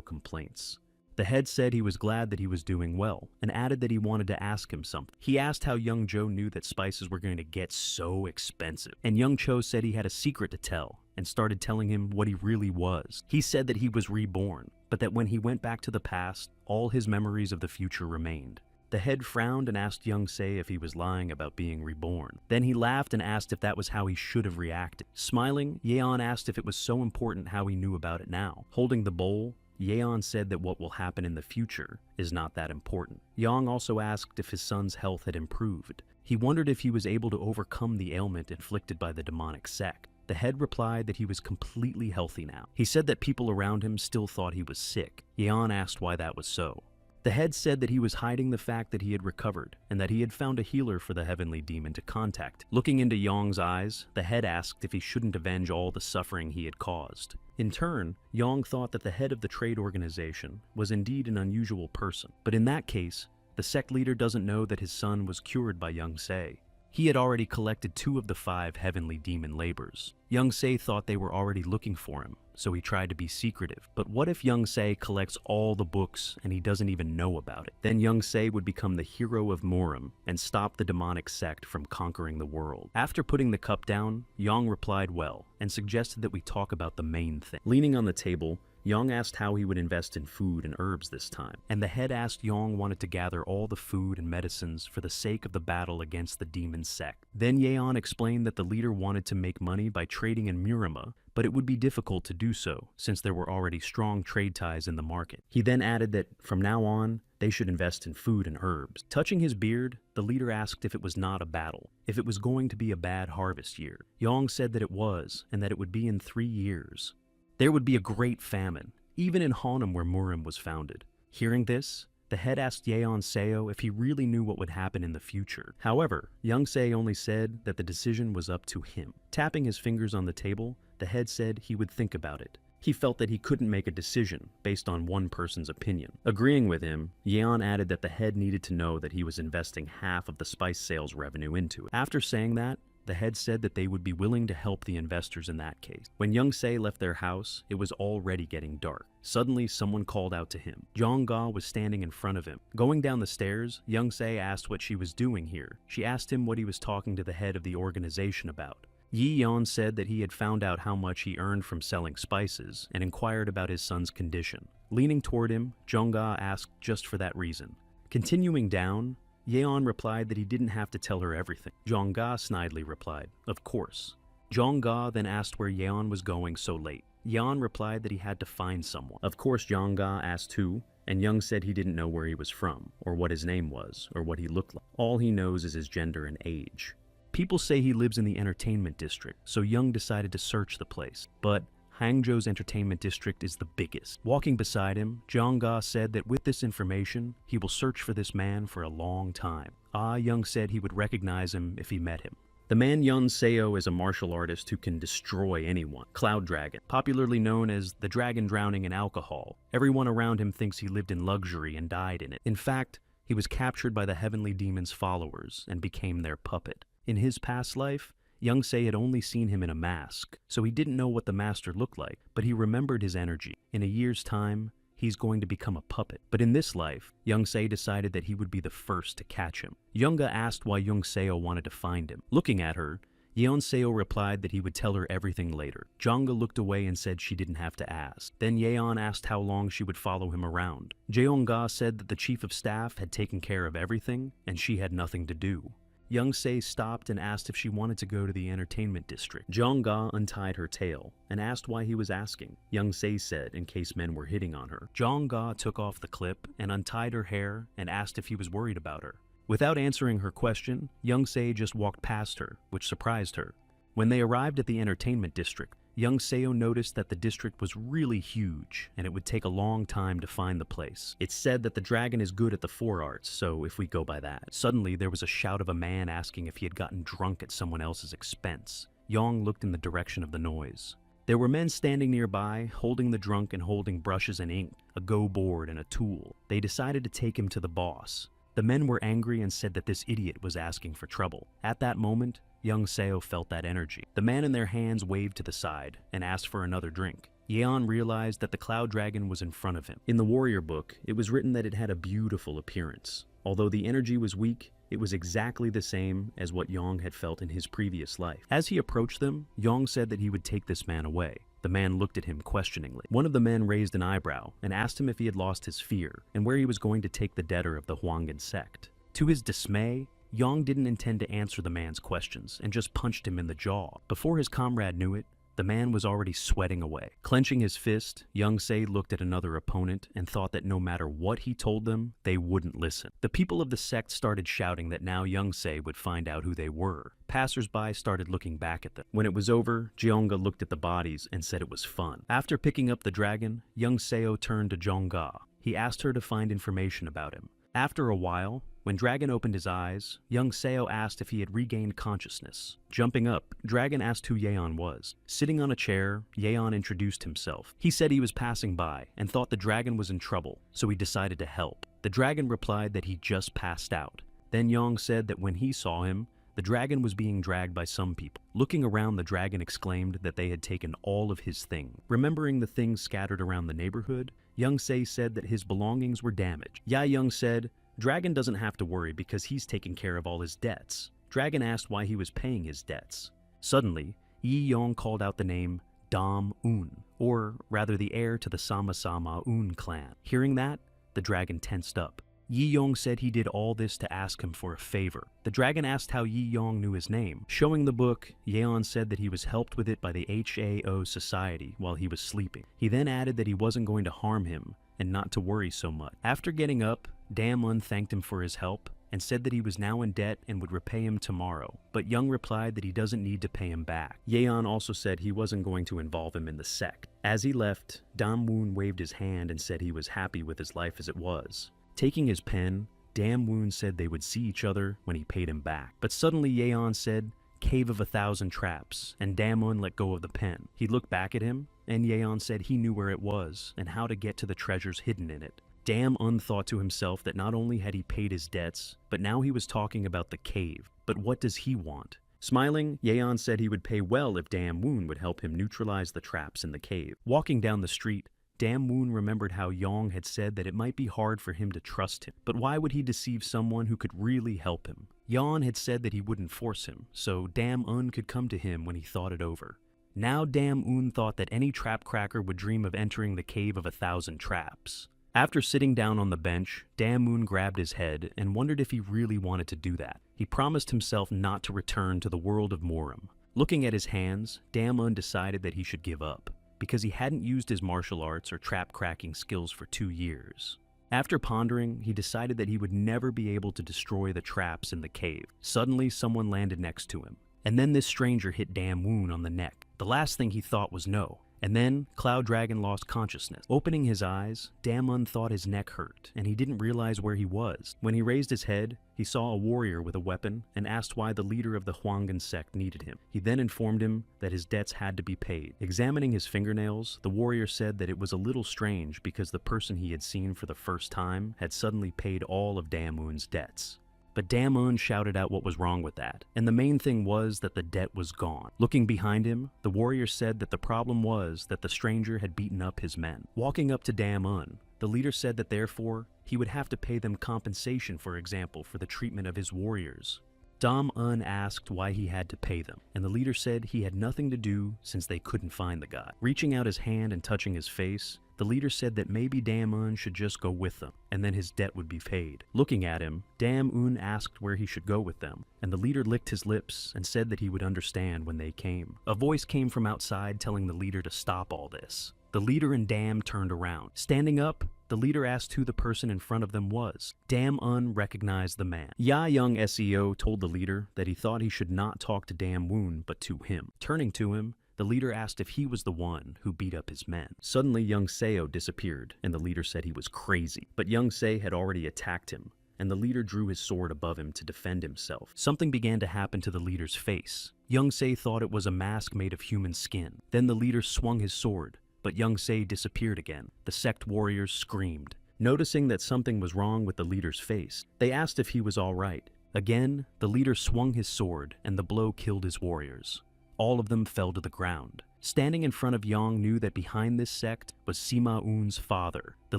complaints. The head said he was glad that he was doing well, and added that he wanted to ask him something. He asked how Young Jo knew that spices were going to get so expensive, and Young Cho said he had a secret to tell, and started telling him what he really was. He said that he was reborn, but that when he went back to the past, all his memories of the future remained. The head frowned and asked Young-se if he was lying about being reborn. Then he laughed and asked if that was how he should have reacted. Smiling, Yeon asked if it was so important how he knew about it now. Holding the bowl, Yeon said that what will happen in the future is not that important. Young also asked if his son's health had improved. He wondered if he was able to overcome the ailment inflicted by the demonic sect. The head replied that he was completely healthy now. He said that people around him still thought he was sick. Yeon asked why that was so. The head said that he was hiding the fact that he had recovered, and that he had found a healer for the heavenly demon to contact. Looking into Yong's eyes, the head asked if he shouldn't avenge all the suffering he had caused. In turn, Yong thought that the head of the trade organization was indeed an unusual person, but in that case, the sect leader doesn't know that his son was cured by Young-se. He had already collected 2 of the 5 heavenly demon labors. Young-se thought they were already looking for him, so he tried to be secretive. But what if Young-se collects all the books and he doesn't even know about it? Then Young-se would become the hero of Murim and stop the demonic sect from conquering the world. After putting the cup down, Yong replied well and suggested that we talk about the main thing. Leaning on the table, Yong asked how he would invest in food and herbs this time, and the head asked Yong wanted to gather all the food and medicines for the sake of the battle against the demon sect. Then Yeon explained that the leader wanted to make money by trading in Murima, but it would be difficult to do so since there were already strong trade ties in the market. He then added that from now on, they should invest in food and herbs. Touching his beard, the leader asked if it was not a battle, if it was going to be a bad harvest year. Yong said that it was, and that it would be in 3 years. There would be a great famine, even in Hanam where Murim was founded. Hearing this, the head asked Yeon-seo if he really knew what would happen in the future. However, Young-se only said that the decision was up to him. Tapping his fingers on the table, the head said he would think about it. He felt that he couldn't make a decision based on one person's opinion. Agreeing with him, Yeon added that the head needed to know that he was investing half of the spice sales revenue into it. After saying that, the head said that they would be willing to help the investors in that case. When Young-se left their house, it was already getting dark. Suddenly, someone called out to him. Jong-ga was standing in front of him. Going down the stairs, Young-se asked what she was doing here. She asked him what he was talking to the head of the organization about. Yi-yeon said that he had found out how much he earned from selling spices and inquired about his son's condition. Leaning toward him, Jong-ga asked just for that reason. Continuing down, Yeon replied that he didn't have to tell her everything. Jong-ga snidely replied, "Of course." Jong-ga then asked where Yeon was going so late. Yeon replied that he had to find someone. Of course, Jong-ga asked who, and Young said he didn't know where he was from, or what his name was, or what he looked like. All he knows is his gender and age. People say he lives in the entertainment district, so Young decided to search the place. But Hangzhou's entertainment district is the biggest. Walking beside him, Zhang said that with this information, he will search for this man for a long time. Young said he would recognize him if he met him. The man Yun Seo is a martial artist who can destroy anyone. Cloud Dragon, popularly known as the dragon drowning in alcohol. Everyone around him thinks he lived in luxury and died in it. In fact, he was captured by the heavenly demon's followers and became their puppet. In his past life, Young Se had only seen him in a mask, so he didn't know what the master looked like, but he remembered his energy. In a year's time, he's going to become a puppet. But in this life, Young Se decided that he would be the first to catch him. Younga asked why Young Seo wanted to find him. Looking at her, Yeon Seo replied that he would tell her everything later. Jonga looked away and said she didn't have to ask. Then Yeon asked how long she would follow him around. Jeonga said that the chief of staff had taken care of everything and she had nothing to do. Young Se stopped and asked if she wanted to go to the entertainment district. Jeonga untied her tail and asked why he was asking. Young Se said in case men were hitting on her. Jeonga took off the clip and untied her hair and asked if he was worried about her. Without answering her question, Young Se just walked past her, which surprised her. When they arrived at the entertainment district, Young Seo noticed that the district was really huge and it would take a long time to find the place. It's said that the dragon is good at the four arts, so if we go by that. Suddenly, there was a shout of a man asking if he had gotten drunk at someone else's expense. Yong looked in the direction of the noise. There were men standing nearby, holding the drunk and holding brushes and ink, a go board and a tool. They decided to take him to the boss. The men were angry and said that this idiot was asking for trouble. At that moment, Young Seo felt that energy. The man in their hands waved to the side and asked for another drink. Yeon realized that the cloud dragon was in front of him. In the warrior book, it was written that it had a beautiful appearance. Although the energy was weak, it was exactly the same as what Yong had felt in his previous life. As he approached them, Yong said that he would take this man away. The man looked at him questioningly. One of the men raised an eyebrow and asked him if he had lost his fear and where he was going to take the debtor of the Hwangan sect. To his dismay, Yong didn't intend to answer the man's questions and just punched him in the jaw. Before his comrade knew it, the man was already sweating away. Clenching his fist, Young Se looked at another opponent and thought that no matter what he told them, they wouldn't listen. The people of the sect started shouting that now Young Se would find out who they were. Passers-by started looking back at them. When it was over, Jeonga looked at the bodies and said it was fun. After picking up the dragon, Young Seo turned to Jeonga. He asked her to find information about him. After a while, when Dragon opened his eyes, Young Seo asked if he had regained consciousness. Jumping up, Dragon asked who Yeon was. Sitting on a chair, Yeon introduced himself. He said he was passing by and thought the dragon was in trouble, so he decided to help. The dragon replied that he just passed out. Then Young said that when he saw him, the dragon was being dragged by some people. Looking around, the dragon exclaimed that they had taken all of his things. Remembering the things scattered around the neighborhood, Young Se said that his belongings were damaged. Ya Young said, Dragon doesn't have to worry because he's taken care of all his debts. Dragon asked why he was paying his debts. Suddenly, Yi Yong called out the name Dam Un, or rather the heir to the Sama Sama Un clan. Hearing that, the dragon tensed up. Yi Yong said he did all this to ask him for a favor. The dragon asked how Yi Yong knew his name. Showing the book, Yeon said that he was helped with it by the HAO Society while he was sleeping. He then added that he wasn't going to harm him and not to worry so much. After getting up, Damun thanked him for his help and said that he was now in debt and would repay him tomorrow, but Young replied that he doesn't need to pay him back. Yeon also said he wasn't going to involve him in the sect. As he left, Damwoon waved his hand and said he was happy with his life as it was. Taking his pen, Damwoon said they would see each other when he paid him back. But suddenly Yeon said, Cave of 1,000 Traps, and Damwoon let go of the pen. He looked back at him, and Yeon said he knew where it was and how to get to the treasures hidden in it. Dam-un thought to himself that not only had he paid his debts, but now he was talking about the cave. But what does he want? Smiling, Yeon said he would pay well if Damwoon would help him neutralize the traps in the cave. Walking down the street, Damwoon remembered how Yong had said that it might be hard for him to trust him, but why would he deceive someone who could really help him? Yon had said that he wouldn't force him, so Dam-un could come to him when he thought it over. Now Dam-un thought that any trap cracker would dream of entering the Cave of 1,000 Traps. After sitting down on the bench, Dam-un grabbed his head and wondered if he really wanted to do that. He promised himself not to return to the world of Morim. Looking at his hands, Dam-un decided that he should give up, because he hadn't used his martial arts or trap-cracking skills for 2 years. After pondering, he decided that he would never be able to destroy the traps in the cave. Suddenly, someone landed next to him, and then this stranger hit Dam-woon on the neck. The last thing he thought was no. And then, Cloud Dragon lost consciousness. Opening his eyes, Damon thought his neck hurt, and he didn't realize where he was. When he raised his head, he saw a warrior with a weapon and asked why the leader of the Huangan sect needed him. He then informed him that his debts had to be paid. Examining his fingernails, the warrior said that it was a little strange because the person he had seen for the first time had suddenly paid all of Daemun's debts. But Daemun shouted out what was wrong with that, and the main thing was that the debt was gone. Looking behind him, the warrior said that the problem was that the stranger had beaten up his men. Walking up to Daemun, the leader said that therefore, he would have to pay them compensation, for example, for the treatment of his warriors. Dam-un asked why he had to pay them, and the leader said he had nothing to do since they couldn't find the guy. Reaching out his hand and touching his face, the leader said that maybe Dam-un should just go with them, and then his debt would be paid. Looking at him, Dam-un asked where he should go with them, and the leader licked his lips and said that he would understand when they came. A voice came from outside telling the leader to stop all this. The leader and Dam turned around. Standing up, the leader asked who the person in front of them was. Dam-un recognized the man. Ya-young SEO told the leader that he thought he should not talk to Dam-woon but to him. Turning to him, the leader asked if he was the one who beat up his men. Suddenly, young Seo disappeared, and the leader said he was crazy. But young Se had already attacked him, and the leader drew his sword above him to defend himself. Something began to happen to the leader's face. Young Se thought it was a mask made of human skin. Then the leader swung his sword, but young Se disappeared again. The sect warriors screamed. Noticing that something was wrong with the leader's face, they asked if he was all right. Again, the leader swung his sword, and the blow killed his warriors. All of them fell to the ground. Standing in front of Yang knew that behind this sect was Sima Un's father, the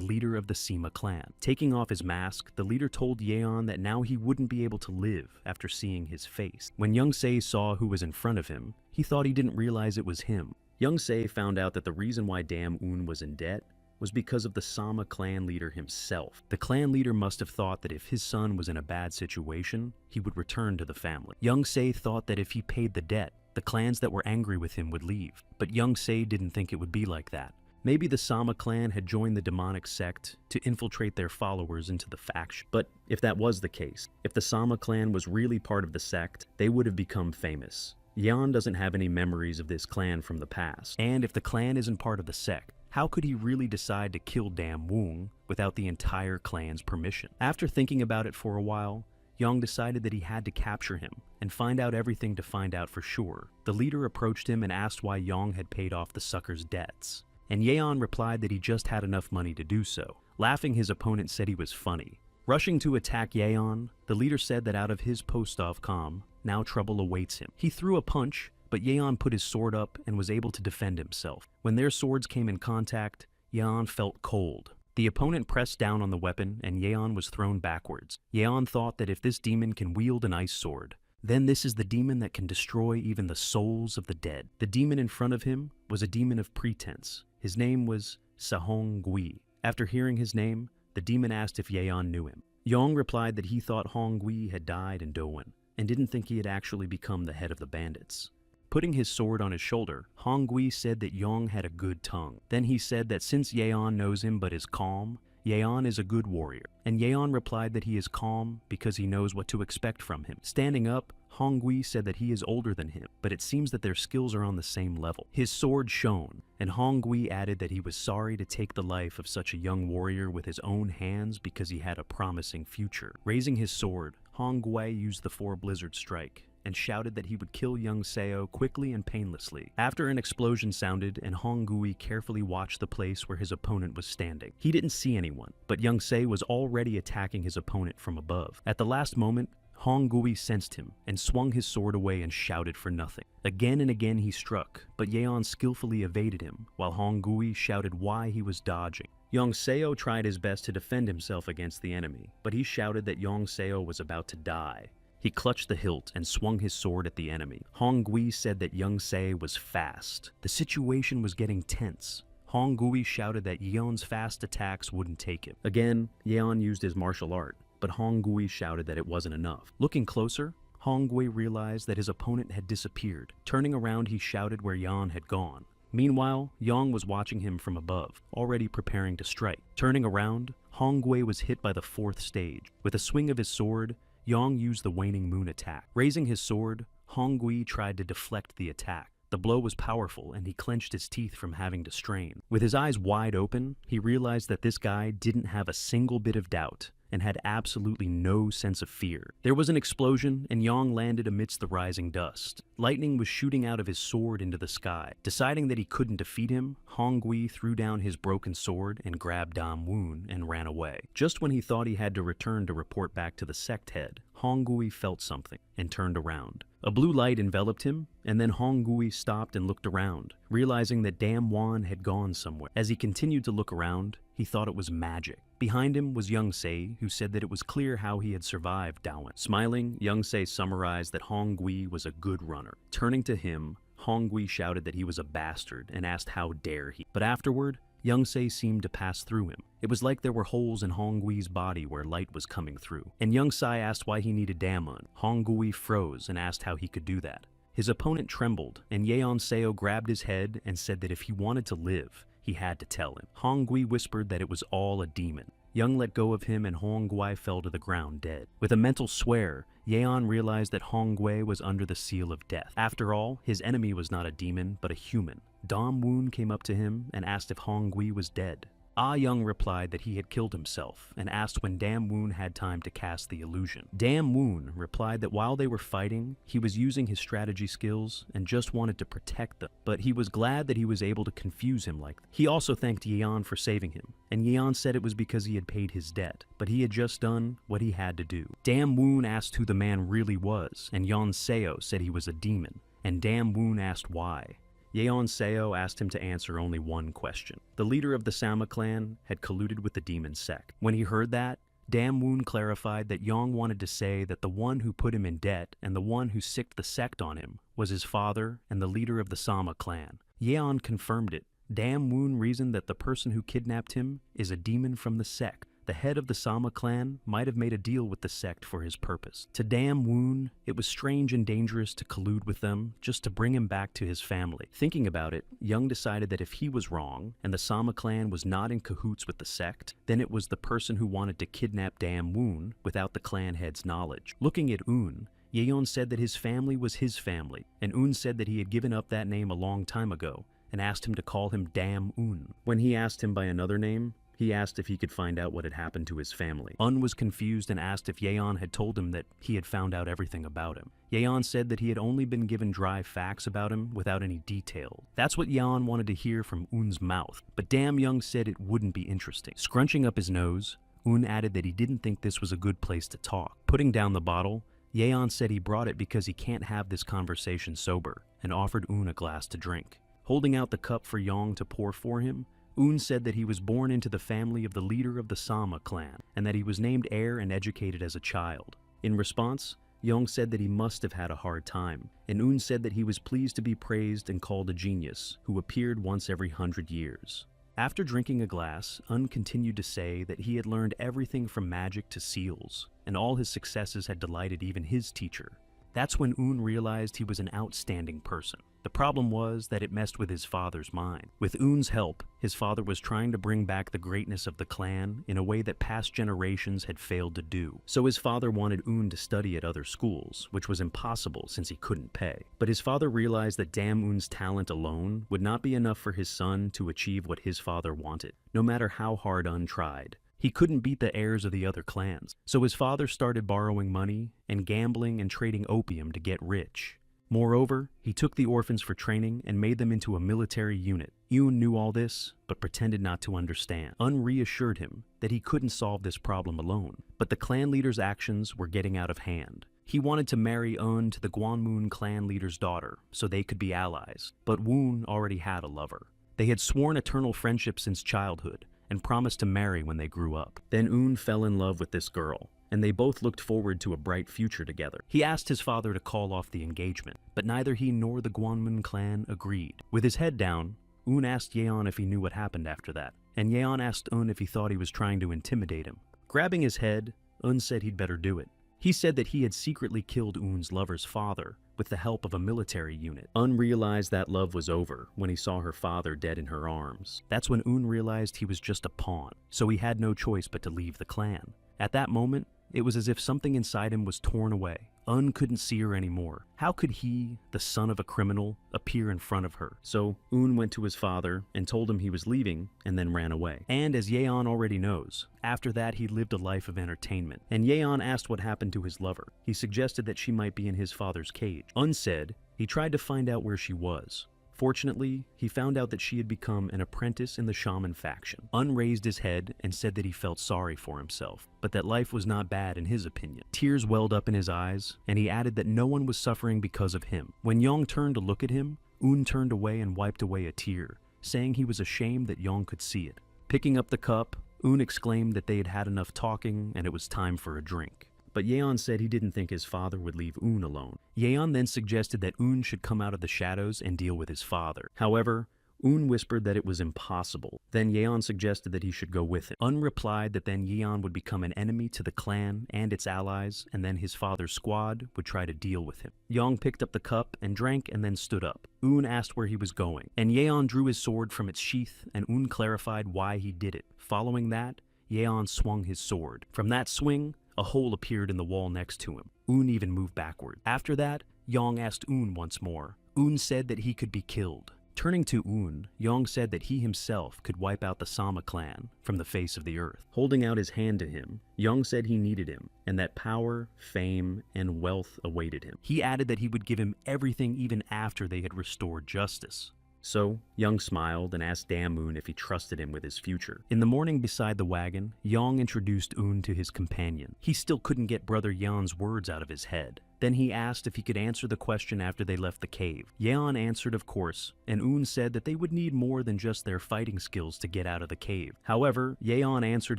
leader of the Sima clan. Taking off his mask, the leader told Yeon that now he wouldn't be able to live after seeing his face. When Young Se saw who was in front of him, he thought he didn't realize it was him. Young Se found out that the reason why Dam-un was in debt was because of the Sama clan leader himself. The clan leader must have thought that if his son was in a bad situation, he would return to the family. Young Se thought that if he paid the debt, the clans that were angry with him would leave. But Young Se didn't think it would be like that. Maybe the Sama clan had joined the demonic sect to infiltrate their followers into the faction. But if that was the case, if the Sama clan was really part of the sect, they would have become famous. Yeon doesn't have any memories of this clan from the past. And if the clan isn't part of the sect, how could he really decide to kill Dam-woon without the entire clan's permission? After thinking about it for a while, Young decided that he had to capture him and find out everything to find out for sure. The leader approached him and asked why Young had paid off the sucker's debts. And Yeon replied that he just had enough money to do so. Laughing, his opponent said he was funny. Rushing to attack Yeon, the leader said that out of his post-off com, now trouble awaits him. He threw a punch, but Yeon put his sword up and was able to defend himself. When their swords came in contact, Yeon felt cold. The opponent pressed down on the weapon and Yeon was thrown backwards. Yeon thought that if this demon can wield an ice sword, then this is the demon that can destroy even the souls of the dead. The demon in front of him was a demon of pretense. His name was Sahong Gui. After hearing his name, the demon asked if Yeon knew him. Yong replied that he thought Hong Gui had died in Doan and didn't think he had actually become the head of the bandits. Putting his sword on his shoulder, Hong Gui said that Yong had a good tongue. Then he said that since Yeon knows him but is calm, Yeon is a good warrior. And Yeon replied that he is calm because he knows what to expect from him. Standing up, Hong Gui said that he is older than him, but it seems that their skills are on the same level. His sword shone, and Hong Gui added that he was sorry to take the life of such a young warrior with his own hands because he had a promising future. Raising his sword, Hong Gui used the 4 Blizzard Strike and shouted that he would kill young Seo quickly and painlessly. After an explosion sounded and Hong Gui carefully watched the place where his opponent was standing. He didn't see anyone, but young Se was already attacking his opponent from above. At the last moment, Hong Gui sensed him and swung his sword away and shouted for nothing. Again and again he struck, but Yeon skillfully evaded him, while Hong Gui shouted why he was dodging. Yong Seo tried his best to defend himself against the enemy, but he shouted that Yong Seo was about to die. He clutched the hilt and swung his sword at the enemy. Hong Gui said that Young Se was fast. The situation was getting tense. Hong Gui shouted that Yeon's fast attacks wouldn't take him. Again, Yeon used his martial art, but Hong Gui shouted that it wasn't enough. Looking closer, Hong Gui realized that his opponent had disappeared. Turning around, he shouted where Yeon had gone. Meanwhile, Yong was watching him from above, already preparing to strike. Turning around, Hong Gui was hit by the 4th stage. With a swing of his sword, Yong used the waning moon attack. Raising his sword, Hong Gui tried to deflect the attack, The blow was powerful, and he clenched his teeth from having to strain. With his eyes wide open, he realized that this guy didn't have a single bit of doubt and had absolutely no sense of fear. There was an explosion, and Yang landed amidst the rising dust. Lightning was shooting out of his sword into the sky. Deciding that he couldn't defeat him, Hongui threw down his broken sword and grabbed Dam Woon and ran away. Just when he thought he had to return to report back to the sect head, Hongui felt something and turned around. A blue light enveloped him, and then Hongui stopped and looked around, realizing that Dam Won had gone somewhere. As he continued to look around, he thought it was magic. Behind him was Young Se, who said that it was clear how he had survived Dawan. Smiling, Young Se summarized that Hongui was a good runner. Turning to him, Hongui shouted that he was a bastard and asked how dare he. But afterward, Young Se seemed to pass through him. It was like there were holes in Hongui's body where light was coming through. And Young Se asked why he needed Damon. Hongui froze and asked how he could do that. His opponent trembled, and Yeon Seo grabbed his head and said that if he wanted to live, he had to tell him. Hongui whispered that it was all a demon. Young let go of him, and Hongui fell to the ground dead. With a mental swear, Yeon realized that Hongui was under the seal of death. After all, his enemy was not a demon, but a human. Dam Woon came up to him and asked if Hongui was dead. Ah Young replied that he had killed himself and asked when Dam Woon had time to cast the illusion. Dam Woon replied that while they were fighting, he was using his strategy skills and just wanted to protect them, but he was glad that he was able to confuse him like that. He also thanked Yeon for saving him, and Yeon said it was because he had paid his debt, but he had just done what he had to do. Dam Woon asked who the man really was, and Yeon Seo said he was a demon, and Dam Woon asked why. Yeon Seo asked him to answer only one question. The leader of the Sama clan had colluded with the demon sect. When he heard that, Dam Woon clarified that Yong wanted to say that the one who put him in debt and the one who sicked the sect on him was his father and the leader of the Sama clan. Yeon confirmed it. Dam Woon reasoned that the person who kidnapped him is a demon from the sect. The head of the Sama clan might have made a deal with the sect for his purpose. To Dam Woon, it was strange and dangerous to collude with them just to bring him back to his family. Thinking about it, Young decided that if he was wrong and the Sama clan was not in cahoots with the sect, then it was the person who wanted to kidnap Dam Woon without the clan head's knowledge. Looking at Un, Yeon said that his family was his family, and Un said that he had given up that name a long time ago and asked him to call him Dam Un. When he asked him by another name, he asked if he could find out what had happened to his family. Un was confused and asked if Yeon had told him that he had found out everything about him. Yeon said that he had only been given dry facts about him without any detail. That's what Yeon wanted to hear from Un's mouth, but Dam Young said it wouldn't be interesting. Scrunching up his nose, Un added that he didn't think this was a good place to talk. Putting down the bottle, Yeon said he brought it because he can't have this conversation sober, and offered Un a glass to drink. Holding out the cup for Yong to pour for him, Un said that he was born into the family of the leader of the Sama clan, and that he was named heir and educated as a child. In response, Yong said that he must have had a hard time, and Un said that he was pleased to be praised and called a genius, who appeared once every 100 years. After drinking a glass, Un continued to say that he had learned everything from magic to seals, and all his successes had delighted even his teacher. That's when Un realized he was an outstanding person. The problem was that it messed with his father's mind. With Un's help, his father was trying to bring back the greatness of the clan in a way that past generations had failed to do. So his father wanted Un to study at other schools, which was impossible since he couldn't pay. But his father realized that Dam Un's talent alone would not be enough for his son to achieve what his father wanted, no matter how hard Un tried. He couldn't beat the heirs of the other clans, so his father started borrowing money and gambling and trading opium to get rich. Moreover, he took the orphans for training and made them into a military unit. Yoon knew all this, but pretended not to understand. Un reassured him that he couldn't solve this problem alone, but the clan leader's actions were getting out of hand. He wanted to marry Un to the Gwanmun clan leader's daughter, so they could be allies, but Woon already had a lover. They had sworn eternal friendship since childhood, and promised to marry when they grew up. Then Un fell in love with this girl, and they both looked forward to a bright future together. He asked his father to call off the engagement, but neither he nor the Gwanmun clan agreed. With his head down, Un asked Yeon if he knew what happened after that, and Yeon asked Un if he thought he was trying to intimidate him. Grabbing his head, Un said he'd better do it. He said that he had secretly killed Un's lover's father with the help of a military unit. Un realized that love was over when he saw her father dead in her arms. That's when Un realized he was just a pawn, so he had no choice but to leave the clan. At that moment, It was as if something inside him was torn away. Un couldn't see her anymore. How could he, the son of a criminal, appear in front of her? So Un went to his father and told him he was leaving and then ran away. And as Yeon already knows, after that he lived a life of entertainment. And Yeon asked what happened to his lover. He suggested that she might be in his father's cage. Un said he tried to find out where she was. Fortunately, he found out that she had become an apprentice in the shaman faction. Un raised his head and said that he felt sorry for himself, but that life was not bad in his opinion. Tears welled up in his eyes, and he added that no one was suffering because of him. When Yong turned to look at him, Un turned away and wiped away a tear, saying he was ashamed that Yong could see it. Picking up the cup, Un exclaimed that they had had enough talking and it was time for a drink. But Yeon said he didn't think his father would leave Un alone. Yeon then suggested that Un should come out of the shadows and deal with his father. However, Un whispered that it was impossible. Then Yeon suggested that he should go with him. Un replied that then Yeon would become an enemy to the clan and its allies, and then his father's squad would try to deal with him. Yong picked up the cup and drank and then stood up. Un asked where he was going, and Yeon drew his sword from its sheath, and Un clarified why he did it. Following that, Yeon swung his sword. From that swing, a hole appeared in the wall next to him. Un even moved backward. After that, Yong asked Un once more. Un said that he could be killed. Turning to Un, Yong said that he himself could wipe out the Sama clan from the face of the earth. Holding out his hand to him, Yong said he needed him, and that power, fame, and wealth awaited him. He added that he would give him everything even after they had restored justice. So, Young smiled and asked Damoon if he trusted him with his future. In the morning beside the wagon, Yong introduced Un to his companion. He still couldn't get Brother Yeon's words out of his head. Then he asked if he could answer the question after they left the cave. Yeon answered of course, and Un said that they would need more than just their fighting skills to get out of the cave. However, Yeon answered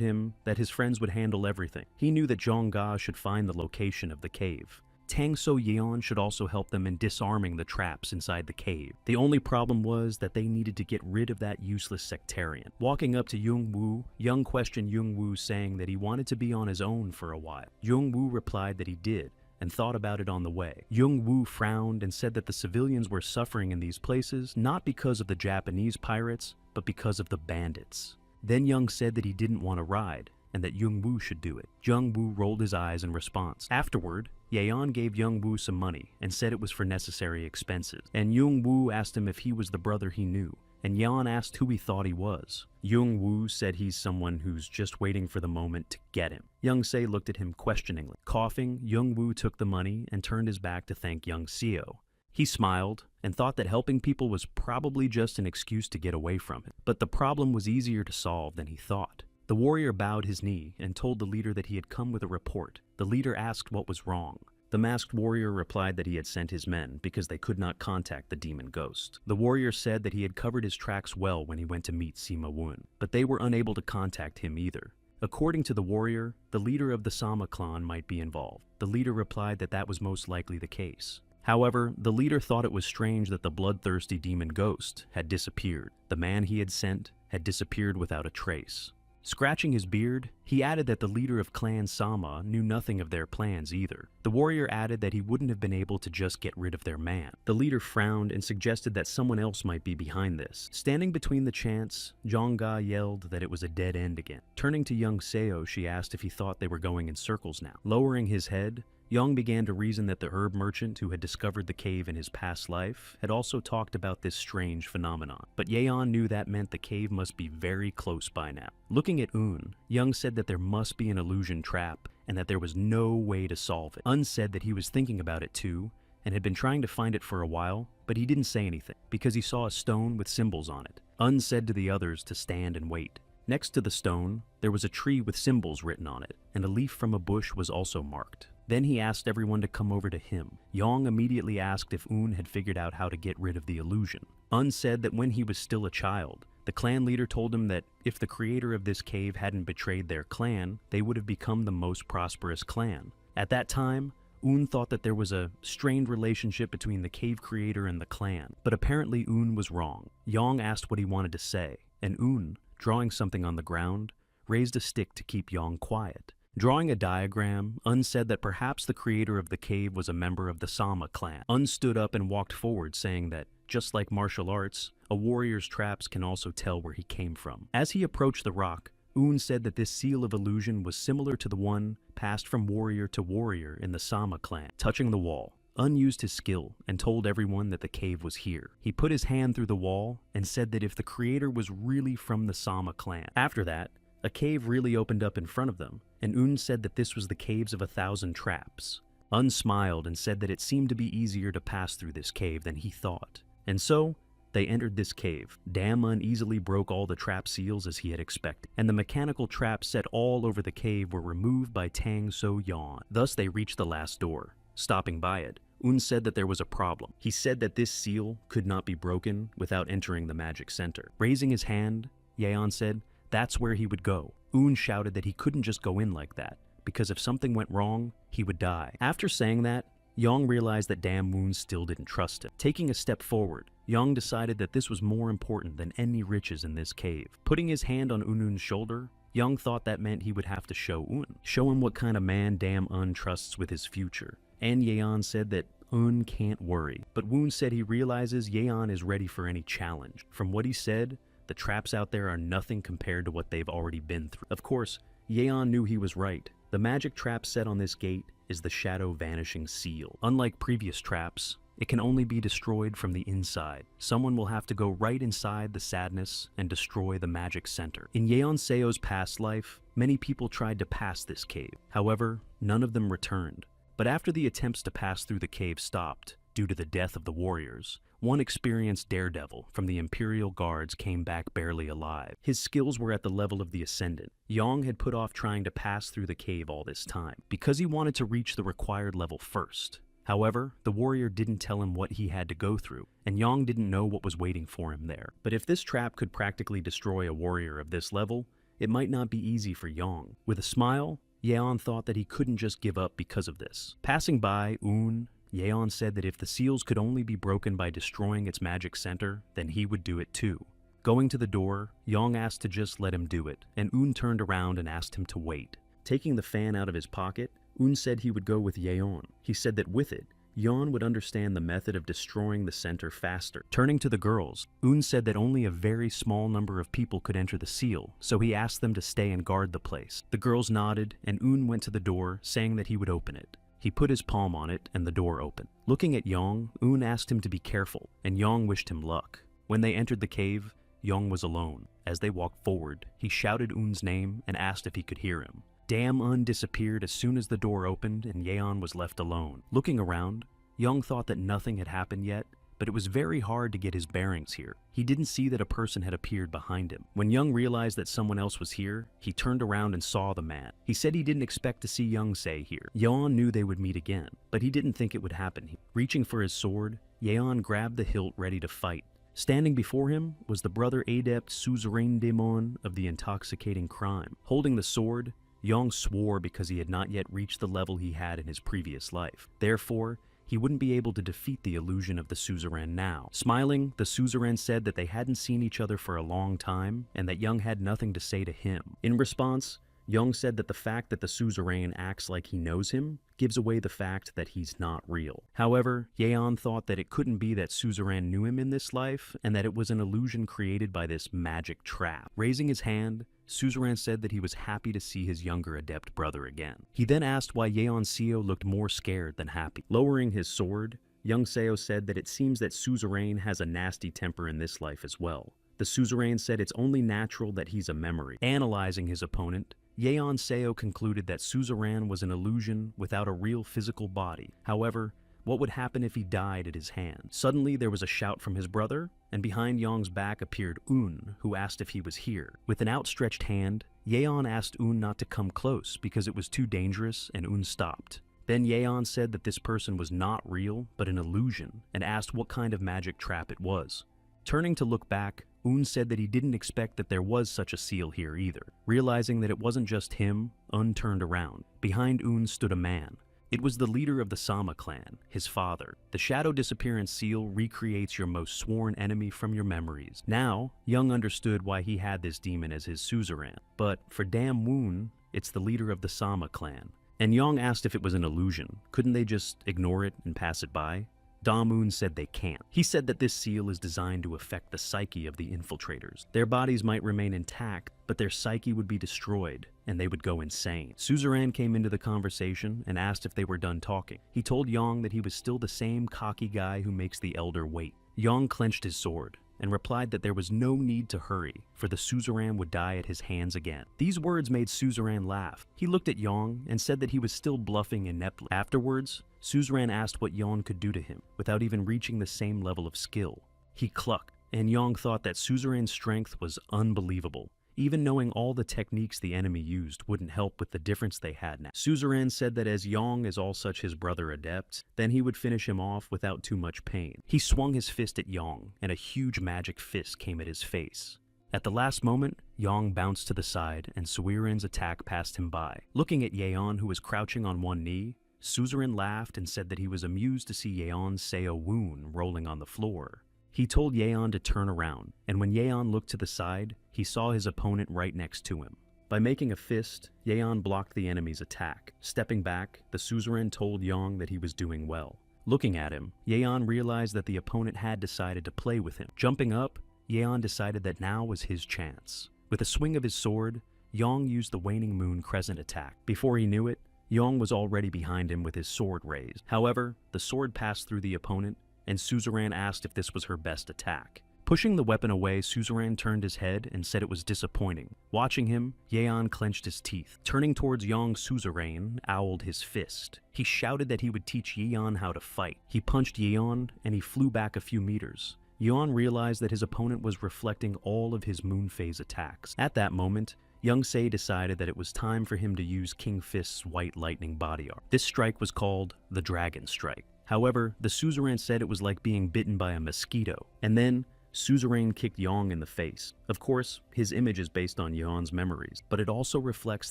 him that his friends would handle everything. He knew that Jong-ga should find the location of the cave. Tang-so Yeon should also help them in disarming the traps inside the cave. The only problem was that they needed to get rid of that useless sectarian. Walking up to Jung-woo, Young questioned Jung-woo, saying that he wanted to be on his own for a while. Jung-woo replied that he did, and thought about it on the way. Jung-woo frowned and said that the civilians were suffering in these places not because of the Japanese pirates, but because of the bandits. Then Young said that he didn't want to ride, and that Jung-woo should do it. Jung-woo rolled his eyes in response. Afterward, Yeon gave Jung-woo some money and said it was for necessary expenses. And Jung-woo asked him if he was the brother he knew, and Yeon asked who he thought he was. Jung-woo said he's someone who's just waiting for the moment to get him. Young-se looked at him questioningly. Coughing, Jung-woo took the money and turned his back to thank Young-seo. He smiled and thought that helping people was probably just an excuse to get away from him. But the problem was easier to solve than he thought. The warrior bowed his knee and told the leader that he had come with a report. The leader asked what was wrong. The masked warrior replied that he had sent his men because they could not contact the demon ghost. The warrior said that he had covered his tracks well when he went to meet Sima Wun, but they were unable to contact him either. According to the warrior, the leader of the Sama clan might be involved. The leader replied that that was most likely the case. However, the leader thought it was strange that the bloodthirsty demon ghost had disappeared. The man he had sent had disappeared without a trace. Scratching his beard, he added that the leader of Clan Sama knew nothing of their plans either. The warrior added that he wouldn't have been able to just get rid of their man. The leader frowned and suggested that someone else might be behind this. Standing between the chants, Jong-ga yelled that it was a dead end again. Turning to Young-seo, she asked if he thought they were going in circles now. Lowering his head, Young began to reason that the herb merchant who had discovered the cave in his past life had also talked about this strange phenomenon. But Yeon knew that meant the cave must be very close by now. Looking at Un, Young said that there must be an illusion trap and that there was no way to solve it. Un said that he was thinking about it too and had been trying to find it for a while, but he didn't say anything because he saw a stone with symbols on it. Un said to the others to stand and wait. Next to the stone, there was a tree with symbols written on it, and a leaf from a bush was also marked. Then he asked everyone to come over to him. Yong immediately asked if Un had figured out how to get rid of the illusion. Un said that when he was still a child, the clan leader told him that if the creator of this cave hadn't betrayed their clan, they would have become the most prosperous clan. At that time, Un thought that there was a strained relationship between the cave creator and the clan, but apparently Un was wrong. Yong asked what he wanted to say, and Un, drawing something on the ground, raised a stick to keep Yong quiet. Drawing a diagram, Un said that perhaps the creator of the cave was a member of the Sama clan. Un stood up and walked forward, saying that, just like martial arts, a warrior's traps can also tell where he came from. As he approached the rock, Un said that this seal of illusion was similar to the one passed from warrior to warrior in the Sama clan. Touching the wall, Un used his skill and told everyone that the cave was here. He put his hand through the wall and said that if the creator was really from the Sama clan. After that, a cave really opened up in front of them, and Un said that this was the caves of 1,000 traps. Un smiled and said that it seemed to be easier to pass through this cave than he thought. And so, they entered this cave. Dam Un easily broke all the trap seals as he had expected, and the mechanical traps set all over the cave were removed by Tang So Yan. Thus they reached the last door. Stopping by it, Un said that there was a problem. He said that this seal could not be broken without entering the magic center. Raising his hand, Yeon said that's where he would go. Un shouted that he couldn't just go in like that, because if something went wrong, he would die. After saying that, Yong realized that Dam Moon still didn't trust him. Taking a step forward, Yong decided that this was more important than any riches in this cave. Putting his hand on Unun's shoulder, Yong thought that meant he would have to show him what kind of man Dam Un trusts with his future. And Yeon said that Un can't worry, but Woon said he realizes Yeon is ready for any challenge. From what he said, the traps out there are nothing compared to what they've already been through. Of course, Yeon knew he was right. The magic trap set on this gate is the Shadow Vanishing Seal. Unlike previous traps, it can only be destroyed from the inside. Someone will have to go right inside the sadness and destroy the magic center. In Yeon Seo's past life, many people tried to pass this cave. However, none of them returned. But after the attempts to pass through the cave stopped, due to the death of the warriors, one experienced daredevil from the Imperial Guards came back barely alive. His skills were at the level of the Ascendant. Yong had put off trying to pass through the cave all this time, because he wanted to reach the required level first. However, the warrior didn't tell him what he had to go through, and Yong didn't know what was waiting for him there. But if this trap could practically destroy a warrior of this level, it might not be easy for Yong. With a smile, Yeon thought that he couldn't just give up because of this. Passing by Un, Yeon said that if the seals could only be broken by destroying its magic center, then he would do it too. Going to the door, Yong asked to just let him do it, and Un turned around and asked him to wait. Taking the fan out of his pocket, Un said he would go with Yeon. He said that with it, Yeon would understand the method of destroying the center faster. Turning to the girls, Un said that only a very small number of people could enter the seal, so he asked them to stay and guard the place. The girls nodded, and Un went to the door, saying that he would open it. He put his palm on it, and the door opened. Looking at Yong, Un asked him to be careful, and Yong wished him luck. When they entered the cave, Yong was alone. As they walked forward, he shouted Un's name and asked if he could hear him. Dam Un disappeared as soon as the door opened and Yeon was left alone. Looking around, Yong thought that nothing had happened yet, but it was very hard to get his bearings here. He didn't see that a person had appeared behind him. When Young realized that someone else was here, he turned around and saw the man. He said he didn't expect to see Young Se here. Yeon knew they would meet again, but he didn't think it would happen. Reaching for his sword, Yeon grabbed the hilt ready to fight. Standing before him was the brother adept Suzerain Demon of the intoxicating crime. Holding the sword, Yong swore because he had not yet reached the level he had in his previous life. Therefore, he wouldn't be able to defeat the illusion of the suzerain now. Smiling, the suzerain said that they hadn't seen each other for a long time and that Young had nothing to say to him. In response, Young said that the fact that the suzerain acts like he knows him gives away the fact that he's not real. However, Yeon thought that it couldn't be that suzerain knew him in this life and that it was an illusion created by this magic trap. Raising his hand, Suzerain said that he was happy to see his younger adept brother again. He then asked why Yeon Seo looked more scared than happy. Lowering his sword, Young Seo said that it seems that Suzerain has a nasty temper in this life as well. The Suzerain said it's only natural that he's a memory. Analyzing his opponent, Yeon Seo concluded that Suzerain was an illusion without a real physical body. However, what would happen if he died at his hand? Suddenly, there was a shout from his brother, and behind Yong's back appeared Un, who asked if he was here. With an outstretched hand, Yeon asked Un not to come close because it was too dangerous, and Un stopped. Then Yeon said that this person was not real, but an illusion, and asked what kind of magic trap it was. Turning to look back, Un said that he didn't expect that there was such a seal here either. Realizing that it wasn't just him, Un turned around. Behind Un stood a man. It was the leader of the Sama clan, his father. The Shadow Disappearance Seal recreates your most sworn enemy from your memories. Now, Young understood why he had this demon as his suzerain. But for Dam Woon, it's the leader of the Sama clan. And Young asked if it was an illusion. Couldn't they just ignore it and pass it by? Da-moon said they can't. He said that this seal is designed to affect the psyche of the infiltrators. Their bodies might remain intact, but their psyche would be destroyed, and they would go insane. Suzerain came into the conversation and asked if they were done talking. He told Yang that he was still the same cocky guy who makes the elder wait. Yang clenched his sword and replied that there was no need to hurry, for the suzerain would die at his hands again. These words made suzerain laugh. He looked at Yang and said that he was still bluffing ineptly. Afterwards, suzerain asked what Yang could do to him, without even reaching the same level of skill. He clucked, and Yang thought that suzerain's strength was unbelievable. Even knowing all the techniques the enemy used wouldn't help with the difference they had now. Suzerain said that as Yang is all such his brother adepts, then he would finish him off without too much pain. He swung his fist at Yang, and a huge magic fist came at his face. At the last moment, Yang bounced to the side, and Suzerain's attack passed him by. Looking at Yeon, who was crouching on one knee, Suzerain laughed and said that he was amused to see Yeon's Seo wound rolling on the floor. He told Yeon to turn around, and when Yeon looked to the side, he saw his opponent right next to him. By making a fist, Yeon blocked the enemy's attack. Stepping back, the suzerain told Yang that he was doing well. Looking at him, Yeon realized that the opponent had decided to play with him. Jumping up, Yeon decided that now was his chance. With a swing of his sword, Yang used the waning moon crescent attack. Before he knew it, Yang was already behind him with his sword raised. However, the sword passed through the opponent, and Suzerain asked if this was her best attack. Pushing the weapon away, Suzerain turned his head and said it was disappointing. Watching him, Yeon clenched his teeth. Turning towards Yang, Suzerain owled his fist. He shouted that he would teach Yeon how to fight. He punched Yeon, and he flew back a few meters. Yeon realized that his opponent was reflecting all of his moon phase attacks. At that moment, Young-se decided that it was time for him to use King Fist's White Lightning body art. This strike was called the Dragon Strike. However, the suzerain said it was like being bitten by a mosquito, and then Suzerain kicked Yang in the face. Of course, his image is based on Yeon's memories, but it also reflects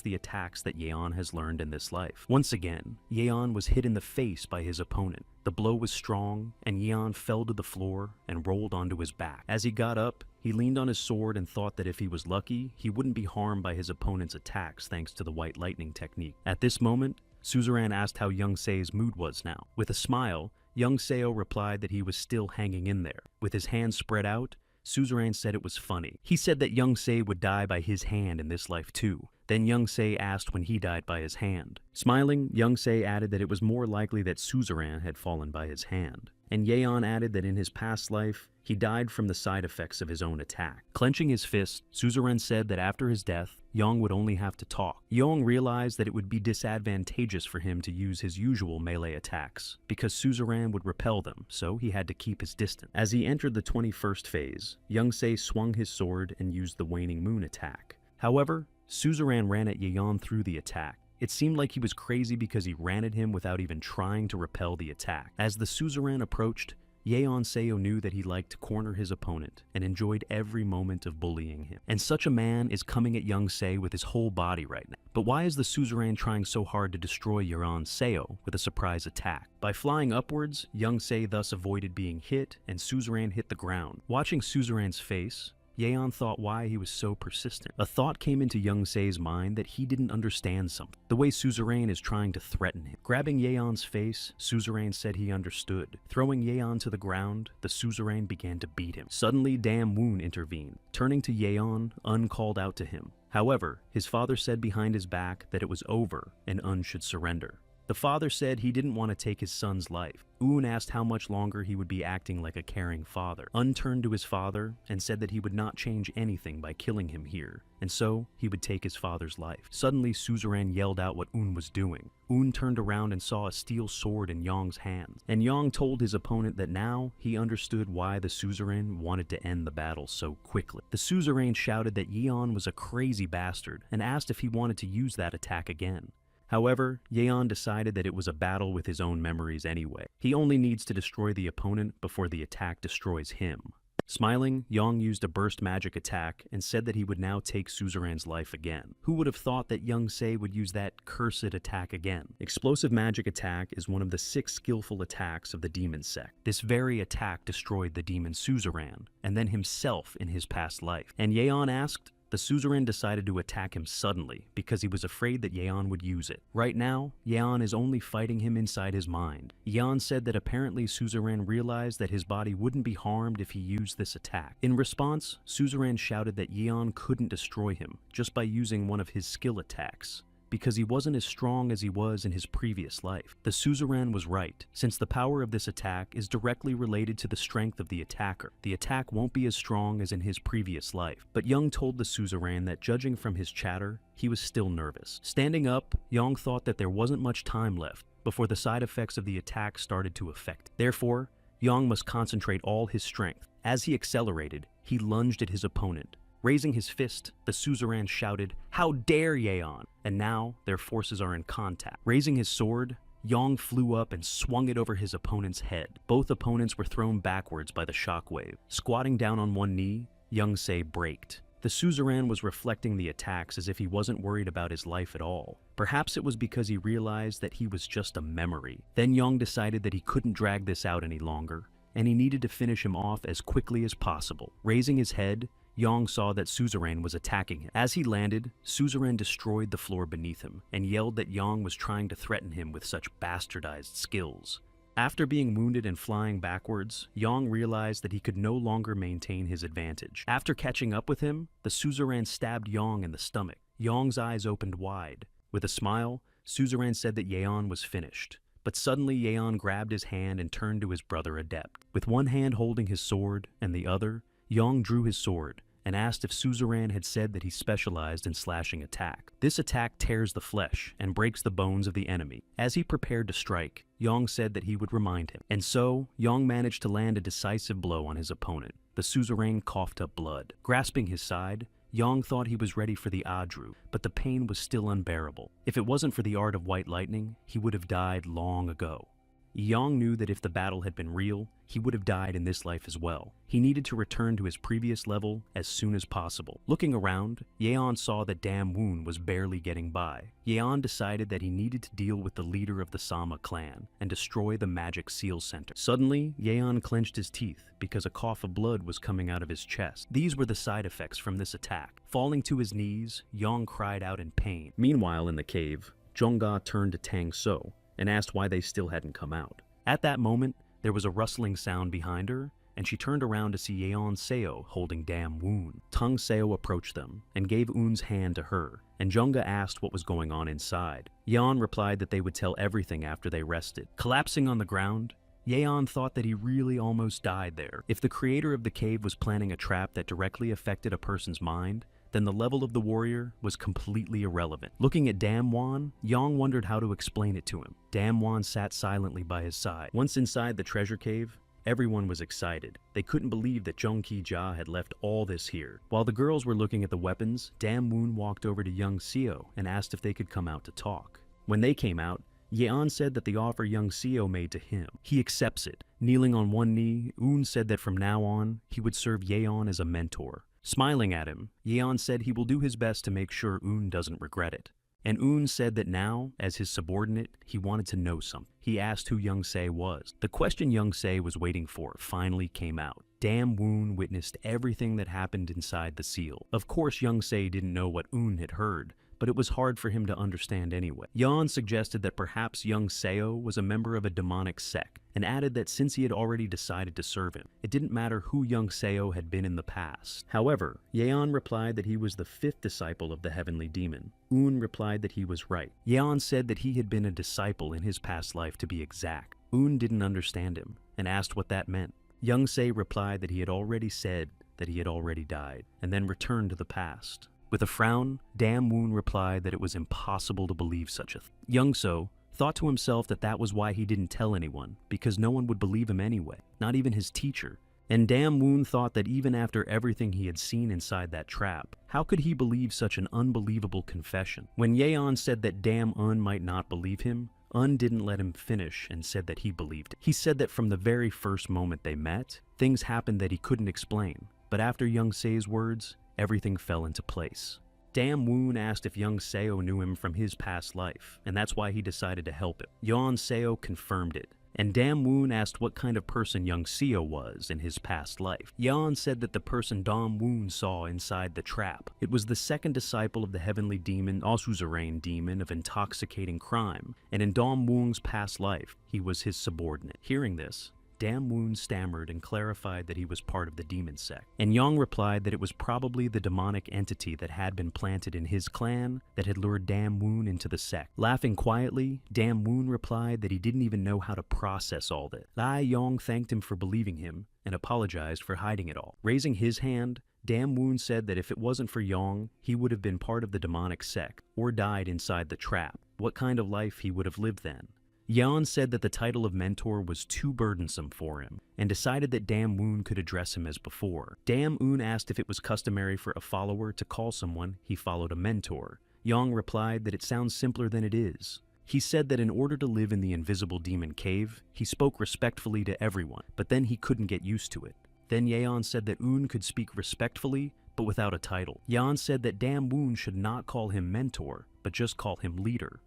the attacks that Yeon has learned in this life. Once again, Yeon was hit in the face by his opponent. The blow was strong, and Yeon fell to the floor and rolled onto his back. As he got up, he leaned on his sword and thought that if he was lucky, he wouldn't be harmed by his opponent's attacks thanks to the White Lightning technique. At this moment, Suzerain asked how Young-se's mood was now. With a smile, Young-seo replied that he was still hanging in there. With his hands spread out, Suzerain said it was funny. He said that Young-se would die by his hand in this life too. Then Young-se asked when he died by his hand. Smiling, Young-se added that it was more likely that Suzerain had fallen by his hand. And Yeon added that in his past life, he died from the side effects of his own attack. Clenching his fist, Suzerain said that after his death, Yong would only have to talk. Yong realized that it would be disadvantageous for him to use his usual melee attacks, because Suzerain would repel them, so he had to keep his distance. As he entered the 21st phase, Young-se swung his sword and used the Waning Moon attack. However, Suzerain ran at Yeon through the attack. It seemed like he was crazy because he ran at him without even trying to repel the attack. As the Suzerain approached, Yeon-seo knew that he liked to corner his opponent and enjoyed every moment of bullying him. And such a man is coming at Young-se with his whole body right now. But why is the Suzerain trying so hard to destroy Yeon-seo with a surprise attack? By flying upwards, Young-se thus avoided being hit, and Suzerain hit the ground. Watching Suzerain's face, Yeon thought why he was so persistent. A thought came into Young-se's mind that he didn't understand something. The way Suzerain is trying to threaten him. Grabbing Yeon's face, Suzerain said he understood. Throwing Yeon to the ground, the Suzerain began to beat him. Suddenly, Dam Woon intervened. Turning to Yeon, Un called out to him. However, his father said behind his back that it was over and Un should surrender. The father said he didn't want to take his son's life. Un asked how much longer he would be acting like a caring father. Un turned to his father and said that he would not change anything by killing him here, and so he would take his father's life. Suddenly, Suzerain yelled out what Un was doing. Un turned around and saw a steel sword in Yong's hands, and Yong told his opponent that now he understood why the Suzerain wanted to end the battle so quickly. The Suzerain shouted that Yeon was a crazy bastard and asked if he wanted to use that attack again. However, Yeon decided that it was a battle with his own memories anyway. He only needs to destroy the opponent before the attack destroys him. Smiling, Yong used a burst magic attack and said that he would now take Suzerain's life again. Who would have thought that Young-se would use that cursed attack again? Explosive magic attack is one of the 6 skillful attacks of the demon sect. This very attack destroyed the demon Suzerain, and then himself in his past life. And Yeon asked, the suzerain decided to attack him suddenly because he was afraid that Yeon would use it. Right now, Yeon is only fighting him inside his mind. Yeon said that apparently suzerain realized that his body wouldn't be harmed if he used this attack. In response, suzerain shouted that Yeon couldn't destroy him just by using one of his skill attacks, because he wasn't as strong as he was in his previous life. The suzerain was right, since the power of this attack is directly related to the strength of the attacker. The attack won't be as strong as in his previous life. But Young told the suzerain that judging from his chatter, he was still nervous. Standing up, Young thought that there wasn't much time left before the side effects of the attack started to affect. Therefore, Young must concentrate all his strength. As he accelerated, he lunged at his opponent. Raising his fist, the suzerain shouted, "How dare Yeon!" And now their forces are in contact. Raising his sword, Yong flew up and swung it over his opponent's head. Both opponents were thrown backwards by the shockwave. Squatting down on one knee, Young-se braked. The suzerain was reflecting the attacks as if he wasn't worried about his life at all. Perhaps it was because he realized that he was just a memory. Then Yong decided that he couldn't drag this out any longer, and he needed to finish him off as quickly as possible. Raising his head, Yong saw that suzerain was attacking him. As he landed, suzerain destroyed the floor beneath him and yelled that Yong was trying to threaten him with such bastardized skills. After being wounded and flying backwards, Yong realized that he could no longer maintain his advantage. After catching up with him, the suzerain stabbed Yong in the stomach. Yong's eyes opened wide. With a smile, suzerain said that Yeon was finished. But suddenly Yeon grabbed his hand and turned to his brother Adept. With one hand holding his sword and the other, Yong drew his sword and asked if suzerain had said that he specialized in slashing attack. This attack tears the flesh and breaks the bones of the enemy. As he prepared to strike, Yong said that he would remind him. And so, Yong managed to land a decisive blow on his opponent. The suzerain coughed up blood. Grasping his side, Yong thought he was ready for the Adru, but the pain was still unbearable. If it wasn't for the art of white lightning, he would have died long ago. Yong knew that if the battle had been real, he would have died in this life as well. He needed to return to his previous level as soon as possible. Looking around, Yeon saw that Dam Woon was barely getting by. Yeon decided that he needed to deal with the leader of the Sama clan and destroy the Magic Seal Center. Suddenly, Yeon clenched his teeth because a cough of blood was coming out of his chest. These were the side effects from this attack. Falling to his knees, Yong cried out in pain. Meanwhile, in the cave, Jongga turned to Tang So and asked why they still hadn't come out. At that moment, there was a rustling sound behind her, and she turned around to see Yeon Seo holding Dam Woon. Tung Seo approached them and gave Eun's hand to her, and Jongga asked what was going on inside. Yeon replied that they would tell everything after they rested. Collapsing on the ground, Yeon thought that he really almost died there. If the creator of the cave was planning a trap that directly affected a person's mind, then the level of the warrior was completely irrelevant. Looking at Dam Won, Yong wondered how to explain it to him. Dam Won sat silently by his side. Once inside the treasure cave, everyone was excited. They couldn't believe that Jung Ki-ja had left all this here. While the girls were looking at the weapons, Dam Woon walked over to Young Seo and asked if they could come out to talk. When they came out, Yeon said that the offer Young Seo made to him, he accepts it. Kneeling on one knee, Eun said that from now on, he would serve Yeon as a mentor. Smiling at him, Yeon said he will do his best to make sure Eun doesn't regret it. And Eun said that now, as his subordinate, he wanted to know something. He asked who Young Se was. The question Young Se was waiting for finally came out. Dam Woon witnessed everything that happened inside the seal. Of course, Young Se didn't know what Eun had heard, but it was hard for him to understand anyway. Yeon suggested that perhaps Young Seo was a member of a demonic sect, and added that since he had already decided to serve him, it didn't matter who Young Seo had been in the past. However, Yeon replied that he was the 5th disciple of the heavenly demon. Eun replied that he was right. Yeon said that he had been a disciple in his past life to be exact. Eun didn't understand him, and asked what that meant. Young Se replied that he had already said that he had already died, and then returned to the past. With a frown, Dam Woon replied that it was impossible to believe such a thing. Young So thought to himself that that was why he didn't tell anyone, because no one would believe him anyway, not even his teacher. And Dam Woon thought that even after everything he had seen inside that trap, how could he believe such an unbelievable confession? When Yeon said that Dam Un might not believe him, Un didn't let him finish and said that he believed it. He said that from the very first moment they met, things happened that he couldn't explain, but after Young Se's words, everything fell into place. Dam Woon asked if Young Seo knew him from his past life, and that's why he decided to help him. Yeon Seo confirmed it. and Dam Woon asked what kind of person young Seo was in his past life. Yeon said that the person Dam Woon saw inside the trap. It was the second disciple of the heavenly demon, Osuzerain demon of intoxicating crime, and in Dam Woon's past life, he was his subordinate. Hearing this, Dam Woon stammered and clarified that he was part of the demon sect, and Yang replied that it was probably the demonic entity that had been planted in his clan that had lured Dam Woon into the sect. Laughing quietly, Dam Woon replied that he didn't even know how to process all that. Lai Yong thanked him for believing him and apologized for hiding it all. Raising his hand, Dam Woon said that if it wasn't for Yong, he would have been part of the demonic sect or died inside the trap. What kind of life he would have lived then? Yeon said that the title of mentor was too burdensome for him, and decided that Dam Woon could address him as before. Dam Woon asked if it was customary for a follower to call someone he followed a mentor. Yeong replied that it sounds simpler than it is. He said that in order to live in the invisible demon cave, he spoke respectfully to everyone, but then he couldn't get used to it. Then Yeon said that Woon could speak respectfully, but without a title. Yeon said that Dam Woon should not call him mentor, but just call him leader.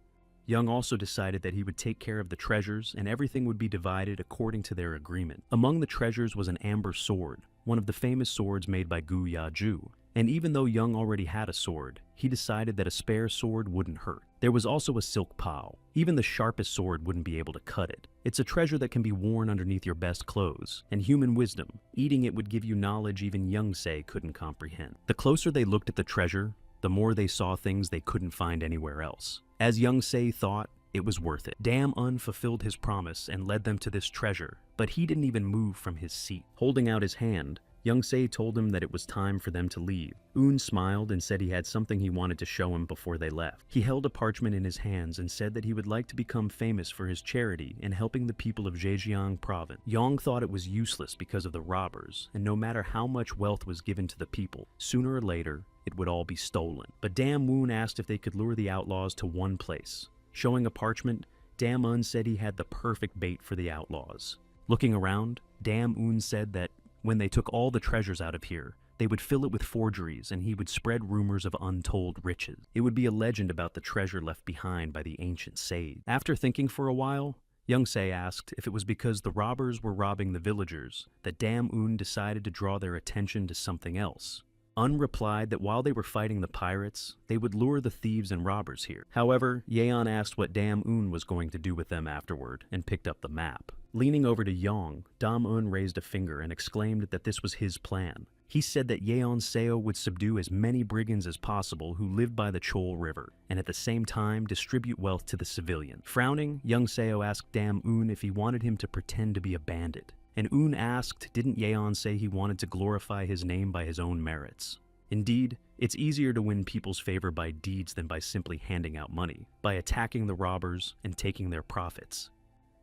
Young also decided that he would take care of the treasures and everything would be divided according to their agreement. Among the treasures was an amber sword, one of the famous swords made by Gu Ya-ju. And even though Young already had a sword, he decided that a spare sword wouldn't hurt. There was also a silk pao. Even the sharpest sword wouldn't be able to cut it. It's a treasure that can be worn underneath your best clothes, and human wisdom. Eating it would give you knowledge even Young Se couldn't comprehend. The closer they looked at the treasure, the more they saw things they couldn't find anywhere else. As Young Se thought, it was worth it. Dam Un fulfilled his promise and led them to this treasure, but he didn't even move from his seat. Holding out his hand, Young Se told him that it was time for them to leave. Un smiled and said he had something he wanted to show him before they left. He held a parchment in his hands and said that he would like to become famous for his charity in helping the people of Zhejiang province. Yang thought it was useless because of the robbers, and no matter how much wealth was given to the people, sooner or later, it would all be stolen. But Dam Woon asked if they could lure the outlaws to one place. Showing a parchment, Dam Un said he had the perfect bait for the outlaws. Looking around, Dam Un said that when they took all the treasures out of here, they would fill it with forgeries and he would spread rumors of untold riches. It would be a legend about the treasure left behind by the ancient sage. After thinking for a while, Young Se asked if it was because the robbers were robbing the villagers that Dam Un decided to draw their attention to something else. Un replied that while they were fighting the pirates, they would lure the thieves and robbers here. However, Yeon asked what Dam Un was going to do with them afterward and picked up the map. Leaning over to Yong, Dam Un raised a finger and exclaimed that this was his plan. He said that Yeon Seo would subdue as many brigands as possible who lived by the Chol River, and at the same time distribute wealth to the civilians. Frowning, young Seo asked Dam Un if he wanted him to pretend to be a bandit. And Un asked, didn't Yeon say he wanted to glorify his name by his own merits? Indeed, it's easier to win people's favor by deeds than by simply handing out money, by attacking the robbers and taking their profits.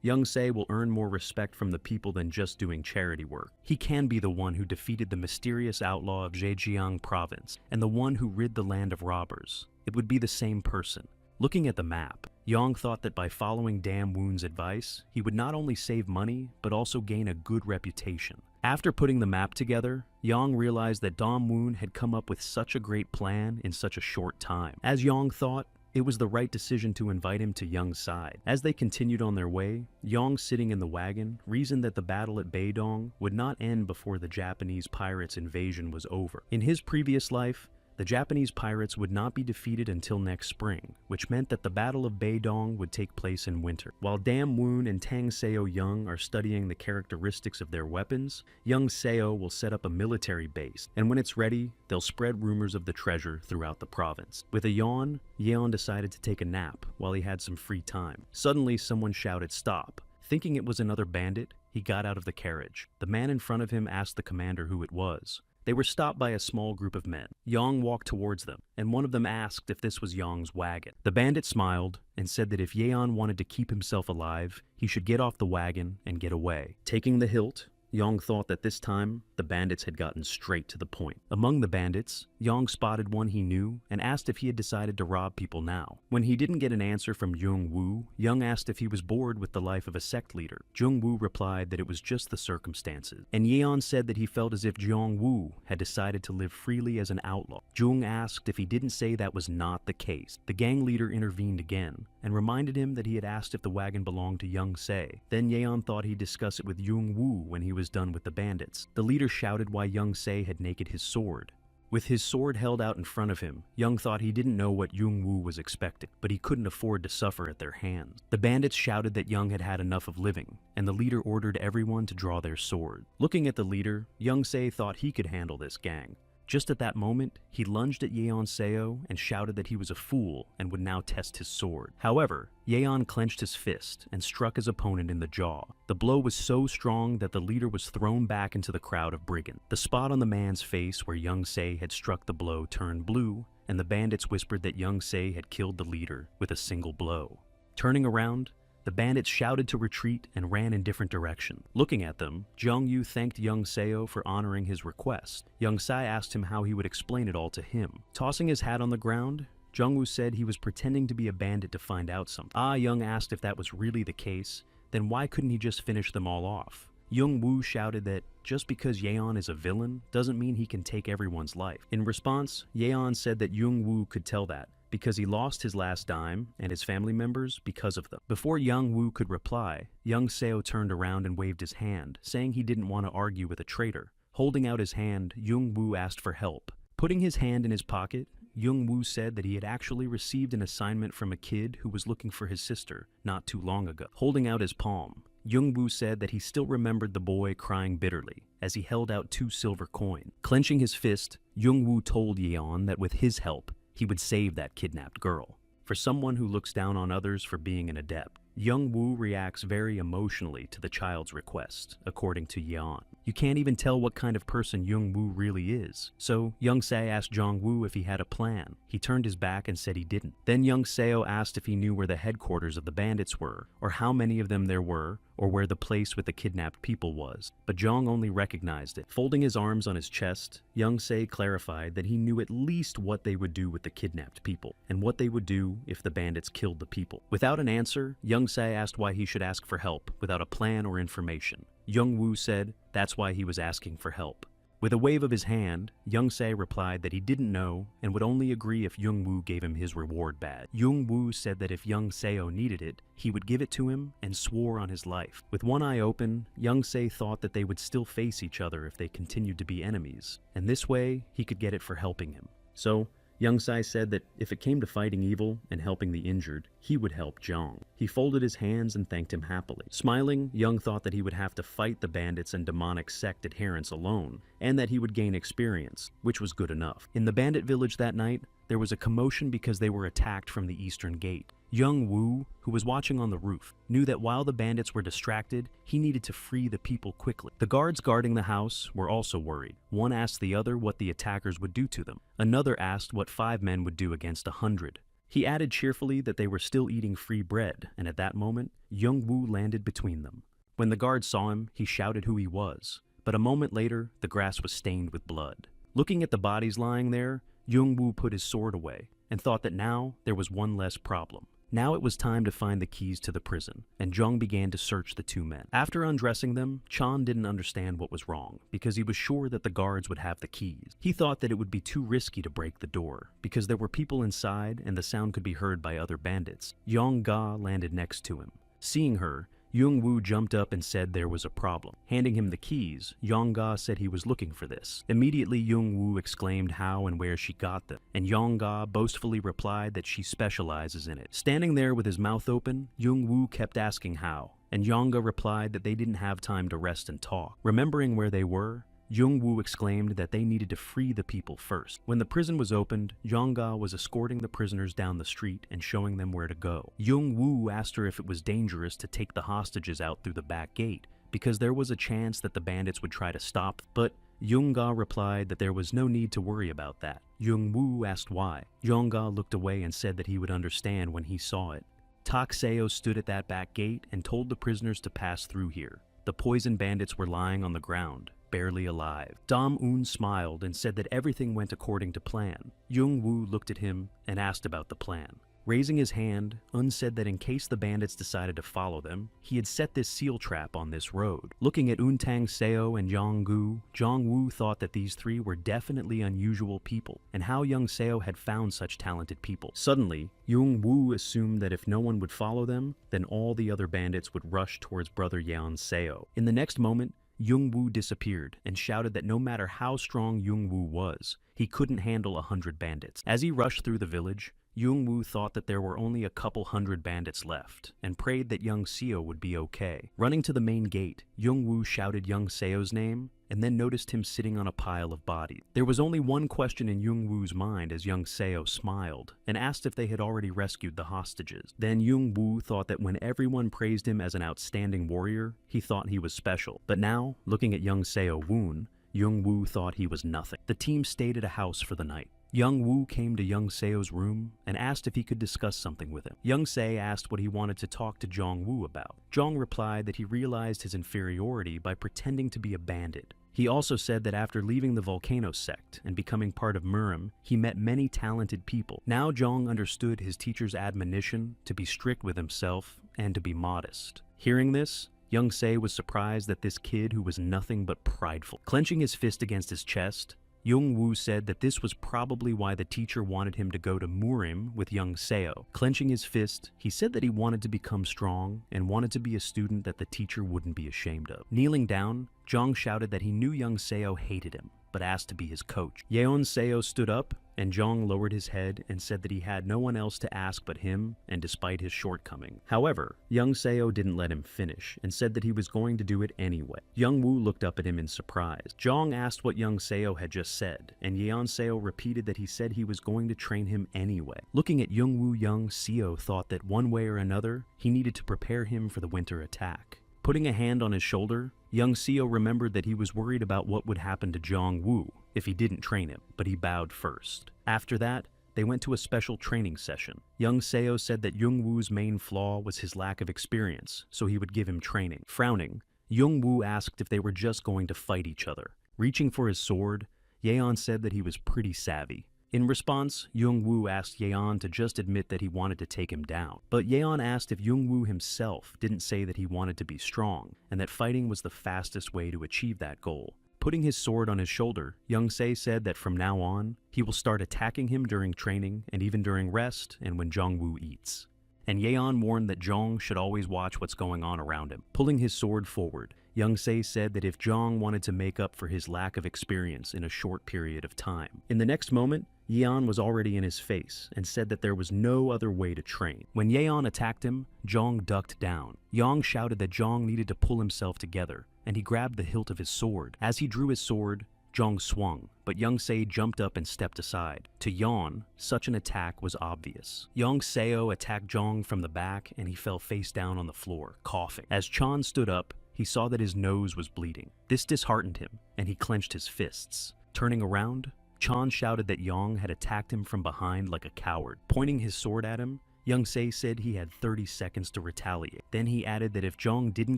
Young Se will earn more respect from the people than just doing charity work. He can be the one who defeated the mysterious outlaw of Zhejiang province and the one who rid the land of robbers. It would be the same person. Looking at the map, Yang thought that by following Dam Woon's advice, he would not only save money, but also gain a good reputation. After putting the map together, Yang realized that Dam Woon had come up with such a great plan in such a short time. As Yang thought, it was the right decision to invite him to Young's side. As they continued on their way, Yang, sitting in the wagon, reasoned that the battle at Beidong would not end before the Japanese pirates' invasion was over. In his previous life, the Japanese pirates would not be defeated until next spring, which meant that the Battle of Beidong would take place in winter. While Dam Woon and Tang Seo Young are studying the characteristics of their weapons, Young Seo will set up a military base, and when it's ready, they'll spread rumors of the treasure throughout the province. With a yawn, Yeon decided to take a nap while he had some free time. Suddenly, someone shouted, "Stop!" Thinking it was another bandit, he got out of the carriage. The man in front of him asked the commander who it was. They were stopped by a small group of men. Yang walked towards them, and one of them asked if this was Yang's wagon. The bandit smiled and said that if Yeon wanted to keep himself alive, he should get off the wagon and get away. Taking the hilt, Yang thought that this time The bandits had gotten straight to the point. Among the bandits, Yang spotted one he knew and asked if he had decided to rob people now. When he didn't get an answer from Jung-woo, Yang asked if he was bored with the life of a sect leader. Jung-woo replied that it was just the circumstances. And Yeon said that he felt as if Jung-woo had decided to live freely as an outlaw. Jung asked if he didn't say that was not the case. The gang leader intervened again and reminded him that he had asked if the wagon belonged to Young-se. Then Yeon thought he'd discuss it with Jung-woo when he was done with the bandits. The leader shouted why Young-se had naked his sword. With his sword held out in front of him, Young thought he didn't know what Jung-woo was expecting, but he couldn't afford to suffer at their hands. The bandits shouted that Young had had enough of living, and the leader ordered everyone to draw their sword. Looking at the leader, Young-se thought he could handle this gang. Just at that moment, he lunged at Yeon Seo and shouted that he was a fool and would now test his sword. However, Yeon clenched his fist and struck his opponent in the jaw. The blow was so strong that the leader was thrown back into the crowd of brigands. The spot on the man's face where Young Se had struck the blow turned blue, and the bandits whispered that Young Se had killed the leader with a single blow. Turning around, the bandits shouted to retreat and ran in different directions. Looking at them, Jong-yu thanked Young Seo for honoring his request. Young Sai asked him how he would explain it all to him. Tossing his hat on the ground, Jong-woo said he was pretending to be a bandit to find out something. Young asked if that was really the case, then why couldn't he just finish them all off? Young-woo shouted that just because Yeon is a villain doesn't mean he can take everyone's life. In response, Yeon said that Young-woo could tell that, because he lost his last dime and his family members because of them. Before Young-woo could reply, Young Seo turned around and waved his hand, saying he didn't want to argue with a traitor. Holding out his hand, Young-woo asked for help. Putting his hand in his pocket, Young-woo said that he had actually received an assignment from a kid who was looking for his sister not too long ago. Holding out his palm, Young-woo said that he still remembered the boy crying bitterly as he held out 2 silver coins. Clenching his fist, Young-woo told Yeon that with his help, he would save that kidnapped girl. For someone who looks down on others for being an adept, Young-woo reacts very emotionally to the child's request, according to Yeon. You can't even tell what kind of person Young-woo really is. So, Young-se asked Jong-woo if he had a plan. He turned his back and said he didn't. Then Young-seo asked if he knew where the headquarters of the bandits were, or how many of them there were, or where the place with the kidnapped people was. But Jong only recognized it. Folding his arms on his chest, Young-se clarified that he knew at least what they would do with the kidnapped people, and what they would do if the bandits killed the people. Without an answer, Young-se asked why he should ask for help without a plan or information. Young-woo said that's why he was asking for help. With a wave of his hand, Young-se replied that he didn't know and would only agree if Young-woo gave him his reward badge. Young-woo said that if Young-seo needed it, he would give it to him and swore on his life. With one eye open, Young-se thought that they would still face each other if they continued to be enemies, and this way he could get it for helping him. So, Young-sai said that if it came to fighting evil and helping the injured, he would help Jong. He folded his hands and thanked him happily. Smiling, Young thought that he would have to fight the bandits and demonic sect adherents alone, and that he would gain experience, which was good enough. In the bandit village that night, there was a commotion because they were attacked from the eastern gate. Young-woo, who was watching on the roof, knew that while the bandits were distracted, he needed to free the people quickly. The guards guarding the house were also worried. One asked the other what the attackers would do to them. Another asked what 5 men would do against 100. He added cheerfully that they were still eating free bread, and at that moment, Young-woo landed between them. When the guard saw him, he shouted who he was, but a moment later, the grass was stained with blood. Looking at the bodies lying there, Young-woo put his sword away, and thought that now there was one less problem. Now it was time to find the keys to the prison, and Jong began to search the 2 men. After undressing them, Chan didn't understand what was wrong, because he was sure that the guards would have the keys. He thought that it would be too risky to break the door, because there were people inside and the sound could be heard by other bandits. Yong-ga landed next to him. Seeing her, Young-woo jumped up and said there was a problem. Handing him the keys, Yong-ga said he was looking for this. Immediately, Young-woo exclaimed how and where she got them, and Yong-ga boastfully replied that she specializes in it. Standing there with his mouth open, Young-woo kept asking how, and Yong-ga replied that they didn't have time to rest and talk. Remembering where they were, Young-woo exclaimed that they needed to free the people first. When the prison was opened, Yong-ga was escorting the prisoners down the street and showing them where to go. Young-woo asked her if it was dangerous to take the hostages out through the back gate, because there was a chance that the bandits would try to stop, but Yong-ga replied that there was no need to worry about that. Young-woo asked why. Yong-ga looked away and said that he would understand when he saw it. Tak-seo stood at that back gate and told the prisoners to pass through here. The poison bandits were lying on the ground, barely alive. Dam-un smiled and said that everything went according to plan. Jung-woo looked at him and asked about the plan. Raising his hand, Un said that in case the bandits decided to follow them, he had set this seal trap on this road. Looking at Untang Seo and Jong-gu, Jong-woo thought that these three were definitely unusual people, and how young Seo had found such talented people. Suddenly, Jung-woo assumed that if no one would follow them, then all the other bandits would rush towards brother Yeon Seo. In the next moment, Jung-woo disappeared and shouted that no matter how strong Jung-woo was, he couldn't handle 100 bandits. As he rushed through the village, Jung-woo thought that there were only a couple hundred bandits left, and prayed that young Seo would be okay. Running to the main gate, Jung-woo shouted young Seo's name, and then noticed him sitting on a pile of bodies. There was only one question in Jung-woo's mind as young Seo smiled, and asked if they had already rescued the hostages. Then Jung-woo thought that when everyone praised him as an outstanding warrior, he thought he was special. But now, looking at young Seo Woon, Jung-woo thought he was nothing. The team stayed at a house for the night. Young Woo came to young Seo's room and asked if he could discuss something with him. Young Se asked what he wanted to talk to Jong Woo about. Jong replied that he realized his inferiority by pretending to be a bandit. He also said that after leaving the Volcano sect and becoming part of Murim, he met many talented people. Now Jong understood his teacher's admonition to be strict with himself and to be modest. Hearing this, young Se was surprised that this kid who was nothing but prideful. Clenching his fist against his chest, Jung-woo said that this was probably why the teacher wanted him to go to Murim with young Seo. Clenching his fist, he said that he wanted to become strong and wanted to be a student that the teacher wouldn't be ashamed of. Kneeling down, Jong shouted that he knew young Seo hated him, but asked to be his coach. Yeon Seo stood up, and Jong lowered his head and said that he had no one else to ask but him, and despite his shortcoming. However, young Seo didn't let him finish, and said that he was going to do it anyway. Young Woo looked up at him in surprise. Jong asked what young Seo had just said, and Yeon Seo repeated that he said he was going to train him anyway. Looking at Young Woo, young Seo thought that one way or another, he needed to prepare him for the winter attack. Putting a hand on his shoulder, young Seo remembered that he was worried about what would happen to Jong Woo if he didn't train him, but he bowed first. After that, they went to a special training session. Young Seo said that Jung Woo's main flaw was his lack of experience, so he would give him training. Frowning, Jung Woo asked if they were just going to fight each other. Reaching for his sword, Yeon said that he was pretty savvy. In response, Jung Woo asked Yeon to just admit that he wanted to take him down. But Yeon asked if Jung Woo himself didn't say that he wanted to be strong, and that fighting was the fastest way to achieve that goal. Putting his sword on his shoulder, Young Se said that from now on, he will start attacking him during training and even during rest and when Jong Woo eats. And Yeon warned that Jong should always watch what's going on around him. Pulling his sword forward, Young Se said that if Jong wanted to make up for his lack of experience in a short period of time. In the next moment, Yeon was already in his face and said that there was no other way to train. When Yeon attacked him, Jong ducked down. Yang shouted that Jong needed to pull himself together, and he grabbed the hilt of his sword. As he drew his sword, Jong swung, but Young Se jumped up and stepped aside. To Yeon, such an attack was obvious. Young Seo attacked Jong from the back, and he fell face down on the floor, coughing. As Chan stood up, he saw that his nose was bleeding. This disheartened him, and he clenched his fists. Turning around, Chan shouted that Yang had attacked him from behind like a coward. Pointing his sword at him, Young Se said he had 30 seconds to retaliate. Then he added that if Jong didn't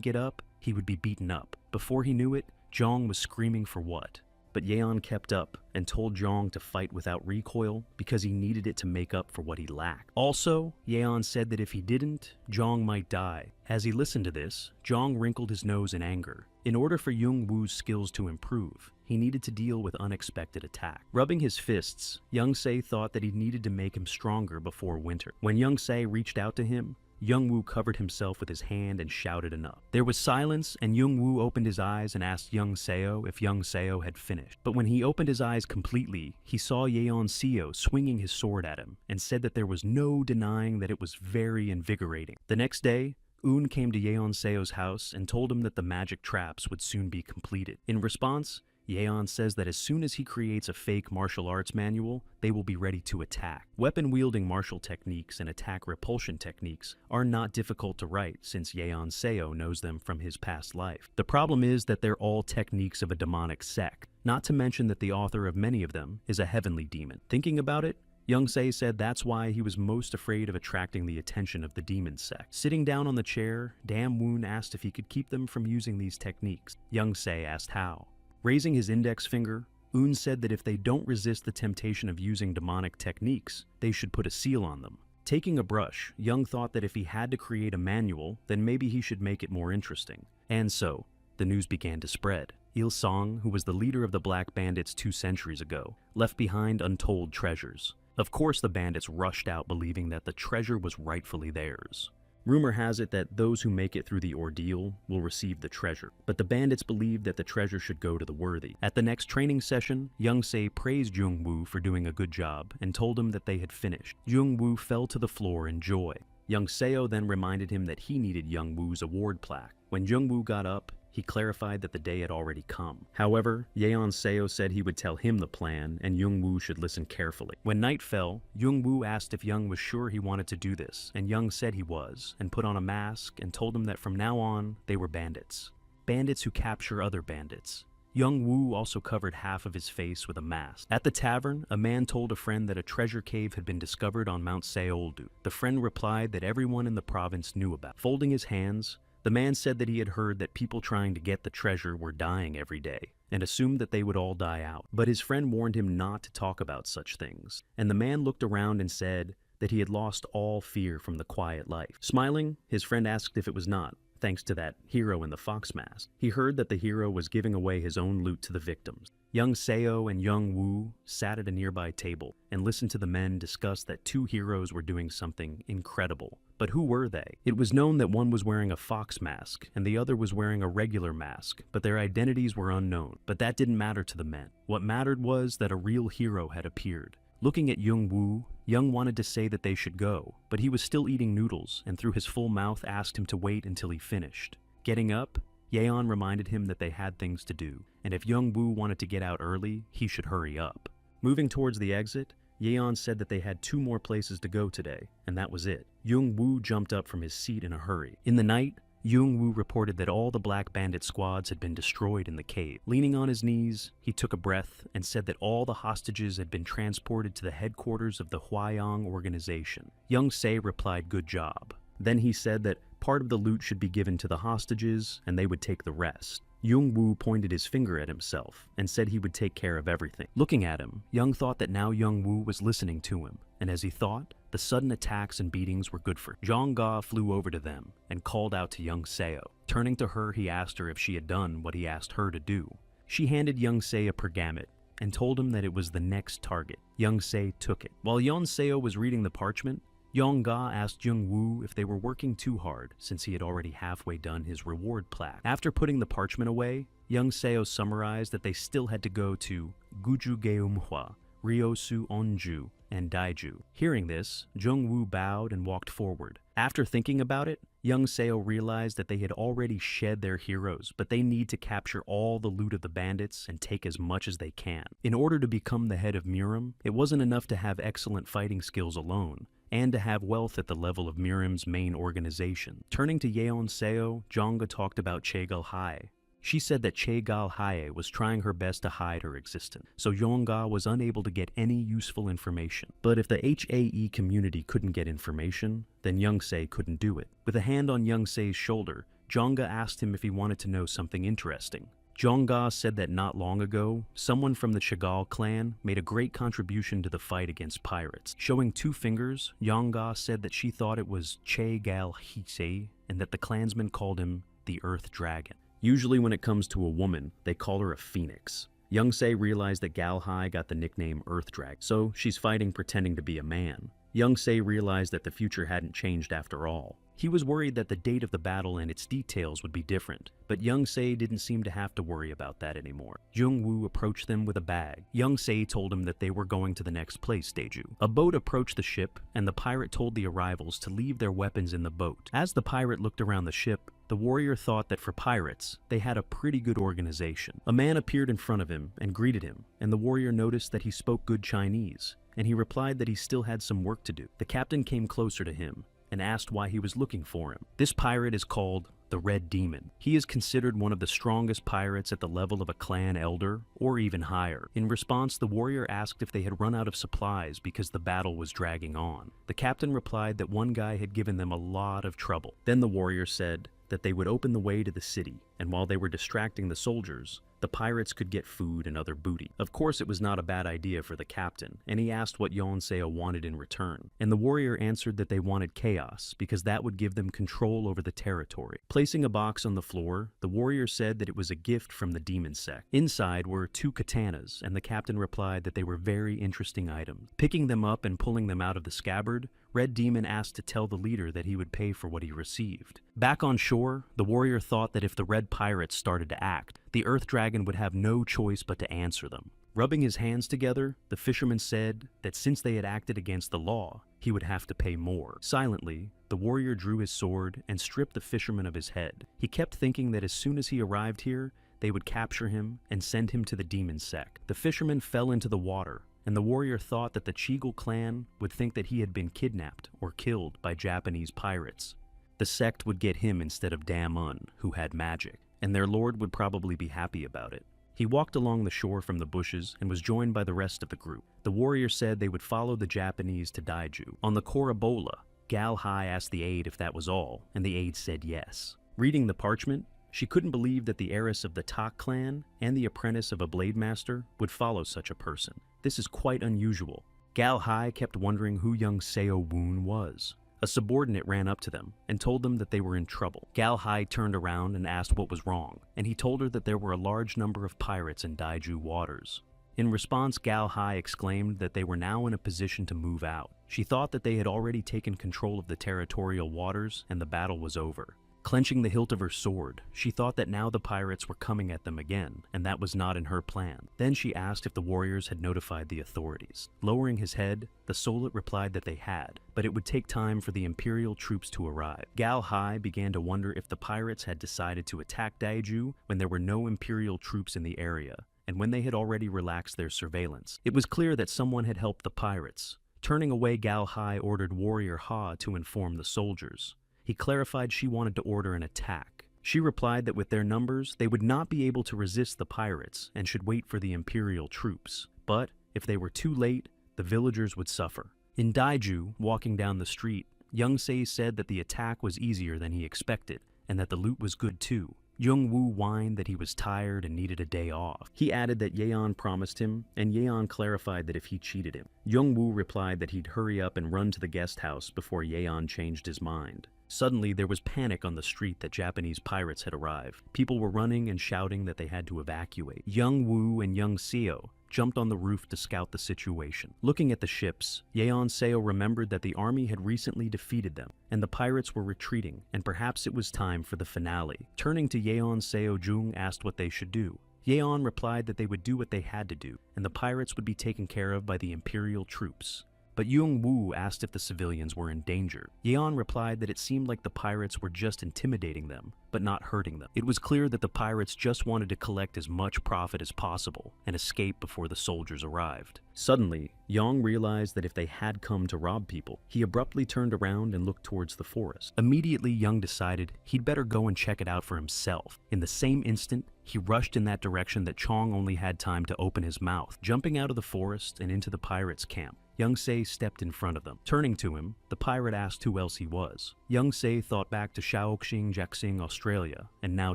get up, he would be beaten up. Before he knew it, Jong was screaming for what? But Yeon kept up and told Jong to fight without recoil because he needed it to make up for what he lacked. Also, Yeon said that if he didn't, Jong might die. As he listened to this, Jong wrinkled his nose in anger. In order for Jung Woo's skills to improve, he needed to deal with unexpected attack. Rubbing his fists, Young Se thought that he needed to make him stronger before winter. When Young Se reached out to him, Jung Woo covered himself with his hand and shouted enough. There was silence, and Jung Woo opened his eyes and asked Young Seo if Young Seo had finished. But when he opened his eyes completely, he saw Yeon Seo swinging his sword at him, and said that there was no denying that it was very invigorating. The next day, Un came to Yeon Seo's house and told him that the magic traps would soon be completed. In response, Yeon says that as soon as he creates a fake martial arts manual, they will be ready to attack. Weapon-wielding martial techniques and attack repulsion techniques are not difficult to write since Yeon Seo knows them from his past life. The problem is that they're all techniques of a demonic sect, not to mention that the author of many of them is a heavenly demon. Thinking about it, Young Se said that's why he was most afraid of attracting the attention of the demon sect. Sitting down on the chair, Dam Woon asked if he could keep them from using these techniques. Young Se asked how. Raising his index finger, Un said that if they don't resist the temptation of using demonic techniques, they should put a seal on them. Taking a brush, Young thought that if he had to create a manual, then maybe he should make it more interesting. And so, the news began to spread. Il Song, who was the leader of the Black Bandits 2 centuries ago, left behind untold treasures. Of course, the bandits rushed out believing that the treasure was rightfully theirs. Rumor has it that those who make it through the ordeal will receive the treasure, but the bandits believed that the treasure should go to the worthy. At the next training session, Young Se praised Jung Woo for doing a good job and told him that they had finished. Jung Woo fell to the floor in joy. Young Seo then reminded him that he needed Young Woo's award plaque. When Jung Woo got up, he clarified that the day had already come. However, Yeon Seo said he would tell him the plan and Jung Woo should listen carefully. When night fell, Jung Woo asked if Young was sure he wanted to do this, and Young said he was, and put on a mask and told him that from now on, they were bandits. Bandits who capture other bandits. Young Woo also covered half of his face with a mask. At the tavern, a man told a friend that a treasure cave had been discovered on Mount Seoldu. The friend replied that everyone in the province knew about. Folding his hands, the man said that he had heard that people trying to get the treasure were dying every day, and assumed that they would all die out. But his friend warned him not to talk about such things, and the man looked around and said that he had lost all fear from the quiet life. Smiling, his friend asked if it was not, thanks to that hero in the fox mask. He heard that the hero was giving away his own loot to the victims. Young Seo and Young Woo sat at a nearby table and listened to the men discuss that 2 heroes were doing something incredible. But who were they? It was known that one was wearing a fox mask and the other was wearing a regular mask, but their identities were unknown. But that didn't matter to the men. What mattered was that a real hero had appeared. Looking at Jung Woo, Young wanted to say that they should go, but he was still eating noodles and through his full mouth asked him to wait until he finished. Getting up, Yeon reminded him that they had things to do, and if Jung Woo wanted to get out early, he should hurry up. Moving towards the exit, Yeon said that they had 2 more places to go today, and that was it. Jung Woo jumped up from his seat in a hurry. In the night, Jung Woo reported that all the Black Bandit squads had been destroyed in the cave. Leaning on his knees, he took a breath and said that all the hostages had been transported to the headquarters of the Hwayong organization. Young Se replied, "Good job." Then he said that part of the loot should be given to the hostages and they would take the rest. Jung Woo pointed his finger at himself and said he would take care of everything. Looking at him, Young thought that now Jung Woo was listening to him, and as he thought, the sudden attacks and beatings were good for him. Jong Ga flew over to them and called out to Young Seo. Turning to her, he asked her if she had done what he asked her to do. She handed Young Se a pergamut and told him that it was the next target. Young Se took it. While Yeon Seo was reading the parchment, Yong Ga asked Jung Woo if they were working too hard since he had already halfway done his reward plaque. After putting the parchment away, Young Seo summarized that they still had to go to Guju Geumhwa, Ryosu Onju, and Daiju. Hearing this, Jung Woo bowed and walked forward. After thinking about it, Young Seo realized that they had already shed their heroes, but they need to capture all the loot of the bandits and take as much as they can. In order to become the head of Mirim, it wasn't enough to have excellent fighting skills alone, and to have wealth at the level of Mirim's main organization. Turning to Yeon Seo, Jonga talked about Chegal Hai. She said that Chegal Hai was trying her best to hide her existence, so Yonga was unable to get any useful information. But if the HAE community couldn't get information, then Youngse couldn't do it. With a hand on Youngse's shoulder, Jonga asked him if he wanted to know something interesting. Jonga said that not long ago, someone from the Chegal clan made a great contribution to the fight against pirates. Showing 2 fingers, Jonga said that she thought it was Chegal Hisei, and that the clansmen called him the Earth Dragon. Usually when it comes to a woman, they call her a phoenix. Youngse realized that Galhai got the nickname Earth Dragon, so she's fighting pretending to be a man. Youngse realized that the future hadn't changed after all. He was worried that the date of the battle and its details would be different, but Youngse didn't seem to have to worry about that anymore. Jungwoo approached them with a bag. Youngse told him that they were going to the next place, Daeju. A boat approached the ship, and the pirate told the arrivals to leave their weapons in the boat. As the pirate looked around the ship, the warrior thought that for pirates, they had a pretty good organization. A man appeared in front of him and greeted him, and the warrior noticed that he spoke good Chinese, and he replied that he still had some work to do. The captain came closer to him and asked why he was looking for him. This pirate is called the Red Demon. He is considered one of the strongest pirates at the level of a clan elder, or even higher. In response, the warrior asked if they had run out of supplies because the battle was dragging on. The captain replied that one guy had given them a lot of trouble. Then the warrior said that they would open the way to the city, and while they were distracting the soldiers, the The pirates could get food and other booty. Of course, it was not a bad idea for the captain, and he asked what Yonseo wanted in return. And the warrior answered that they wanted chaos, because that would give them control over the territory. Placing a box on the floor, the warrior said that it was a gift from the demon sect. Inside were 2 katanas, and the captain replied that they were very interesting items. Picking them up and pulling them out of the scabbard, Red Demon asked to tell the leader that he would pay for what he received. Back on shore, the warrior thought that if the red pirates started to act, the Earth Dragon would have no choice but to answer them. Rubbing his hands together, the fisherman said that since they had acted against the law, he would have to pay more. Silently, the warrior drew his sword and stripped the fisherman of his head. He kept thinking that as soon as he arrived here, they would capture him and send him to the demon sect. The fisherman fell into the water, and the warrior thought that the Cheagle clan would think that he had been kidnapped or killed by Japanese pirates. The sect would get him instead of Damun, who had magic, and their lord would probably be happy about it. He walked along the shore from the bushes and was joined by the rest of the group. The warrior said they would follow the Japanese to Daiju. On the Korabola, Gal Hai asked the aide if that was all, and the aide said yes. Reading the parchment, she couldn't believe that the heiress of the Tak clan and the apprentice of a blade master would follow such a person. This is quite unusual. Gal Hai kept wondering who young Seo Woon was. A subordinate ran up to them and told them that they were in trouble. Gal Hai turned around and asked what was wrong, and he told her that there were a large number of pirates in Daiju waters. In response, Gal Hai exclaimed that they were now in a position to move out. She thought that they had already taken control of the territorial waters and the battle was over. Clenching the hilt of her sword, she thought that now the pirates were coming at them again, and that was not in her plan. Then she asked if the warriors had notified the authorities. Lowering his head, the Solit replied that they had, but it would take time for the Imperial troops to arrive. Gal Hai began to wonder if the pirates had decided to attack Daiju when there were no Imperial troops in the area, and when they had already relaxed their surveillance. It was clear that someone had helped the pirates. Turning away, Gal Hai ordered Warrior Ha to inform the soldiers. He clarified she wanted to order an attack. She replied that with their numbers, they would not be able to resist the pirates and should wait for the Imperial troops. But if they were too late, the villagers would suffer. In Daiju, walking down the street, Young Se said that the attack was easier than he expected, and that the loot was good too. Young Woo whined that he was tired and needed a day off. He added that Yeon promised him, and Yeon clarified that if he cheated him. Young Woo replied that he'd hurry up and run to the guest house before Yeon changed his mind. Suddenly, there was panic on the street that Japanese pirates had arrived. People were running and shouting that they had to evacuate. Young Woo and Young Seo jumped on the roof to scout the situation. Looking at the ships, Yeon Seo remembered that the army had recently defeated them, and the pirates were retreating, and perhaps it was time for the finale. Turning to Yeon, Seo Jung asked what they should do. Yeon replied that they would do what they had to do, and the pirates would be taken care of by the Imperial troops. But Young Woo asked if the civilians were in danger. Yeon replied that it seemed like the pirates were just intimidating them, but not hurting them. It was clear that the pirates just wanted to collect as much profit as possible and escape before the soldiers arrived. Suddenly, Young realized that if they had come to rob people, he abruptly turned around and looked towards the forest. Immediately, Young decided he'd better go and check it out for himself. In the same instant, he rushed in that direction that Chong only had time to open his mouth, jumping out of the forest and into the pirates' camp. Young Se stepped in front of them. Turning to him, the pirate asked who else he was. Young Se thought back to Shaoxing Jaxing, Australia, and now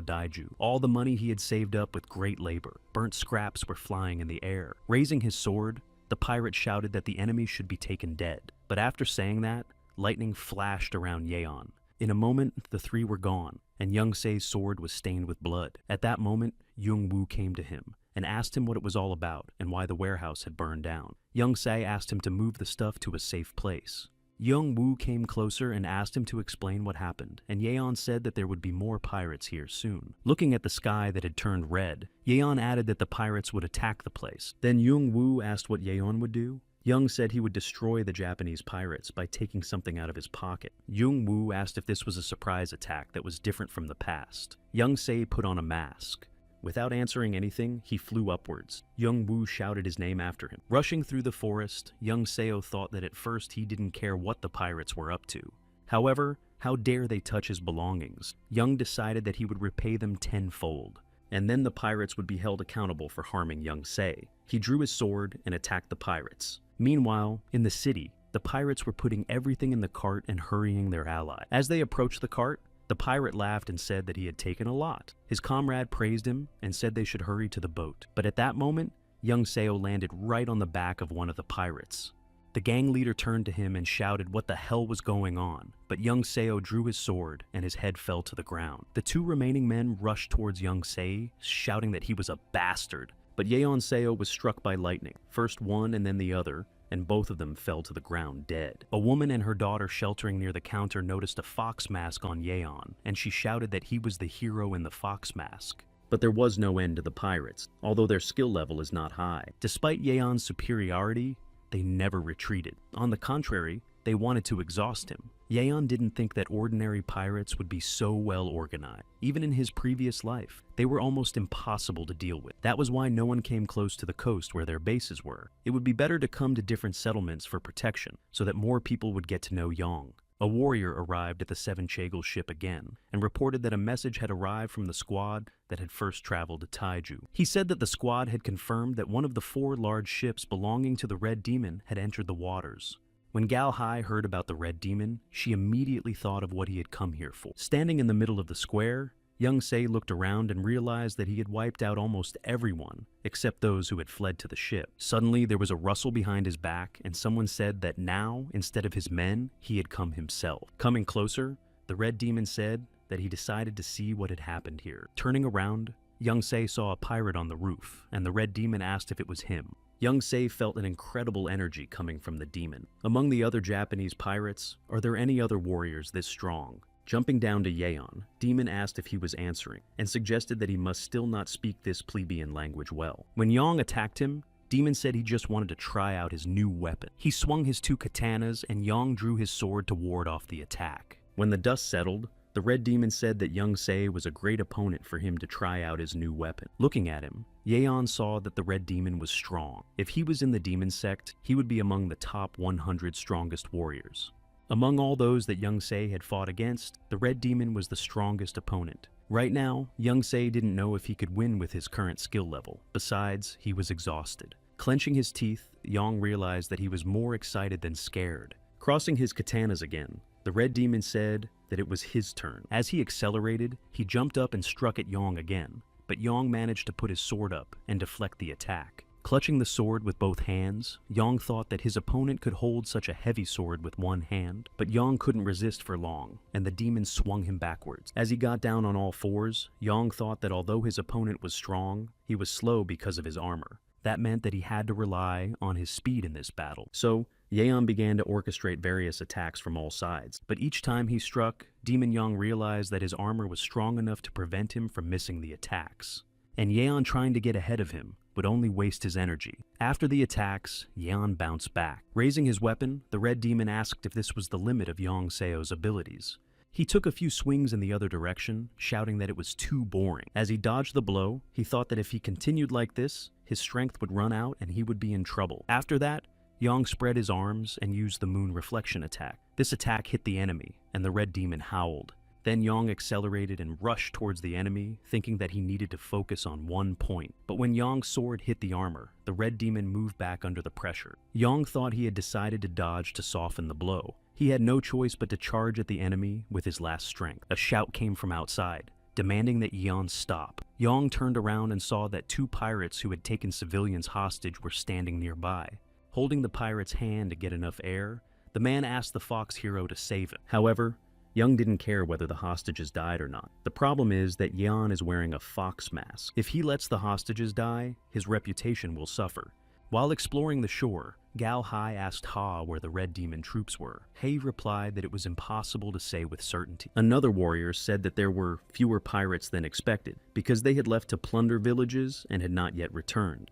Daiju. All the money he had saved up with great labor. Burnt scraps were flying in the air. Raising his sword, the pirate shouted that the enemy should be taken dead. But after saying that, lightning flashed around Yeon. In a moment, the three were gone, and Young Se's sword was stained with blood. At that moment, Young Woo came to him and asked him what it was all about and why the warehouse had burned down. Young Se asked him to move the stuff to a safe place. Young Woo came closer and asked him to explain what happened, and Yeon said that there would be more pirates here soon. Looking at the sky that had turned red, Yeon added that the pirates would attack the place. Then Young Woo asked what Yeon would do. Young said he would destroy the Japanese pirates by taking something out of his pocket. Young Woo asked if this was a surprise attack that was different from the past. Young Se put on a mask. Without answering anything, he flew upwards. Young Woo shouted his name after him. Rushing through the forest, Young Seo thought that at first he didn't care what the pirates were up to. However, how dare they touch his belongings? Young decided that he would repay them tenfold, and then the pirates would be held accountable for harming Young Se. He drew his sword and attacked the pirates. Meanwhile, in the city, the pirates were putting everything in the cart and hurrying their ally. As they approached the cart, The pirate laughed and said that he had taken a lot. His comrade praised him and said they should hurry to the boat. But at that moment, young Seo landed right on the back of one of the pirates. The gang leader turned to him and shouted what the hell was going on, but young Seo drew his sword and his head fell to the ground. The two remaining men rushed towards young Seo, shouting that he was a bastard. But Yeon Seo was struck by lightning, first one and then the other, and both of them fell to the ground dead. A woman and her daughter sheltering near the counter noticed a fox mask on Yeon, and she shouted that he was the hero in the fox mask. But there was no end to the pirates, although their skill level is not high. Despite Yeon's superiority, they never retreated. On the contrary, they wanted to exhaust him. Yeon didn't think that ordinary pirates would be so well organized. Even in his previous life, they were almost impossible to deal with. That was why no one came close to the coast where their bases were. It would be better to come to different settlements for protection, so that more people would get to know Yong. A warrior arrived at the Seven Chagel ship again, and reported that a message had arrived from the squad that had first traveled to Taiju. He said that the squad had confirmed that one of the 4 large ships belonging to the Red Demon had entered the waters. When Gal Hai heard about the Red Demon, she immediately thought of what he had come here for. Standing in the middle of the square, young Se looked around and realized that he had wiped out almost everyone, except those who had fled to the ship. Suddenly, there was a rustle behind his back, and someone said that now, instead of his men, he had come himself. Coming closer, the Red Demon said that he decided to see what had happened here. Turning around, young Se saw a pirate on the roof, and the Red Demon asked if it was him. Young Se felt an incredible energy coming from the demon. Among the other Japanese pirates, are there any other warriors this strong? Jumping down to Yeon, Demon asked if he was answering, and suggested that he must still not speak this plebeian language well. When Yong attacked him, Demon said he just wanted to try out his new weapon. He swung his 2 katanas, and Yong drew his sword to ward off the attack. When the dust settled, the Red Demon said that young Se was a great opponent for him to try out his new weapon. Looking at him, Yeon saw that the Red Demon was strong. If he was in the demon sect, he would be among the top 100 strongest warriors. Among all those that young Se had fought against, the Red Demon was the strongest opponent. Right now, young Se didn't know if he could win with his current skill level. Besides, he was exhausted. Clenching his teeth, Yong realized that he was more excited than scared. Crossing his katanas again, the Red Demon said that it was his turn. As he accelerated, he jumped up and struck at Yong again, but Yong managed to put his sword up and deflect the attack. Clutching the sword with both hands, Yong thought that his opponent could hold such a heavy sword with one hand, but Yong couldn't resist for long, and the demon swung him backwards. As he got down on all fours, Yong thought that although his opponent was strong, he was slow because of his armor. That meant that he had to rely on his speed in this battle. So, Yeon began to orchestrate various attacks from all sides, but each time he struck, Demon Yong realized that his armor was strong enough to prevent him from missing the attacks. And Yeon trying to get ahead of him would only waste his energy. After the attacks, Yeon bounced back. Raising his weapon, the Red Demon asked if this was the limit of Yong Seo's abilities. He took a few swings in the other direction, shouting that it was too boring. As he dodged the blow, he thought that if he continued like this, his strength would run out and he would be in trouble. After that, Yong spread his arms and used the moon reflection attack. This attack hit the enemy, and the Red Demon howled. Then Yong accelerated and rushed towards the enemy, thinking that he needed to focus on one point. But when Yong's sword hit the armor, the Red Demon moved back under the pressure. Yong thought he had decided to dodge to soften the blow. He had no choice but to charge at the enemy with his last strength. A shout came from outside, demanding that Yeon stop. Yong turned around and saw that 2 pirates who had taken civilians hostage were standing nearby. Holding the pirate's hand to get enough air, the man asked the fox hero to save him. However, Young didn't care whether the hostages died or not. The problem is that Yeon is wearing a fox mask. If he lets the hostages die, his reputation will suffer. While exploring the shore, Gal Hai asked Ha where the Red Demon troops were. Hei replied that it was impossible to say with certainty. Another warrior said that there were fewer pirates than expected, because they had left to plunder villages and had not yet returned.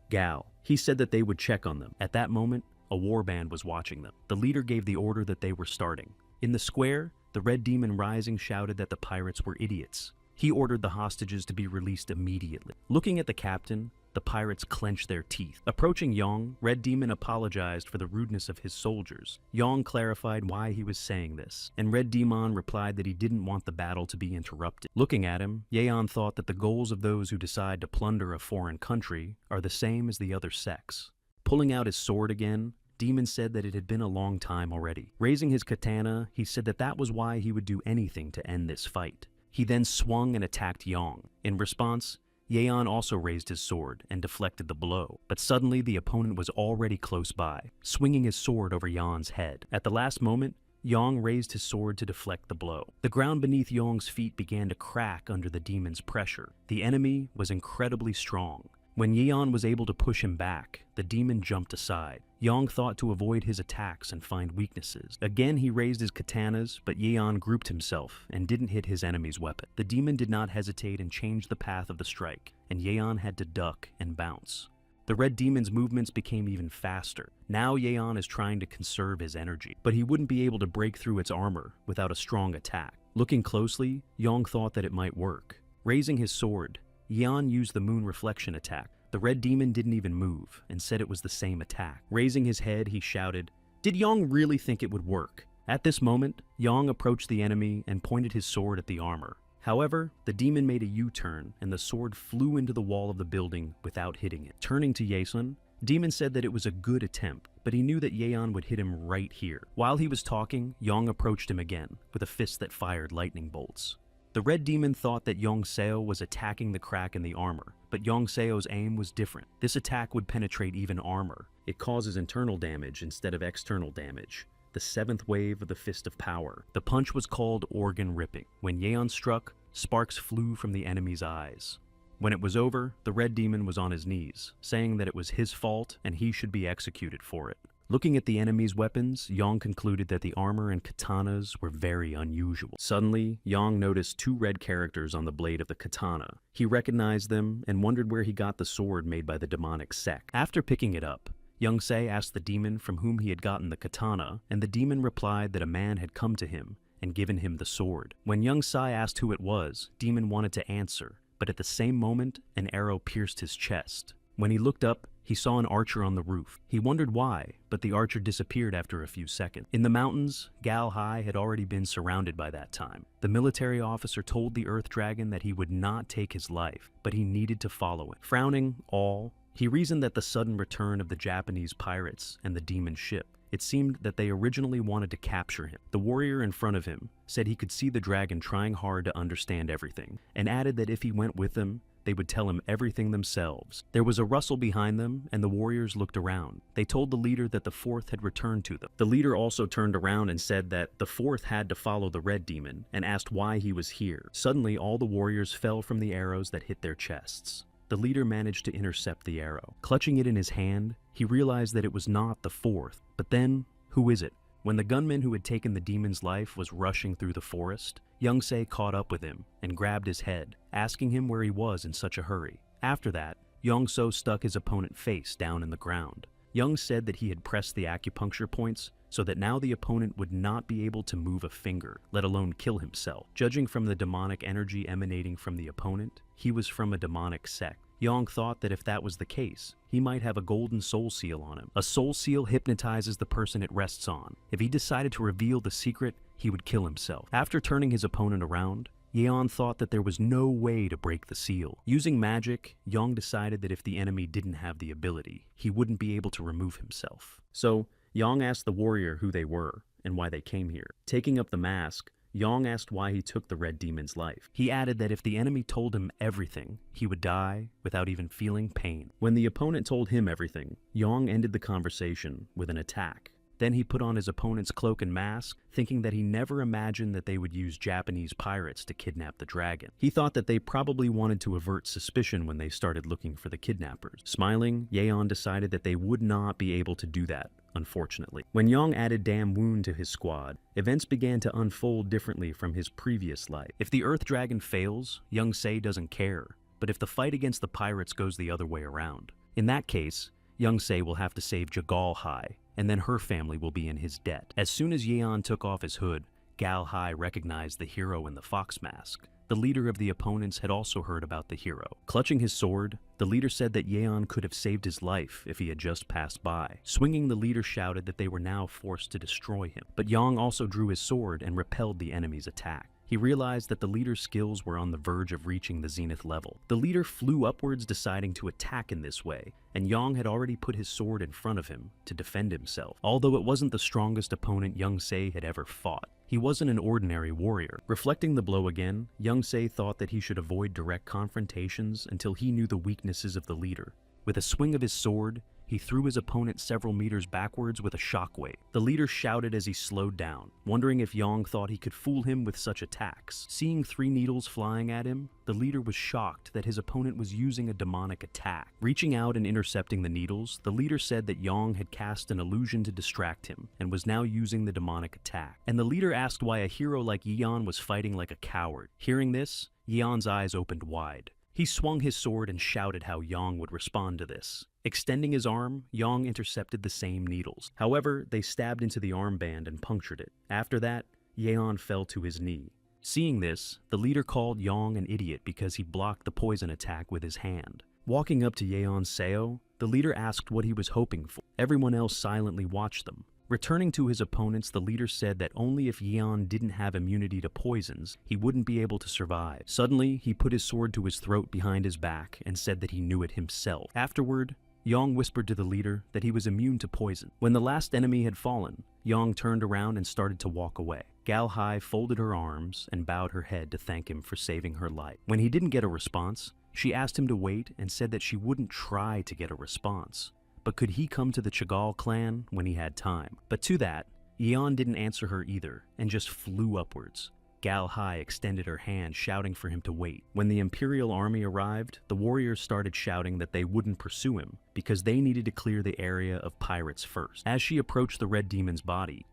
He said that they would check on them. At that moment, a warband was watching them. The leader gave the order that they were starting. In the square, the Red Demon Rising shouted that the pirates were idiots. He ordered the hostages to be released immediately. Looking at the captain, the pirates clenched their teeth. Approaching Yong, Red Demon apologized for the rudeness of his soldiers. Yong clarified why he was saying this, and Red Demon replied that he didn't want the battle to be interrupted. Looking at him, Yeon thought that the goals of those who decide to plunder a foreign country are the same as the other sects. Pulling out his sword again, Demon said that it had been a long time already. Raising his katana, he said that that was why he would do anything to end this fight. He then swung and attacked Yang. In response, Yeon also raised his sword and deflected the blow, but suddenly the opponent was already close by, swinging his sword over Yeon's head. At the last moment, Yang raised his sword to deflect the blow. The ground beneath Yong's feet began to crack under the demon's pressure. The enemy was incredibly strong. When Yeon was able to push him back, the demon jumped aside. Yang thought to avoid his attacks and find weaknesses. Again, he raised his katanas, but Yeon grouped himself and didn't hit his enemy's weapon. The demon did not hesitate and changed the path of the strike, and Yeon had to duck and bounce. The red demon's movements became even faster. Now Yeon is trying to conserve his energy, but he wouldn't be able to break through its armor without a strong attack. Looking closely, Yang thought that it might work. Raising his sword, Yeon used the moon reflection attack. The red demon didn't even move and said it was the same attack. Raising his head, he shouted, "Did Yang really think it would work?" At this moment, Yang approached the enemy and pointed his sword at the armor. However, the demon made a U-turn and the sword flew into the wall of the building without hitting it. Turning to Yeon, Demon said that it was a good attempt, but he knew that Yeon would hit him right here. While he was talking, Yang approached him again with a fist that fired lightning bolts. The red demon thought that Yongseo was attacking the crack in the armor, but Yongseo's aim was different. This attack would penetrate even armor. It causes internal damage instead of external damage. The seventh wave of the Fist of Power. The punch was called Organ Ripping. When Yeon struck, sparks flew from the enemy's eyes. When it was over, the red demon was on his knees, saying that it was his fault and he should be executed for it. Looking at the enemy's weapons, Yang concluded that the armor and katanas were very unusual. Suddenly, Yang noticed two red characters on the blade of the katana. He recognized them and wondered where he got the sword made by the demonic sect. After picking it up, Yongsei asked the demon from whom he had gotten the katana, and the demon replied that a man had come to him and given him the sword. When Yongsei asked who it was, Demon wanted to answer, but at the same moment, an arrow pierced his chest. When he looked up, he saw an archer on the roof. He wondered why, but the archer disappeared after a few seconds. In the mountains, Gal Hai had already been surrounded by that time. The military officer told the Earth Dragon that he would not take his life, but he needed to follow it. Frowning all, he reasoned that the sudden return of the Japanese pirates and the demon ship. It seemed that they originally wanted to capture him. The warrior in front of him said he could see the dragon trying hard to understand everything, and added that if he went with them, they would tell him everything themselves. There was a rustle behind them, and the warriors looked around. They told the leader that the fourth had returned to them. The leader also turned around and said that the fourth had to follow the red demon, and asked why he was here. Suddenly, all the warriors fell from the arrows that hit their chests. The leader managed to intercept the arrow. Clutching it in his hand, he realized that it was not the fourth. But then, who is it? When the gunman who had taken the demon's life was rushing through the forest, Yongsei caught up with him and grabbed his head, asking him where he was in such a hurry. After that, Yongso stuck his opponent face down in the ground. Young said that he had pressed the acupuncture points so that now the opponent would not be able to move a finger, let alone kill himself. Judging from the demonic energy emanating from the opponent, he was from a demonic sect. Yang thought that if that was the case, he might have a golden soul seal on him. A soul seal hypnotizes the person it rests on. If he decided to reveal the secret, he would kill himself. After turning his opponent around, Yeon thought that there was no way to break the seal. Using magic, Yang decided that if the enemy didn't have the ability, he wouldn't be able to remove himself. So, Yang asked the warrior who they were and why they came here. Taking up the mask, Yang asked why he took the red demon's life. He added that if the enemy told him everything, he would die without even feeling pain. When the opponent told him everything, Yang ended the conversation with an attack. Then he put on his opponent's cloak and mask, thinking that he never imagined that they would use Japanese pirates to kidnap the dragon. He thought that they probably wanted to avert suspicion when they started looking for the kidnappers. Smiling, Yeon decided that they would not be able to do that, unfortunately. When Yang added Dam Woon to his squad, events began to unfold differently from his previous life. If the Earth Dragon fails, Young Se doesn't care, but if the fight against the pirates goes the other way around, in that case, Young Se will have to save Jagal Hai, and then her family will be in his debt. As soon as Yeon took off his hood, Gal Hai recognized the hero in the fox mask. The leader of the opponents had also heard about the hero. Clutching his sword, the leader said that Yeon could have saved his life if he had just passed by. Swinging, the leader shouted that they were now forced to destroy him. But Yang also drew his sword and repelled the enemy's attack. he realized that the leader's skills were on the verge of reaching the zenith level. The leader flew upwards, deciding to attack in this way, and Yang had already put his sword in front of him to defend himself. Although it wasn't the strongest opponent Young Se had ever fought, he wasn't an ordinary warrior. Reflecting the blow again, Young Se thought that he should avoid direct confrontations until he knew the weaknesses of the leader. With a swing of his sword, he threw his opponent several meters backwards with a shockwave. The leader shouted as he slowed down, wondering if Yang thought he could fool him with such attacks. Seeing 3 needles flying at him, the leader was shocked that his opponent was using a demonic attack. Reaching out and intercepting the needles, the leader said that Yang had cast an illusion to distract him and was now using the demonic attack. And the leader asked why a hero like Yeon was fighting like a coward. Hearing this, Yeon's eyes opened wide. He swung his sword and shouted how Yang would respond to this. Extending his arm, Yang intercepted the same needles. However, they stabbed into the armband and punctured it. After that, Yeon fell to his knee. Seeing this, the leader called Yang an idiot because he blocked the poison attack with his hand. Walking up to Yeon Seo, the leader asked what he was hoping for. Everyone else silently watched them. Returning to his opponents, the leader said that only if Yeon didn't have immunity to poisons, he wouldn't be able to survive. Suddenly, he put his sword to his throat behind his back and said that he knew it himself. Afterward, Yang whispered to the leader that he was immune to poison. When the last enemy had fallen, Yang turned around and started to walk away. Gal Hai folded her arms and bowed her head to thank him for saving her life. When he didn't get a response, she asked him to wait and said that she wouldn't try to get a response. But could he come to the Chagall clan when he had time? But to that, Yeon didn't answer her either and just flew upwards. Gal Hai extended her hand, shouting for him to wait. When the Imperial army arrived, the warriors started shouting that they wouldn't pursue him because they needed to clear the area of pirates first. As she approached the Red Demon's body,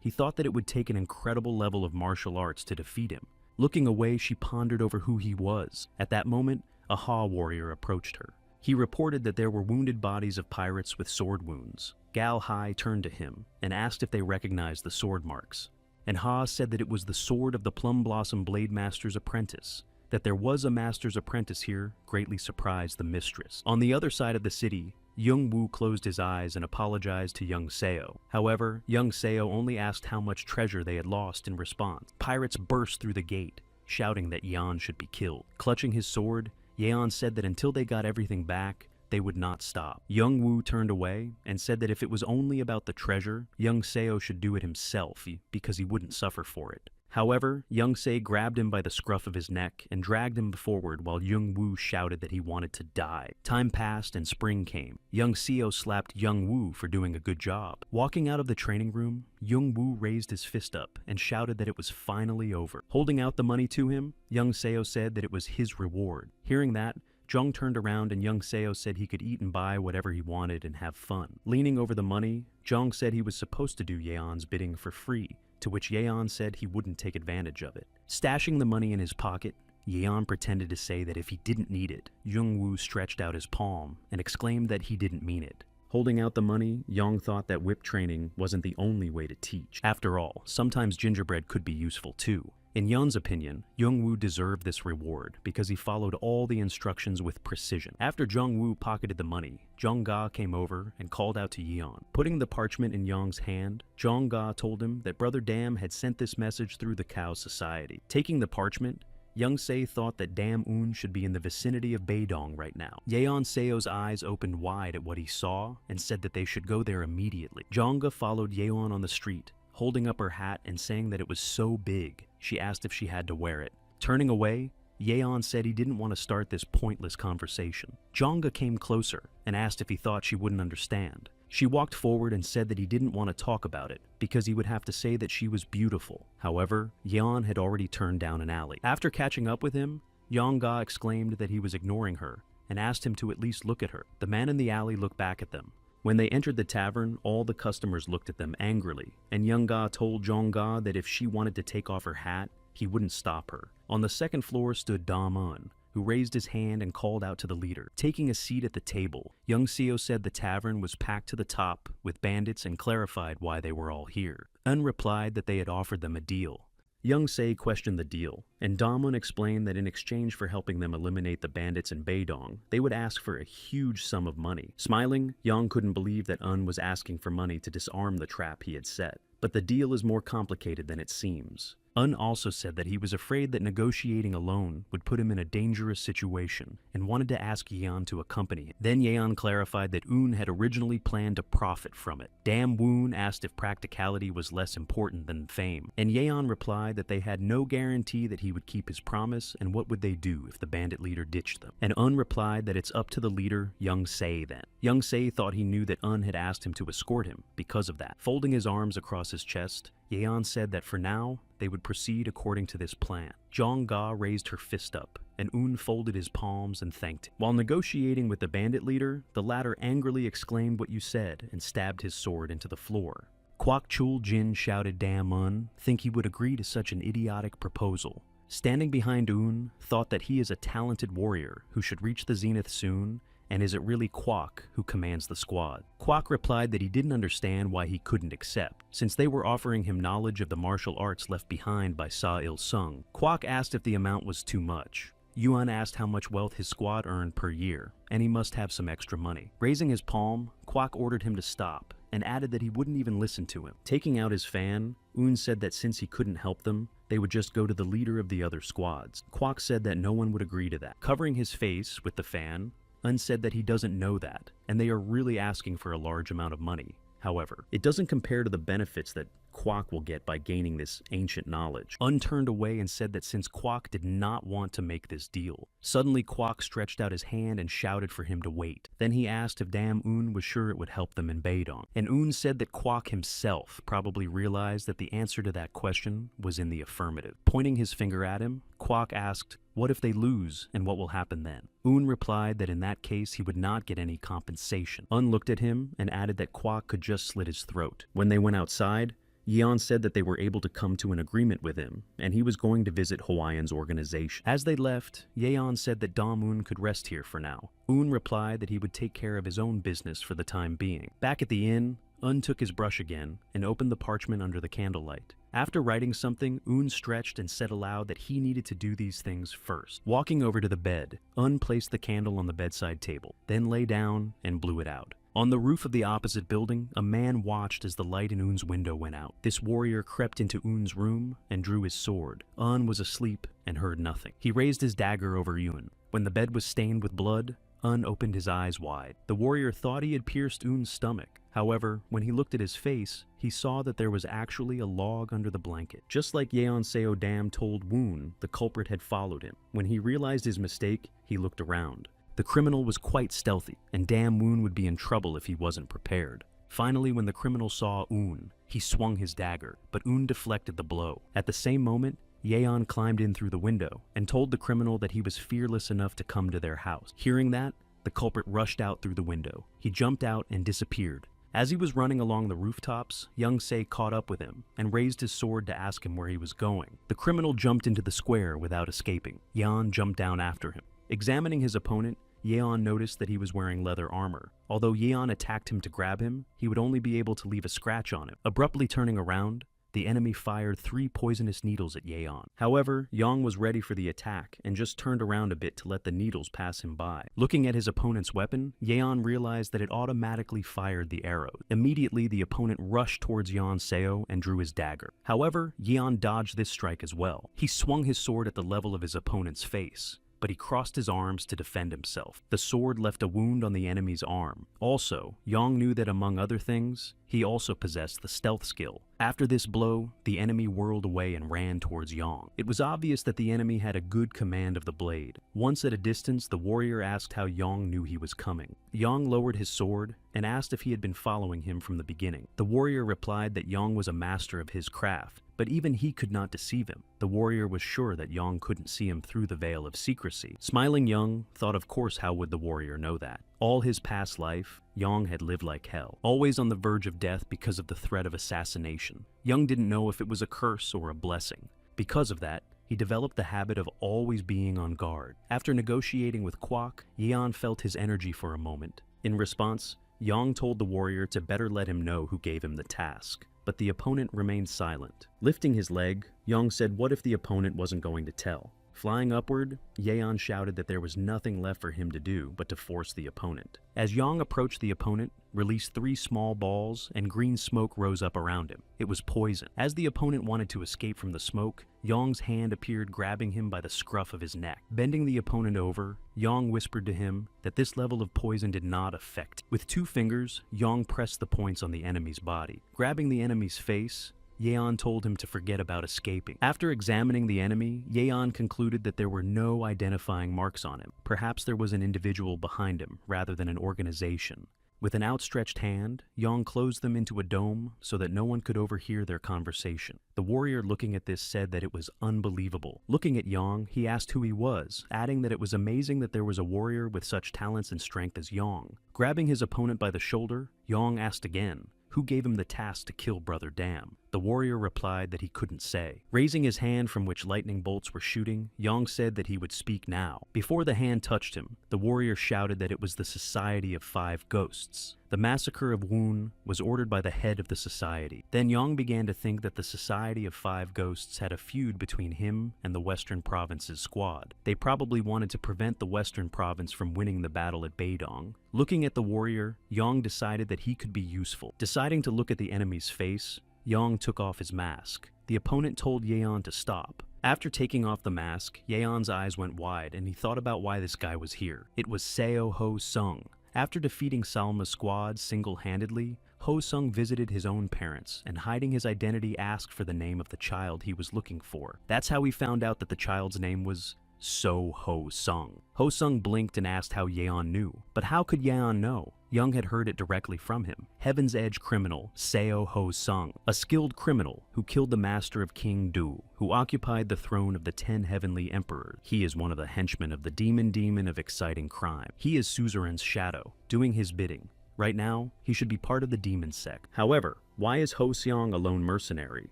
he thought that it would take an incredible level of martial arts to defeat him. Looking away, she pondered over who he was. At that moment, a Ha warrior approached her. He reported that there were wounded bodies of pirates with sword wounds. Gal Hai turned to him and asked if they recognized the sword marks. And Ha said that it was the sword of the Plum Blossom Blade Master's apprentice. That there was a master's apprentice here greatly surprised the mistress. On the other side of the city, Young Woo closed his eyes and apologized to Young Seo. However, Young Seo only asked how much treasure they had lost in response. Pirates burst through the gate, shouting that Yeon should be killed. Clutching his sword, Yeon said that until they got everything back, they would not stop. Young Woo turned away and said that if it was only about the treasure, Young Seo should do it himself because he wouldn't suffer for it. However, Young Se grabbed him by the scruff of his neck and dragged him forward while Young Woo shouted that he wanted to die. Time passed and spring came. Young Seo slapped Young Woo for doing a good job. Walking out of the training room, Young Woo raised his fist up and shouted that it was finally over. Holding out the money to him, Young Seo said that it was his reward. Hearing that, Jung turned around and Young Seo said he could eat and buy whatever he wanted and have fun. Leaning over the money, Jung said he was supposed to do Yeon's bidding for free, to which Yeon said he wouldn't take advantage of it. Stashing the money in his pocket, Yeon pretended to say that if he didn't need it. Young Woo stretched out his palm and exclaimed that he didn't mean it. Holding out the money, Young thought that whip training wasn't the only way to teach. After all, sometimes gingerbread could be useful too. In Yeon's opinion, Young Woo deserved this reward because he followed all the instructions with precision. After Jung Woo pocketed the money, Jung Ga came over and called out to Yeon. Putting the parchment in Young's hand, Jung Ga told him that Brother Dam had sent this message through the Cow Society. Taking the parchment, Young Se thought that Dam Un should be in the vicinity of Baedong right now. Yeon Seo's eyes opened wide at what he saw and said that they should go there immediately. Jongga followed Yeon on the street, holding up her hat and saying that it was so big, she asked if she had to wear it. Turning away, Yeon said he didn't want to start this pointless conversation. Jongga came closer and asked if he thought she wouldn't understand. She walked forward and said that he didn't want to talk about it because he would have to say that she was beautiful. However, Yeon had already turned down an alley. After catching up with him, Yongga exclaimed that he was ignoring her and asked him to at least look at her. The man in the alley looked back at them. When they entered the tavern, all the customers looked at them angrily, and Yongga told Jongga that if she wanted to take off her hat, he wouldn't stop her. On the second floor stood Damun, who raised his hand and called out to the leader. Taking a seat at the table, Young Seo said the tavern was packed to the top with bandits and clarified why they were all here. Un replied that they had offered them a deal. Young Se questioned the deal, and Damun explained that in exchange for helping them eliminate the bandits in Baedong, they would ask for a huge sum of money. Smiling, Young couldn't believe that Un was asking for money to disarm the trap he had set. But the deal is more complicated than it seems. Un also said that he was afraid that negotiating alone would put him in a dangerous situation and wanted to ask Yeon to accompany him. Then Yeon clarified that Un had originally planned to profit from it. Dam Woon asked if practicality was less important than fame, and Yeon replied that they had no guarantee that he would keep his promise, and what would they do if the bandit leader ditched them. And Un replied that it's up to the leader, Young Se, then. Young Se thought he knew that Un had asked him to escort him because of that. Folding his arms across his chest, Yeon said that for now, they would proceed according to this plan. Jong-ga raised her fist up, and Un folded his palms and thanked him. While negotiating with the bandit leader, the latter angrily exclaimed what you said and stabbed his sword into the floor. Kwak Chul Jin shouted, "Damn Un, think he would agree to such an idiotic proposal." Standing behind Un, thought that he is a talented warrior who should reach the zenith soon, and is it really Kwak who commands the squad? Kwak replied that he didn't understand why he couldn't accept, since they were offering him knowledge of the martial arts left behind by Sa Il-sung. Kwak asked if the amount was too much. Yuan asked how much wealth his squad earned per year, and he must have some extra money. Raising his palm, Kwak ordered him to stop, and added that he wouldn't even listen to him. Taking out his fan, Un said that since he couldn't help them, they would just go to the leader of the other squads. Kwak said that no one would agree to that. Covering his face with the fan, Un said that he doesn't know that, and they are really asking for a large amount of money. However, it doesn't compare to the benefits that Kwak will get by gaining this ancient knowledge. Un turned away and said that since Kwak did not want to make this deal. Suddenly Kwak stretched out his hand and shouted for him to wait. Then he asked if Dam Un was sure it would help them in Beidong. And Un said that Kwak himself probably realized that the answer to that question was in the affirmative. Pointing his finger at him, Kwak asked, "What if they lose, and what will happen then?" Un replied that in that case he would not get any compensation. Un looked at him and added that Kwak could just slit his throat. When they went outside, Yeon said that they were able to come to an agreement with him, and he was going to visit Hawaiian's organization. As they left, Yeon said that Dong-un could rest here for now. Un replied that he would take care of his own business for the time being. Back at the inn, Un took his brush again and opened the parchment under the candlelight. After writing something, Un stretched and said aloud that he needed to do these things first. Walking over to the bed, Un placed the candle on the bedside table, then lay down and blew it out. On the roof of the opposite building, a man watched as the light in Un's window went out. This warrior crept into Un's room and drew his sword. Un was asleep and heard nothing. He raised his dagger over Un. When the bed was stained with blood, Un opened his eyes wide. The warrior thought he had pierced Un's stomach. However, when he looked at his face, he saw that there was actually a log under the blanket. Just like Yeon Seo Dam told Woon, the culprit had followed him. When he realized his mistake, he looked around. The criminal was quite stealthy, and Dam Woon would be in trouble if he wasn't prepared. Finally, when the criminal saw Un, he swung his dagger, but Un deflected the blow. At the same moment, Yeon climbed in through the window and told the criminal that he was fearless enough to come to their house. Hearing that, the culprit rushed out through the window. He jumped out and disappeared. As he was running along the rooftops, Young Se caught up with him and raised his sword to ask him where he was going. The criminal jumped into the square without escaping. Yeon jumped down after him. Examining his opponent, Yeon noticed that he was wearing leather armor. Although Yeon attacked him to grab him, he would only be able to leave a scratch on him. Abruptly turning around, the enemy fired 3 poisonous needles at Yeon. However, Yang was ready for the attack and just turned around a bit to let the needles pass him by. Looking at his opponent's weapon, Yeon realized that it automatically fired the arrows. Immediately, the opponent rushed towards Yeon Seo and drew his dagger. However, Yeon dodged this strike as well. He swung his sword at the level of his opponent's face, but he crossed his arms to defend himself. The sword left a wound on the enemy's arm. Also, Yang knew that among other things, he also possessed the stealth skill. After this blow, the enemy whirled away and ran towards Yang. It was obvious that the enemy had a good command of the blade. Once at a distance, the warrior asked how Yang knew he was coming. Yang lowered his sword and asked if he had been following him from the beginning. The warrior replied that Yang was a master of his craft, but even he could not deceive him. The warrior was sure that Yang couldn't see him through the veil of secrecy. Smiling, Yang thought, of course, how would the warrior know that? All his past life, Yang had lived like hell, always on the verge of death because of the threat of assassination. Yang didn't know if it was a curse or a blessing. Because of that, he developed the habit of always being on guard. After negotiating with Kwak, Yeon felt his energy for a moment. In response, Yang told the warrior to better let him know who gave him the task, but the opponent remained silent. Lifting his leg, Yang said what if the opponent wasn't going to tell. Flying upward, Yeon shouted that there was nothing left for him to do but to force the opponent. As Yang approached the opponent, released 3 small balls, and green smoke rose up around him. It was poison. As the opponent wanted to escape from the smoke, Yang's hand appeared, grabbing him by the scruff of his neck. Bending the opponent over, Yang whispered to him that this level of poison did not affect. With 2 fingers, Yang pressed the points on the enemy's body. Grabbing the enemy's face, Yeon told him to forget about escaping. After examining the enemy, Yeon concluded that there were no identifying marks on him. Perhaps there was an individual behind him, rather than an organization. With an outstretched hand, Yang closed them into a dome so that no one could overhear their conversation. The warrior looking at this said that it was unbelievable. Looking at Yang, he asked who he was, adding that it was amazing that there was a warrior with such talents and strength as Yang. Grabbing his opponent by the shoulder, Yang asked again, who gave him the task to kill Brother Dam? The warrior replied that he couldn't say. Raising his hand from which lightning bolts were shooting, Yang said that he would speak now. Before the hand touched him, the warrior shouted that it was the Society of 5 Ghosts. The massacre of Woon was ordered by the head of the society. Then Yang began to think that the Society of 5 Ghosts had a feud between him and the Western Province's squad. They probably wanted to prevent the Western Province from winning the battle at Beidong. Looking at the warrior, Yang decided that he could be useful. Deciding to look at the enemy's face, Yang took off his mask. The opponent told Yeon to stop. After taking off the mask, Yeon's eyes went wide and he thought about why this guy was here. It was Seo Ho Sung. After defeating Salma's squad single-handedly, Ho Sung visited his own parents and, hiding his identity, asked for the name of the child he was looking for. That's how he found out that the child's name was So Ho Sung. Ho Sung blinked and asked how Yeon knew. But how could Yeon know? Young had heard it directly from him. Heaven's Edge criminal Seo Ho Sung, a skilled criminal who killed the master of King Du, who occupied the throne of the 10 heavenly emperors. He is one of the henchmen of the demon of exciting crime. He is suzerain's shadow, doing his bidding. Right now, he should be part of the demon sect. However, why is Ho Seong a lone mercenary?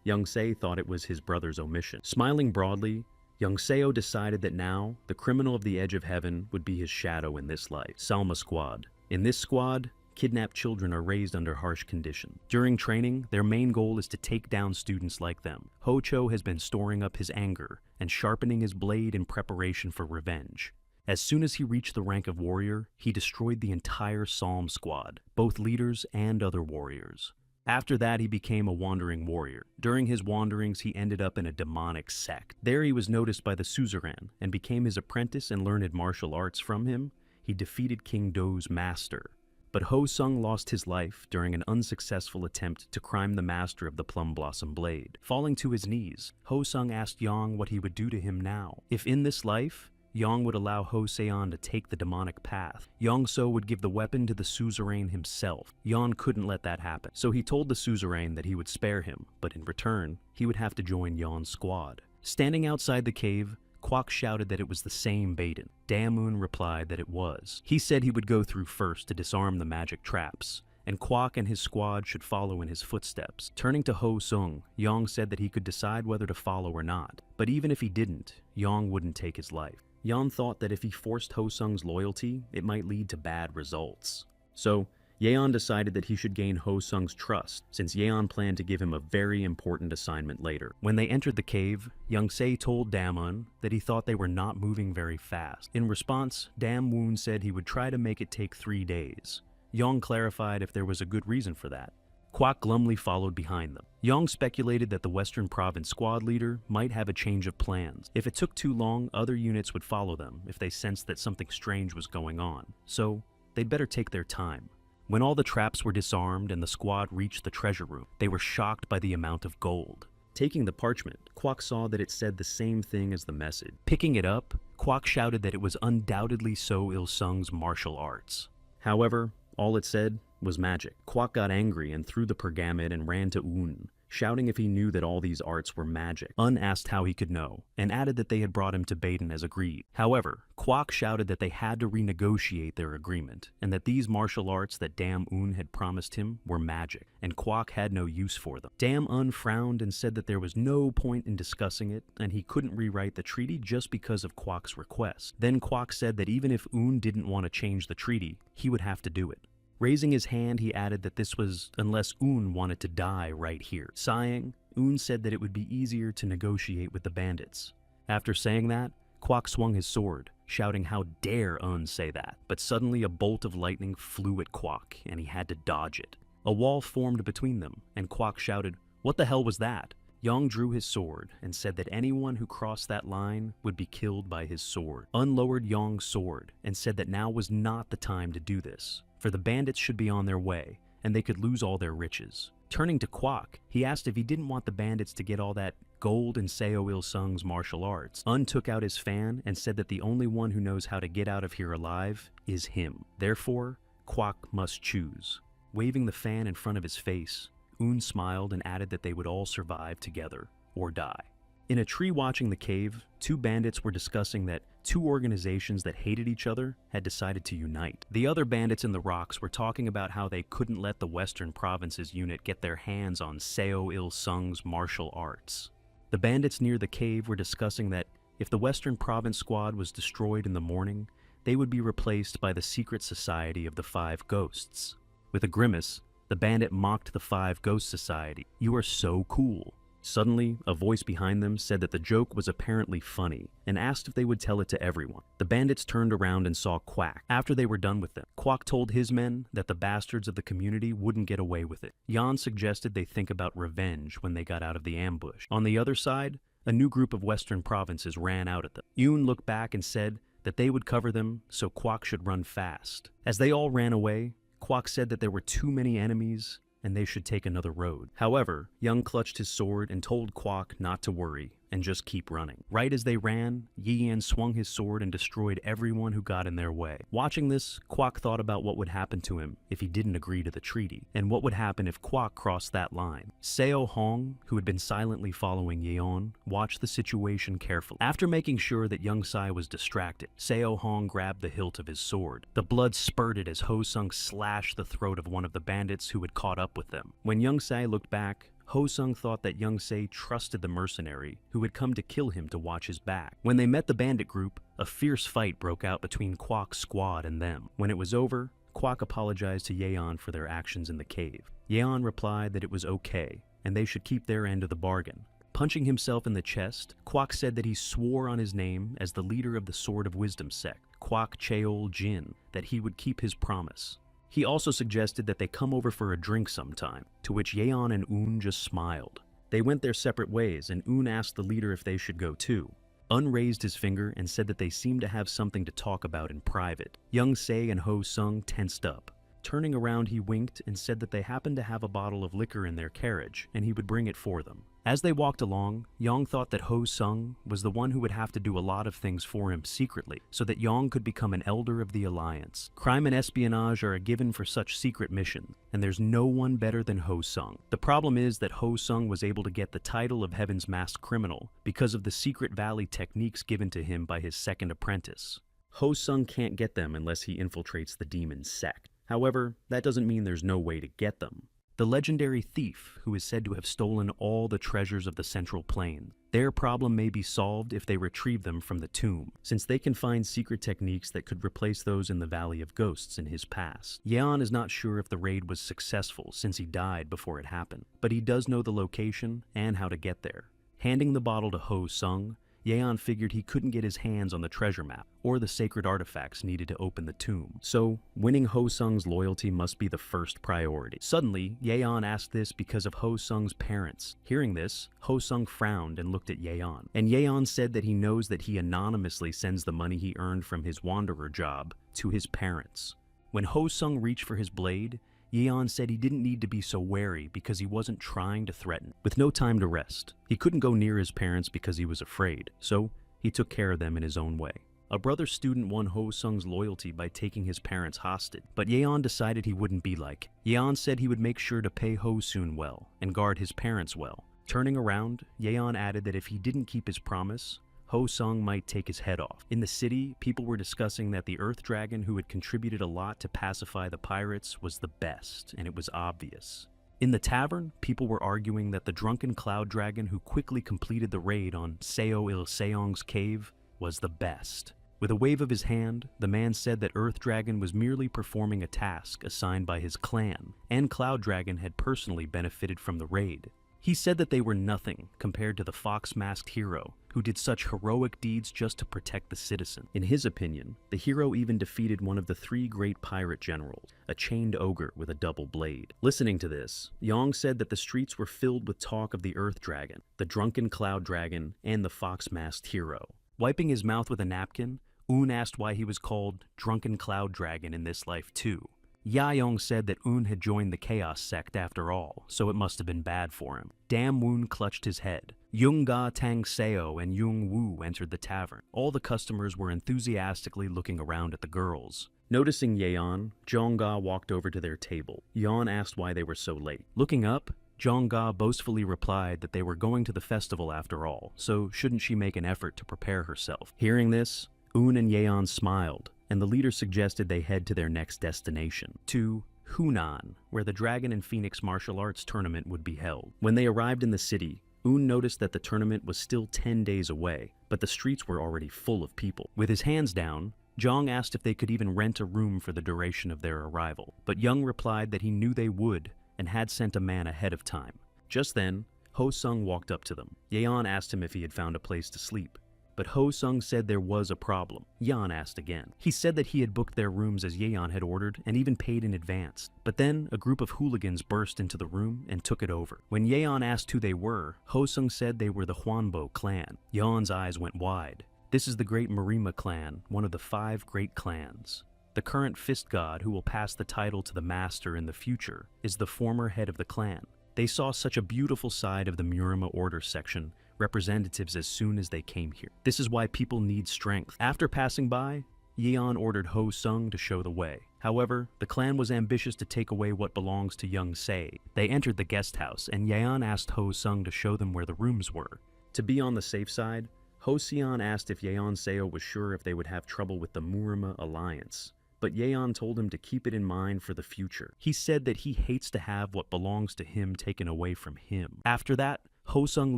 Young Se thought it was his brother's omission. Smiling broadly, Young Seo decided that now, the criminal of the edge of heaven would be his shadow in this life. Salma Squad. In this squad, kidnapped children are raised under harsh conditions. During training, their main goal is to take down students like them. Ho Cho has been storing up his anger and sharpening his blade in preparation for revenge. As soon as he reached the rank of warrior, he destroyed the entire Psalm squad, both leaders and other warriors. After that, he became a wandering warrior. During his wanderings, he ended up in a demonic sect. There he was noticed by the suzerain and became his apprentice and learned martial arts from him. He defeated King Do's master. But Ho Sung lost his life during an unsuccessful attempt to crime the master of the Plum Blossom Blade. Falling to his knees, Ho Sung asked Yang what he would do to him now. If in this life, Yang would allow Ho Seon to take the demonic path, Yang So would give the weapon to the suzerain himself. Yang couldn't let that happen, so he told the suzerain that he would spare him, but in return, he would have to join Yang's squad. Standing outside the cave, Kwok shouted that it was the same Baden. Damoon replied that it was. He said he would go through first to disarm the magic traps, and Kwok and his squad should follow in his footsteps. Turning to Ho Sung, Yang said that he could decide whether to follow or not, but even if he didn't, Yang wouldn't take his life. Yang thought that if he forced Ho Sung's loyalty, it might lead to bad results. So, Yeon decided that he should gain Ho Sung's trust, since Yeon planned to give him a very important assignment later. When they entered the cave, Young Se told Damon that he thought they were not moving very fast. In response, Dam Woon said he would try to make it take 3 days. Young clarified if there was a good reason for that. Kwok glumly followed behind them. Young speculated that the Western Province squad leader might have a change of plans. If it took too long, other units would follow them if they sensed that something strange was going on. So, they'd better take their time. When all the traps were disarmed and the squad reached the treasure room, they were shocked by the amount of gold. Taking the parchment, Kwok saw that it said the same thing as the message. Picking it up, Kwok shouted that it was undoubtedly So Il Sung's martial arts. However, all it said was magic. Kwok got angry and threw the pergament and ran to Un, shouting if he knew that all these arts were magic. Un asked how he could know, and added that they had brought him to Baden as agreed. However, Kwok shouted that they had to renegotiate their agreement, and that these martial arts that Dam Un had promised him were magic, and Kwok had no use for them. Dam Un frowned and said that there was no point in discussing it, and he couldn't rewrite the treaty just because of Kwok's request. Then Kwok said that even if Un didn't want to change the treaty, he would have to do it. Raising his hand, he added that this was unless Un wanted to die right here. Sighing, Un said that it would be easier to negotiate with the bandits. After saying that, Kwok swung his sword, shouting how dare Un say that, but suddenly a bolt of lightning flew at Kwok, and he had to dodge it. A wall formed between them, and Kwok shouted, "What the hell was that?" Yang drew his sword and said that anyone who crossed that line would be killed by his sword. Un lowered Yang's sword and said that now was not the time to do this, for the bandits should be on their way, and they could lose all their riches. Turning to Kwok, he asked if he didn't want the bandits to get all that gold in Seo Il-sung's martial arts. Un took out his fan and said that the only one who knows how to get out of here alive is him. Therefore, Kwok must choose. Waving the fan in front of his face, Un smiled and added that they would all survive together, or die. In a tree watching the cave, two bandits were discussing that two organizations that hated each other had decided to unite. The other bandits in the rocks were talking about how they couldn't let the Western Provinces unit get their hands on Seo Il-sung's martial arts. The bandits near the cave were discussing that if the Western Province squad was destroyed in the morning, they would be replaced by the secret society of the Five Ghosts. With a grimace, the bandit mocked the Five Ghost Society. "You are so cool." Suddenly, a voice behind them said that the joke was apparently funny and asked if they would tell it to everyone. The bandits turned around and saw Quack. After they were done with them, Quack told his men that the bastards of the community wouldn't get away with it. Yan suggested they think about revenge when they got out of the ambush. On the other side, a new group of Western provinces ran out at them. Yoon looked back and said that they would cover them, so Quack should run fast. As they all ran away, Quack said that there were too many enemies and they should take another road. However, Young clutched his sword and told Quack not to worry and just keep running. Right as they ran, Yi-Yan swung his sword and destroyed everyone who got in their way. Watching this, Quack thought about what would happen to him if he didn't agree to the treaty, and what would happen if Quack crossed that line. Seo Hong, who had been silently following Yeon, watched the situation carefully. After making sure that Young Sai was distracted, Seo Hong grabbed the hilt of his sword. The blood spurted as Ho Sung slashed the throat of one of the bandits who had caught up with them. When Young Sai looked back, Ho Sung thought that Young Se trusted the mercenary who had come to kill him to watch his back. When they met the bandit group, a fierce fight broke out between Quack's squad and them. When it was over, Quack apologized to Yeon for their actions in the cave. Yeon replied that it was okay, and they should keep their end of the bargain. Punching himself in the chest, Quack said that he swore on his name as the leader of the Sword of Wisdom sect, Quack Cheol Jin, that he would keep his promise. He also suggested that they come over for a drink sometime, to which Yeon and Un just smiled. They went their separate ways, and Un asked the leader if they should go too. Un raised his finger and said that they seemed to have something to talk about in private. Young Se and Ho Sung tensed up. Turning around, he winked and said that they happened to have a bottle of liquor in their carriage, and he would bring it for them. As they walked along, Yong thought that Ho Sung was the one who would have to do a lot of things for him secretly, so that Yong could become an elder of the Alliance. Crime and espionage are a given for such secret missions, and there's no one better than Ho Sung. The problem is that Ho Sung was able to get the title of Heaven's Masked Criminal because of the Secret Valley techniques given to him by his second apprentice. Ho Sung can't get them unless he infiltrates the demon sect. However, that doesn't mean there's no way to get them. The legendary thief, who is said to have stolen all the treasures of the Central Plain, their problem may be solved if they retrieve them from the tomb, since they can find secret techniques that could replace those in the Valley of Ghosts in his past. Yeon is not sure if the raid was successful since he died before it happened, but he does know the location and how to get there. Handing the bottle to Ho Sung, Yeon figured he couldn't get his hands on the treasure map or the sacred artifacts needed to open the tomb. So, winning Ho Sung's loyalty must be the first priority. Suddenly, Yeon asked this because of Ho Sung's parents. Hearing this, Ho Sung frowned and looked at Yeon. And Yeon said that he knows that he anonymously sends the money he earned from his wanderer job to his parents. When Ho Sung reached for his blade, Yeon said he didn't need to be so wary because he wasn't trying to threaten. With no time to rest, he couldn't go near his parents because he was afraid, so he took care of them in his own way. A brother student won Ho Sung's loyalty by taking his parents hostage, but Yeon decided he wouldn't be like. Yeon said he would make sure to pay Ho Soon well and guard his parents well. Turning around, Yeon added that if he didn't keep his promise, Ho Sung might take his head off. In the city, people were discussing that the Earth Dragon who had contributed a lot to pacify the pirates was the best, and it was obvious. In the tavern, people were arguing that the drunken Cloud Dragon who quickly completed the raid on Seo Il-seong's cave was the best. With a wave of his hand, the man said that Earth Dragon was merely performing a task assigned by his clan, and Cloud Dragon had personally benefited from the raid. He said that they were nothing compared to the fox-masked hero who did such heroic deeds just to protect the citizen. In his opinion, the hero even defeated one of the 3 great pirate generals, a chained ogre with a double blade. Listening to this, Yang said that the streets were filled with talk of the Earth Dragon, the drunken Cloud Dragon, and the fox-masked hero. Wiping his mouth with a napkin, Un asked why he was called Drunken Cloud Dragon in this life too. Yahyong said that Un had joined the Chaos sect after all, so it must have been bad for him. Dam Woon clutched his head. Yung Ga Tang Seo and Yung Woo entered the tavern. All the customers were enthusiastically looking around at the girls. Noticing Yeon, Jong-ga walked over to their table. Yeon asked why they were so late. Looking up, Jong-ga boastfully replied that they were going to the festival after all, so shouldn't she make an effort to prepare herself? Hearing this, Un and Yeon smiled, and the leader suggested they head to their next destination, to Hunan, where the Dragon and Phoenix martial arts tournament would be held. When they arrived in the city, Un noticed that the tournament was still 10 days away, but the streets were already full of people. With his hands down, Jong asked if they could even rent a room for the duration of their arrival, but Young replied that he knew they would and had sent a man ahead of time. Just then, Ho Sung walked up to them. Yeon asked him if he had found a place to sleep, but Ho Sung said there was a problem. Yeon asked again. He said that he had booked their rooms as Yeon had ordered and even paid in advance. But then a group of hooligans burst into the room and took it over. When Yeon asked who they were, Ho Sung said they were the Hwanbo clan. Yeon's eyes went wide. This is the great Marima clan, one of the 5 great clans. The current fist god who will pass the title to the master in the future is the former head of the clan. They saw such a beautiful side of the Murima order section representatives as soon as they came here. This is why people need strength. After passing by, Yeon ordered Ho Sung to show the way. However, the clan was ambitious to take away what belongs to Young Se. They entered the guest house, and Yeon asked Ho Sung to show them where the rooms were. To be on the safe side, Ho Seon asked if Yeon Seo was sure if they would have trouble with the Murima alliance, but Yeon told him to keep it in mind for the future. He said that he hates to have what belongs to him taken away from him. After that, Ho Sung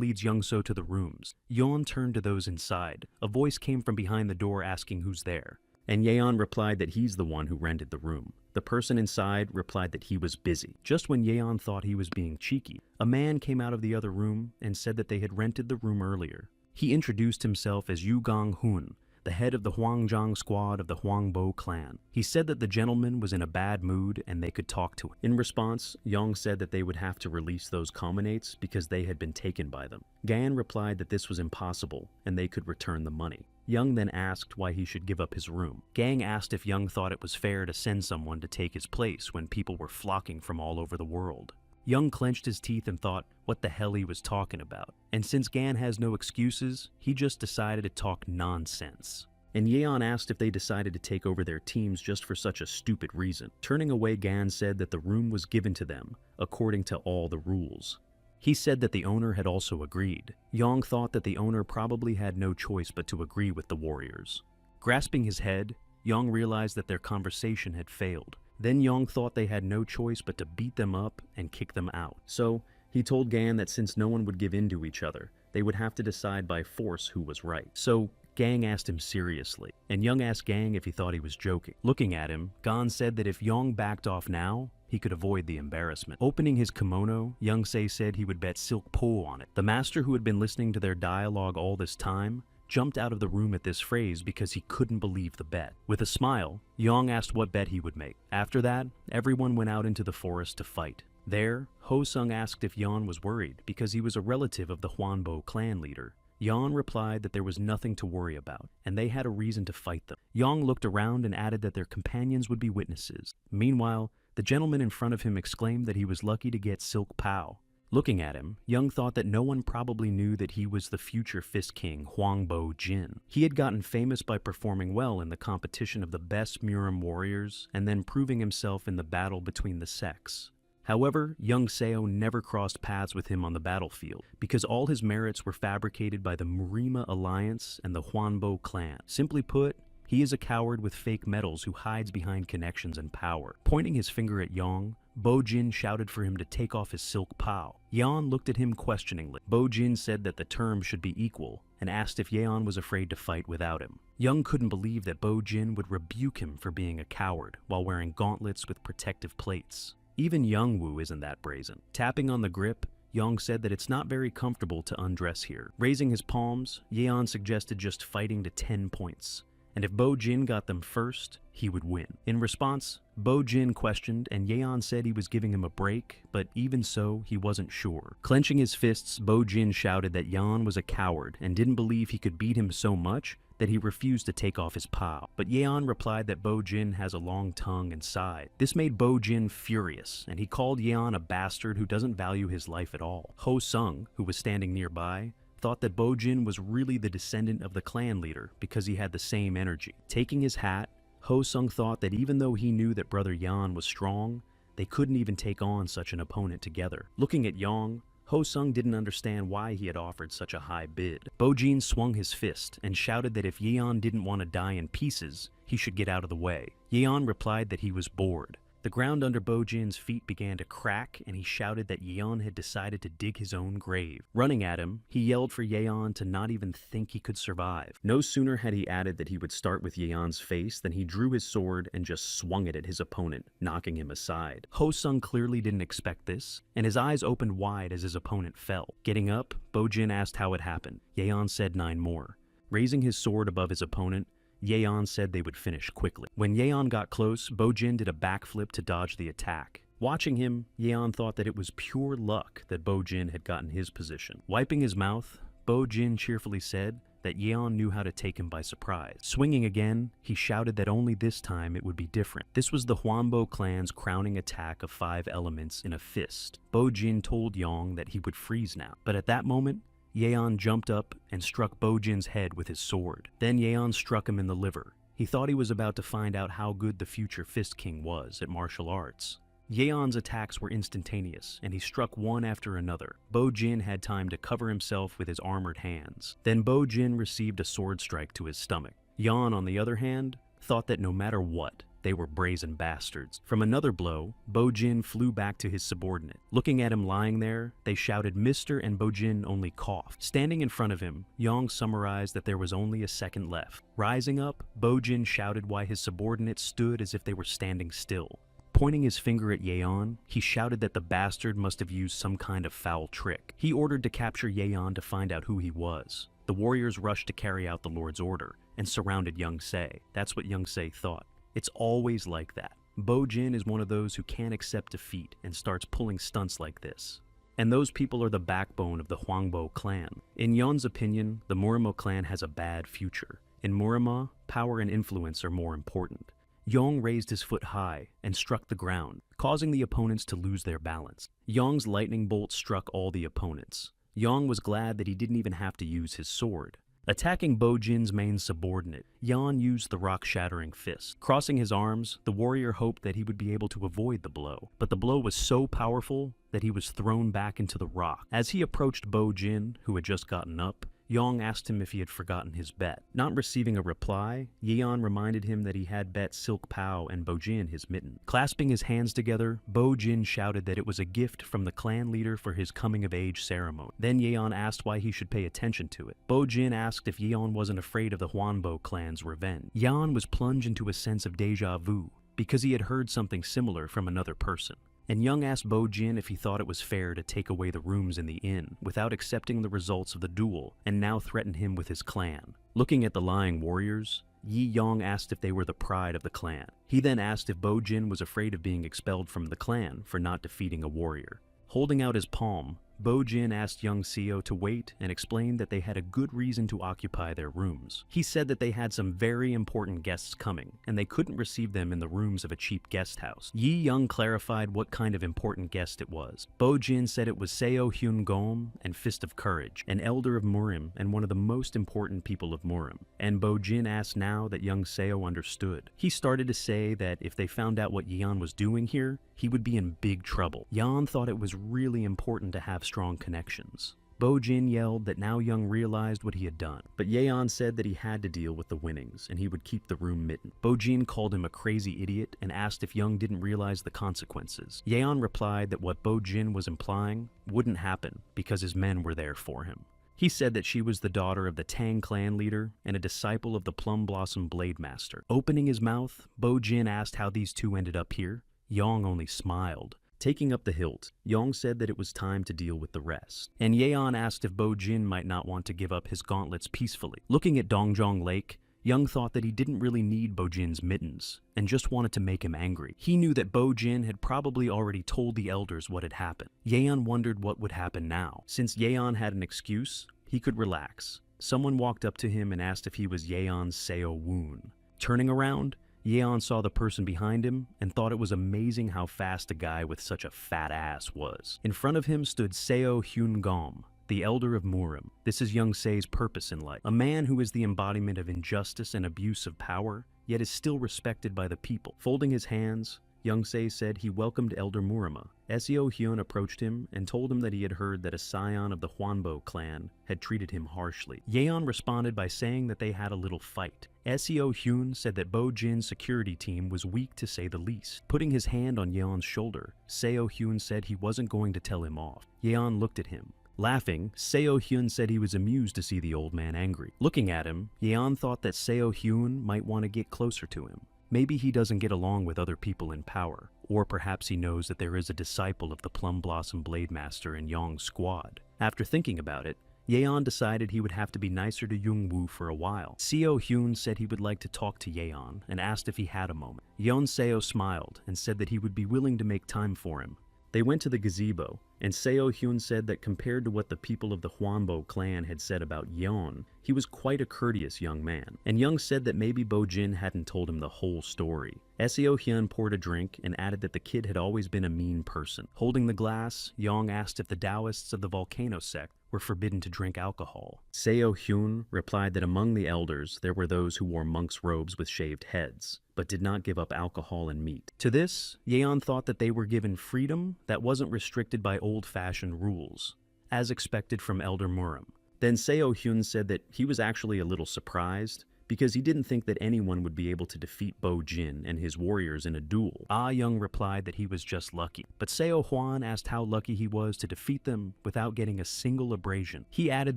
leads Young So to the rooms. Yeon turned to those inside. A voice came from behind the door asking who's there, and Yeon replied that he's the one who rented the room. The person inside replied that he was busy. Just when Yeon thought he was being cheeky, a man came out of the other room and said that they had rented the room earlier. He introduced himself as Yu Gong Hun, the head of the Hwangjiang squad of the Hwangbo clan. He said that the gentleman was in a bad mood and they could talk to him. In response, Yong said that they would have to release those commonates because they had been taken by them. Gan replied that this was impossible and they could return the money. Young then asked why he should give up his room. Gang asked if Young thought it was fair to send someone to take his place when people were flocking from all over the world. Young clenched his teeth and thought what the hell he was talking about. And since Gan has no excuses, he just decided to talk nonsense. And Yeon asked if they decided to take over their teams just for such a stupid reason. Turning away, Gan said that the room was given to them, according to all the rules. He said that the owner had also agreed. Young thought that the owner probably had no choice but to agree with the warriors. Grasping his head, Young realized that their conversation had failed. Then Young thought they had no choice but to beat them up and kick them out. So, he told Gan that since no one would give in to each other, they would have to decide by force who was right. So, Gang asked him seriously, and Young asked Gang if he thought he was joking. Looking at him, Gan said that if Young backed off now, he could avoid the embarrassment. Opening his kimono, Young Se said he would bet silk po on it. The master, who had been listening to their dialogue all this time, jumped out of the room at this phrase because he couldn't believe the bet. With a smile, Yong asked what bet he would make. After that, everyone went out into the forest to fight. There, Ho Sung asked if Yon was worried because he was a relative of the Hwanbo clan leader. Yon replied that there was nothing to worry about, and they had a reason to fight them. Yong looked around and added that their companions would be witnesses. Meanwhile, the gentleman in front of him exclaimed that he was lucky to get Silk Pao. Looking at him, Young thought that no one probably knew that he was the future Fist King, Hwangbo Jin. He had gotten famous by performing well in the competition of the best Murim warriors and then proving himself in the battle between the sects. However, Young Seo never crossed paths with him on the battlefield because all his merits were fabricated by the Murima Alliance and the Hwanbo clan. Simply put, he is a coward with fake medals who hides behind connections and power. Pointing his finger at Yong, Bo Jin shouted for him to take off his silk pao. Yeon looked at him questioningly. Bo Jin said that the terms should be equal and asked if Yeon was afraid to fight without him. Young couldn't believe that Bo Jin would rebuke him for being a coward while wearing gauntlets with protective plates. Even Young Woo isn't that brazen. Tapping on the grip, Yang said that it's not very comfortable to undress here. Raising his palms, Yeon suggested just fighting to 10 points, and if Bo-jin got them first, he would win. In response, Bo-jin questioned, and Yeon said he was giving him a break, but even so, he wasn't sure. Clenching his fists, Bo-jin shouted that Yeon was a coward and didn't believe he could beat him so much that he refused to take off his pao. But Yeon replied that Bo-jin has a long tongue and sighed. This made Bo-jin furious, and he called Yeon a bastard who doesn't value his life at all. Ho-sung, who was standing nearby, thought that Bo-jin was really the descendant of the clan leader because he had the same energy. Taking his hat, Ho-sung thought that even though he knew that brother Yeon was strong, they couldn't even take on such an opponent together. Looking at Yeon, Ho-sung didn't understand why he had offered such a high bid. Bo-jin swung his fist and shouted that if Yeon didn't want to die in pieces, he should get out of the way. Yeon replied that he was bored. The ground under Bo-jin's feet began to crack, and he shouted that Yeon had decided to dig his own grave. Running at him, he yelled for Yeon to not even think he could survive. No sooner had he added that he would start with Yeon's face than he drew his sword and just swung it at his opponent, knocking him aside. Ho-sung clearly didn't expect this, and his eyes opened wide as his opponent fell. Getting up, Bo-jin asked how it happened. Yeon said 9 more. Raising his sword above his opponent, Yeon said they would finish quickly. When Yeon got close, Bo-jin did a backflip to dodge the attack. Watching him, Yeon thought that it was pure luck that Bo-jin had gotten his position. Wiping his mouth, Bo-jin cheerfully said that Yeon knew how to take him by surprise. Swinging again, he shouted that only this time it would be different. This was the Hwambo clan's crowning attack of 5 elements in a fist. Bo-jin told Yeon that he would freeze now, but at that moment, Yeon jumped up and struck Bo-jin's head with his sword. Then Yeon struck him in the liver. He thought he was about to find out how good the future Fist King was at martial arts. Yeon's attacks were instantaneous, and he struck one after another. Bo-jin had time to cover himself with his armored hands. Then Bo-jin received a sword strike to his stomach. Yeon, on the other hand, thought that no matter what, they were brazen bastards. From another blow, Bo-jin flew back to his subordinate. Looking at him lying there, they shouted "Mr." and Bo-jin only coughed. Standing in front of him, Yeon summarized that there was only a second left. Rising up, Bo-jin shouted why his subordinates stood as if they were standing still. Pointing his finger at Yeon, he shouted that the bastard must have used some kind of foul trick. He ordered to capture Yeon to find out who he was. The warriors rushed to carry out the Lord's order and surrounded Young-se. That's what Young-se thought. It's always like that. Bo-jin is one of those who can't accept defeat and starts pulling stunts like this. And those people are the backbone of the Hwangbo clan. In Yeon's opinion, the Murama clan has a bad future. In Murama, power and influence are more important. Yeon raised his foot high and struck the ground, causing the opponents to lose their balance. Yeon's lightning bolt struck all the opponents. Yeon was glad that he didn't even have to use his sword. Attacking Bo-jin's main subordinate, Yeon used the rock-shattering fist. Crossing his arms, the warrior hoped that he would be able to avoid the blow, but the blow was so powerful that he was thrown back into the rock. As he approached Bo-jin, who had just gotten up, Yeon asked him if he had forgotten his bet. Not receiving a reply, Yeon reminded him that he had bet Silk Pao and Bo-jin his mitten. Clasping his hands together, Bo-jin shouted that it was a gift from the clan leader for his coming-of-age ceremony. Then Yeon asked why he should pay attention to it. Bo-jin asked if Yeon wasn't afraid of the Hwambo clan's revenge. Yeon was plunged into a sense of deja vu because he had heard something similar from another person. And Young asked Bo-jin if he thought it was fair to take away the rooms in the inn without accepting the results of the duel, and now threatened him with his clan. Looking at the lying warriors, Yi Yong asked if they were the pride of the clan. He then asked if Bo-jin was afraid of being expelled from the clan for not defeating a warrior. Holding out his palm, Bo-jin asked young Seo to wait and explained that they had a good reason to occupy their rooms. He said that they had some very important guests coming, and they couldn't receive them in the rooms of a cheap guest house. Yi Young clarified what kind of important guest it was. Bo-jin said it was Seo Hyun Gom and Fist of Courage, an elder of Murim and one of the most important people of Murim. And Bo-jin asked now that young Seo understood. He started to say that if they found out what Yeon was doing here, he would be in big trouble. Yeon thought it was really important to have strong connections. Bo-jin yelled that now Young realized what he had done, but Yeon said that he had to deal with the winnings and he would keep the room mitten. Bo-jin called him a crazy idiot and asked if Young didn't realize the consequences. Yeon replied that what Bo-jin was implying wouldn't happen because his men were there for him. He said that she was the daughter of the Tang clan leader and a disciple of the Plum Blossom Blade Master. Opening his mouth, Bo-jin asked how these two ended up here. Young only smiled. Taking up the hilt, Yong said that it was time to deal with the rest, and Yeon asked if Bo Jin might not want to give up his gauntlets peacefully. Looking at Dongjong Lake, Young thought that he didn't really need Bo Jin's mittens, and just wanted to make him angry. He knew that Bo Jin had probably already told the elders what had happened. Yeon wondered what would happen now. Since Yeon had an excuse, he could relax. Someone walked up to him and asked if he was Yeon's Seo Woon. Turning around, Yeon saw the person behind him and thought it was amazing how fast a guy with such a fat ass was. In front of him stood Seo Hyun Gom, the elder of Murim. This is Young Se's purpose in life. A man who is the embodiment of injustice and abuse of power, yet is still respected by the people. Folding his hands, Young Se said he welcomed Elder Murima. Seo Hyun approached him and told him that he had heard that a scion of the Hwanbo clan had treated him harshly. Yeon responded by saying that they had a little fight. Seo Hyun said that Bo Jin's security team was weak to say the least. Putting his hand on Yeon's shoulder, Seo Hyun said he wasn't going to tell him off. Yeon looked at him. Laughing, Seo Hyun said he was amused to see the old man angry. Looking at him, Yeon thought that Seo Hyun might want to get closer to him. Maybe he doesn't get along with other people in power, or perhaps he knows that there is a disciple of the Plum Blossom Blade Master in Yong's squad. After thinking about it, Yeon decided he would have to be nicer to Jungwoo for a while. Seo Hyun said he would like to talk to Yeon and asked if he had a moment. Yeon Seo smiled and said that he would be willing to make time for him. They went to the gazebo, and Seo Hyun said that compared to what the people of the Hwanbo clan had said about Yeon, he was quite a courteous young man. And Young said that maybe Bo Jin hadn't told him the whole story. Seo Hyun poured a drink and added that the kid had always been a mean person. Holding the glass, Young asked if the Taoists of the Volcano sect were forbidden to drink alcohol. Seo Hyun replied that among the elders there were those who wore monks' robes with shaved heads, but did not give up alcohol and meat. To this, Yeon thought that they were given freedom that wasn't restricted by old-fashioned rules, as expected from Elder Murim. Then Seo Hyun said that he was actually a little surprised, because he didn't think that anyone would be able to defeat Bo Jin and his warriors in a duel. Ah Young replied that he was just lucky, but Seo Hwan asked how lucky he was to defeat them without getting a single abrasion. He added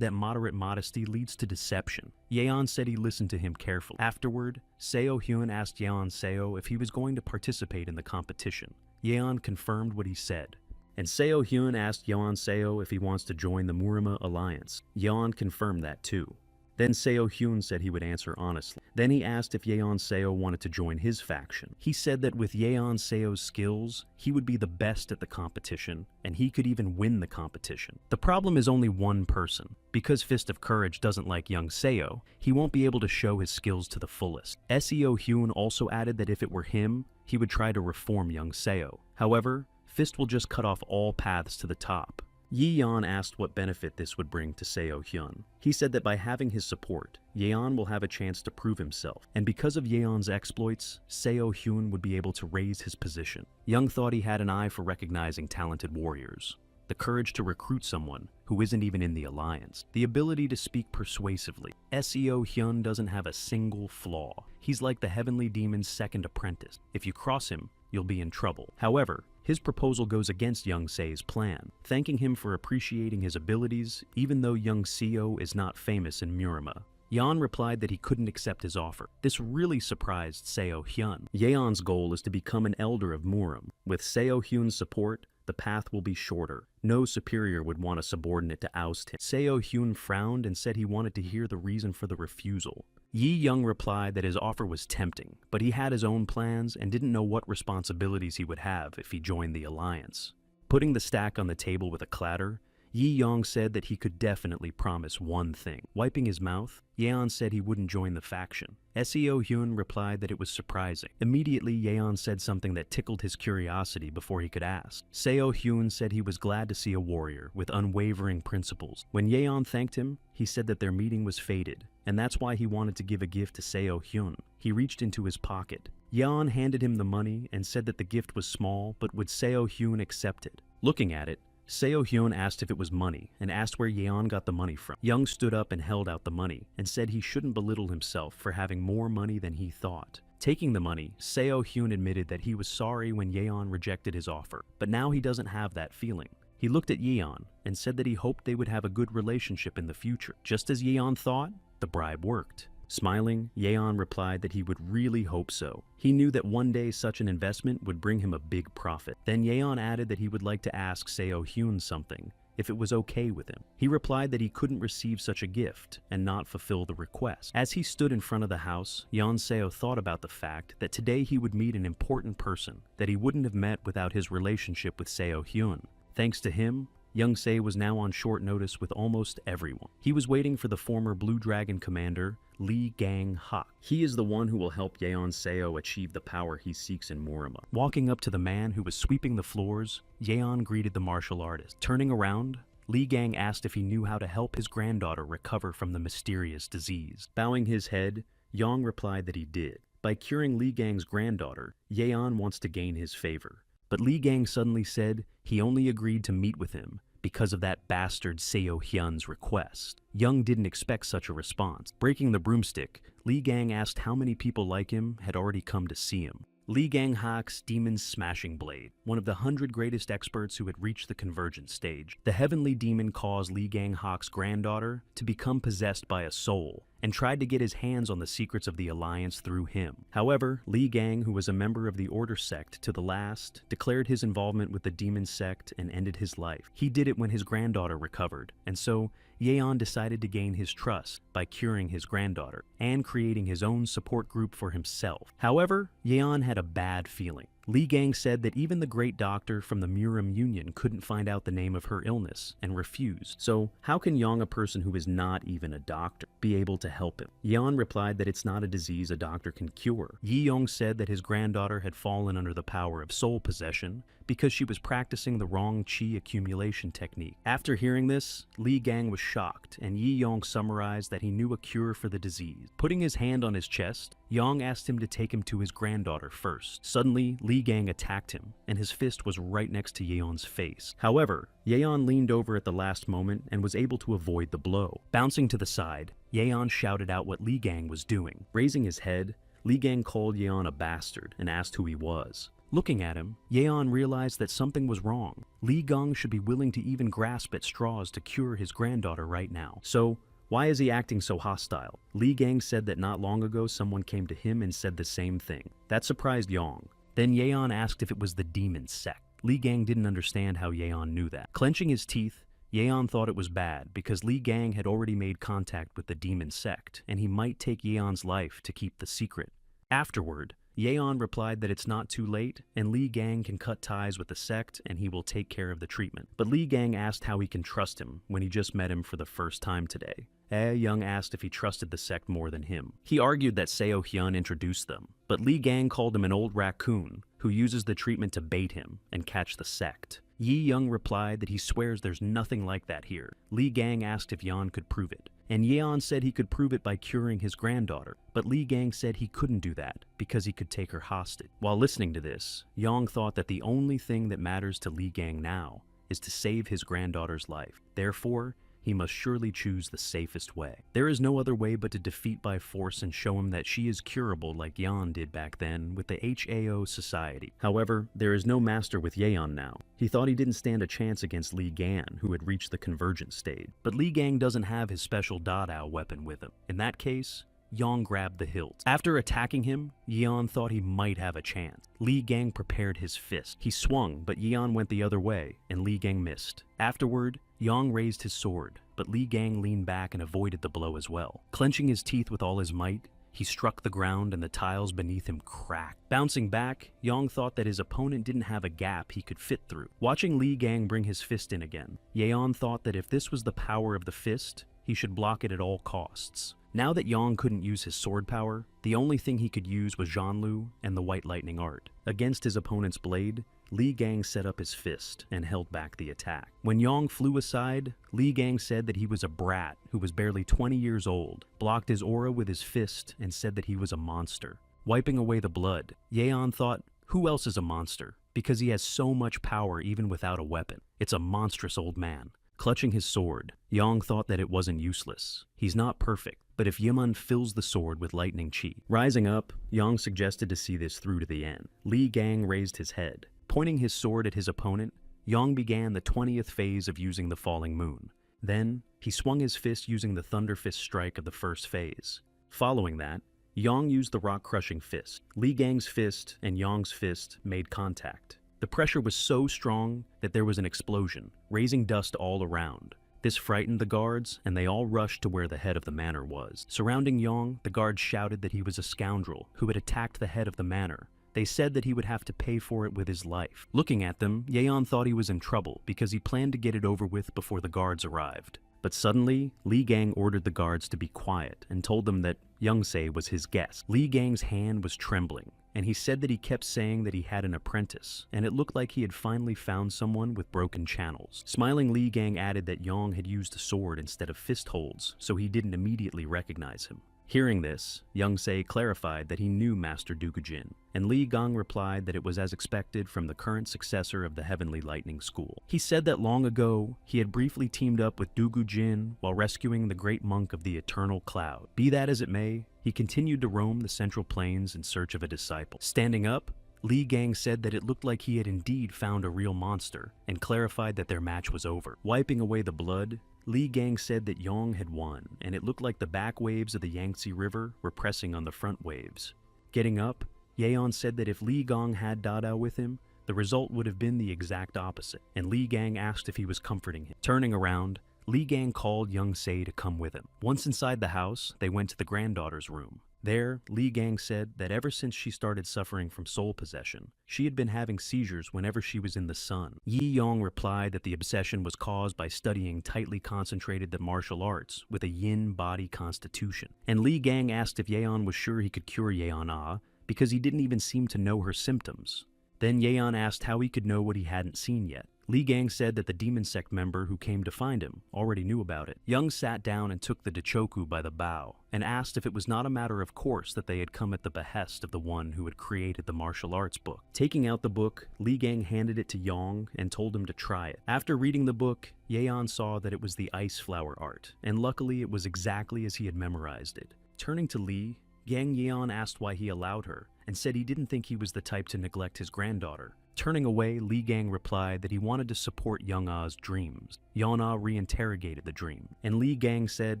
that moderate modesty leads to deception. Yeon said he listened to him carefully. Afterward, Seo Hyun asked Yeon Seo if he was going to participate in the competition. Yeon confirmed what he said. And Seo Hyun asked Yeon Seo if he wants to join the Murima Alliance. Yeon confirmed that too. Then Seo Hyun said he would answer honestly. Then he asked if Yeon Seo wanted to join his faction. He said that with Yeon Seo's skills, he would be the best at the competition, and he could even win the competition. The problem is only one person. Because Fist of Courage doesn't like Young Seo, he won't be able to show his skills to the fullest. Seo Hyun also added that if it were him, he would try to reform Young Seo. However, Fist will just cut off all paths to the top. Yeon asked what benefit this would bring to Seo Hyun. He said that by having his support, Yeon will have a chance to prove himself, and because of Yeon's exploits, Seo Hyun would be able to raise his position. Young thought he had an eye for recognizing talented warriors, the courage to recruit someone who isn't even in the alliance, the ability to speak persuasively. Seo Hyun doesn't have a single flaw. He's like the Heavenly Demon's second apprentice. If you cross him, you'll be in trouble. However, his proposal goes against Young Se's plan, thanking him for appreciating his abilities even though Young Seo is not famous in Murima. Yeon replied that he couldn't accept his offer. This really surprised Seo Hyun. Yeon's goal is to become an elder of Murim. With Seo Hyun's support, the path will be shorter. No superior would want a subordinate to oust him. Seo Hyun frowned and said he wanted to hear the reason for the refusal. Yi Young replied that his offer was tempting, but he had his own plans and didn't know what responsibilities he would have if he joined the alliance. Putting the stack on the table with a clatter, Yi Young said that he could definitely promise one thing. Wiping his mouth, Yeon said he wouldn't join the faction. Seo Hyun replied that it was surprising. Immediately, Yeon said something that tickled his curiosity before he could ask. Seo Hyun said he was glad to see a warrior with unwavering principles. When Yeon thanked him, he said that their meeting was fated, and that's why he wanted to give a gift to Seo Hyun. He reached into his pocket. Yeon handed him the money and said that the gift was small, but would Seo Hyun accept it? Looking at it, Seo Hyun asked if it was money, and asked where Yeon got the money from. Young stood up and held out the money, and said he shouldn't belittle himself for having more money than he thought. Taking the money, Seo Hyun admitted that he was sorry when Yeon rejected his offer, but now he doesn't have that feeling. He looked at Yeon, and said that he hoped they would have a good relationship in the future. Just as Yeon thought, the bribe worked. Smiling, Yeon replied that he would really hope so. He knew that one day such an investment would bring him a big profit. Then Yeon added that he would like to ask Seo Hyun something, if it was okay with him. He replied that he couldn't receive such a gift and not fulfill the request. As he stood in front of the house, Yeon Seo thought about the fact that today he would meet an important person that he wouldn't have met without his relationship with Seo Hyun. Thanks to him, Young Se was now on short notice with almost everyone. He was waiting for the former Blue Dragon commander, Lee Gang-hak. He is the one who will help Yeon Seo achieve the power he seeks in Morima. Walking up to the man who was sweeping the floors, Yeon greeted the martial artist. Turning around, Lee Gang asked if he knew how to help his granddaughter recover from the mysterious disease. Bowing his head, Yeon replied that he did. By curing Lee Gang's granddaughter, Yeon wants to gain his favor. But Lee Gang suddenly said he only agreed to meet with him because of that bastard Seo Hyun's request. Young didn't expect such a response. Breaking the broomstick, Lee Gang asked how many people like him had already come to see him. Lee Gang-hak's Demon's Smashing Blade, one of the 100 greatest experts who had reached the convergence stage. The heavenly demon caused Lee Gang-hak's granddaughter to become possessed by a soul, and tried to get his hands on the secrets of the Alliance through him. However, Lee Gang, who was a member of the Order sect to the last, declared his involvement with the demon sect and ended his life. He did it when his granddaughter recovered, and so Yeon decided to gain his trust by curing his granddaughter and creating his own support group for himself. However, Yeon had a bad feeling. Lee Gang said that even the great doctor from the Murim Union couldn't find out the name of her illness and refused. So how can Yeon, a person who is not even a doctor, be able to help him? Yeon replied that it's not a disease a doctor can cure. Yi Young said that his granddaughter had fallen under the power of soul possession because she was practicing the wrong chi accumulation technique. After hearing this, Lee Gang was shocked, and Yi Young summarized that he knew a cure for the disease. Putting his hand on his chest, Young asked him to take him to his granddaughter first. Suddenly, Lee Gang attacked him, and his fist was right next to Yeon's face. However, Yeon leaned over at the last moment and was able to avoid the blow. Bouncing to the side, Yeon shouted out what Lee Gang was doing. Raising his head, Lee Gang called Yeon a bastard and asked who he was. Looking at him, Yeon realized that something was wrong. Lee Gang should be willing to even grasp at straws to cure his granddaughter right now. So, why is he acting so hostile? Lee Gang said that not long ago someone came to him and said the same thing. That surprised Yeon. Then Yeon asked if it was the demon sect. Lee Gang didn't understand how Yeon knew that. Clenching his teeth, Yeon thought it was bad because Lee Gang had already made contact with the demon sect, and he might take Yeon's life to keep the secret. Afterward, Yeon replied that it's not too late, and Lee Gang can cut ties with the sect and he will take care of the treatment. But Lee Gang asked how he can trust him when he just met him for the first time today. Young asked if he trusted the sect more than him. He argued that Seo Hyun introduced them, but Lee Gang called him an old raccoon who uses the treatment to bait him and catch the sect. Yi Young replied that he swears there's nothing like that here. Lee Gang asked if Yeon could prove it, and Yeon said he could prove it by curing his granddaughter, but Lee Gang said he couldn't do that because he could take her hostage. While listening to this, Yeon thought that the only thing that matters to Lee Gang now is to save his granddaughter's life. Therefore, he must surely choose the safest way. There is no other way but to defeat by force and show him that she is curable like Yeon did back then with the HAO Society. However, there is no master with Yeon now. He thought he didn't stand a chance against Lee Gang, who had reached the convergence stage. But Lee Gang doesn't have his special Dadao weapon with him. In that case, Yeon grabbed the hilt. After attacking him, Yeon thought he might have a chance. Lee Gang prepared his fist. He swung, but Yeon went the other way, and Lee Gang missed. Afterward, Yeon raised his sword, but Lee Gang leaned back and avoided the blow as well. Clenching his teeth with all his might, he struck the ground and the tiles beneath him cracked. Bouncing back, Yeon thought that his opponent didn't have a gap he could fit through. Watching Lee Gang bring his fist in again, Yeon thought that if this was the power of the fist, he should block it at all costs. Now that Yeon couldn't use his sword power, the only thing he could use was Jeonlu and the White Lightning art. Against his opponent's blade, Lee Gang set up his fist and held back the attack. When Yeon flew aside, Lee Gang said that he was a brat who was barely 20 years old, blocked his aura with his fist, and said that he was a monster. Wiping away the blood, Yeon thought, who else is a monster? Because he has so much power even without a weapon. It's a monstrous old man. Clutching his sword, Yeon thought that it wasn't useless. He's not perfect, but if Yeon fills the sword with lightning chi. Rising up, Yeon suggested to see this through to the end. Lee Gang raised his head. Pointing his sword at his opponent, Yeon began the 20th phase of using the falling moon. Then, he swung his fist using the thunder fist strike of the first phase. Following that, Yang used the rock-crushing fist. Li Gang's fist and Yang's fist made contact. The pressure was so strong that there was an explosion, raising dust all around. This frightened the guards, and they all rushed to where the head of the manor was. Surrounding Yang, the guards shouted that he was a scoundrel who had attacked the head of the manor. They said that he would have to pay for it with his life. Looking at them, Yeon thought he was in trouble because he planned to get it over with before the guards arrived. But suddenly, Li Gang ordered the guards to be quiet and told them that Youngsei was his guest. Li Gang's hand was trembling, and he said that he kept saying that he had an apprentice, and it looked like he had finally found someone with broken channels. Smiling, Li Gang added that Yang had used a sword instead of fist holds, so he didn't immediately recognize him. Hearing this, Youngsei clarified that he knew Master Dugujin, and Li Gang replied that it was as expected from the current successor of the Heavenly Lightning School. He said that long ago, he had briefly teamed up with Dugujin while rescuing the great monk of the Eternal Cloud. Be that as it may, he continued to roam the Central Plains in search of a disciple. Standing up, Li Gang said that it looked like he had indeed found a real monster, and clarified that their match was over. Wiping away the blood, Li Gang said that Yang had won, and it looked like the back waves of the Yangtze River were pressing on the front waves. Getting up, Yeon said that if Li Gang had Dada with him, the result would have been the exact opposite, and Li Gang asked if he was comforting him. Turning around, Li Gang called Youngsei to come with him. Once inside the house, they went to the granddaughter's room. There, Li Gang said that ever since she started suffering from soul possession, she had been having seizures whenever she was in the sun. Yi Yong replied that the obsession was caused by studying tightly concentrated the martial arts with a yin body constitution. And Li Gang asked if Yeon was sure he could cure Yeon because he didn't even seem to know her symptoms. Then Yeon asked how he could know what he hadn't seen yet. Li Gang said that the demon sect member who came to find him already knew about it. Young sat down and took the Dachoku by the bow and asked if it was not a matter of course that they had come at the behest of the one who had created the martial arts book. Taking out the book, Li Gang handed it to Yang and told him to try it. After reading the book, Yeon saw that it was the ice flower art, and luckily it was exactly as he had memorized it. Turning to Li, Yang Yeon asked why he allowed her, and said he didn't think he was the type to neglect his granddaughter. Turning away, Li Gang replied that he wanted to support Young-ah's dreams. Yeon-ah reinterrogated the dream, and Li Gang said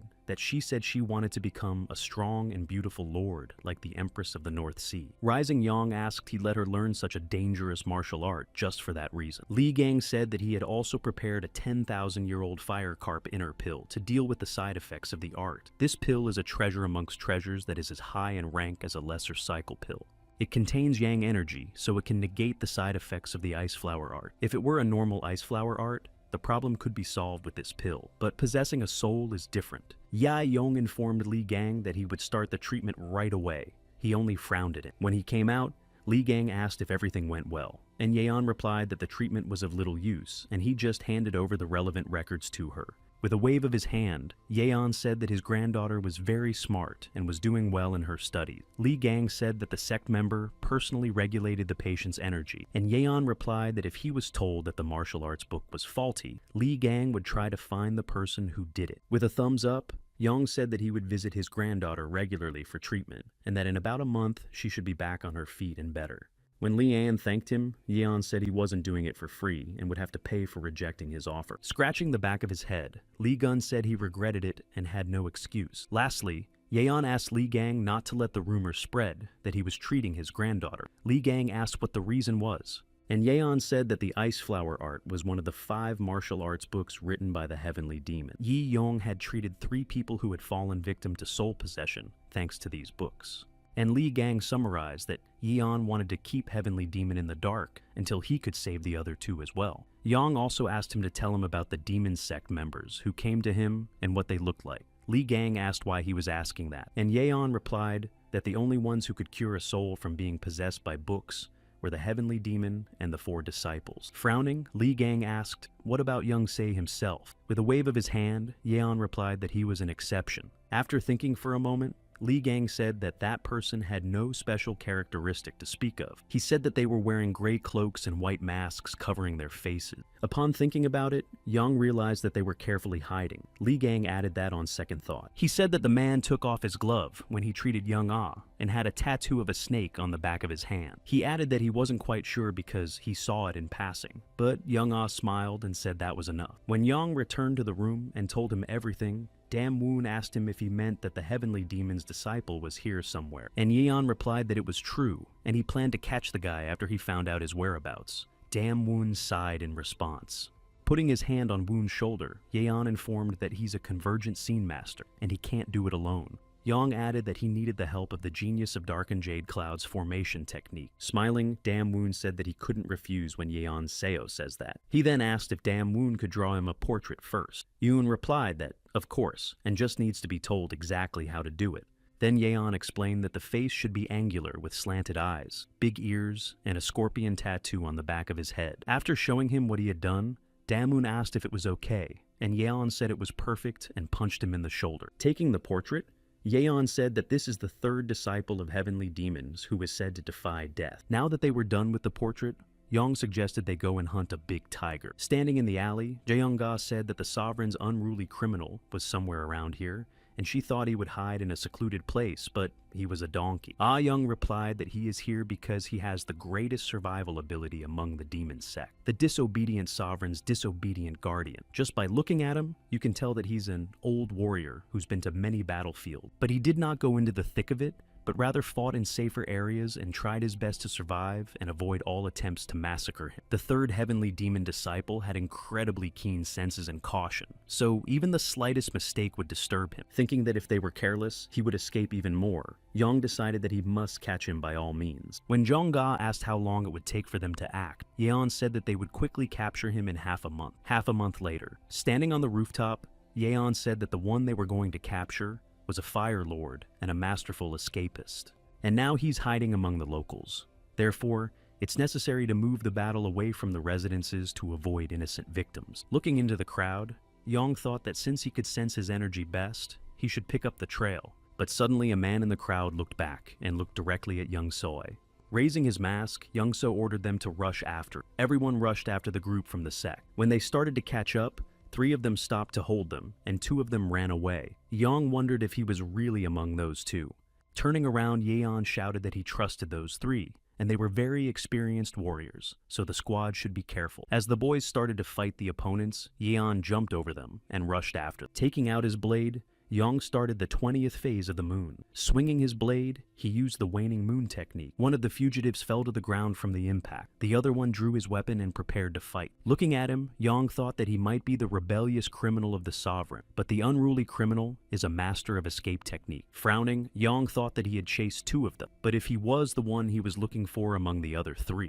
that she wanted to become a strong and beautiful lord like the Empress of the North Sea. Rising Yang asked he let her learn such a dangerous martial art just for that reason. Li Gang said that he had also prepared a 10,000-year-old fire carp inner pill to deal with the side effects of the art. This pill is a treasure amongst treasures that is as high in rank as a lesser cycle pill. It contains yang energy, so it can negate the side effects of the ice flower art. If it were a normal ice flower art, the problem could be solved with this pill, but possessing a soul is different. Ya Yong informed Li Gang that he would start the treatment right away. He only frowned at it. When he came out, Li Gang asked if everything went well, and Yeon replied that the treatment was of little use, and he just handed over the relevant records to her. With a wave of his hand, Yeon said that his granddaughter was very smart and was doing well in her studies. Li Gang said that the sect member personally regulated the patient's energy, and Yeon replied that if he was told that the martial arts book was faulty, Li Gang would try to find the person who did it. With a thumbs up, Yang said that he would visit his granddaughter regularly for treatment, and that in about a month she should be back on her feet and better. When Li An thanked him, Yeon said he wasn't doing it for free and would have to pay for rejecting his offer. Scratching the back of his head, Li Gun said he regretted it and had no excuse. Lastly, Yeon asked Li Gang not to let the rumor spread that he was treating his granddaughter. Li Gang asked what the reason was, and Yeon said that the ice flower art was one of the 5 martial arts books written by the heavenly demon. Yi Yong had treated 3 people who had fallen victim to soul possession thanks to these books. And Li Gang summarized that Yeon wanted to keep Heavenly Demon in the dark until he could save the other 2 as well. Yang also asked him to tell him about the demon sect members who came to him and what they looked like. Li Gang asked why he was asking that, and Yeon replied that the only ones who could cure a soul from being possessed by books were the Heavenly Demon and the 4 disciples. Frowning, Li Gang asked, what about Youngsei himself? With a wave of his hand, Yeon replied that he was an exception. After thinking for a moment, Li Gang said that that person had no special characteristic to speak of. He said that they were wearing gray cloaks and white masks covering their faces. Upon thinking about it, Yang realized that they were carefully hiding. Li Gang added that on second thought. He said that the man took off his glove when he treated Young-ah and had a tattoo of a snake on the back of his hand. He added that he wasn't quite sure because he saw it in passing, but Young-ah smiled and said that was enough. When Yang returned to the room and told him everything, Damwon asked him if he meant that the heavenly demon's disciple was here somewhere, and Yeon replied that it was true, and he planned to catch the guy after he found out his whereabouts. Damwon sighed in response. Putting his hand on Woon's shoulder, Yeon informed that he's a convergent scene master, and he can't do it alone. Yong added that he needed the help of the genius of Darkened Jade Cloud's formation technique. Smiling, Damwon said that he couldn't refuse when Yeon's Seo says that. He then asked if Damwon could draw him a portrait first. Yoon replied that, of course, and just needs to be told exactly how to do it. Then Yeon explained that the face should be angular with slanted eyes, big ears, and a scorpion tattoo on the back of his head. After showing him what he had done, Damwon asked if it was okay, and Yeon said it was perfect and punched him in the shoulder. Taking the portrait, Yeon said that this is the third disciple of heavenly demons who is said to defy death. Now that they were done with the portrait, Yong suggested they go and hunt a big tiger. Standing in the alley, Jaeyoung-ga said that the sovereign's unruly criminal was somewhere around here, and she thought he would hide in a secluded place, but he was a donkey. Ah Young replied that he is here because he has the greatest survival ability among the demon sect, the disobedient sovereign's disobedient guardian. Just by looking at him, you can tell that he's an old warrior who's been to many battlefields, but he did not go into the thick of it, but rather fought in safer areas and tried his best to survive and avoid all attempts to massacre him. The third heavenly demon disciple had incredibly keen senses and caution, so even the slightest mistake would disturb him. Thinking that if they were careless, he would escape even more, Yong decided that he must catch him by all means. When Jong-ga asked how long it would take for them to act, Yeon said that they would quickly capture him in half a month. Half a month later, standing on the rooftop, Yeon said that the one they were going to capture was a fire lord and a masterful escapist, and now he's hiding among the locals. Therefore, it's necessary to move the battle away from the residences to avoid innocent victims. Looking into the crowd, Yong thought that since he could sense his energy best, he should pick up the trail, but suddenly a man in the crowd looked back and looked directly at Young-soy. Raising his mask, Young-so ordered them to rush after. Everyone rushed after the group from the sect. When they started to catch up, 3 of them stopped to hold them, and 2 of them ran away. Yong wondered if he was really among those 2. Turning around, Yeon shouted that he trusted those 3, and they were very experienced warriors, so the squad should be careful. As the boys started to fight the opponents, Yeon jumped over them and rushed after them. Taking out his blade, Yong started the 20th phase of the moon. Swinging his blade, he used the waning moon technique. One of the fugitives fell to the ground from the impact. The other one drew his weapon and prepared to fight. Looking at him, Yong thought that he might be the rebellious criminal of the sovereign, but the unruly criminal is a master of escape technique. Frowning, Yong thought that he had chased 2 of them, but if he was the one he was looking for among the other 3.